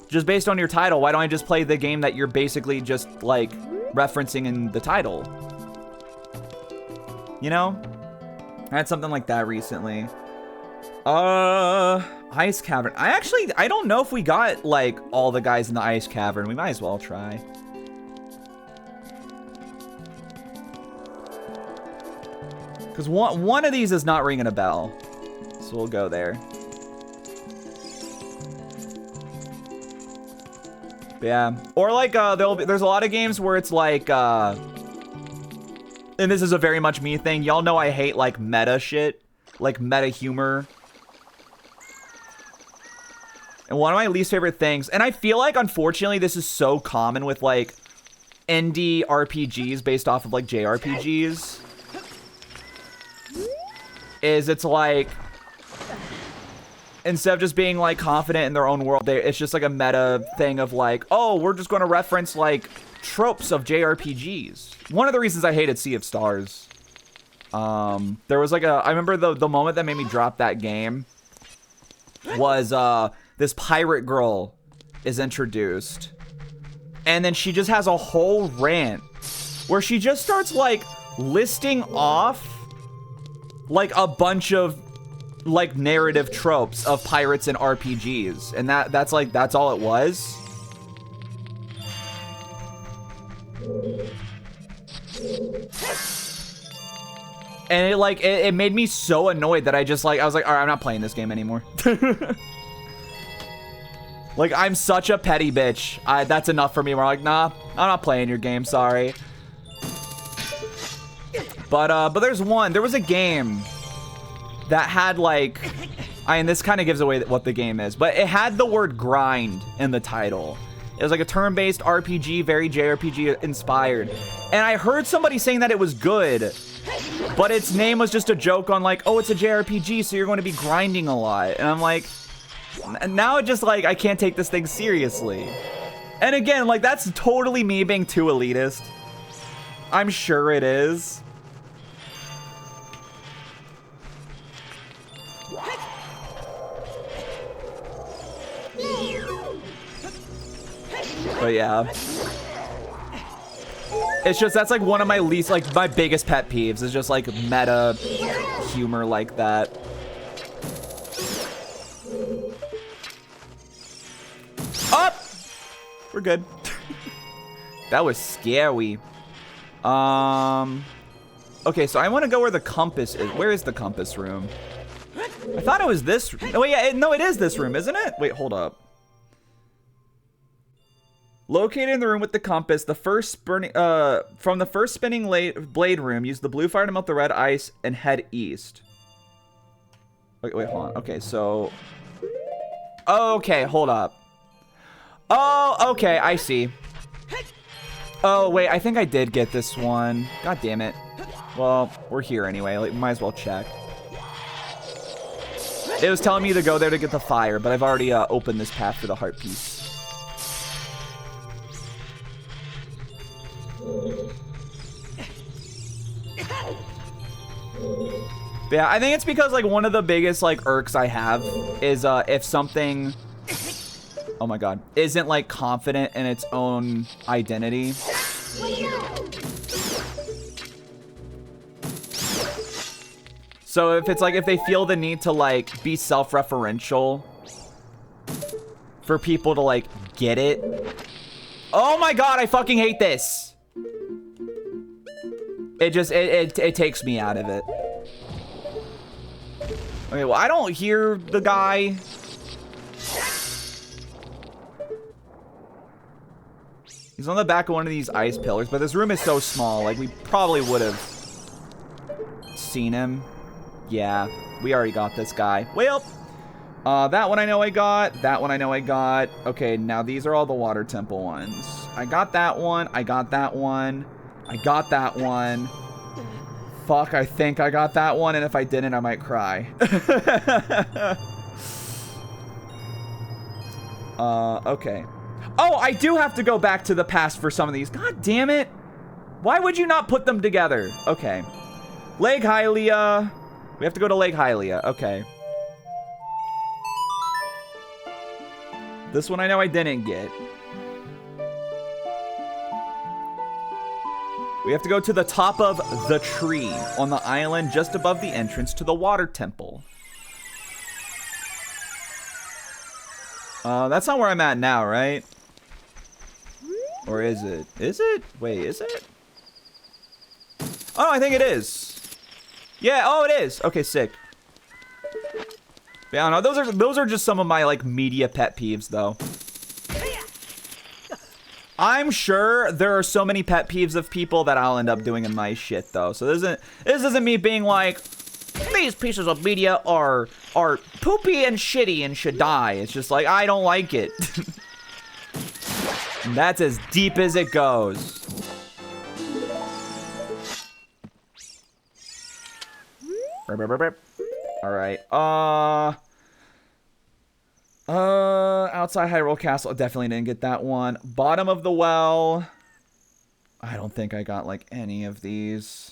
just based on your title, why don't I just play the game that you're basically just, like, referencing in the title? You know? I had something like that recently. Ice Cavern. I don't know if we got, like, all the guys in the Ice Cavern. We might as well try. Because one of these is not ringing a bell. So we'll go there. But yeah. Or, like, there's a lot of games where it's like, and this is a very much me thing. Y'all know I hate, like, meta shit. Like, meta humor. And one of my least favorite things, and I feel like, unfortunately, this is so common with, like, indie RPGs based off of, like, JRPGs, is it's like, instead of just being, like, confident in their own world, it's just, like, a meta thing of, like, oh, we're just going to reference, like, tropes of JRPGs. One of the reasons I hated Sea of Stars, there was, like, I remember the moment that made me drop that game was, this pirate girl is introduced, and then she just has a whole rant where she just starts, like, listing off, like, a bunch of, like, narrative tropes of pirates and RPGs, and that's like, that's all it was. And it, like, it made me so annoyed that I was like, all right, I'm not playing this game anymore. Like, I'm such a petty bitch. That's enough for me. We're like, nah, I'm not playing your game, sorry. But there was a game that had, like, and this kind of gives away what the game is, but it had the word grind in the title. It was like a turn-based RPG, very JRPG inspired. And I heard somebody saying that it was good, but its name was just a joke on, like, oh, it's a JRPG, so you're going to be grinding a lot. And I'm like, now it just, like, I can't take this thing seriously. And again, like, that's totally me being too elitist. I'm sure it is. But yeah. It's just, that's like one of my least, like, my biggest pet peeves is just, like, meta humor like that. Up! We're good. That was scary. Okay, so I want to go where the compass is. Where is the compass room? I thought it was this. Oh, yeah, no, it is this room, isn't it? Wait, hold up. Located in the room with the compass, from the first spinning blade room, use the blue fire to melt the red ice and head east. Wait, hold on. Okay, so... Okay, hold up. Oh, okay, I see. Oh, wait, I think I did get this one. God damn it. Well, we're here anyway. Like, might as well check. It was telling me to go there to get the fire, but I've already opened this path for the heart piece. But yeah, I think it's because like one of the biggest like irks I have is if something, oh my god, isn't like confident in its own identity. So if it's like, if they feel the need to like be self-referential for people to like get it. Oh my god, I fucking hate this. It just, it takes me out of it. Okay, well, I don't hear the guy. He's on the back of one of these ice pillars, but this room is so small, like we probably would have seen him. Yeah, we already got this guy. Well, that one I know I got. That one I know I got. Okay, now these are all the water temple ones. I got that one. I got that one. I got that one. Fuck, I think I got that one, and if I didn't, I might cry. Okay. Oh, I do have to go back to the past for some of these. God damn it. Why would you not put them together? Okay. Lake Hylia. We have to go to Lake Hylia. Okay. This one I know I didn't get. We have to go to the top of the tree on the island just above the entrance to the water temple. That's not where I'm at now, right? Or is it? Is it? Wait, is it? Oh, I think it is. Yeah, oh, it is. Okay, sick. Yeah, I don't know. Those are just some of my like media pet peeves, though. I'm sure there are so many pet peeves of people that I'll end up doing in my shit, though. So this isn't me being like, these pieces of media are poopy and shitty and should die. It's just like, I don't like it. And that's as deep as it goes. All right. Outside Hyrule Castle, definitely didn't get that one. Bottom of the well. I don't think I got like any of these.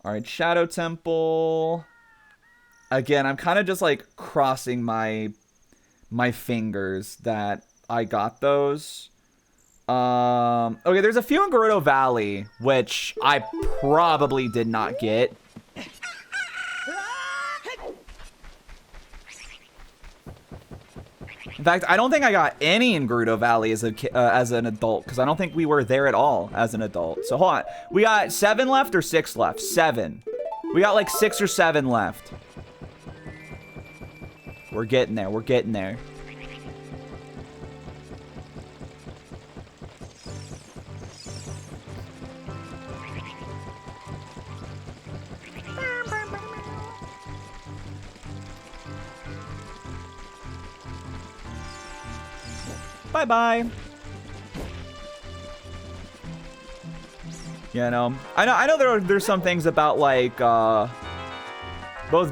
All right, Shadow Temple. Again, I'm kind of just like crossing my fingers that I got those. Okay, there's a few in Gerudo Valley, which I probably did not get. In fact, I don't think I got any in Gerudo Valley as an adult, because I don't think we were there at all as an adult. So hold on. We got 7 left or 6 left? 7. We got like 6 or 7 left. We're getting there. We're getting there. Bye-bye. Yeah, no. I know there's some things about like both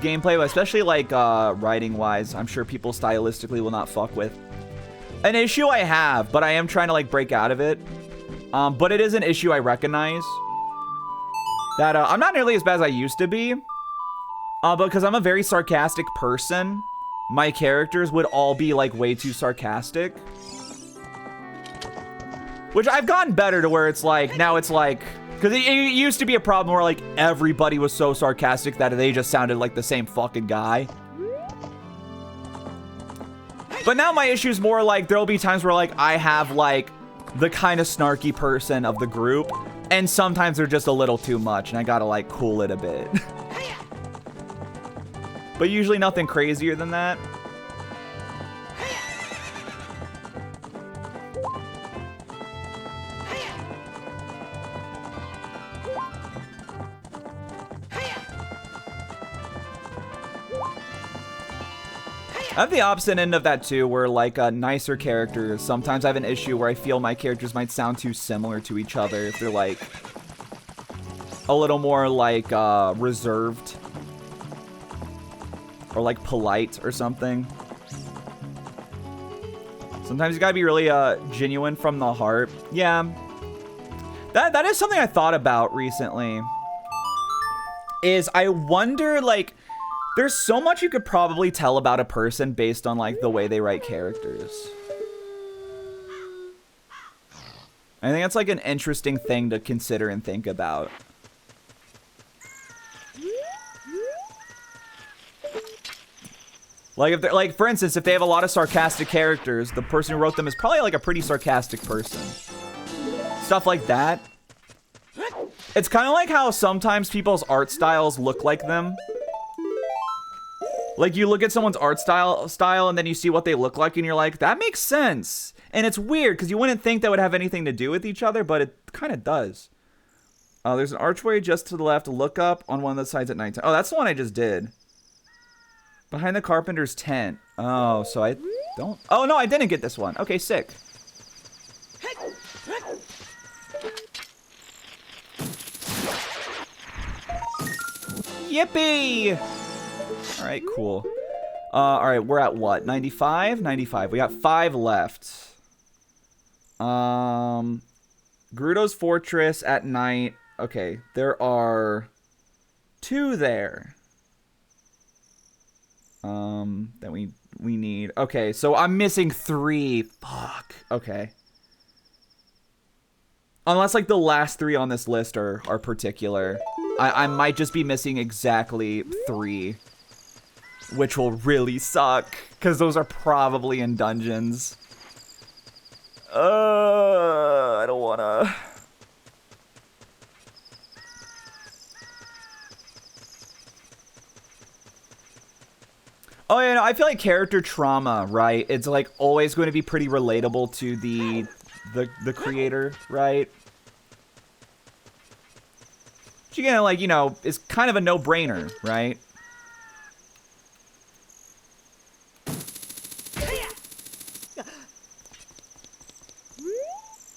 gameplay, but especially like writing wise, I'm sure people stylistically will not fuck with. An issue I have, but I am trying to like break out of it. But it is an issue I recognize. That I'm not nearly as bad as I used to be. Because I'm a very sarcastic person, my characters would all be like way too sarcastic. Which I've gotten better to where it's like, now it's like, because it used to be a problem where like everybody was so sarcastic that they just sounded like the same fucking guy. But now my issue is more like there'll be times where like I have like the kind of snarky person of the group, and sometimes they're just a little too much and I gotta like cool it a bit. But usually nothing crazier than that. I have the opposite end of that too, where like nicer characters, sometimes I have an issue where I feel my characters might sound too similar to each other if they're like a little more like reserved or like polite or something. Sometimes you gotta be really genuine from the heart. Yeah, that is something I thought about recently. is I wonder, like, there's so much you could probably tell about a person based on, like, the way they write characters. I think that's, like, an interesting thing to consider and think about. Like, if they're, like, for instance, if they have a lot of sarcastic characters, the person who wrote them is probably, like, a pretty sarcastic person. Stuff like that. It's kind of like how sometimes people's art styles look like them. Like, you look at someone's art style and then you see what they look like and you're like, that makes sense. And it's weird because you wouldn't think that would have anything to do with each other, but it kind of does. There's an archway just to the left. Look up on one of the sides at nighttime. Oh, that's the one I just did. Behind the carpenter's tent. Oh, so I don't... Oh, no, I didn't get this one. Okay, sick. Yippee! All right, cool. All right, we're at what? 95? 95. We got 5 left. Gerudo's Fortress at night. Okay, there are 2 there. That we need. Okay, so I'm missing 3. Fuck. Okay. Unless, like, the last 3 on this list are particular. I might just be missing exactly 3. Which will really suck. Because those are probably in dungeons. I don't wanna... Oh, yeah, no, I feel like character trauma, right? It's, like, always going to be pretty relatable to the creator, right? Which, again, like, you know, is kind of a no-brainer, right?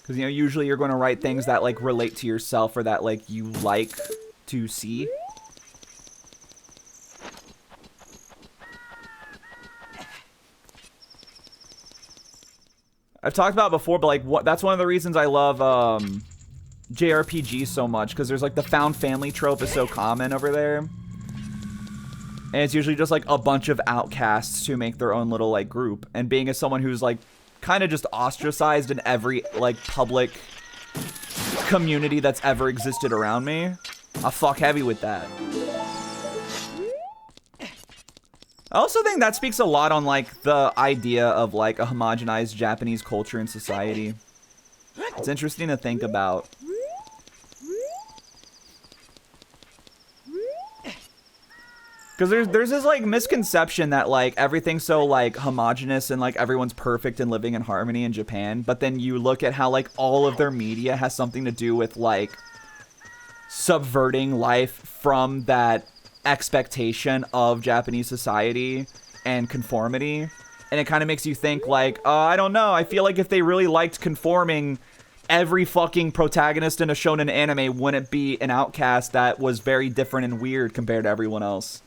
Because, you know, usually you're going to write things that, like, relate to yourself or that, like, you like to see. I've talked about it before, but, like, that's one of the reasons I love JRPGs so much, because there's, like, the found family trope is so common over there. And it's usually just, like, a bunch of outcasts who make their own little, like, group. And being as someone who's, like, kind of just ostracized in every, like, public community that's ever existed around me, I fuck heavy with that. I also think that speaks a lot on, like, the idea of, like, a homogenized Japanese culture and society. It's interesting to think about. Because there's this, like, misconception that, like, everything's so, like, homogenous and, like, everyone's perfect and living in harmony in Japan. But then you look at how, like, all of their media has something to do with, like, subverting life from that expectation of Japanese society and conformity. And it kind of makes you think, like, I don't know. I feel like if they really liked conforming, every fucking protagonist in a shonen anime wouldn't be an outcast that was very different and weird compared to everyone else.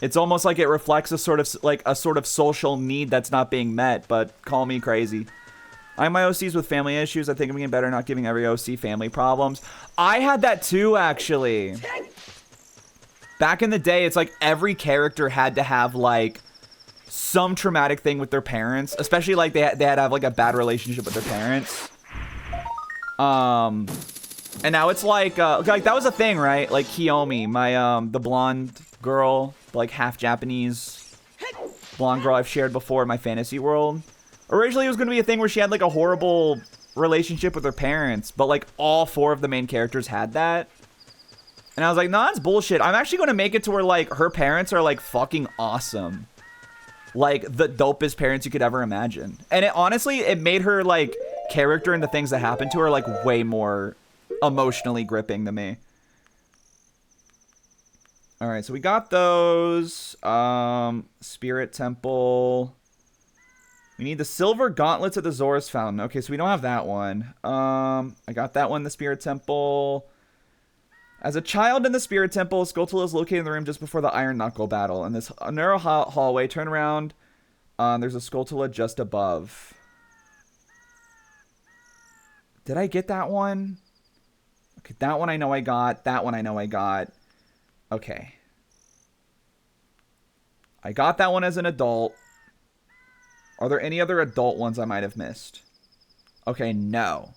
It's almost like it reflects a sort of social need that's not being met, but call me crazy. I have my OCs with family issues. I think I'm getting better not giving every OC family problems. I had that too, actually. Back in the day, it's like every character had to have, like, some traumatic thing with their parents. Especially, like, they had to have, like, a bad relationship with their parents. And now it's like that was a thing, right? Like, Kiyomi, my, the blonde girl, like, half Japanese blonde girl I've shared before in my fantasy world. Originally, it was going to be a thing where she had, like, a horrible relationship with her parents, but, like, all 4 of the main characters had that. And I was like, nah, that's bullshit. I'm actually going to make it to where, like, her parents are, like, fucking awesome. Like, the dopest parents you could ever imagine. And it honestly, it made her, like, character and the things that happened to her, like, way more emotionally gripping than me. Alright, so we got those. Spirit Temple. We need the silver gauntlets at the Zora's Fountain. Okay, so we don't have that one. I got that one, the Spirit Temple. As a child in the Spirit Temple, Skulltula is located in the room just before the Iron Knuckle battle. In this narrow hallway, turn around. There's a Skulltula just above. Did I get that one? Okay, that one I know I got. That one I know I got. Okay. I got that one as an adult. Are there any other adult ones I might have missed? Okay, no.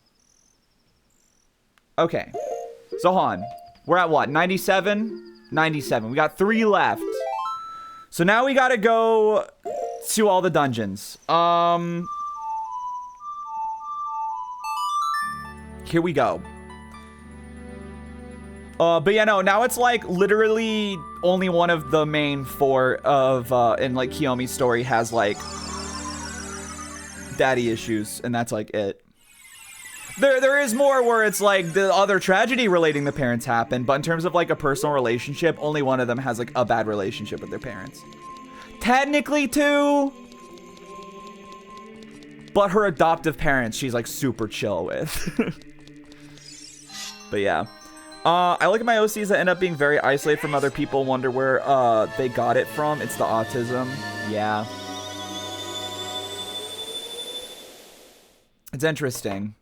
Okay. So, Han, we're at what? 97? 97. We got 3 left. So now we gotta go to all the dungeons. Here we go. But yeah, no, now it's like literally only one of the main 4 of, in like Kiyomi's story has like daddy issues, and that's like it. There is more where it's like the other tragedy relating the parents happen, but in terms of like a personal relationship, only one of them has like a bad relationship with their parents. Technically 2, but her adoptive parents, she's like super chill with. But yeah. I look at my OCs that end up being very isolated from other people, wonder where they got it from. It's the autism. Yeah. It's interesting.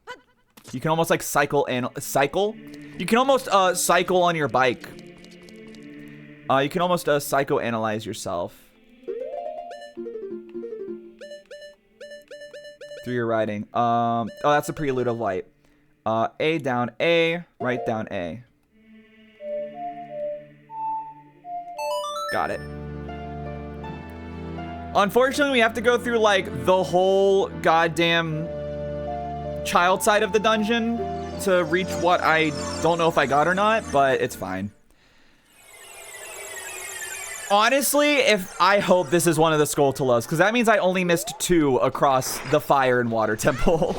You can almost like cycle? You can almost cycle on your bike. You can almost psychoanalyze yourself through your writing. Oh, that's a prelude of light. A down A, right down A. Got it. Unfortunately, we have to go through like the whole goddamn child side of the dungeon to reach what I don't know if I got or not, but it's fine. Honestly, I hope this is one of the Skulltulas, because that means I only missed 2 across the Fire and Water Temple.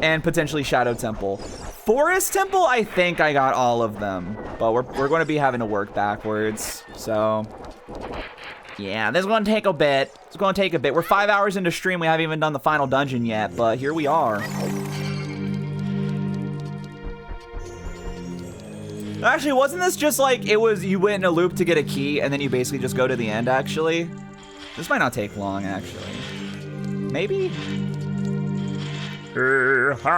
And potentially Shadow Temple. Forest Temple, I think I got all of them. But we're going to be having to work backwards. So, yeah, this is going to take a bit. It's going to take a bit. We're 5 hours into stream. We haven't even done the final dungeon yet. But here we are. Actually, wasn't this just like it was you went in a loop to get a key and then you basically just go to the end, actually? This might not take long, actually. Maybe? I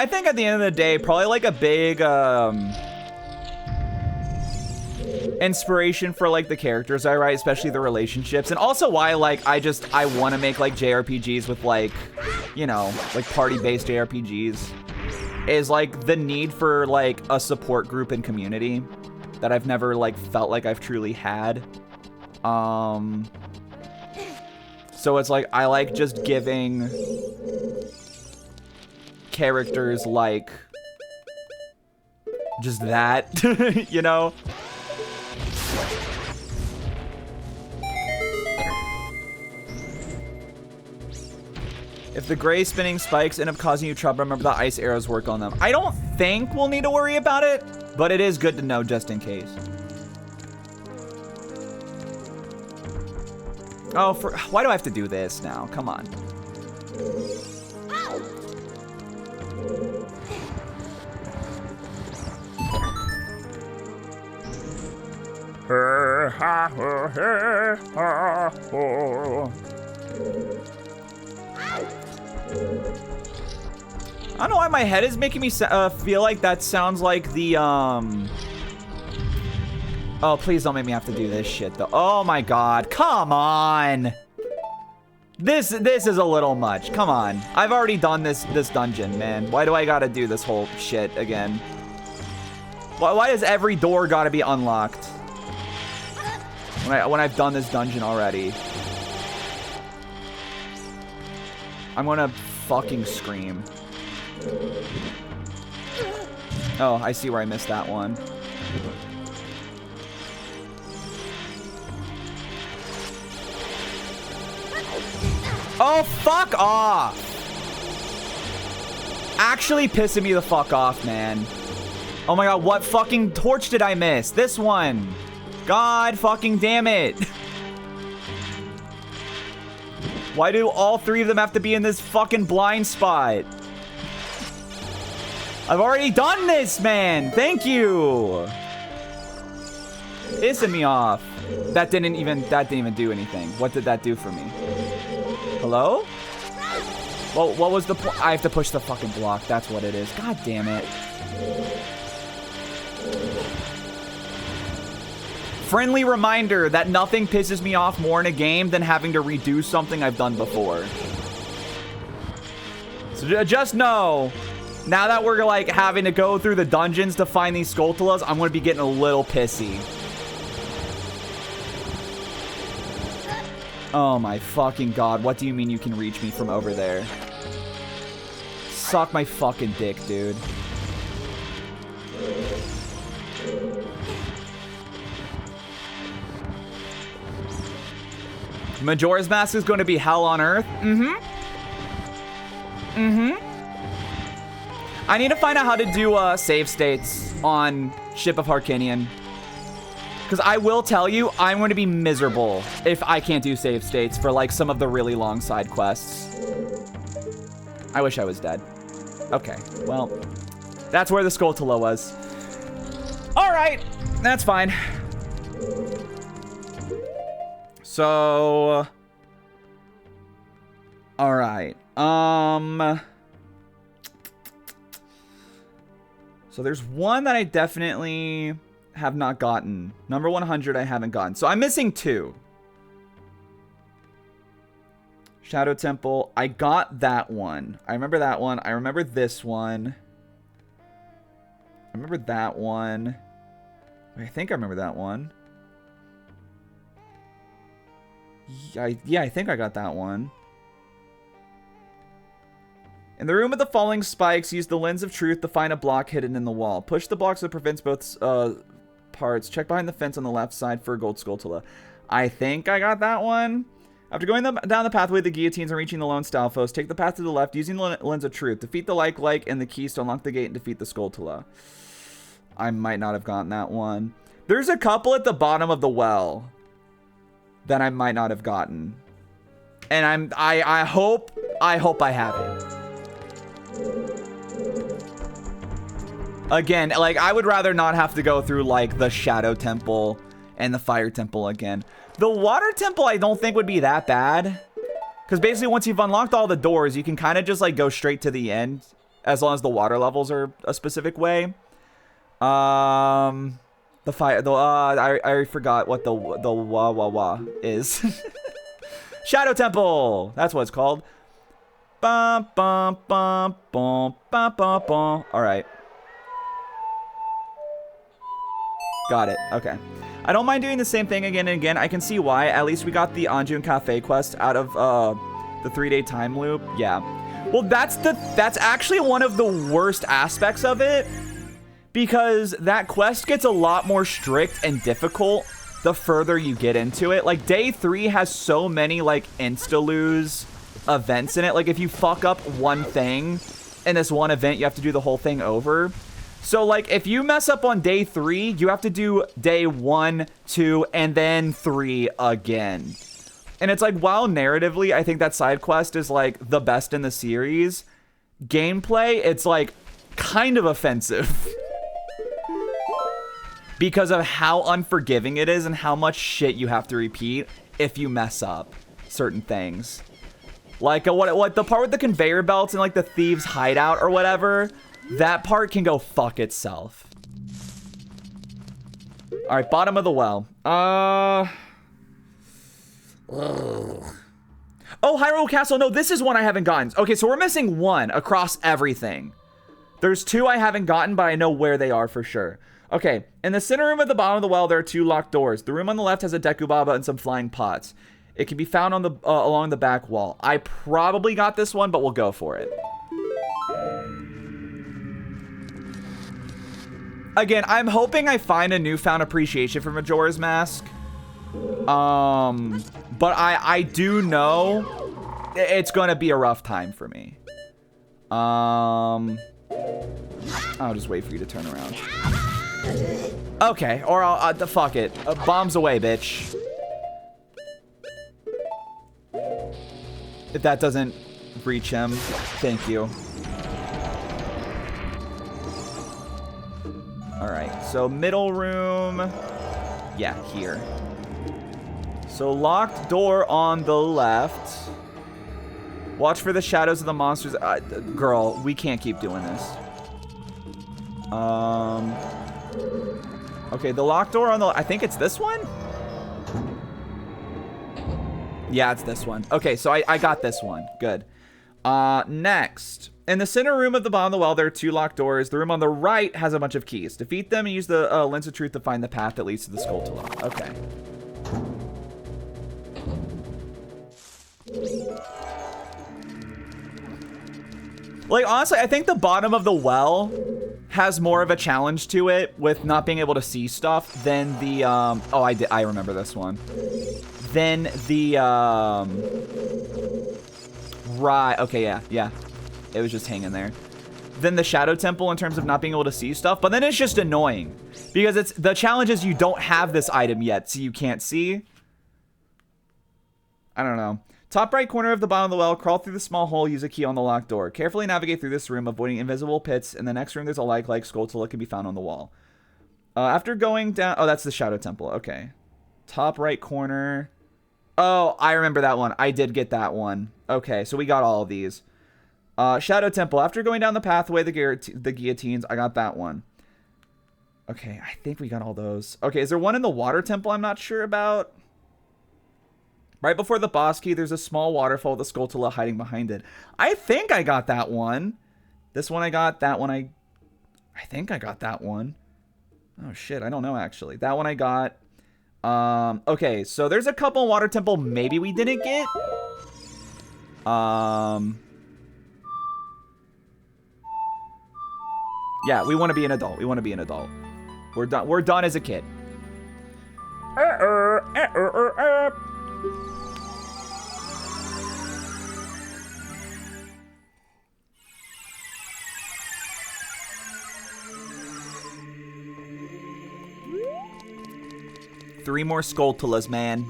think at the end of the day, probably like a big inspiration for like the characters I write, especially the relationships, and also why like I want to make like JRPGs with like, you know, like party-based JRPGs, is like the need for like a support group and community that I've never like felt like I've truly had. So it's like I like just giving characters like just that, you know? If the gray spinning spikes end up causing you trouble, remember the ice arrows work on them. I don't think we'll need to worry about it, but it is good to know just in case. Oh, why do I have to do this now? Come on. I don't know why my head is making me feel like that sounds like the, Oh, please don't make me have to do this shit, though. Oh my god, come on! This is a little much, come on. I've already done this dungeon, man. Why do I gotta do this whole shit again? Why does every door gotta be unlocked? When I've done this dungeon already. I'm gonna fucking scream. Oh, I see where I missed that one. Oh, fuck off! Actually pissing me the fuck off, man. Oh my god, what fucking torch did I miss? This one. God fucking damn it. Why do all 3 of them have to be in this fucking blind spot? I've already done this, man. Thank you. Pissing me off. That didn't even do anything. What did that do for me? Hello? Well, what was the point? I have to push the fucking block. That's what it is. God damn it. Friendly reminder that nothing pisses me off more in a game than having to redo something I've done before. So just know, now that we're like having to go through the dungeons to find these Skulltulas, I'm going to be getting a little pissy. Oh my fucking god, what do you mean you can reach me from over there? Suck my fucking dick, dude. Majora's Mask is going to be hell on earth? I need to find out how to do save states on Ship of Harkinian. Because I will tell you, I'm going to be miserable if I can't do save states for like some of the really long side quests. I wish I was dead. Okay, well, that's where the Skulltula was. All right, that's fine. So, all right. So there's one that I definitely have not gotten. Number 100 I haven't gotten. So I'm missing 2. Shadow Temple. I got that one. I remember that one. I remember this one. I remember that one. I think I remember that one. Yeah, I think I got that one. In the room of the falling spikes, use the lens of truth to find a block hidden in the wall. Push the block so it prevents both parts. Check behind the fence on the left side for a gold Skulltula. I think I got that one. After going down the pathway of the guillotines and reaching the lone Stalfos, take the path to the left using the lens of truth. Defeat the like and the keys to unlock the gate and defeat the Skulltula. I might not have gotten that one. There's a couple at the bottom of the well that I might not have gotten. And I hope I have it. Again, like, I would rather not have to go through, like, the Shadow Temple and the Fire Temple again. The Water Temple, I don't think would be that bad. Because basically, once you've unlocked all the doors, you can kind of just, like, go straight to the end. As long as the water levels are a specific way. The fire, I forgot what the wah is. Shadow Temple! That's what it's called. Bum, bum, bum, bum, bum, bum, bum. Alright. Got it. Okay. I don't mind doing the same thing again and again. I can see why. At least we got the Anjun Cafe quest out of the 3-day time loop. Yeah. Well, that's actually one of the worst aspects of it. Because that quest gets a lot more strict and difficult the further you get into it. Like, day 3 has so many, like, insta-lose events in it. Like, if you fuck up one thing in this one event, you have to do the whole thing over. So, like, if you mess up on day 3, you have to do day 1, 2, and then 3 again. And it's like, while narratively, I think that side quest is, like, the best in the series, gameplay, it's, like, kind of offensive. Because of how unforgiving it is and how much shit you have to repeat if you mess up certain things. Like, what the part with the conveyor belts and, like, the thieves' hideout or whatever, that part can go fuck itself. Alright, bottom of the well. Oh, Hyrule Castle. No, this is one I haven't gotten. Okay, so we're missing 1 across everything. There's 2 I haven't gotten, but I know where they are for sure. Okay, in the center room at the bottom of the well, there are 2 locked doors. The room on the left has a Deku Baba and some flying pots. It can be found on the along the back wall. I probably got this one, but we'll go for it. Again, I'm hoping I find a newfound appreciation for Majora's Mask. But I do know it's gonna be a rough time for me. I'll just wait for you to turn around. Okay, or I'll fuck it. Bombs away, bitch. If that doesn't reach him, thank you. All right, so middle room. Yeah, here. So locked door on the left. Watch for the shadows of the monsters. Girl, we can't keep doing this. Okay, the locked door on the... I think it's this one? Yeah, it's this one. Okay, so I got this one. Good. Next. In the center room of the bottom of the well, there are 2 locked doors. The room on the right has a bunch of keys. Defeat them and use the lens of truth to find the path that leads to the Skulltula. Okay. Like, honestly, I think the bottom of the well has more of a challenge to it with not being able to see stuff than the, oh, I remember this one. Than the, right, okay, yeah. It was just hanging there. Then the Shadow Temple in terms of not being able to see stuff, but then it's just annoying. Because it's, the challenge is you don't have this item yet, so you can't see. I don't know. Top right corner of the bottom of the well, crawl through the small hole, use a key on the locked door. Carefully navigate through this room, avoiding invisible pits. In the next room, there's a like Skulltula can be found on the wall. After going down... Oh, that's the Shadow Temple. Okay. Top right corner. Oh, I remember that one. I did get that one. Okay, so we got all of these. Shadow Temple. After going down the pathway, the guillotines, I got that one. Okay, I think we got all those. Okay, is there one in the Water Temple I'm not sure about? Right before the boss key, there's a small waterfall with a Skulltula hiding behind it. I think I got that one. This one I got. That one I think I got that one. Oh, shit. I don't know, actually. That one I got. Okay, so there's a couple in Water Temple maybe we didn't get. Yeah, we want to be an adult. We want to be an adult. We're done. We're done as a kid. 3 more Skulltulas, man.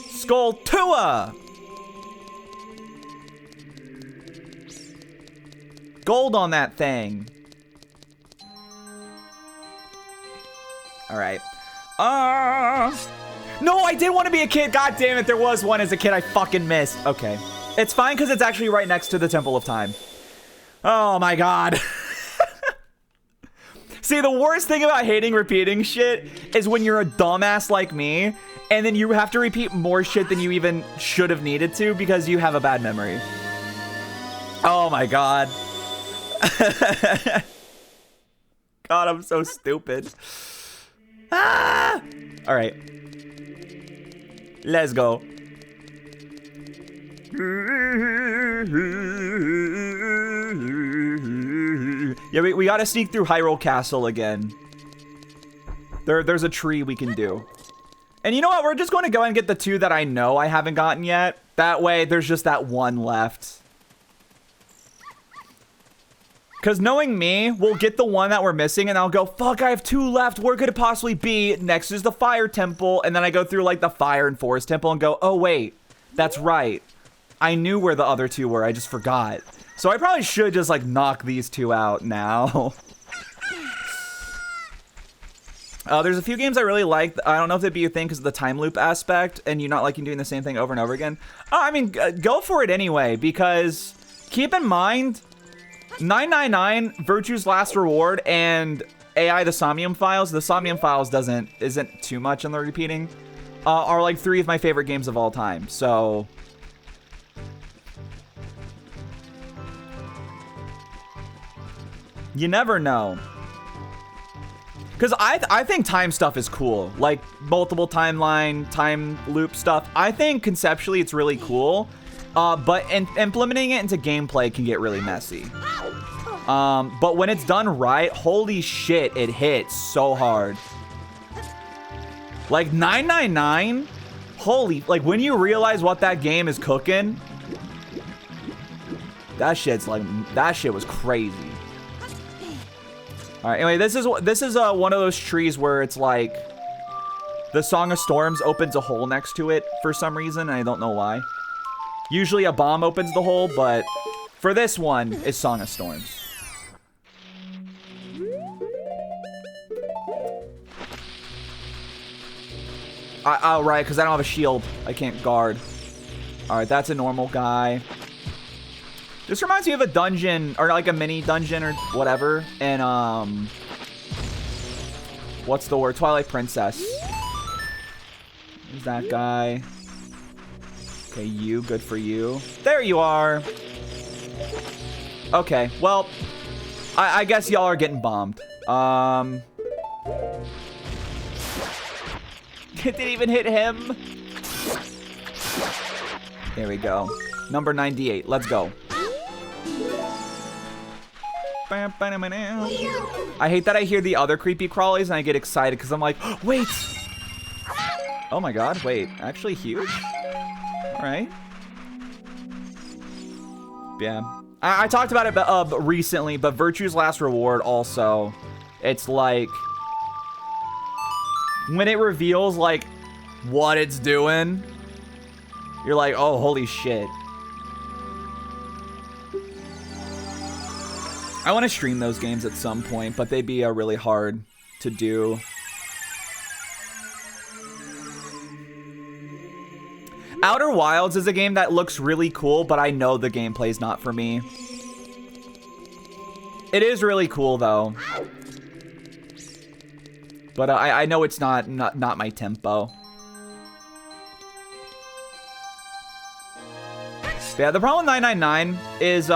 Skulltula! Gold on that thing. Alright. No, I did want to be a kid. God damn it, there was one as a kid I fucking missed. Okay. It's fine because it's actually right next to the Temple of Time. Oh my god. See, the worst thing about hating repeating shit is when you're a dumbass like me, and then you have to repeat more shit than you even should have needed to because you have a bad memory. Oh my god. God, I'm so stupid. Ah! All right. Let's go. Yeah, we gotta sneak through Hyrule Castle again. There's a tree we can do. And you know what? We're just going to go and get the 2 that I know I haven't gotten yet. That way, there's just that 1 left. Because knowing me, we'll get the 1 that we're missing, and I'll go, fuck, I have 2 left. Where could it possibly be? Next is the Fire Temple. And then I go through, like, the Fire and Forest Temple and go, oh, wait. That's right. I knew where the other 2 were. I just forgot. So I probably should just, like, knock these 2 out now. There's a few games I really like. I don't know if it'd be a thing because of the time loop aspect and you not liking doing the same thing over and over again. I mean, go for it anyway, because keep in mind, 999, Virtue's Last Reward, and AI the Somnium Files. The Somnium Files isn't too much in the repeating. Are like 3 of my favorite games of all time. So you never know. Because I think time stuff is cool. Like, multiple timeline, time loop stuff. I think conceptually it's really cool. But implementing it into gameplay can get really messy. But when it's done right, holy shit, it hits so hard. Like, 999? Holy, like, when you realize what that game is cooking, that shit was crazy. All right, anyway, this is one of those trees where it's like the Song of Storms opens a hole next to it for some reason, and I don't know why. Usually a bomb opens the hole, but for this one, it's Song of Storms. Oh, right, because I don't have a shield. I can't guard. All right, that's a normal guy. This reminds me of a dungeon, or like a mini dungeon or whatever. And, what's the word? Twilight Princess. There's that guy. Okay, you. Good for you. There you are. Okay, well, I guess y'all are getting bombed. It didn't even hit him. There we go. Number 98. Let's go. I hate that I hear the other creepy crawlies and I get excited because I'm like, wait. Oh my god, wait. Actually huge? Alright. Yeah. I talked about it recently, but Virtue's Last Reward also, it's like, when it reveals, like, what it's doing, you're like, oh, holy shit. I want to stream those games at some point, but they'd be really hard to do. Outer Wilds is a game that looks really cool, but I know the gameplay's not for me. It is really cool, though. But I know it's not my tempo. Yeah, the problem with 999 is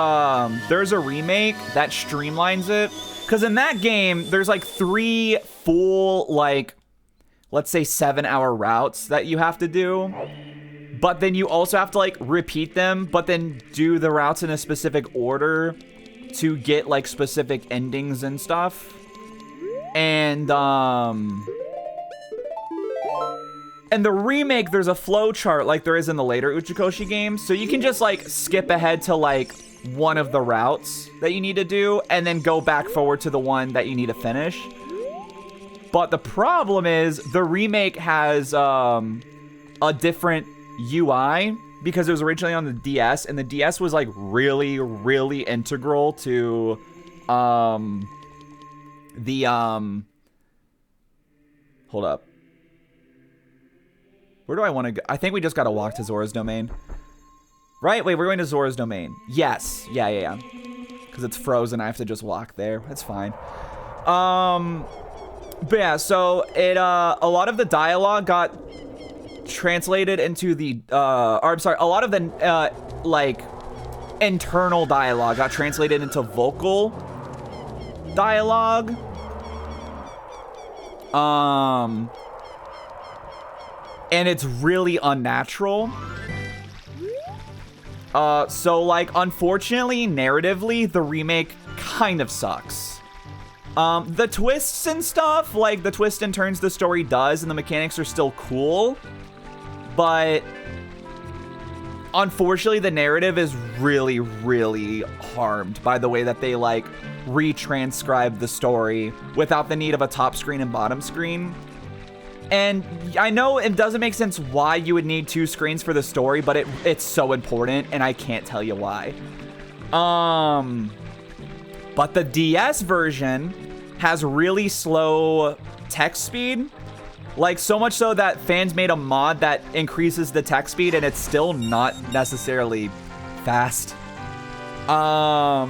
there's a remake that streamlines it. Because in that game, there's like 3 full, like, let's say 7-hour routes that you have to do. But then you also have to, like, repeat them, but then do the routes in a specific order to get, like, specific endings and stuff. And the remake, there's a flow chart like there is in the later Uchikoshi games. So you can just, like, skip ahead to, like, one of the routes that you need to do and then go back forward to the one that you need to finish. But the problem is the remake has a different UI because it was originally on the DS, and the DS was like really, really integral to hold up. Where do I want to go? I think we just got to walk to Zora's Domain. Right? Wait, we're going to Zora's Domain. Yes. Yeah. Because it's frozen. I have to just walk there. That's fine. But yeah, so it, a lot of the dialogue got translated into the, or I'm sorry, a lot of the, like, internal dialogue got translated into vocal dialogue. And it's really unnatural. So, like, unfortunately, narratively, the remake kind of sucks. The twists and stuff, like, the twists and turns the story does, and the mechanics are still cool. But unfortunately, the narrative is really, really harmed by the way that they, like, retranscribe the story without the need of a top screen and bottom screen. And I know it doesn't make sense why you would need 2 screens for the story, but it's so important, and I can't tell you why. But the DS version has really slow text speed. Like, so much so that fans made a mod that increases the text speed, and it's still not necessarily fast. But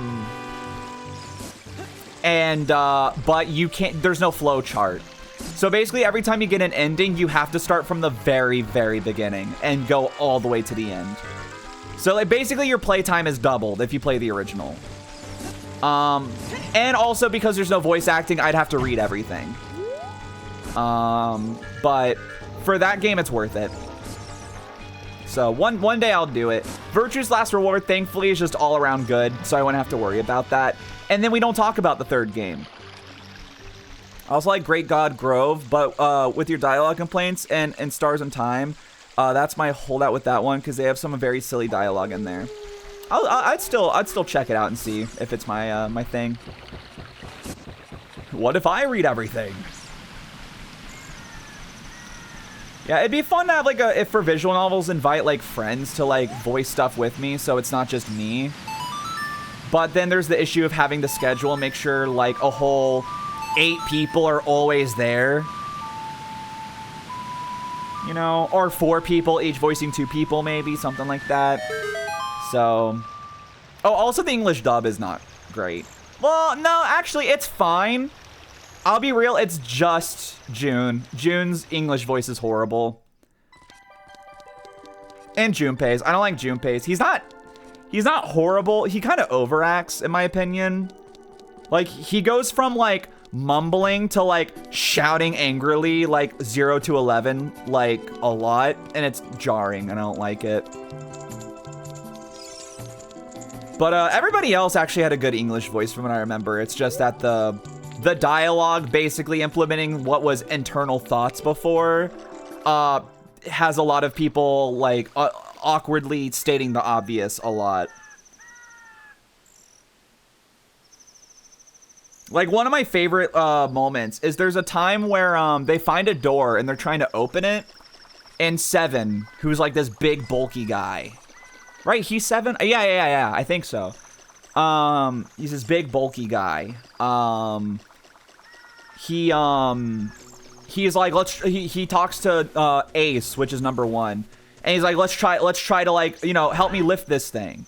you can't, there's no flow chart. So basically, every time you get an ending, you have to start from the very, very beginning and go all the way to the end. So, like, basically, your playtime is doubled if you play the original. And also, because there's no voice acting, I'd have to read everything. But for that game, it's worth it. So, one day I'll do it. Virtue's Last Reward, thankfully, is just all around good, so I won't have to worry about that. And then we don't talk about the third game. I also like Great God Grove, but with your dialogue complaints and Stars in Time, that's my holdout with that one because they have some very silly dialogue in there. I'd still check it out and see if it's my my thing. What if I read everything? Yeah, it'd be fun to have like if for visual novels invite like friends to like voice stuff with me, so it's not just me. But then there's the issue of having to schedule and make sure like a whole 8 people are always there. You know, or 4 people, each voicing 2 people, maybe, something like that. So, oh, also the English dub is not great. Well, no, actually, it's fine. I'll be real, it's just June. June's English voice is horrible. And Junpei's. I don't like Junpei's. He's not horrible. He kind of overacts, in my opinion. Like, he goes from, like, mumbling to, like, shouting angrily, like, 0 to 11, like, a lot. And it's jarring. I don't like it. But everybody else actually had a good English voice from what I remember. It's just that the dialogue basically implementing what was internal thoughts before has a lot of people, like, awkwardly stating the obvious a lot. Like, one of my favorite moments is there's a time where they find a door and they're trying to open it. And Seven, who's like this big, bulky guy. Right? He's 7? Yeah. I think so. He's this big, bulky guy. He's like, he talks to Ace, which is number 1. And he's like, let's try to, like, you know, help me lift this thing.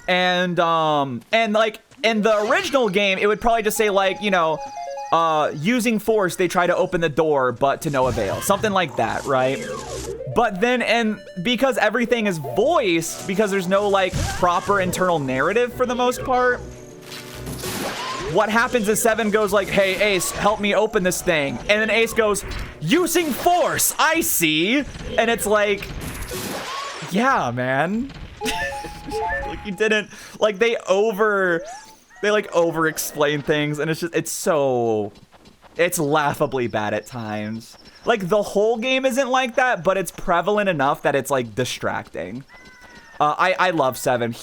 And like, in the original game, it would probably just say, like, you know, using force, they try to open the door, but to no avail. Something like that, right? But then, and because everything is voiced, because there's no, like, proper internal narrative for the most part, what happens is Seven goes like, hey, Ace, help me open this thing. And then Ace goes, using force, I see. And it's like, yeah, man. Like, you didn't, like, they like over-explain things, and it's laughably bad at times. Like, the whole game isn't like that, but it's prevalent enough that it's, like, distracting. I love Seven.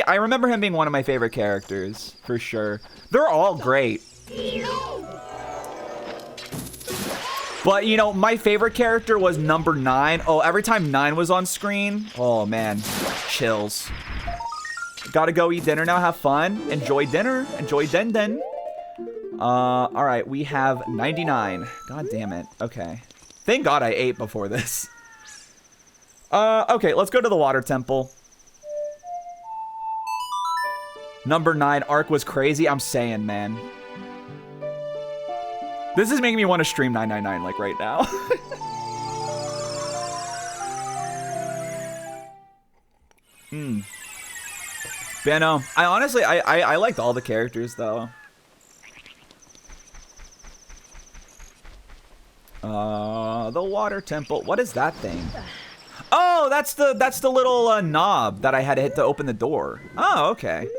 I remember him being one of my favorite characters, for sure. They're all great. But, you know, my favorite character was number 9. Oh, every time 9 was on screen, oh, man, chills. Gotta go eat dinner now, have fun. Enjoy dinner. Enjoy den. All right, we have 99. God damn it. Okay. Thank God I ate before this. Okay, let's go to the water temple. Number 9, Arc was crazy. I'm saying, man. This is making me want to stream 999, like, right now. But yeah, no, I honestly, I liked all the characters, though. The water temple. What is that thing? Oh, that's the little knob that I had to hit to open the door. Oh, okay.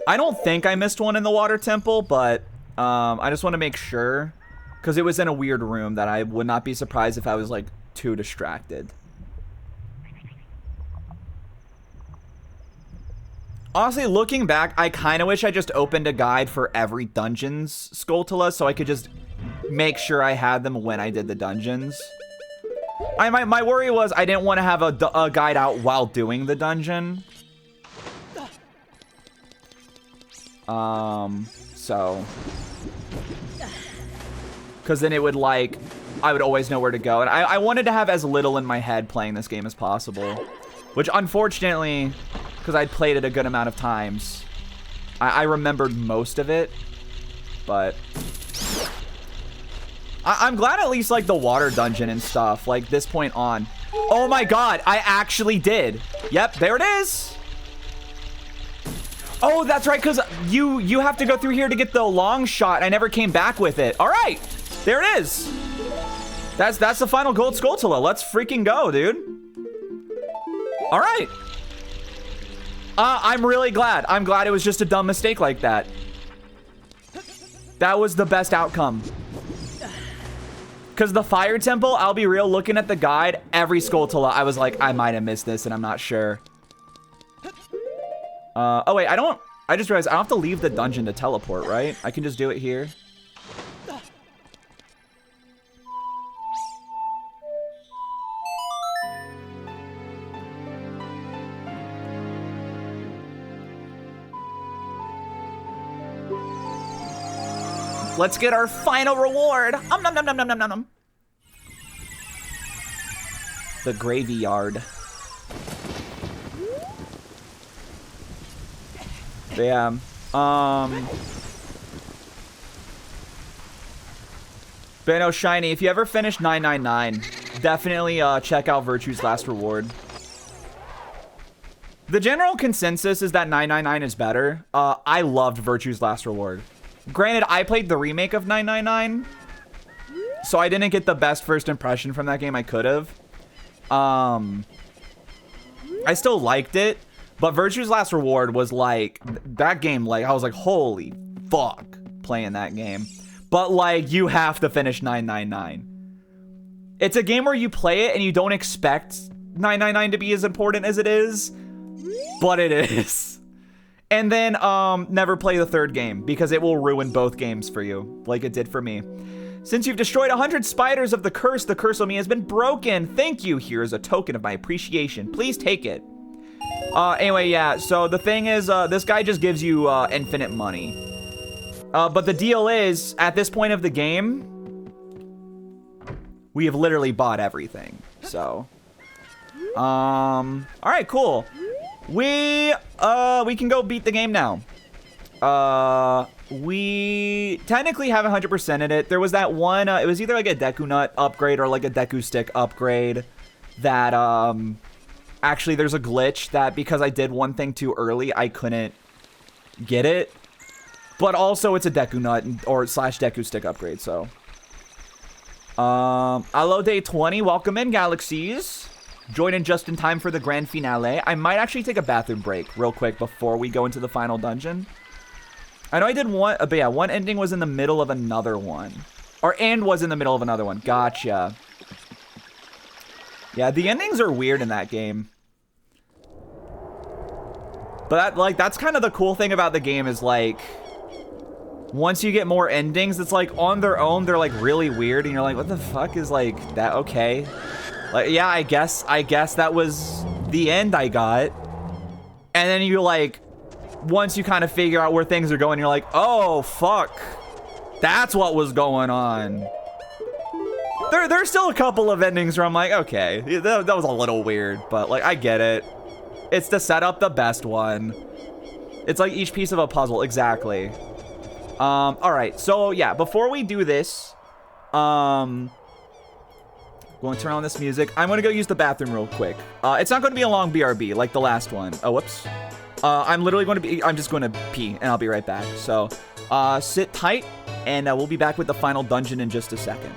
I don't think I missed one in the water temple, but I just want to make sure, because it was in a weird room that I would not be surprised if I was, like, too distracted. Honestly, looking back, I kind of wish I just opened a guide for every dungeon's Skulltula so I could just make sure I had them when I did the dungeons. My worry was I didn't want to have a guide out while doing the dungeon. So. Because then it would, like, I would always know where to go. And I wanted to have as little in my head playing this game as possible. Which, unfortunately, because I'd played it a good amount of times, I remembered most of it. But I'm glad at least, like, the water dungeon and stuff, like, this point on. Oh my god, I actually did. Yep, there it is. Oh, that's right, because you have to go through here to get the long shot. I never came back with it. All right, there it is. That's the final gold Skulltula. Let's freaking go, dude. All right. I'm really glad. I'm glad it was just a dumb mistake like that. That was the best outcome. Because the fire temple, I'll be real, looking at the guide, every Skulltula, I was like, I might have missed this, and I'm not sure. Oh wait, I just realized I don't have to leave the dungeon to teleport, right? I can just do it here. Let's get our final reward. Nom nom nom nom nom nom nom. The gravy yard. Yeah. But no, Shiny, if you ever finish 999, definitely check out Virtue's Last Reward. The general consensus is that 999 is better. I loved Virtue's Last Reward. Granted, I played the remake of 999, so I didn't get the best first impression from that game I could have. I still liked it, but Virtue's Last Reward was like, that game, like, I was like, holy fuck, playing that game. But, like, you have to finish 999. It's a game where you play it and you don't expect 999 to be as important as it is, but it is. And then, never play the third game, because it will ruin both games for you, like it did for me. Since you've destroyed 100 spiders of the curse on me has been broken. Thank you. Here is a token of my appreciation. Please take it. Anyway, yeah, so the thing is, this guy just gives you, infinite money. But the deal is, at this point of the game, we have literally bought everything. So, all right, cool. We can go beat the game now. We technically have 100% in it. There was that one, it was either like a Deku Nut upgrade or like a Deku Stick upgrade that, actually there's a glitch that because I did one thing too early, I couldn't get it. But also it's a Deku Nut or / Deku Stick upgrade, so. Hello, day 20. Welcome in, Galaxies. Join in just in time for the grand finale. I might actually take a bathroom break real quick before we go into the final dungeon. I know I did one, but yeah, one ending was in the middle of another one. And was in the middle of another one. Gotcha. Yeah, the endings are weird in that game. But that's kind of the cool thing about the game is like, once you get more endings, it's like on their own, they're like really weird. And you're like, what the fuck is like that? Okay. Like, yeah, I guess that was the end I got. And then you like, once you kind of figure out where things are going, you're like, oh, fuck. That's what was going on. There's still a couple of endings where I'm like, okay, that was a little weird, but like, I get it. It's to set up the best one. It's like each piece of a puzzle, exactly. All right, so yeah, before we do this, going to turn on this music. I'm going to go use the bathroom real quick. It's not going to be a long BRB like the last one. Oh, whoops. I'm just going to pee and I'll be right back. So, sit tight and we'll be back with the final dungeon in just a second.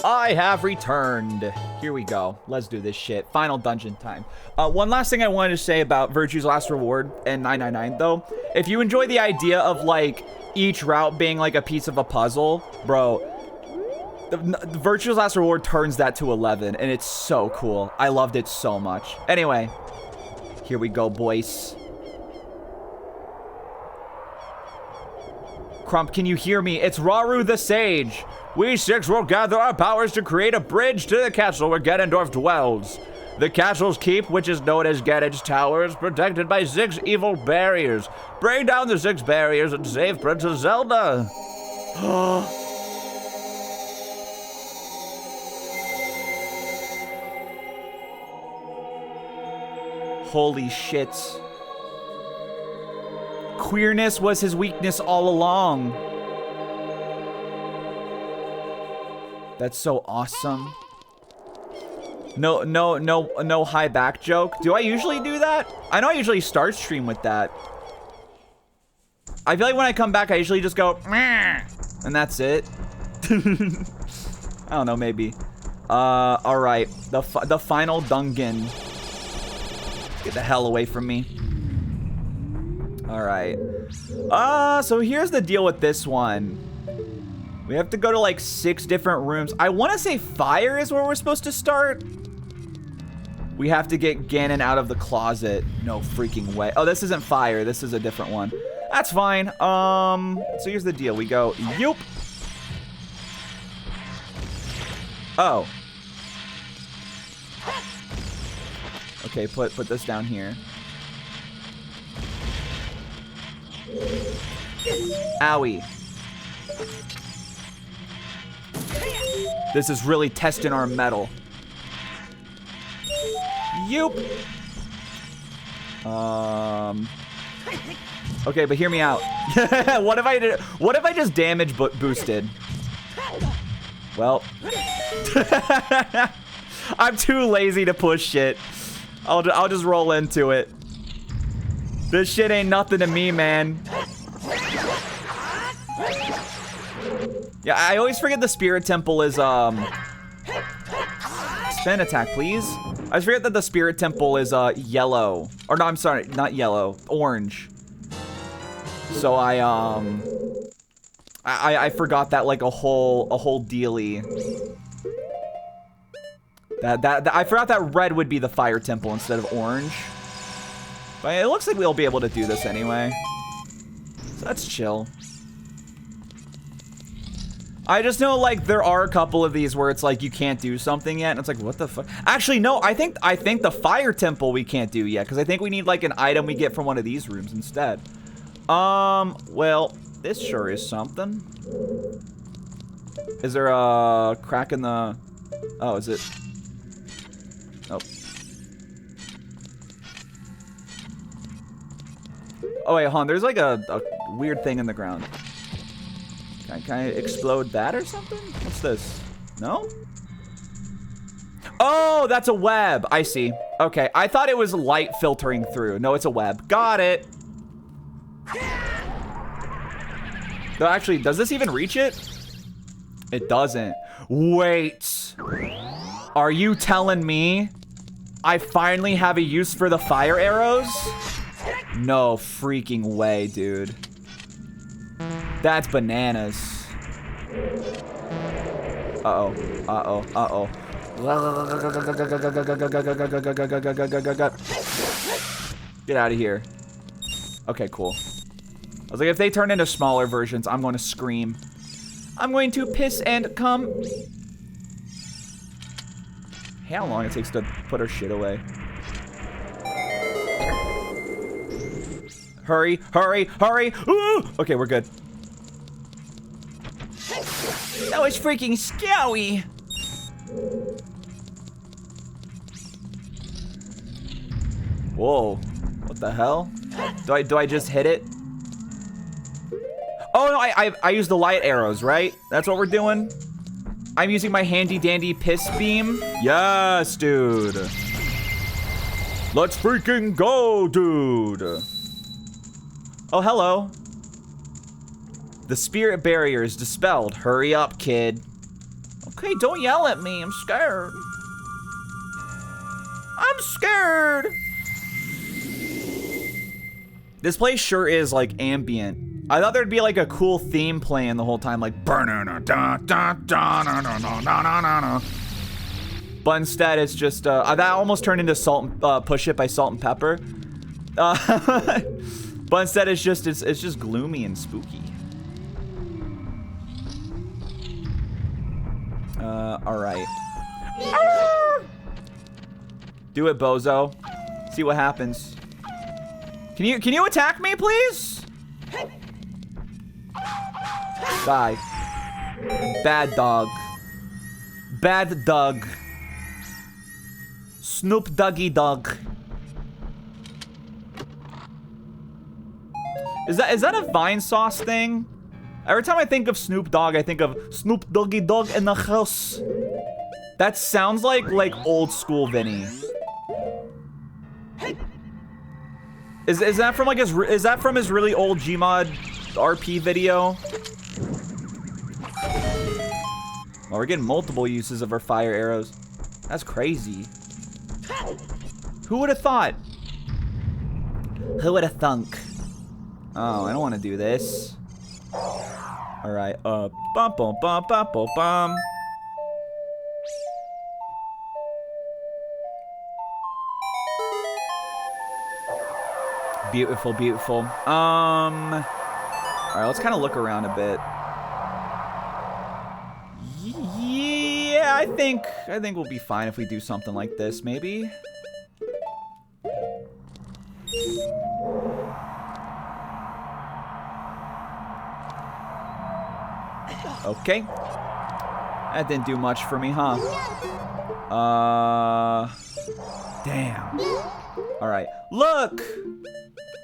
I have returned. Here we go. Let's do this shit. Final dungeon time. One last thing I wanted to say about Virtue's Last Reward and 999 though. If you enjoy the idea of like each route being like a piece of a puzzle, bro, the Virtue's Last Reward turns that to 11 and it's so cool. I loved it so much. Anyway, here we go, boys. Crump, can you hear me? It's Rauru the Sage. We six will gather our powers to create a bridge to the castle where Ganondorf dwells. The castle's keep, which is known as Ganon's Tower, is protected by 6 evil barriers. Bring down the 6 barriers and save Princess Zelda. Holy shit. Queerness was his weakness all along. That's so awesome. No high back joke. Do I usually do that? I know I usually start stream with that. I feel like when I come back, I usually just go, meh, and that's it. I don't know, maybe. All right, the final dungeon. Get the hell away from me. All right. So here's the deal with this one. We have to go to like 6 different rooms. I want to say fire is where we're supposed to start. We have to get Ganon out of the closet. No freaking way. Oh, this isn't fire. This is a different one. That's fine. So here's the deal. We go, yoop. Oh. Okay, put this down here. Owie. This is really testing our metal. Yoop. Okay, but hear me out. What if I just damage boosted? Well, I'm too lazy to push shit. I'll just roll into it. This shit ain't nothing to me, man. Yeah, I always forget the Spirit Temple is, spin attack, please. I always forget that the Spirit Temple is, yellow. Or no, I'm sorry, not yellow, orange. So I forgot that like a whole dealie. I forgot that red would be the Fire Temple instead of orange. But it looks like we'll be able to do this anyway. So that's chill. I just know, like, there are a couple of these where it's like you can't do something yet, and it's like, what the fuck? Actually, no, I think the Fire Temple we can't do yet, because I think we need like an item we get from one of these rooms instead. Well, this sure is something. Is there a crack in the? Oh, is it? Oh. Oh wait, hold on. There's like a weird thing in the ground. Can I explode that or something? What's this? No? Oh, that's a web. I see. Okay, I thought it was light filtering through. No, it's a web. Got it. No, actually, does this even reach it? It doesn't. Wait. Are you telling me I finally have a use for the fire arrows? No freaking way, dude. That's bananas. Uh-oh. Uh-oh. Uh-oh. Get out of here. Okay, cool. I was like, if they turn into smaller versions, I'm going to scream. I'm going to piss and come. Hey, how long it takes to put our shit away. Hurry, hurry, hurry. Ooh! Okay, we're good. That was freaking scary. Whoa, what the hell? Do I just hit it? Oh no, I use the light arrows, right? That's what we're doing? I'm using my handy dandy piss beam. Yes, dude. Let's freaking go, dude. Oh, hello. The spirit barrier is dispelled. Hurry up, kid. Okay, don't yell at me. I'm scared. I'm scared. This place sure is like ambient. I thought there'd be like a cool theme playing the whole time, like but instead it's just that almost turned into Push It by Salt and Pepper. But instead it's just gloomy and spooky. All right. Do it, bozo. See what happens. Can you attack me, please? Die. Bad dog. Bad dog. Snoop Doggy Dog. Is that a Vine Sauce thing? Every time I think of Snoop Dogg, I think of Snoop Doggy Dog in the house. That sounds like old school Vinny. Is that from like his really old Gmod RP video? Well, we're getting multiple uses of our fire arrows. That's crazy. Who would have thought? Who would have thunk? Oh, I don't want to do this. All right. Bum bum bum bum bum bum. Beautiful, beautiful. All right, let's kind of look around a bit. Yeah, I think we'll be fine if we do something like this, maybe. Okay. That didn't do much for me, huh? Damn. All right. Look.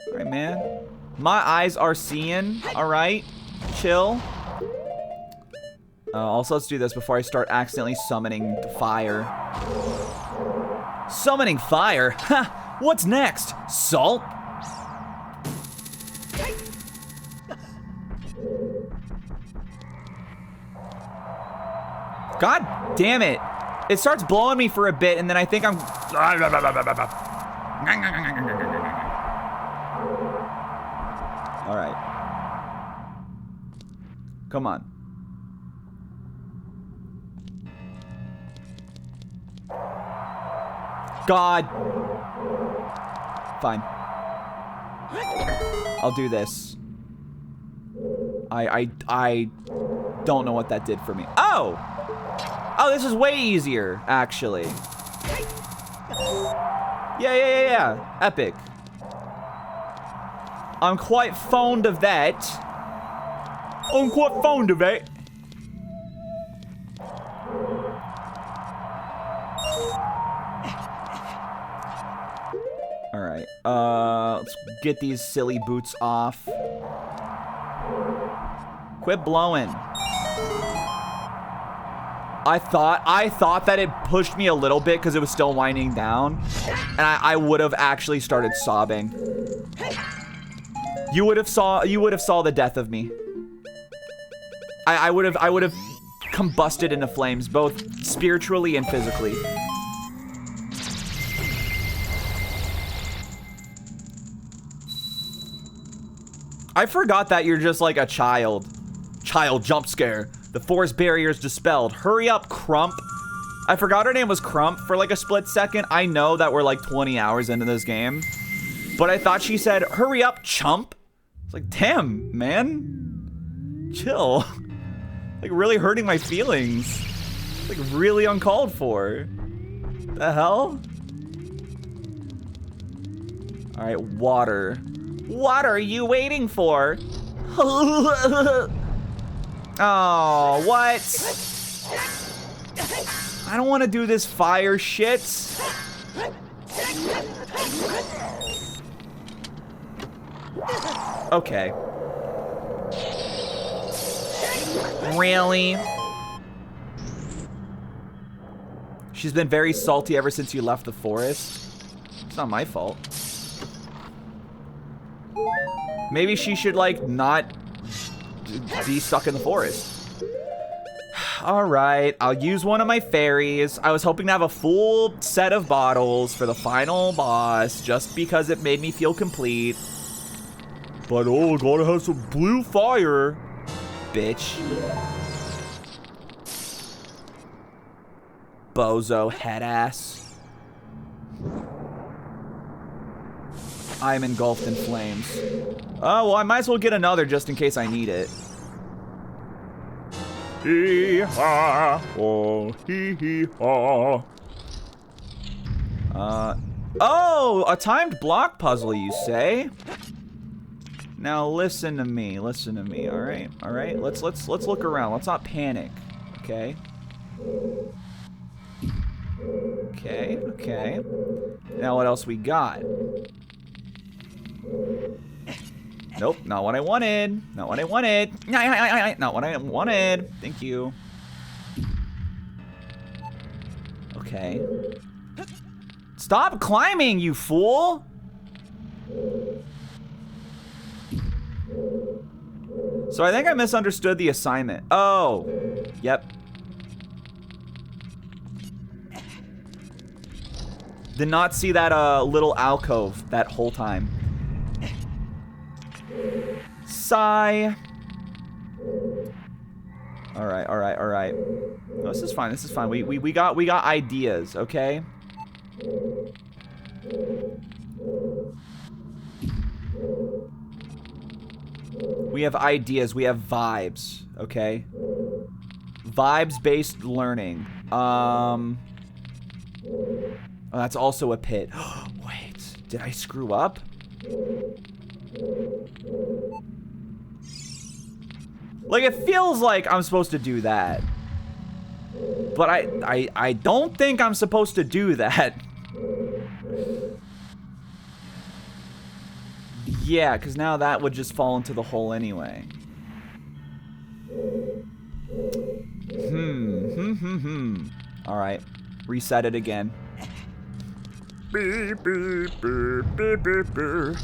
All right, man. My eyes are seeing. All right. Chill. Also, let's do this before I start accidentally summoning fire. Summoning fire? Ha! What's next? Salt? God damn it. It starts blowing me for a bit, and then I think I'm... All right. Come on. God. Fine. I'll do this. I don't know what that did for me. Oh! Oh, this is way easier, actually. Yeah. Epic. I'm quite fond of that. I'm quite fond of it. All right. Let's get these silly boots off. Quit blowing. I thought that it pushed me a little bit because it was still winding down, and I would have actually started sobbing. You would have saw the death of me. I would have combusted into flames, both spiritually and physically. I forgot that you're just like a child. Child jump scare. The forest barrier's dispelled. Hurry up, Crump. I forgot her name was Crump for like a split second. I know that we're like 20 hours into this game, but I thought she said, hurry up, chump. It's like, damn, man. Chill. Like, really hurting my feelings. Like, really uncalled for. The hell? All right, water. What are you waiting for? Oh, what? I don't want to do this fire shit. Okay. Really? She's been very salty ever since you left the forest. It's not my fault. Maybe she should, like, not be stuck in the forest. All right, I'll use one of my fairies. I was hoping to have a full set of bottles for the final boss just because it made me feel complete. But oh, gotta have some blue fire, bitch. Bozo head ass. I'm engulfed in flames. Oh, well, I might as well get another just in case I need it. Hee-haw, oh, hee-haw. Oh, a timed block puzzle, you say? Now listen to me, all right? Let's look around. Let's not panic, okay? Okay. Now what else we got? Nope, not what I wanted. Not what I wanted. Not what I wanted. Thank you. Okay. Stop climbing, you fool! So I think I misunderstood the assignment. Oh, yep. Did not see that little alcove that whole time. Sigh. All right. No, this is fine. We got ideas, okay? We have ideas, we have vibes, okay? Vibes-based learning. Oh, that's also a pit. Wait, did I screw up? Like, it feels like I'm supposed to do that. But I don't think I'm supposed to do that. Yeah, because now that would just fall into the hole anyway. Alright. Reset it again. Beep, beep, beep, beep, beep, beep.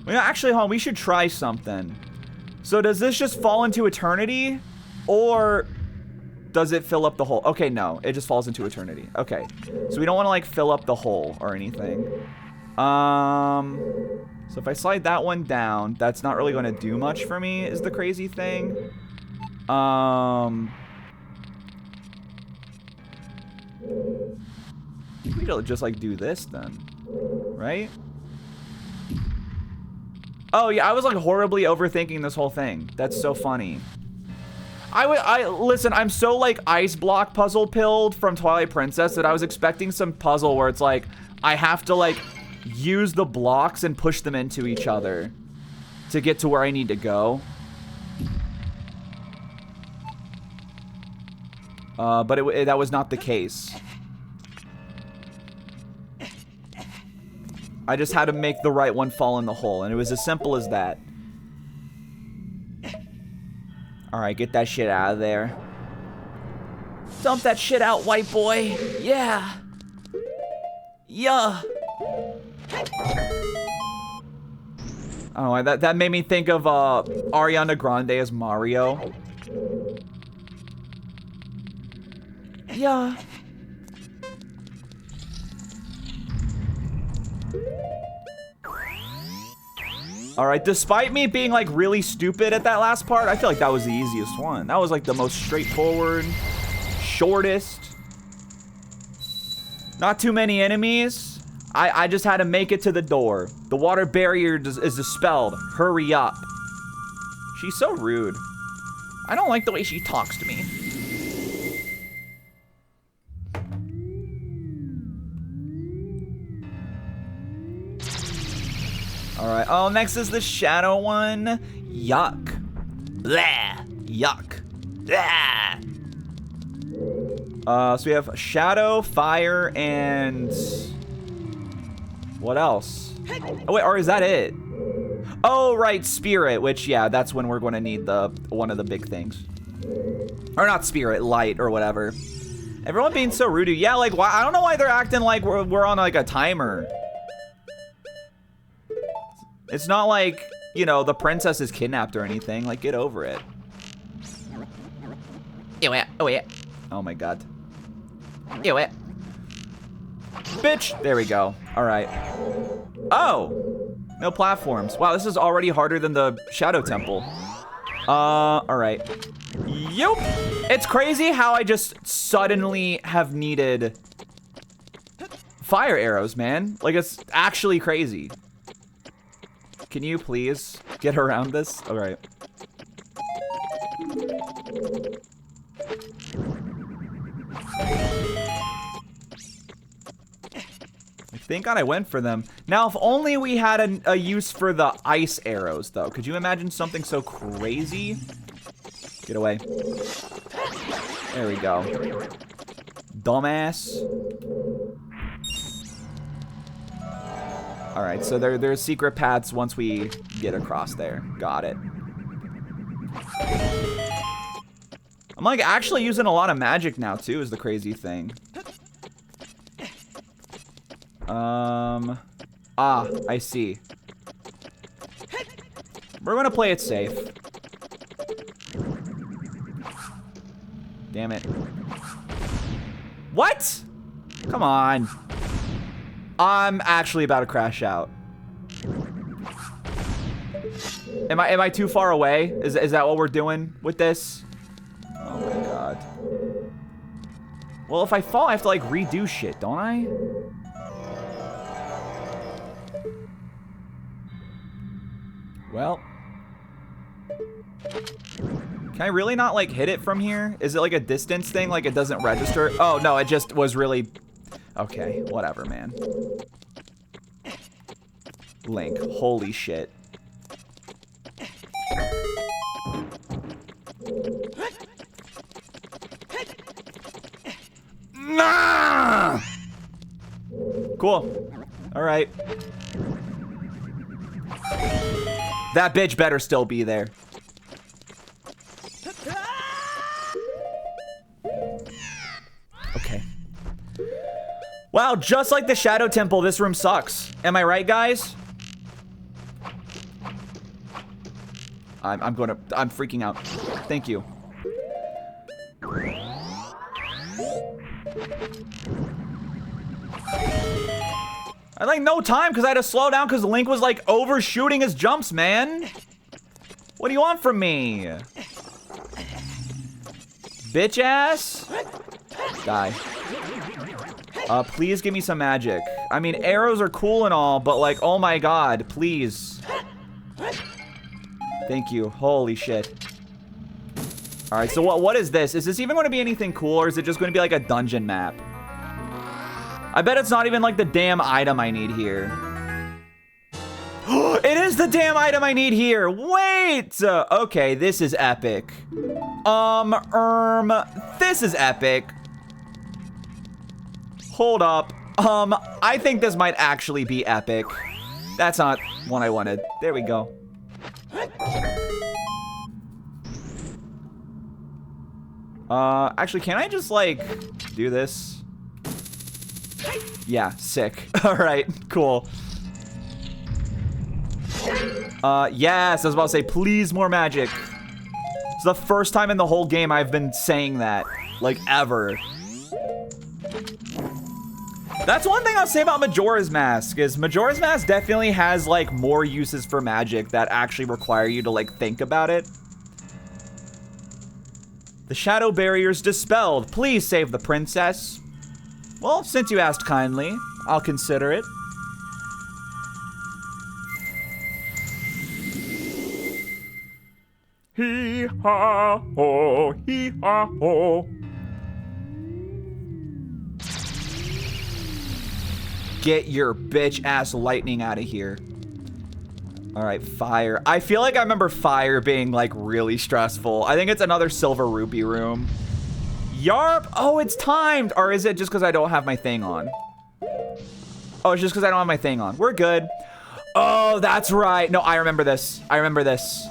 Well, actually, hold on, we should try something. So does this just fall into eternity? Or does it fill up the hole? Okay, no, it just falls into eternity. Okay, so we don't want to like fill up the hole or anything. So if I slide that one down, that's not really going to do much for me is the crazy thing. We could just like do this then, right? Oh yeah, I was like horribly overthinking this whole thing. That's so funny. Listen, I'm so like ice block puzzle pilled from Twilight Princess that I was expecting some puzzle where it's like I have to like use the blocks and push them into each other to get to where I need to go. But that was not the case. I just had to make the right one fall in the hole, and it was as simple as that. Alright, get that shit out of there. Dump that shit out, white boy. Yeah. Yeah. Oh, that made me think of Ariana Grande as Mario. Yeah. Alright, despite me being like really stupid at that last part, I feel like that was the easiest one. That was like the most straightforward, shortest. Not too many enemies. I just had to make it to the door. The water barrier is dispelled. Hurry up. She's so rude. I don't like the way she talks to me. Alright, oh, next is the shadow one. Yuck. Blah. Yuck. Blah. So we have shadow, fire, and... what else? Oh, wait, or is that it? Oh, right, spirit, which, yeah, that's when we're going to need one of the big things. Or not spirit, light, or whatever. Everyone being so rude. Yeah, like, why? I don't know why they're acting like we're on, like, a timer. It's not like you know, the princess is kidnapped or anything. Like, get over it. Oh yeah. Oh my god. Bitch. There we go. All right. Oh. No platforms. Wow, this is already harder than the Shadow Temple. All right. Yup. It's crazy how I just suddenly have needed fire arrows, man. Like, it's actually crazy. Can you please get around this? All right. Thank God I went for them. Now, if only we had a use for the ice arrows, though. Could you imagine something so crazy? Get away. There we go. Dumbass. All right, so there's secret paths once we get across there. Got it. I'm like actually using a lot of magic now too, is the crazy thing. I see. We're gonna play it safe. Damn it. What? Come on. I'm actually about to crash out. Am I too far away? Is that what we're doing with this? Oh my god. Well, if I fall, I have to like redo shit, don't I? Well. Can I really not like hit it from here? Is it like a distance thing? Like it doesn't register? Oh no, it just was really... Okay, whatever, man. Link, holy shit. Nah! Cool. All right. That bitch better still be there. Okay. Wow, just like the Shadow Temple, this room sucks. Am I right, guys? I'm freaking out. Thank you. I had like no time because I had to slow down because Link was like overshooting his jumps, man. What do you want from me? Bitch ass? Die. Please give me some magic. I mean, arrows are cool and all, but like, oh my god, please. Thank you. Holy shit. All right, so what is this? Is this even going to be anything cool, or is it just going to be like a dungeon map? I bet it's not even like the damn item I need here. It is the damn item I need here. Wait. Okay, this is epic. This is epic. Hold up. I think this might actually be epic. That's not what I wanted. There we go. Actually, can I just like do this? Yeah, sick. All right, cool. Yes, I was about to say, please more magic. It's the first time in the whole game I've been saying that, like, ever. That's one thing I'll say about Majora's Mask, is Majora's Mask definitely has, like, more uses for magic that actually require you to, like, think about it. The shadow barrier's dispelled. Please save the princess. Well, since you asked kindly, I'll consider it. Hee-haw-ho, hee-haw-ho. Get your bitch-ass lightning out of here. All right, fire. I feel like I remember fire being, like, really stressful. I think it's another silver rupee room. Yarp! Oh, it's timed! Or is it just because I don't have my thing on? Oh, it's just because I don't have my thing on. We're good. Oh, that's right. No, I remember this. I remember this.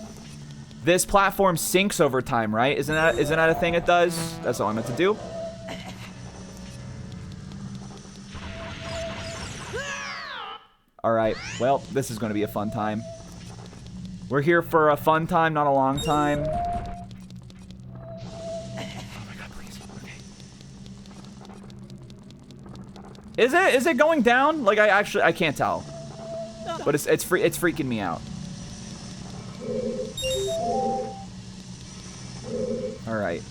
This platform sinks over time, right? Isn't that a thing it does? That's all I meant to do. All right. Well, this is going to be a fun time. We're here for a fun time, not a long time. Is it going down? Like I can't tell. But it's freaking me out. All right.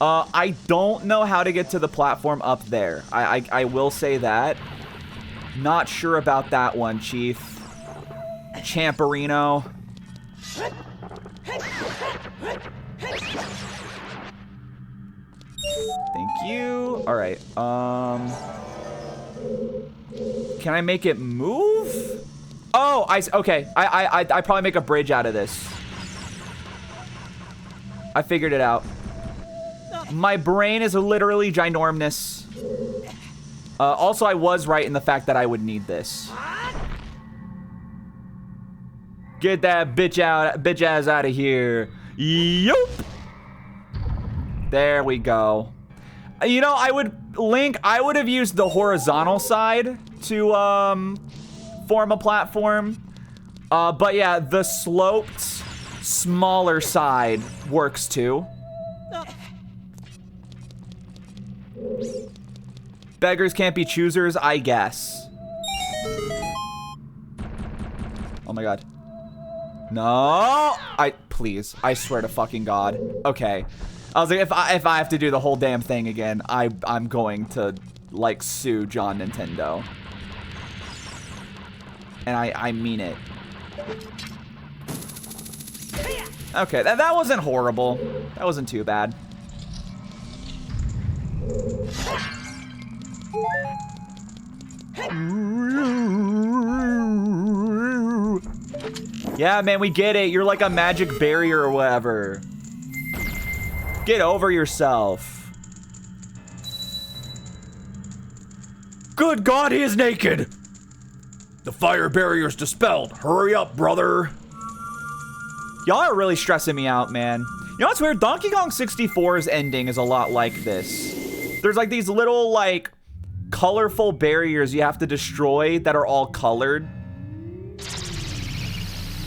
I don't know how to get to the platform up there. I will say that. Not sure about that one, Chief. Champerino. Thank you. All right. Can I make it move? Oh, okay. I probably make a bridge out of this. I figured it out. My brain is literally ginormous. Also, I was right in the fact that I would need this. Get that bitch ass out of here. Yup. There we go. You know, I would have used the horizontal side to form a platform. But yeah, the sloped, smaller side works too. Beggars can't be choosers, I guess. Oh my god. No! Please, I swear to fucking God. Okay. I was like, if I have to do the whole damn thing again, I'm going to, like, sue John Nintendo. And I mean it. Okay, that wasn't horrible. That wasn't too bad. Yeah, man, we get it. You're like a magic barrier or whatever. Get over yourself. Good God, he is naked. The fire barrier's dispelled. Hurry up, brother. Y'all are really stressing me out, man. You know what's weird? Donkey Kong 64's ending is a lot like this. There's like these little like colorful barriers you have to destroy that are all colored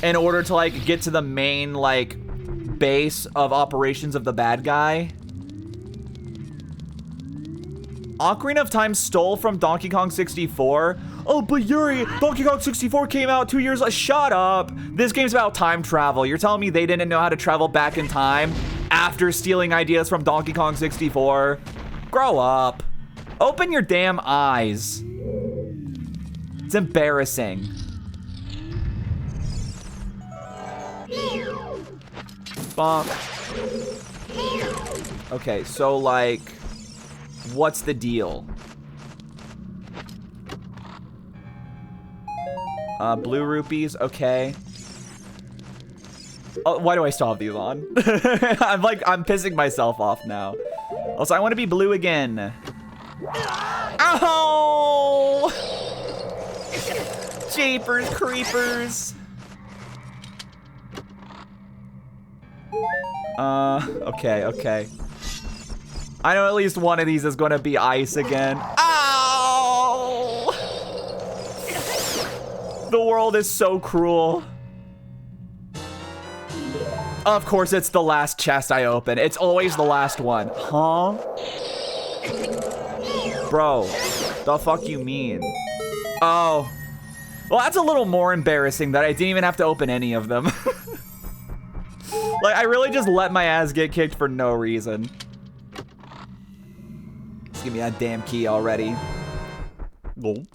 in order to like get to the main like base of operations of the bad guy. Ocarina of Time stole from Donkey Kong 64. Oh, but Yooree, Donkey Kong 64 came out 2 years. Shut up. This game's about time travel. You're telling me they didn't know how to travel back in time after stealing ideas from Donkey Kong 64? Grow up. Open your damn eyes. It's embarrassing. Bonk. Okay, so like, what's the deal? Blue rupees, okay. Oh, why do I still have these on? I'm pissing myself off now. Also, I want to be blue again. Ow! Jeepers creepers. Okay. I know at least one of these is going to be ice again. Ow! The world is so cruel. Of course, it's the last chest I open. It's always the last one. Huh? Bro, the fuck you mean? Oh. Well, that's a little more embarrassing that I didn't even have to open any of them. Like, I really just let my ass get kicked for no reason. Just give me that damn key already. Go.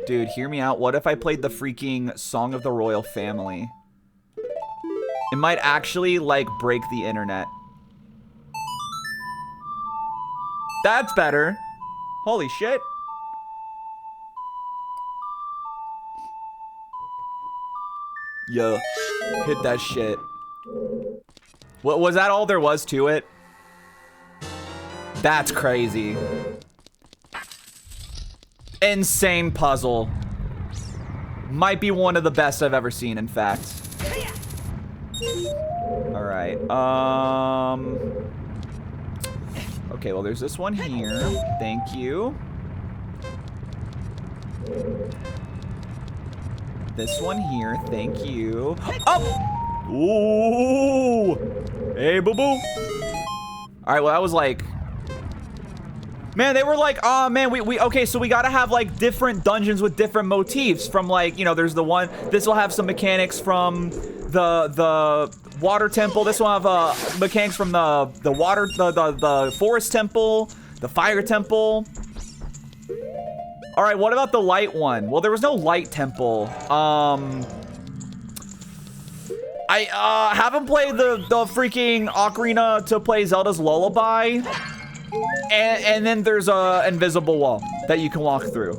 Dude, hear me out. What if I played the freaking Song of the Royal Family? It might actually, like, break the internet. That's better. Holy shit. Yo, hit that shit. What was that all there was to it? That's crazy. Insane puzzle. Might be one of the best I've ever seen, in fact. All right. Okay, well, there's this one here. Thank you. this one here. Thank you. Oh! Ooh! Hey, boo-boo. All right, well, that was like... Man, they were like, oh, man, okay, so we gotta have, like, different dungeons with different motifs from, like, you know, there's the one... This will have some mechanics from the water temple. This will have mechanics from the forest temple, the fire temple. All right, what about the light one? Well, there was no light temple. I haven't played the freaking Ocarina to play Zelda's Lullaby. And then there's a invisible wall that you can walk through.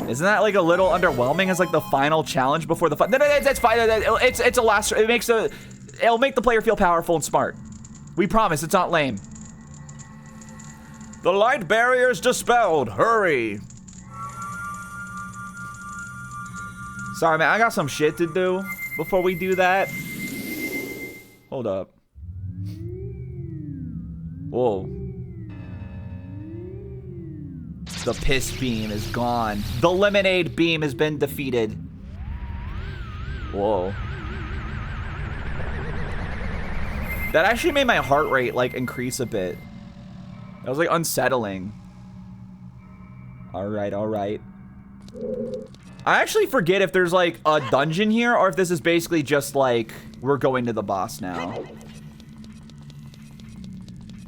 Isn't that like a little underwhelming as like the final challenge before the fight? No, it's fine. It's a last. It'll make the player feel powerful and smart. We promise. It's not lame. The light barrier's dispelled. Hurry. Sorry, man. I got some shit to do before we do that. Hold up. Whoa. The piss beam is gone. The lemonade beam has been defeated. Whoa. That actually made my heart rate like increase a bit. That was like unsettling. All right, all right. I actually forget if there's like a dungeon here or if this is basically just like we're going to the boss now.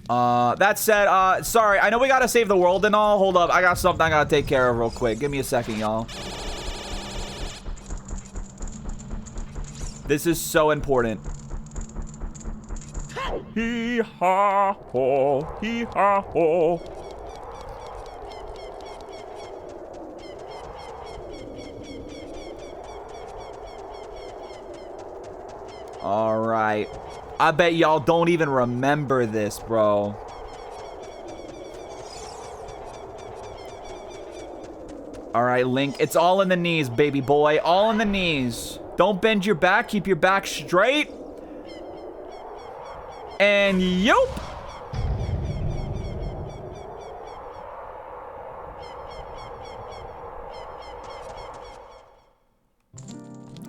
That said, sorry, I know we gotta save the world and all. Hold up, I got something I gotta take care of real quick. Give me a second, y'all. This is so important. Hee-haw-ho, hee-haw-ho. All right. I bet y'all don't even remember this, bro. All right, Link. It's all in the knees, baby boy. All in the knees. Don't bend your back. Keep your back straight. And yoop.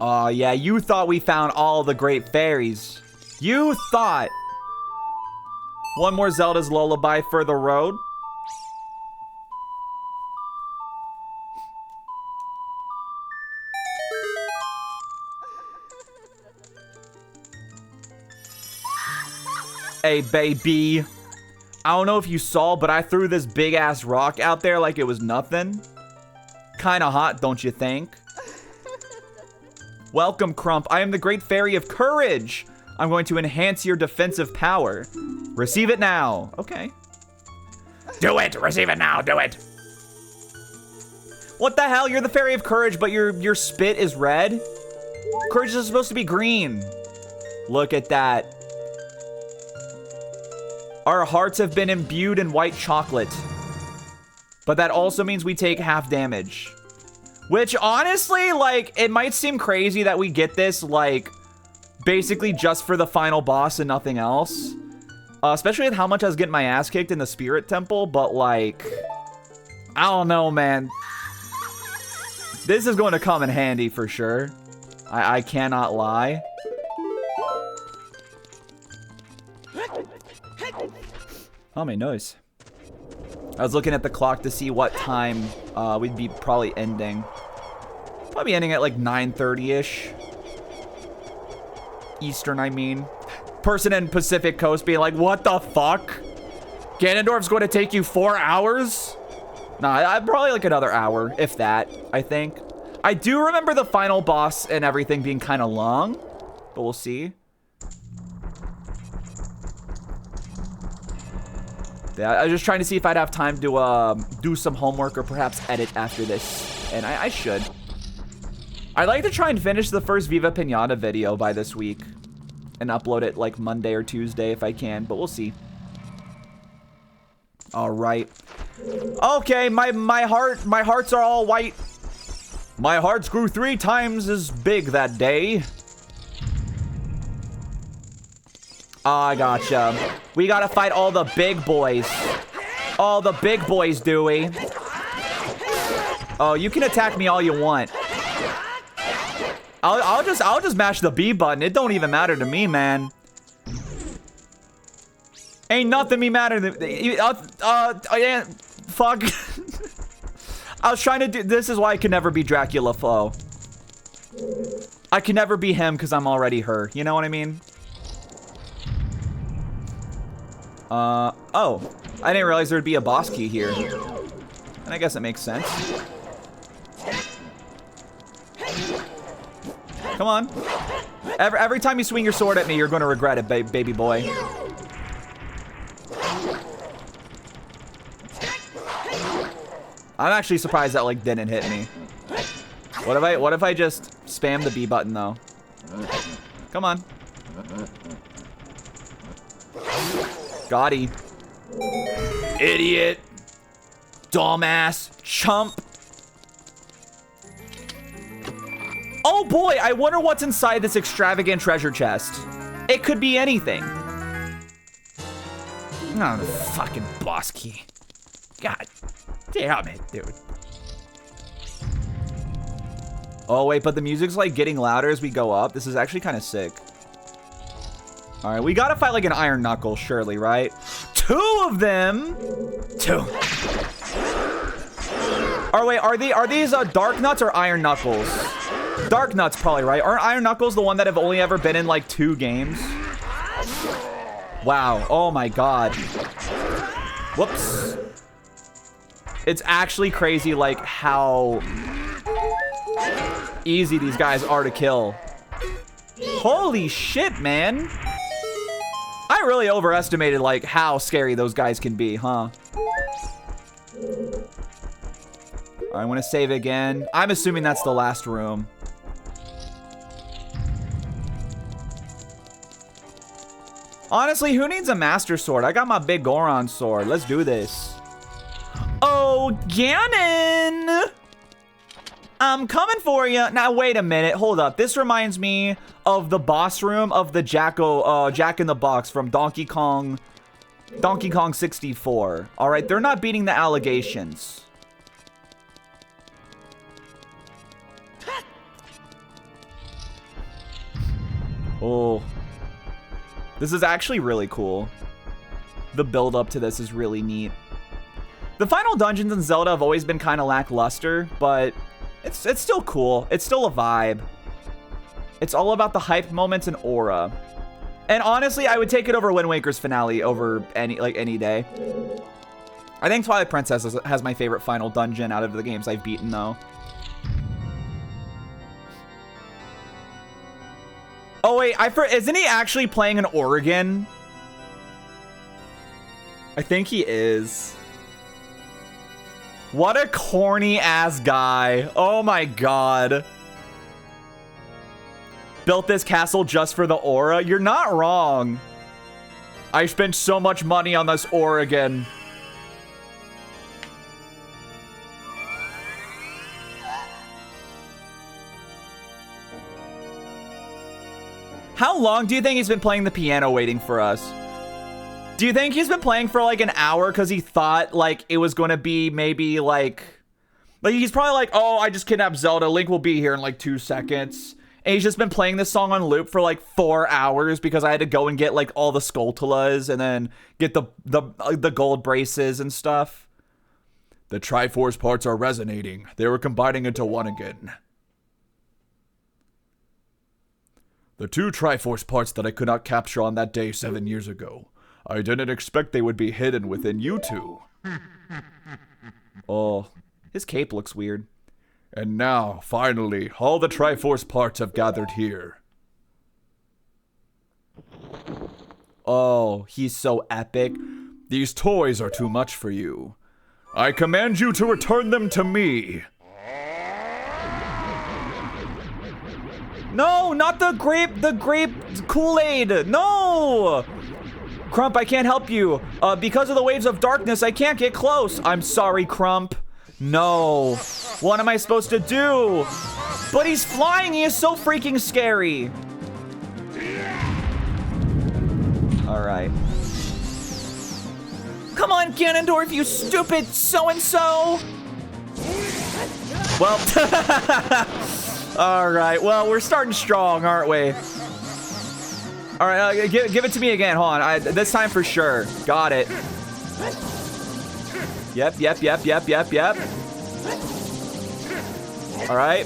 Oh, yeah. You thought we found all the great fairies. You thought. One more Zelda's Lullaby for the road. Hey, baby. I don't know if you saw, but I threw this big ass rock out there like it was nothing. Kinda hot, don't you think? Welcome, Crump. I am the Great Fairy of Courage. I'm going to enhance your defensive power. Receive it now. Okay. Do it. Receive it now. Do it. What the hell? You're the Fairy of Courage, but your spit is red? Courage is supposed to be green. Look at that. Our hearts have been imbued in white chocolate. But that also means we take half damage. Which, honestly, like, it might seem crazy that we get this, like, basically just for the final boss and nothing else. Especially with how much I was getting my ass kicked in the Spirit Temple, but, like, I don't know, man. This is going to come in handy for sure. I cannot lie. Oh, my nose. I was looking at the clock to see what time we'd be probably ending. Probably ending at like 9:30-ish. Eastern, I mean. Person in Pacific Coast being like, what the fuck? Ganondorf's going to take you 4 hours? Nah, probably like another hour, if that, I think. I do remember the final boss and everything being kind of long, but we'll see. Yeah, I was just trying to see if I'd have time to do some homework or perhaps edit after this, and I should. I'd like to try and finish the first Viva Pinata video by this week and upload it like Monday or Tuesday if I can, but we'll see. All right. Okay, my hearts are all white. My hearts grew 3 times as big that day. I gotcha. We gotta fight all the big boys. All the big boys, Dewey. Oh, you can attack me all you want. I'll just mash the B button. It don't even matter to me, man. Ain't nothing me matter than yeah, fuck. I was trying to do. This is why I can never be Dracula Flo. I can never be him because I'm already her. You know what I mean? Oh, I didn't realize there'd be a boss key here. And I guess it makes sense. Come on. Every time you swing your sword at me, you're going to regret it, baby boy. I'm actually surprised that like didn't hit me. What if I just spam the B button though? Come on. Gotti. Idiot. Dumbass. Chump. Oh boy, I wonder what's inside this extravagant treasure chest. It could be anything. Oh, the fucking boss key. God damn it, dude. Oh wait, but the music's like getting louder as we go up. This is actually kind of sick. All right, we gotta fight like an Iron Knuckle, surely, right? 2 of them. 2. Or wait, are these Dark Nuts or Iron Knuckles? Dark Nuts probably, right? Aren't Iron Knuckles the one that have only ever been in like 2 games? Wow. Oh my god. Whoops. It's actually crazy like how easy these guys are to kill. Holy shit, man. I really overestimated like how scary those guys can be, huh? I want to save again. I'm assuming that's the last room. Honestly, who needs a Master Sword? I got my big Goron sword. Let's do this. Oh, Ganon! I'm coming for you. Now, wait a minute. Hold up. This reminds me of the boss room of the Jack in the Box from Donkey Kong 64. All right, they're not beating the allegations. Oh. This is actually really cool. The build up to this is really neat. The final dungeons in Zelda have always been kind of lackluster, but it's still cool. It's still a vibe. It's all about the hype moments and aura. And honestly, I would take it over Wind Waker's finale over any day. I think Twilight Princess has my favorite final dungeon out of the games I've beaten, though. Oh wait, isn't he actually playing an organ? I think he is. What a corny ass guy. Oh my god. Built this castle just for the aura? You're not wrong. I spent so much money on this organ. How long do you think he's been playing the piano waiting for us? Do you think he's been playing for like an hour because he thought like it was going to be maybe like he's probably like, oh, I just kidnapped Zelda. Link will be here in like 2 seconds. And he's just been playing this song on loop for like 4 hours because I had to go and get like all the Skulltulas and then get the gold braces and stuff. The Triforce parts are resonating. They were combining into one again. The 2 Triforce parts that I could not capture on that day 7 years ago. I didn't expect they would be hidden within you 2. Oh, his cape looks weird. And now, finally, all the Triforce parts have gathered here. Oh, he's so epic. These toys are too much for you. I command you to return them to me. No, not the grape Kool-Aid. No! Crump, I can't help you. Because of the waves of darkness, I can't get close. I'm sorry, Crump. No. What am I supposed to do? But he's flying. He is so freaking scary. All right. Come on, Ganondorf, you stupid so-and-so. Well, All right. Well, we're starting strong, aren't we? All right. Give it to me again. Hold on. This time for sure. Got it. Yep. All right.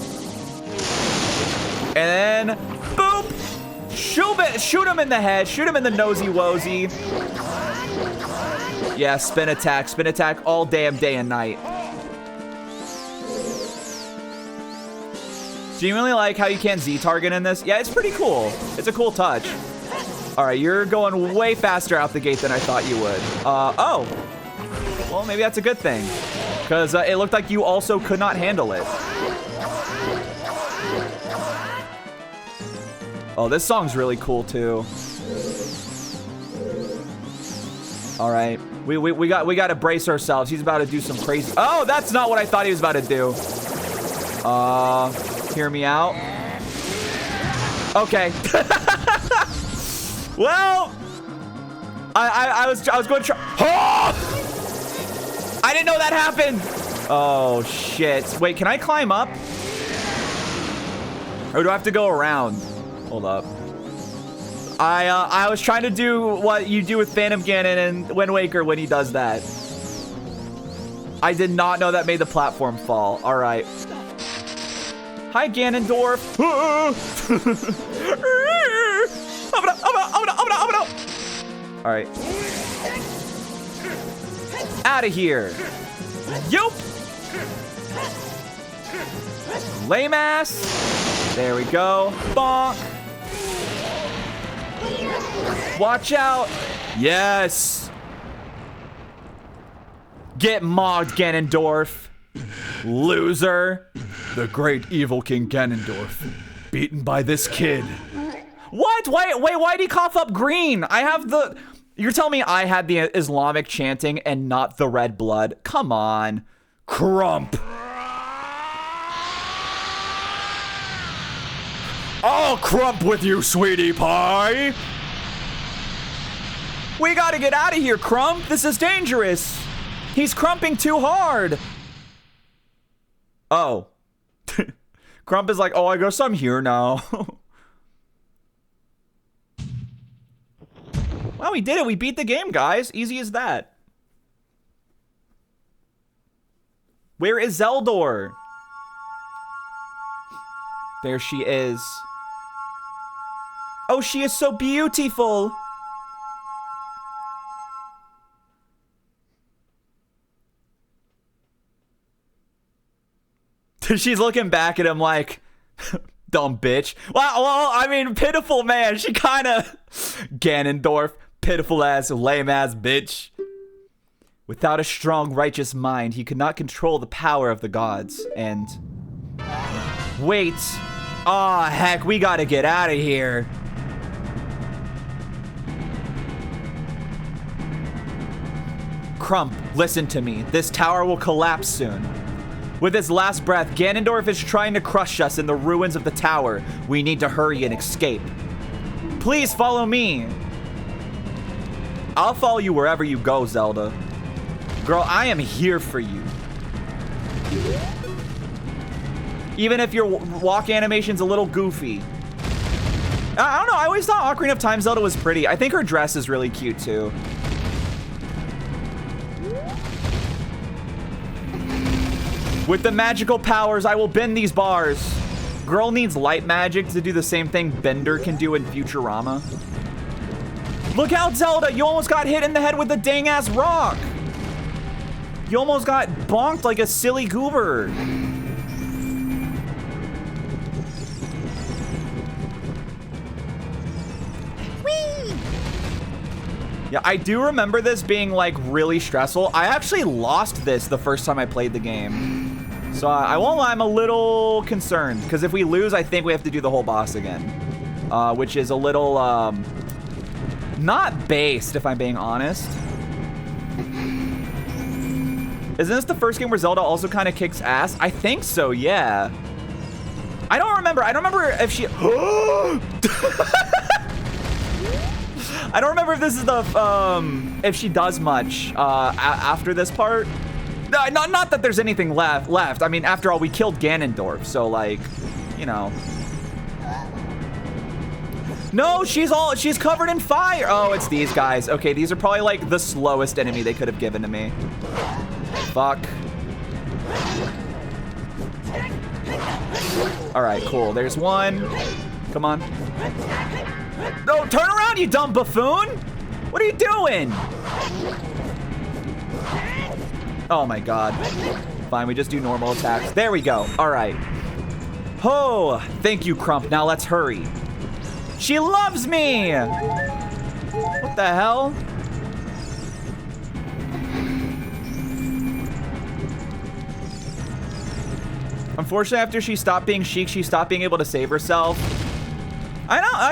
And then, boop. Shoot him in the head. Shoot him in the nosy wosy. Yeah, spin attack. Spin attack all damn day and night. Do you really like how you can't Z-target in this? Yeah, it's pretty cool. It's a cool touch. All right, you're going way faster out the gate than I thought you would. Oh. Well, maybe that's a good thing. Because it looked like you also could not handle it. Oh, this song's really cool, too. All right. We got to brace ourselves. He's about to do some crazy... Oh, that's not what I thought he was about to do. Hear me out. Okay. Well, I was going to try. Oh! I didn't know that happened. Oh shit. Wait, can I climb up? Or do I have to go around? Hold up. I was trying to do what you do with Phantom Ganon and Wind Waker when he does that. I did not know that made the platform fall. All right. Hi, Ganondorf. All right. Out of here. Yup. Lame ass. There we go. Bonk. Watch out. Yes. Get mogged, Ganondorf. Loser. The great evil King Ganondorf, beaten by this kid. What? Why'd he cough up green? I have the... You're telling me I had the Islamic chanting and not the red blood? Come on. Crump. I'll crump with you, sweetie pie. We gotta get out of here, Crump. This is dangerous. He's crumping too hard. Oh. Crump is like, oh, I guess I'm here now. Well, we did it. We beat the game, guys. Easy as that. Where is Zeldor? There she is. Oh, she is so beautiful. She's looking back at him like, dumb bitch. Well, I mean, pitiful man. She kind of... Ganondorf, pitiful ass, lame ass bitch. Without a strong, righteous mind, he could not control the power of the gods. And... Wait. Aw, heck, we gotta get out of here. Crump, listen to me. This tower will collapse soon. With his last breath, Ganondorf is trying to crush us in the ruins of the tower. We need to hurry and escape. Please follow me. I'll follow you wherever you go, Zelda. Girl, I am here for you. Even if your walk animation's a little goofy. I don't know, I always thought Ocarina of Time Zelda was pretty. I think her dress is really cute, too. With the magical powers, I will bend these bars. Girl needs light magic to do the same thing Bender can do in Futurama. Look out, Zelda! You almost got hit in the head with a dang-ass rock! You almost got bonked like a silly goober. Whee! Yeah, I do remember this being, like, really stressful. I actually lost this the first time I played the game. So I won't lie, I'm a little concerned. Because if we lose, I think we have to do the whole boss again. Which is a little, not based, if I'm being honest. Isn't this the first game where Zelda also kind of kicks ass? I think so, yeah. I don't remember if she... I don't remember if this is the, if she does much, after this part. Not that there's anything left. I mean, after all, we killed Ganondorf, so, like, you you know. No, she's covered in fire. Oh, it's these guys. Okay, these are probably like the slowest enemy they could have given to me. Fuck. All right, cool. There's one. Come on. No, turn around, you dumb buffoon. What are you doing? Oh my God. Fine, we just do normal attacks. There we go. All right. Oh, thank you, Crump. Now let's hurry. She loves me! What the hell? Unfortunately, after she stopped being chic, she stopped being able to save herself.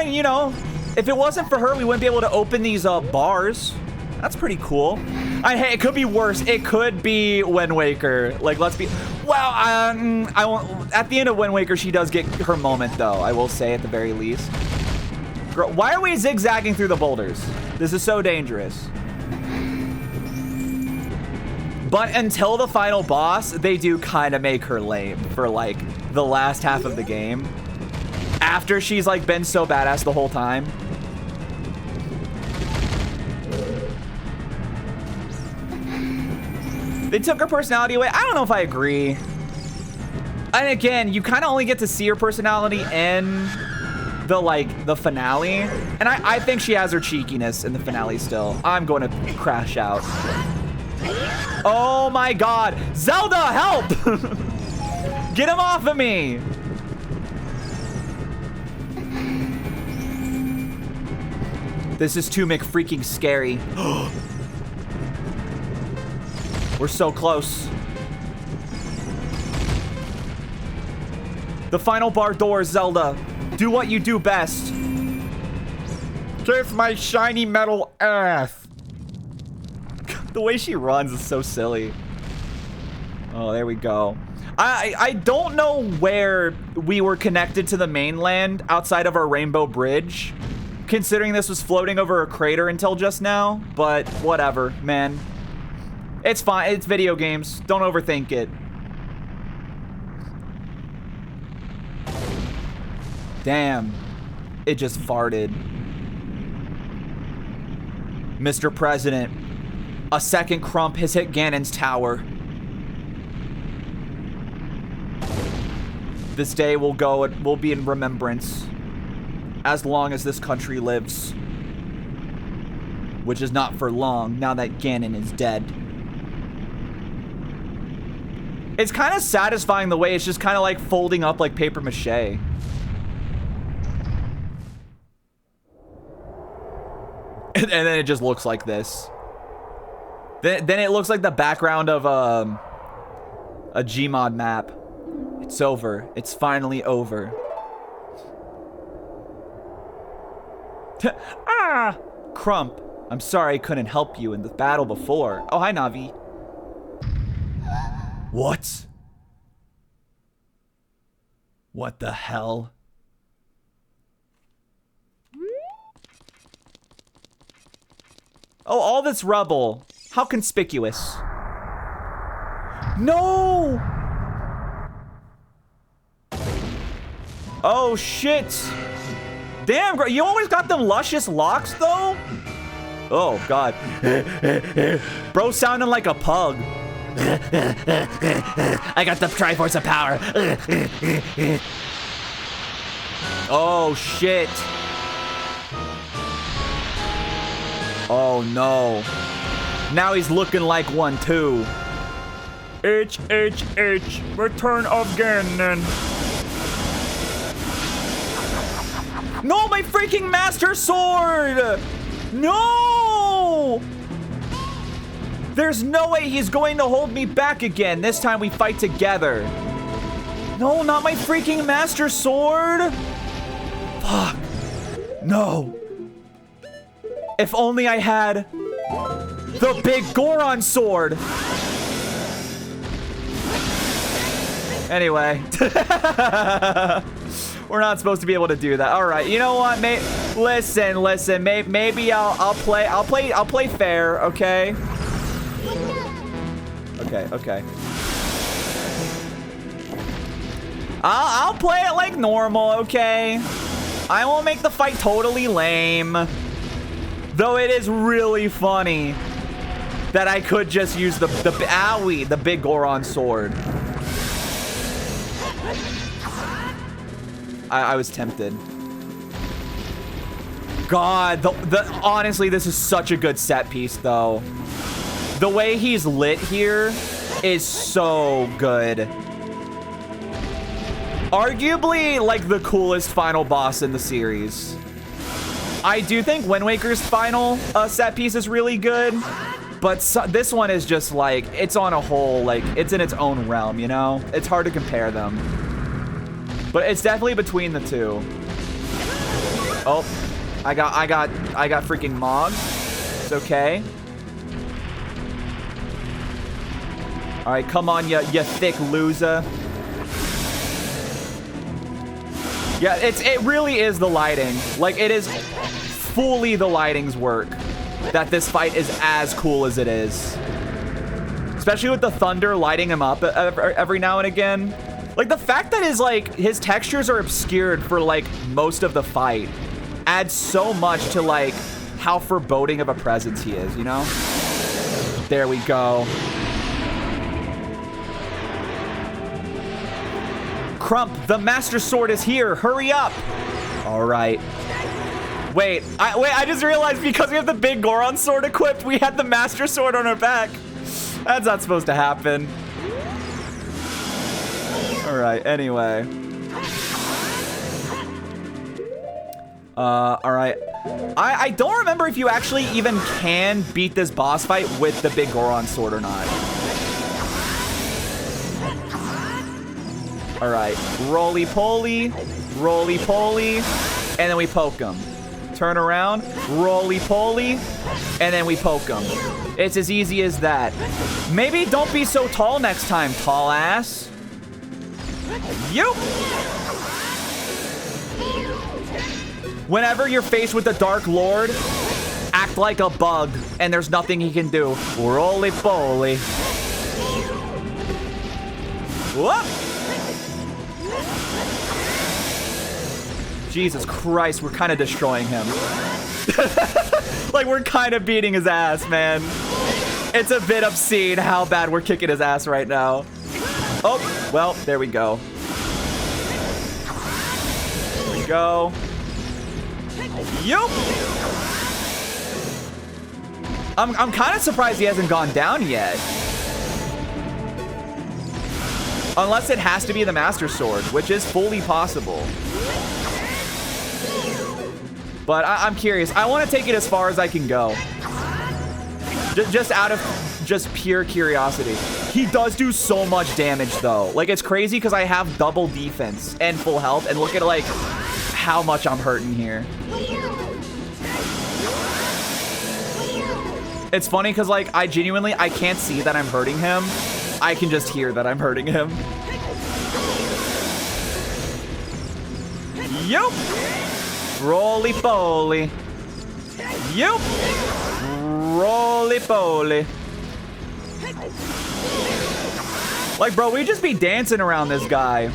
You know, if it wasn't for her, we wouldn't be able to open these bars. That's pretty cool. Hey, it could be worse. It could be Wind Waker. Like, let's be... Well, I won't... At the end of Wind Waker, she does get her moment, though. I will say, at the very least. Girl, why are we zigzagging through the boulders? This is so dangerous. But until the final boss, they do kind of make her lame for, like, the last half of the game. After she's, like, been so badass the whole time. They took her personality away. I don't know if I agree. And again, you kind of only get to see her personality in the finale. And I think she has her cheekiness in the finale still. I'm going to crash out. Oh my God. Zelda, help! Get him off of me! This is too McFreaking scary. We're so close. The final bar door, Zelda. Do what you do best. Kiss my shiny metal ass. The way she runs is so silly. Oh, there we go. I don't know where we were connected to the mainland outside of our rainbow bridge, considering this was floating over a crater until just now, but whatever, man. It's fine. It's video games. Don't overthink it. Damn. It just farted. Mr. President, a second Crump has hit Ganon's tower. This day will be in remembrance as long as this country lives. Which is not for long now that Ganon is dead. It's kind of satisfying the way it's just kind of like folding up like paper mache. And then it just looks like this. Then it looks like the background of a Gmod map. It's over. It's finally over. Ah! Crump, I'm sorry I couldn't help you in the battle before. Oh, hi, Navi. What? What the hell? Oh, all this rubble. How conspicuous. No! Oh, shit. Damn, bro. You always got them luscious locks, though? Oh, God. Bro sounding like a pug. I got the Triforce of Power. Oh, shit. Oh, no. Now he's looking like one, too. H, Return of Ganon. No, my freaking Master Sword! No! There's no way he's going to hold me back again. This time we fight together. No, not my freaking Master Sword. Fuck. No. If only I had the big Goron sword. Anyway. We're not supposed to be able to do that. All right. You know what? Listen. Maybe I'll play fair, okay? Okay. I'll play it like normal, okay? I won't make the fight totally lame. Though it is really funny that I could just use the big Goron sword. I was tempted. God, honestly, this is such a good set piece, though. The way he's lit here is so good. Arguably, like, the coolest final boss in the series. I do think Wind Waker's final set piece is really good, but this one is just, like, it's on a whole, like, it's in its own realm, you know? It's hard to compare them. But it's definitely between the two. Oh, I got freaking Mog. It's okay. All right, come on, you thick loser. Yeah, it really is the lighting. Like, it is fully the lighting's work that this fight is as cool as it is. Especially with the thunder lighting him up every now and again. Like, the fact that his textures are obscured for, like, most of the fight adds so much to, like, how foreboding of a presence he is, you know? There we go. Crump, the Master Sword is here. Hurry up. All right. Wait, I just realized because we have the big Goron sword equipped, we had the Master Sword on our back. That's not supposed to happen. All right, anyway. All right. I don't remember if you actually even can beat this boss fight with the big Goron sword or not. All right, roly-poly, and then we poke him. Turn around, roly-poly, and then we poke him. It's as easy as that. Maybe don't be so tall next time, tall ass. You. Whenever you're faced with the Dark Lord, act like a bug, and there's nothing he can do. Roly-poly. Whoop. Jesus Christ, we're kind of destroying him. Like, we're kind of beating his ass, man. It's a bit obscene how bad we're kicking his ass right now. Oh, well, there we go. There we go. Yup. I'm kind of surprised he hasn't gone down yet. Unless it has to be the Master Sword, which is fully possible. But I'm curious. I want to take it as far as I can go. Just out of just pure curiosity. He does do so much damage, though. Like, it's crazy because I have double defense and full health. And look at, like, how much I'm hurting here. It's funny because, like, I can't see that I'm hurting him. I can just hear that I'm hurting him. Yup. Roly-poly. Yup. Roly-poly. Like, bro, we just be dancing around this guy.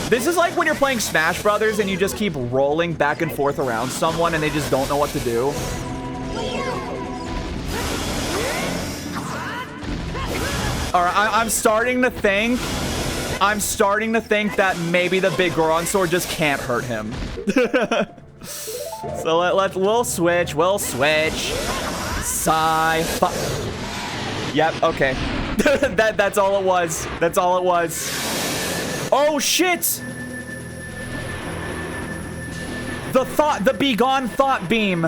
This is like when you're playing Smash Brothers and you just keep rolling back and forth around someone and they just don't know what to do. All right, I'm starting to think that maybe the big Goron sword just can't hurt him. So we'll switch. Yep, okay. That's all it was. That's all it was. Oh shit! The begone thought beam.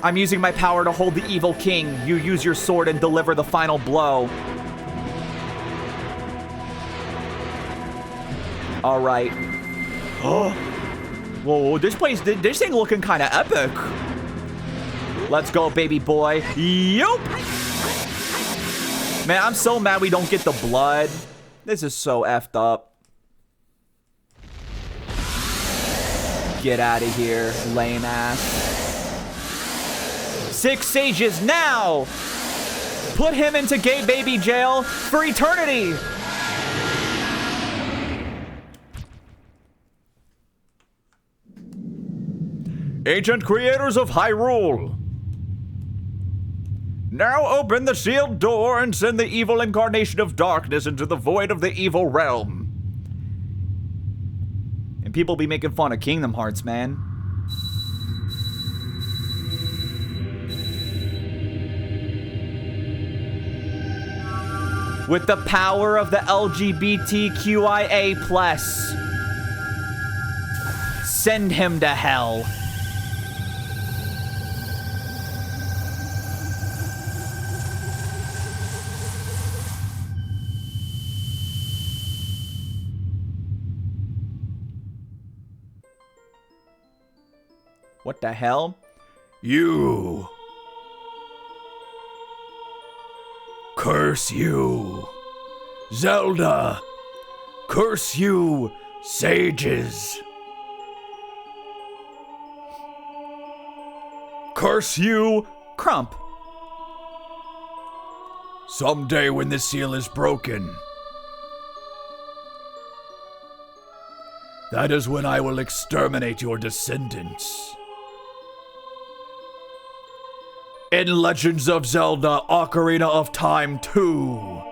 I'm using my power to hold the evil king. You use your sword and deliver the final blow. All right. Oh. Whoa, this thing looking kind of epic. Let's go, baby boy. Yup. Man, I'm so mad we don't get the blood. This is so effed up. Get out of here, lame ass. 6 sages now. Put him into gay baby jail for eternity. Ancient creators of Hyrule! Now open the sealed door and send the evil incarnation of darkness into the void of the evil realm. And people be making fun of Kingdom Hearts, man. With the power of the LGBTQIA+, send him to hell. What the hell? You. Curse you. Zelda. Curse you, sages. Curse you, Crump. Someday when the seal is broken, that is when I will exterminate your descendants. In Legends of Zelda Ocarina of Time 2.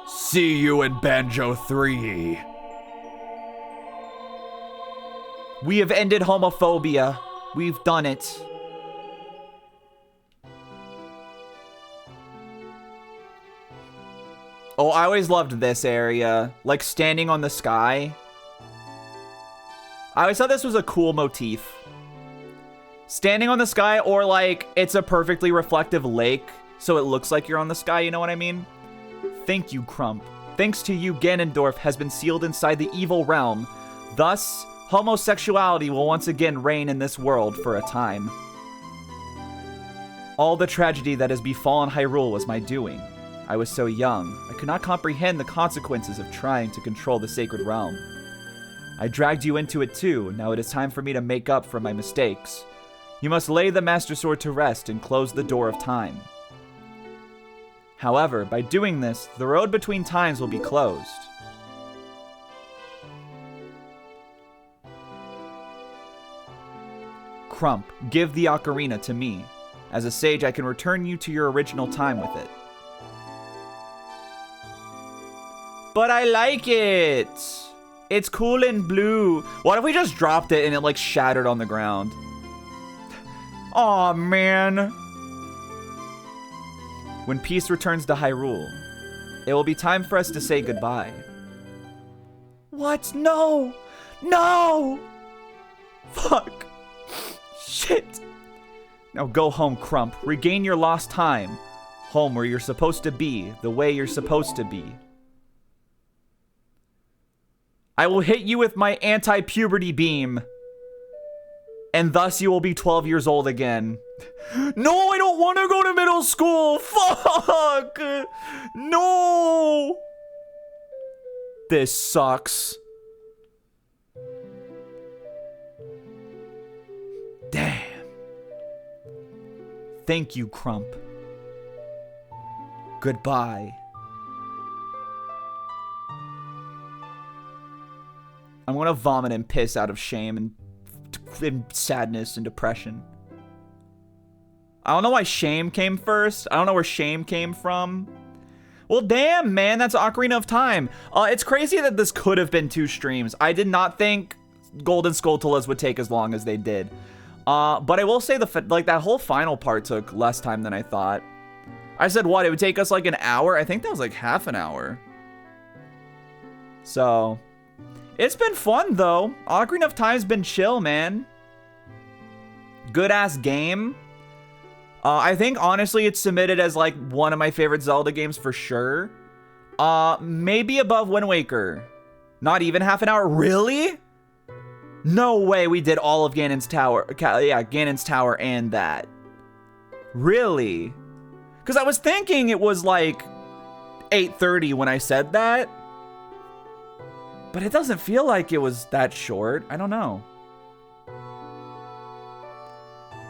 See you in Banjo 3. We have ended homophobia. We've done it. Oh, I always loved this area. Like standing on the sky. I always thought this was a cool motif. Standing on the sky, or like it's a perfectly reflective lake, so it looks like you're on the sky, you know what I mean? Thank you, Crump. Thanks to you, Ganondorf has been sealed inside the evil realm. Thus, homosexuality will once again reign in this world for a time. All the tragedy that has befallen Hyrule was my doing. I was so young, I could not comprehend the consequences of trying to control the sacred realm. I dragged you into it too, now it is time for me to make up for my mistakes. You must lay the Master Sword to rest and close the door of time. However, by doing this, the road between times will be closed. Crump, give the ocarina to me. As a sage, I can return you to your original time with it. But I like it! It's cool and blue. What if we just dropped it and it like shattered on the ground? Aw, man. When peace returns to Hyrule, it will be time for us to say goodbye. What? No! No! Fuck. Shit. Now go home, Crump. Regain your lost time. Home where you're supposed to be, the way you're supposed to be. I will hit you with my anti-puberty beam. And thus you will be 12 years old again. No, I don't want to go to middle school. Fuck. No. This sucks. Damn. Thank you, Crump. Goodbye. I'm gonna vomit and piss out of shame and sadness and depression. I don't know why shame came first. I don't know where shame came from. Well, damn, man, that's Ocarina of Time. It's crazy that this could have been 2 streams. I did not think Golden Skulltulas would take as long as they did. But I will say that whole final part took less time than I thought. I said, what, it would take us like an hour? I think that was like half an hour. So... it's been fun, though. Ocarina of Time's been chill, man. Good-ass game. I think, honestly, it's submitted as, like, one of my favorite Zelda games for sure. Maybe above Wind Waker. Not even half an hour. Really? No way we did all of Ganon's Tower. Yeah, Ganon's Tower and that. Really? Because I was thinking it was, like, 8:30 when I said that. But it doesn't feel like it was that short. I don't know.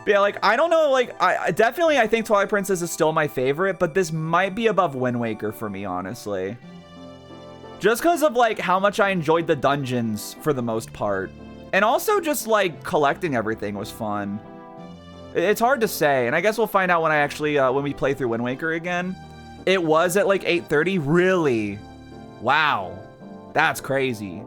But yeah, like, I don't know, like, I definitely, I think Twilight Princess is still my favorite, but this might be above Wind Waker for me, honestly. Just because of like how much I enjoyed the dungeons for the most part. And also just like collecting everything was fun. It's hard to say, and I guess we'll find out when I actually, when we play through Wind Waker again. It was at like 8:30, really? Wow, that's crazy.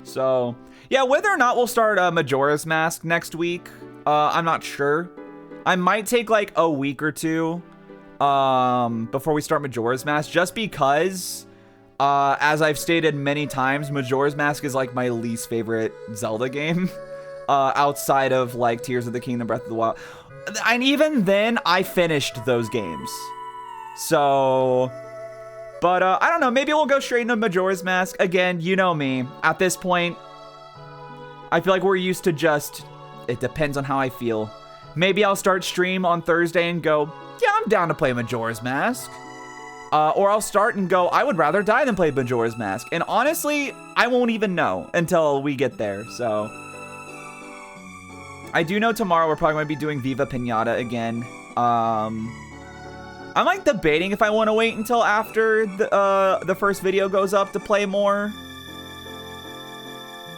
So, yeah, whether or not we'll start Majora's Mask next week, I'm not sure. I might take like a week or two before we start Majora's Mask, just because, as I've stated many times, Majora's Mask is like my least favorite Zelda game. Outside of like Tears of the Kingdom, Breath of the Wild. And even then, I finished those games. So, but I don't know, maybe we'll go straight into Majora's Mask. Again, you know me. At this point, I feel like we're used to just, it depends on how I feel. Maybe I'll start stream on Thursday and go, yeah, I'm down to play Majora's Mask. Or I'll start and go, I would rather die than play Majora's Mask. And honestly, I won't even know until we get there, so. I do know tomorrow we're probably going to be doing Viva Pinata again. I'm like debating if I want to wait until after the first video goes up to play more.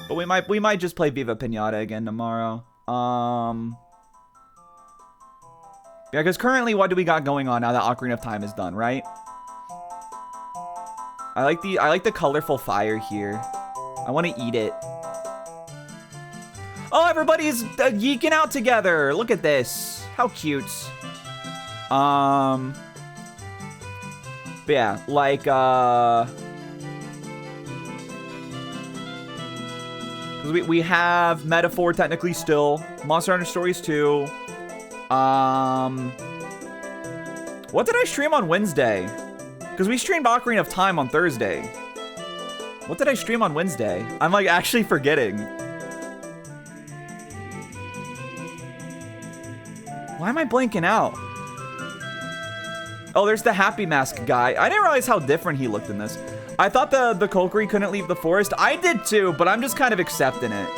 But we might just play Viva Pinata again tomorrow. Yeah, because currently, what do we got going on now that Ocarina of Time is done, right? I like the colorful fire here. I want to eat it. Oh, everybody's geeking out together. Look at this. How cute. But yeah, like, 'cause we have Metaphor technically still. Monster Hunter Stories 2. What did I stream on Wednesday? Because we streamed Ocarina of Time on Thursday. What did I stream on Wednesday? I'm like actually forgetting. Why am I blanking out? Oh, there's the Happy Mask guy. I didn't realize how different he looked in this. I thought the Kokiri couldn't leave the forest. I did too, but I'm just kind of accepting it.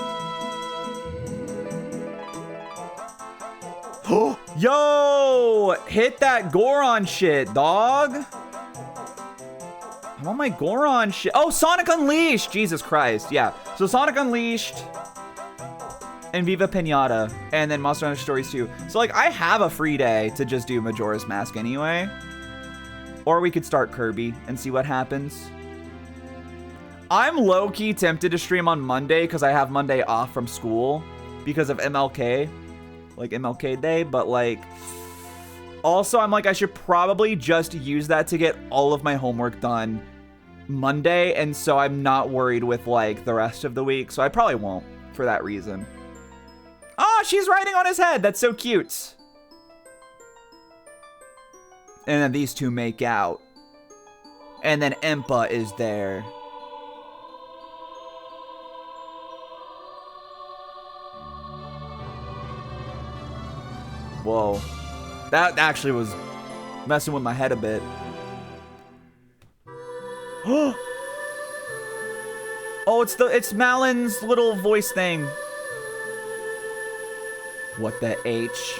Yo! Hit that Goron shit, dog. I want my Goron shit. Oh, Sonic Unleashed! Jesus Christ. Yeah. So Sonic Unleashed and Viva Pinata, and then Monster Hunter Stories 2. So, like, I have a free day to just do Majora's Mask anyway. Or we could start Kirby and see what happens. I'm low-key tempted to stream on Monday because I have Monday off from school because of MLK. Like, MLK Day, but, like... Also, I'm like, I should probably just use that to get all of my homework done Monday, and so I'm not worried with, like, the rest of the week. So I probably won't for that reason. Oh, she's riding on his head. That's so cute. And then these two make out. And then Impa is there. Whoa. That actually was messing with my head a bit. Oh, it's Malin's little voice thing. What the H?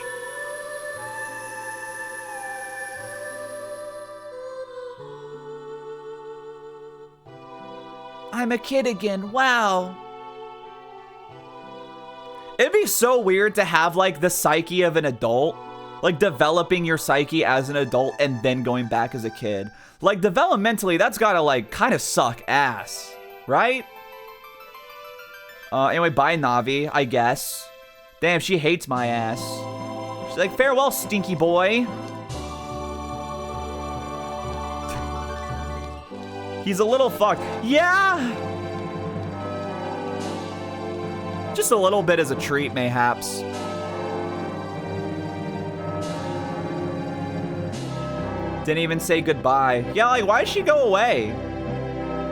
I'm a kid again. Wow. It'd be so weird to have like the psyche of an adult, like developing your psyche as an adult and then going back as a kid. Like developmentally, that's gotta like kind of suck ass, right? Anyway, bye Navi, I guess. Damn, she hates my ass. She's like, farewell, stinky boy. He's a little fucked. Yeah! Just a little bit as a treat, mayhaps. Didn't even say goodbye. Yeah, like, why did she go away?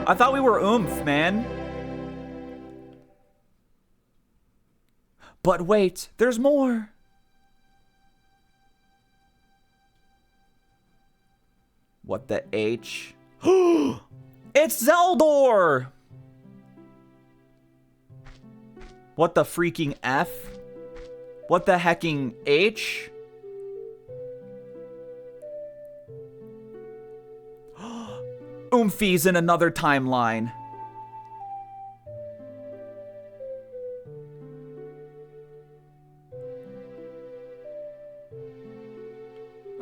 I thought we were oomph, man. But wait, there's more. What the H? It's Zeldor! What the freaking F? What the hecking H? Oomphies in another timeline.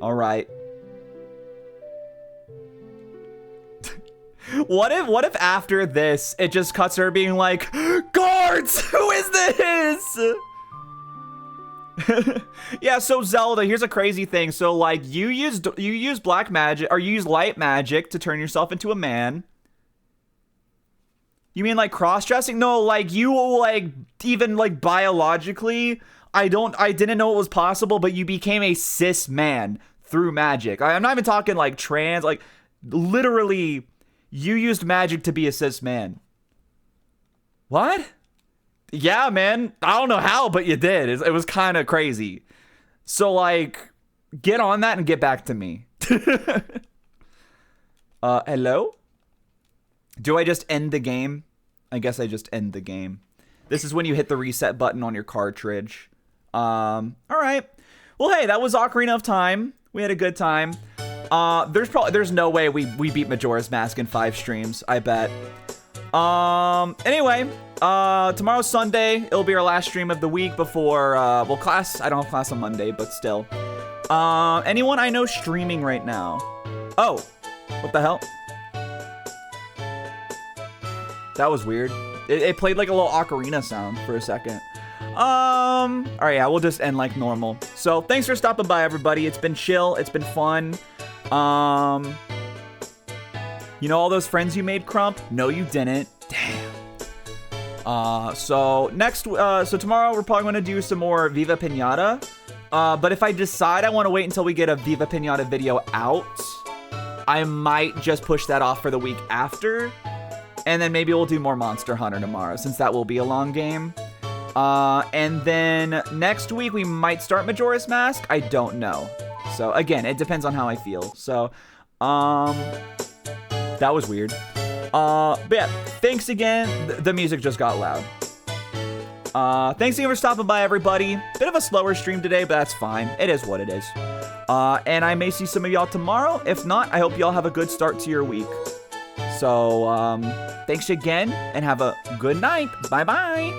All right. What if after this it just cuts her being like, guards, who is this? Yeah, so Zelda, here's a crazy thing. So like you use black magic, or you use light magic to turn yourself into a man. You mean like cross-dressing? No, like you like even like biologically, I didn't know it was possible, but you became a cis man through magic. I'm not even talking like trans, like literally you used magic to be a cis man. What? Yeah, man. I don't know how, but you did. It was kind of crazy. So, like, get on that and get back to me. Hello? Do I just end the game? I guess I just end the game. This is when you hit the reset button on your cartridge. All right. Well, hey, that was Ocarina of Time. We had a good time. There's no way we beat Majora's Mask in 5 streams, I bet. Anyway, tomorrow's Sunday. It'll be our last stream of the week before, well, class. I don't have class on Monday, but still. Anyone I know streaming right now? Oh, what the hell? That was weird. It played like a little ocarina sound for a second. All right, yeah, we'll just end like normal. So thanks for stopping by, everybody. It's been chill. It's been fun. You know all those friends you made, Crump? No, you didn't. Damn. So tomorrow we're probably gonna do some more Viva Pinata. But if I decide I want to wait until we get a Viva Pinata video out, I might just push that off for the week after. And then maybe we'll do more Monster Hunter tomorrow, since that will be a long game. And then next week we might start Majora's Mask. I don't know. So again, it depends on how I feel. So, that was weird. But yeah, thanks again. The music just got loud. Thanks again for stopping by, everybody. Bit of a slower stream today, but that's fine. It is what it is. And I may see some of y'all tomorrow. If not, I hope y'all have a good start to your week. So, thanks again, and have a good night. Bye-bye.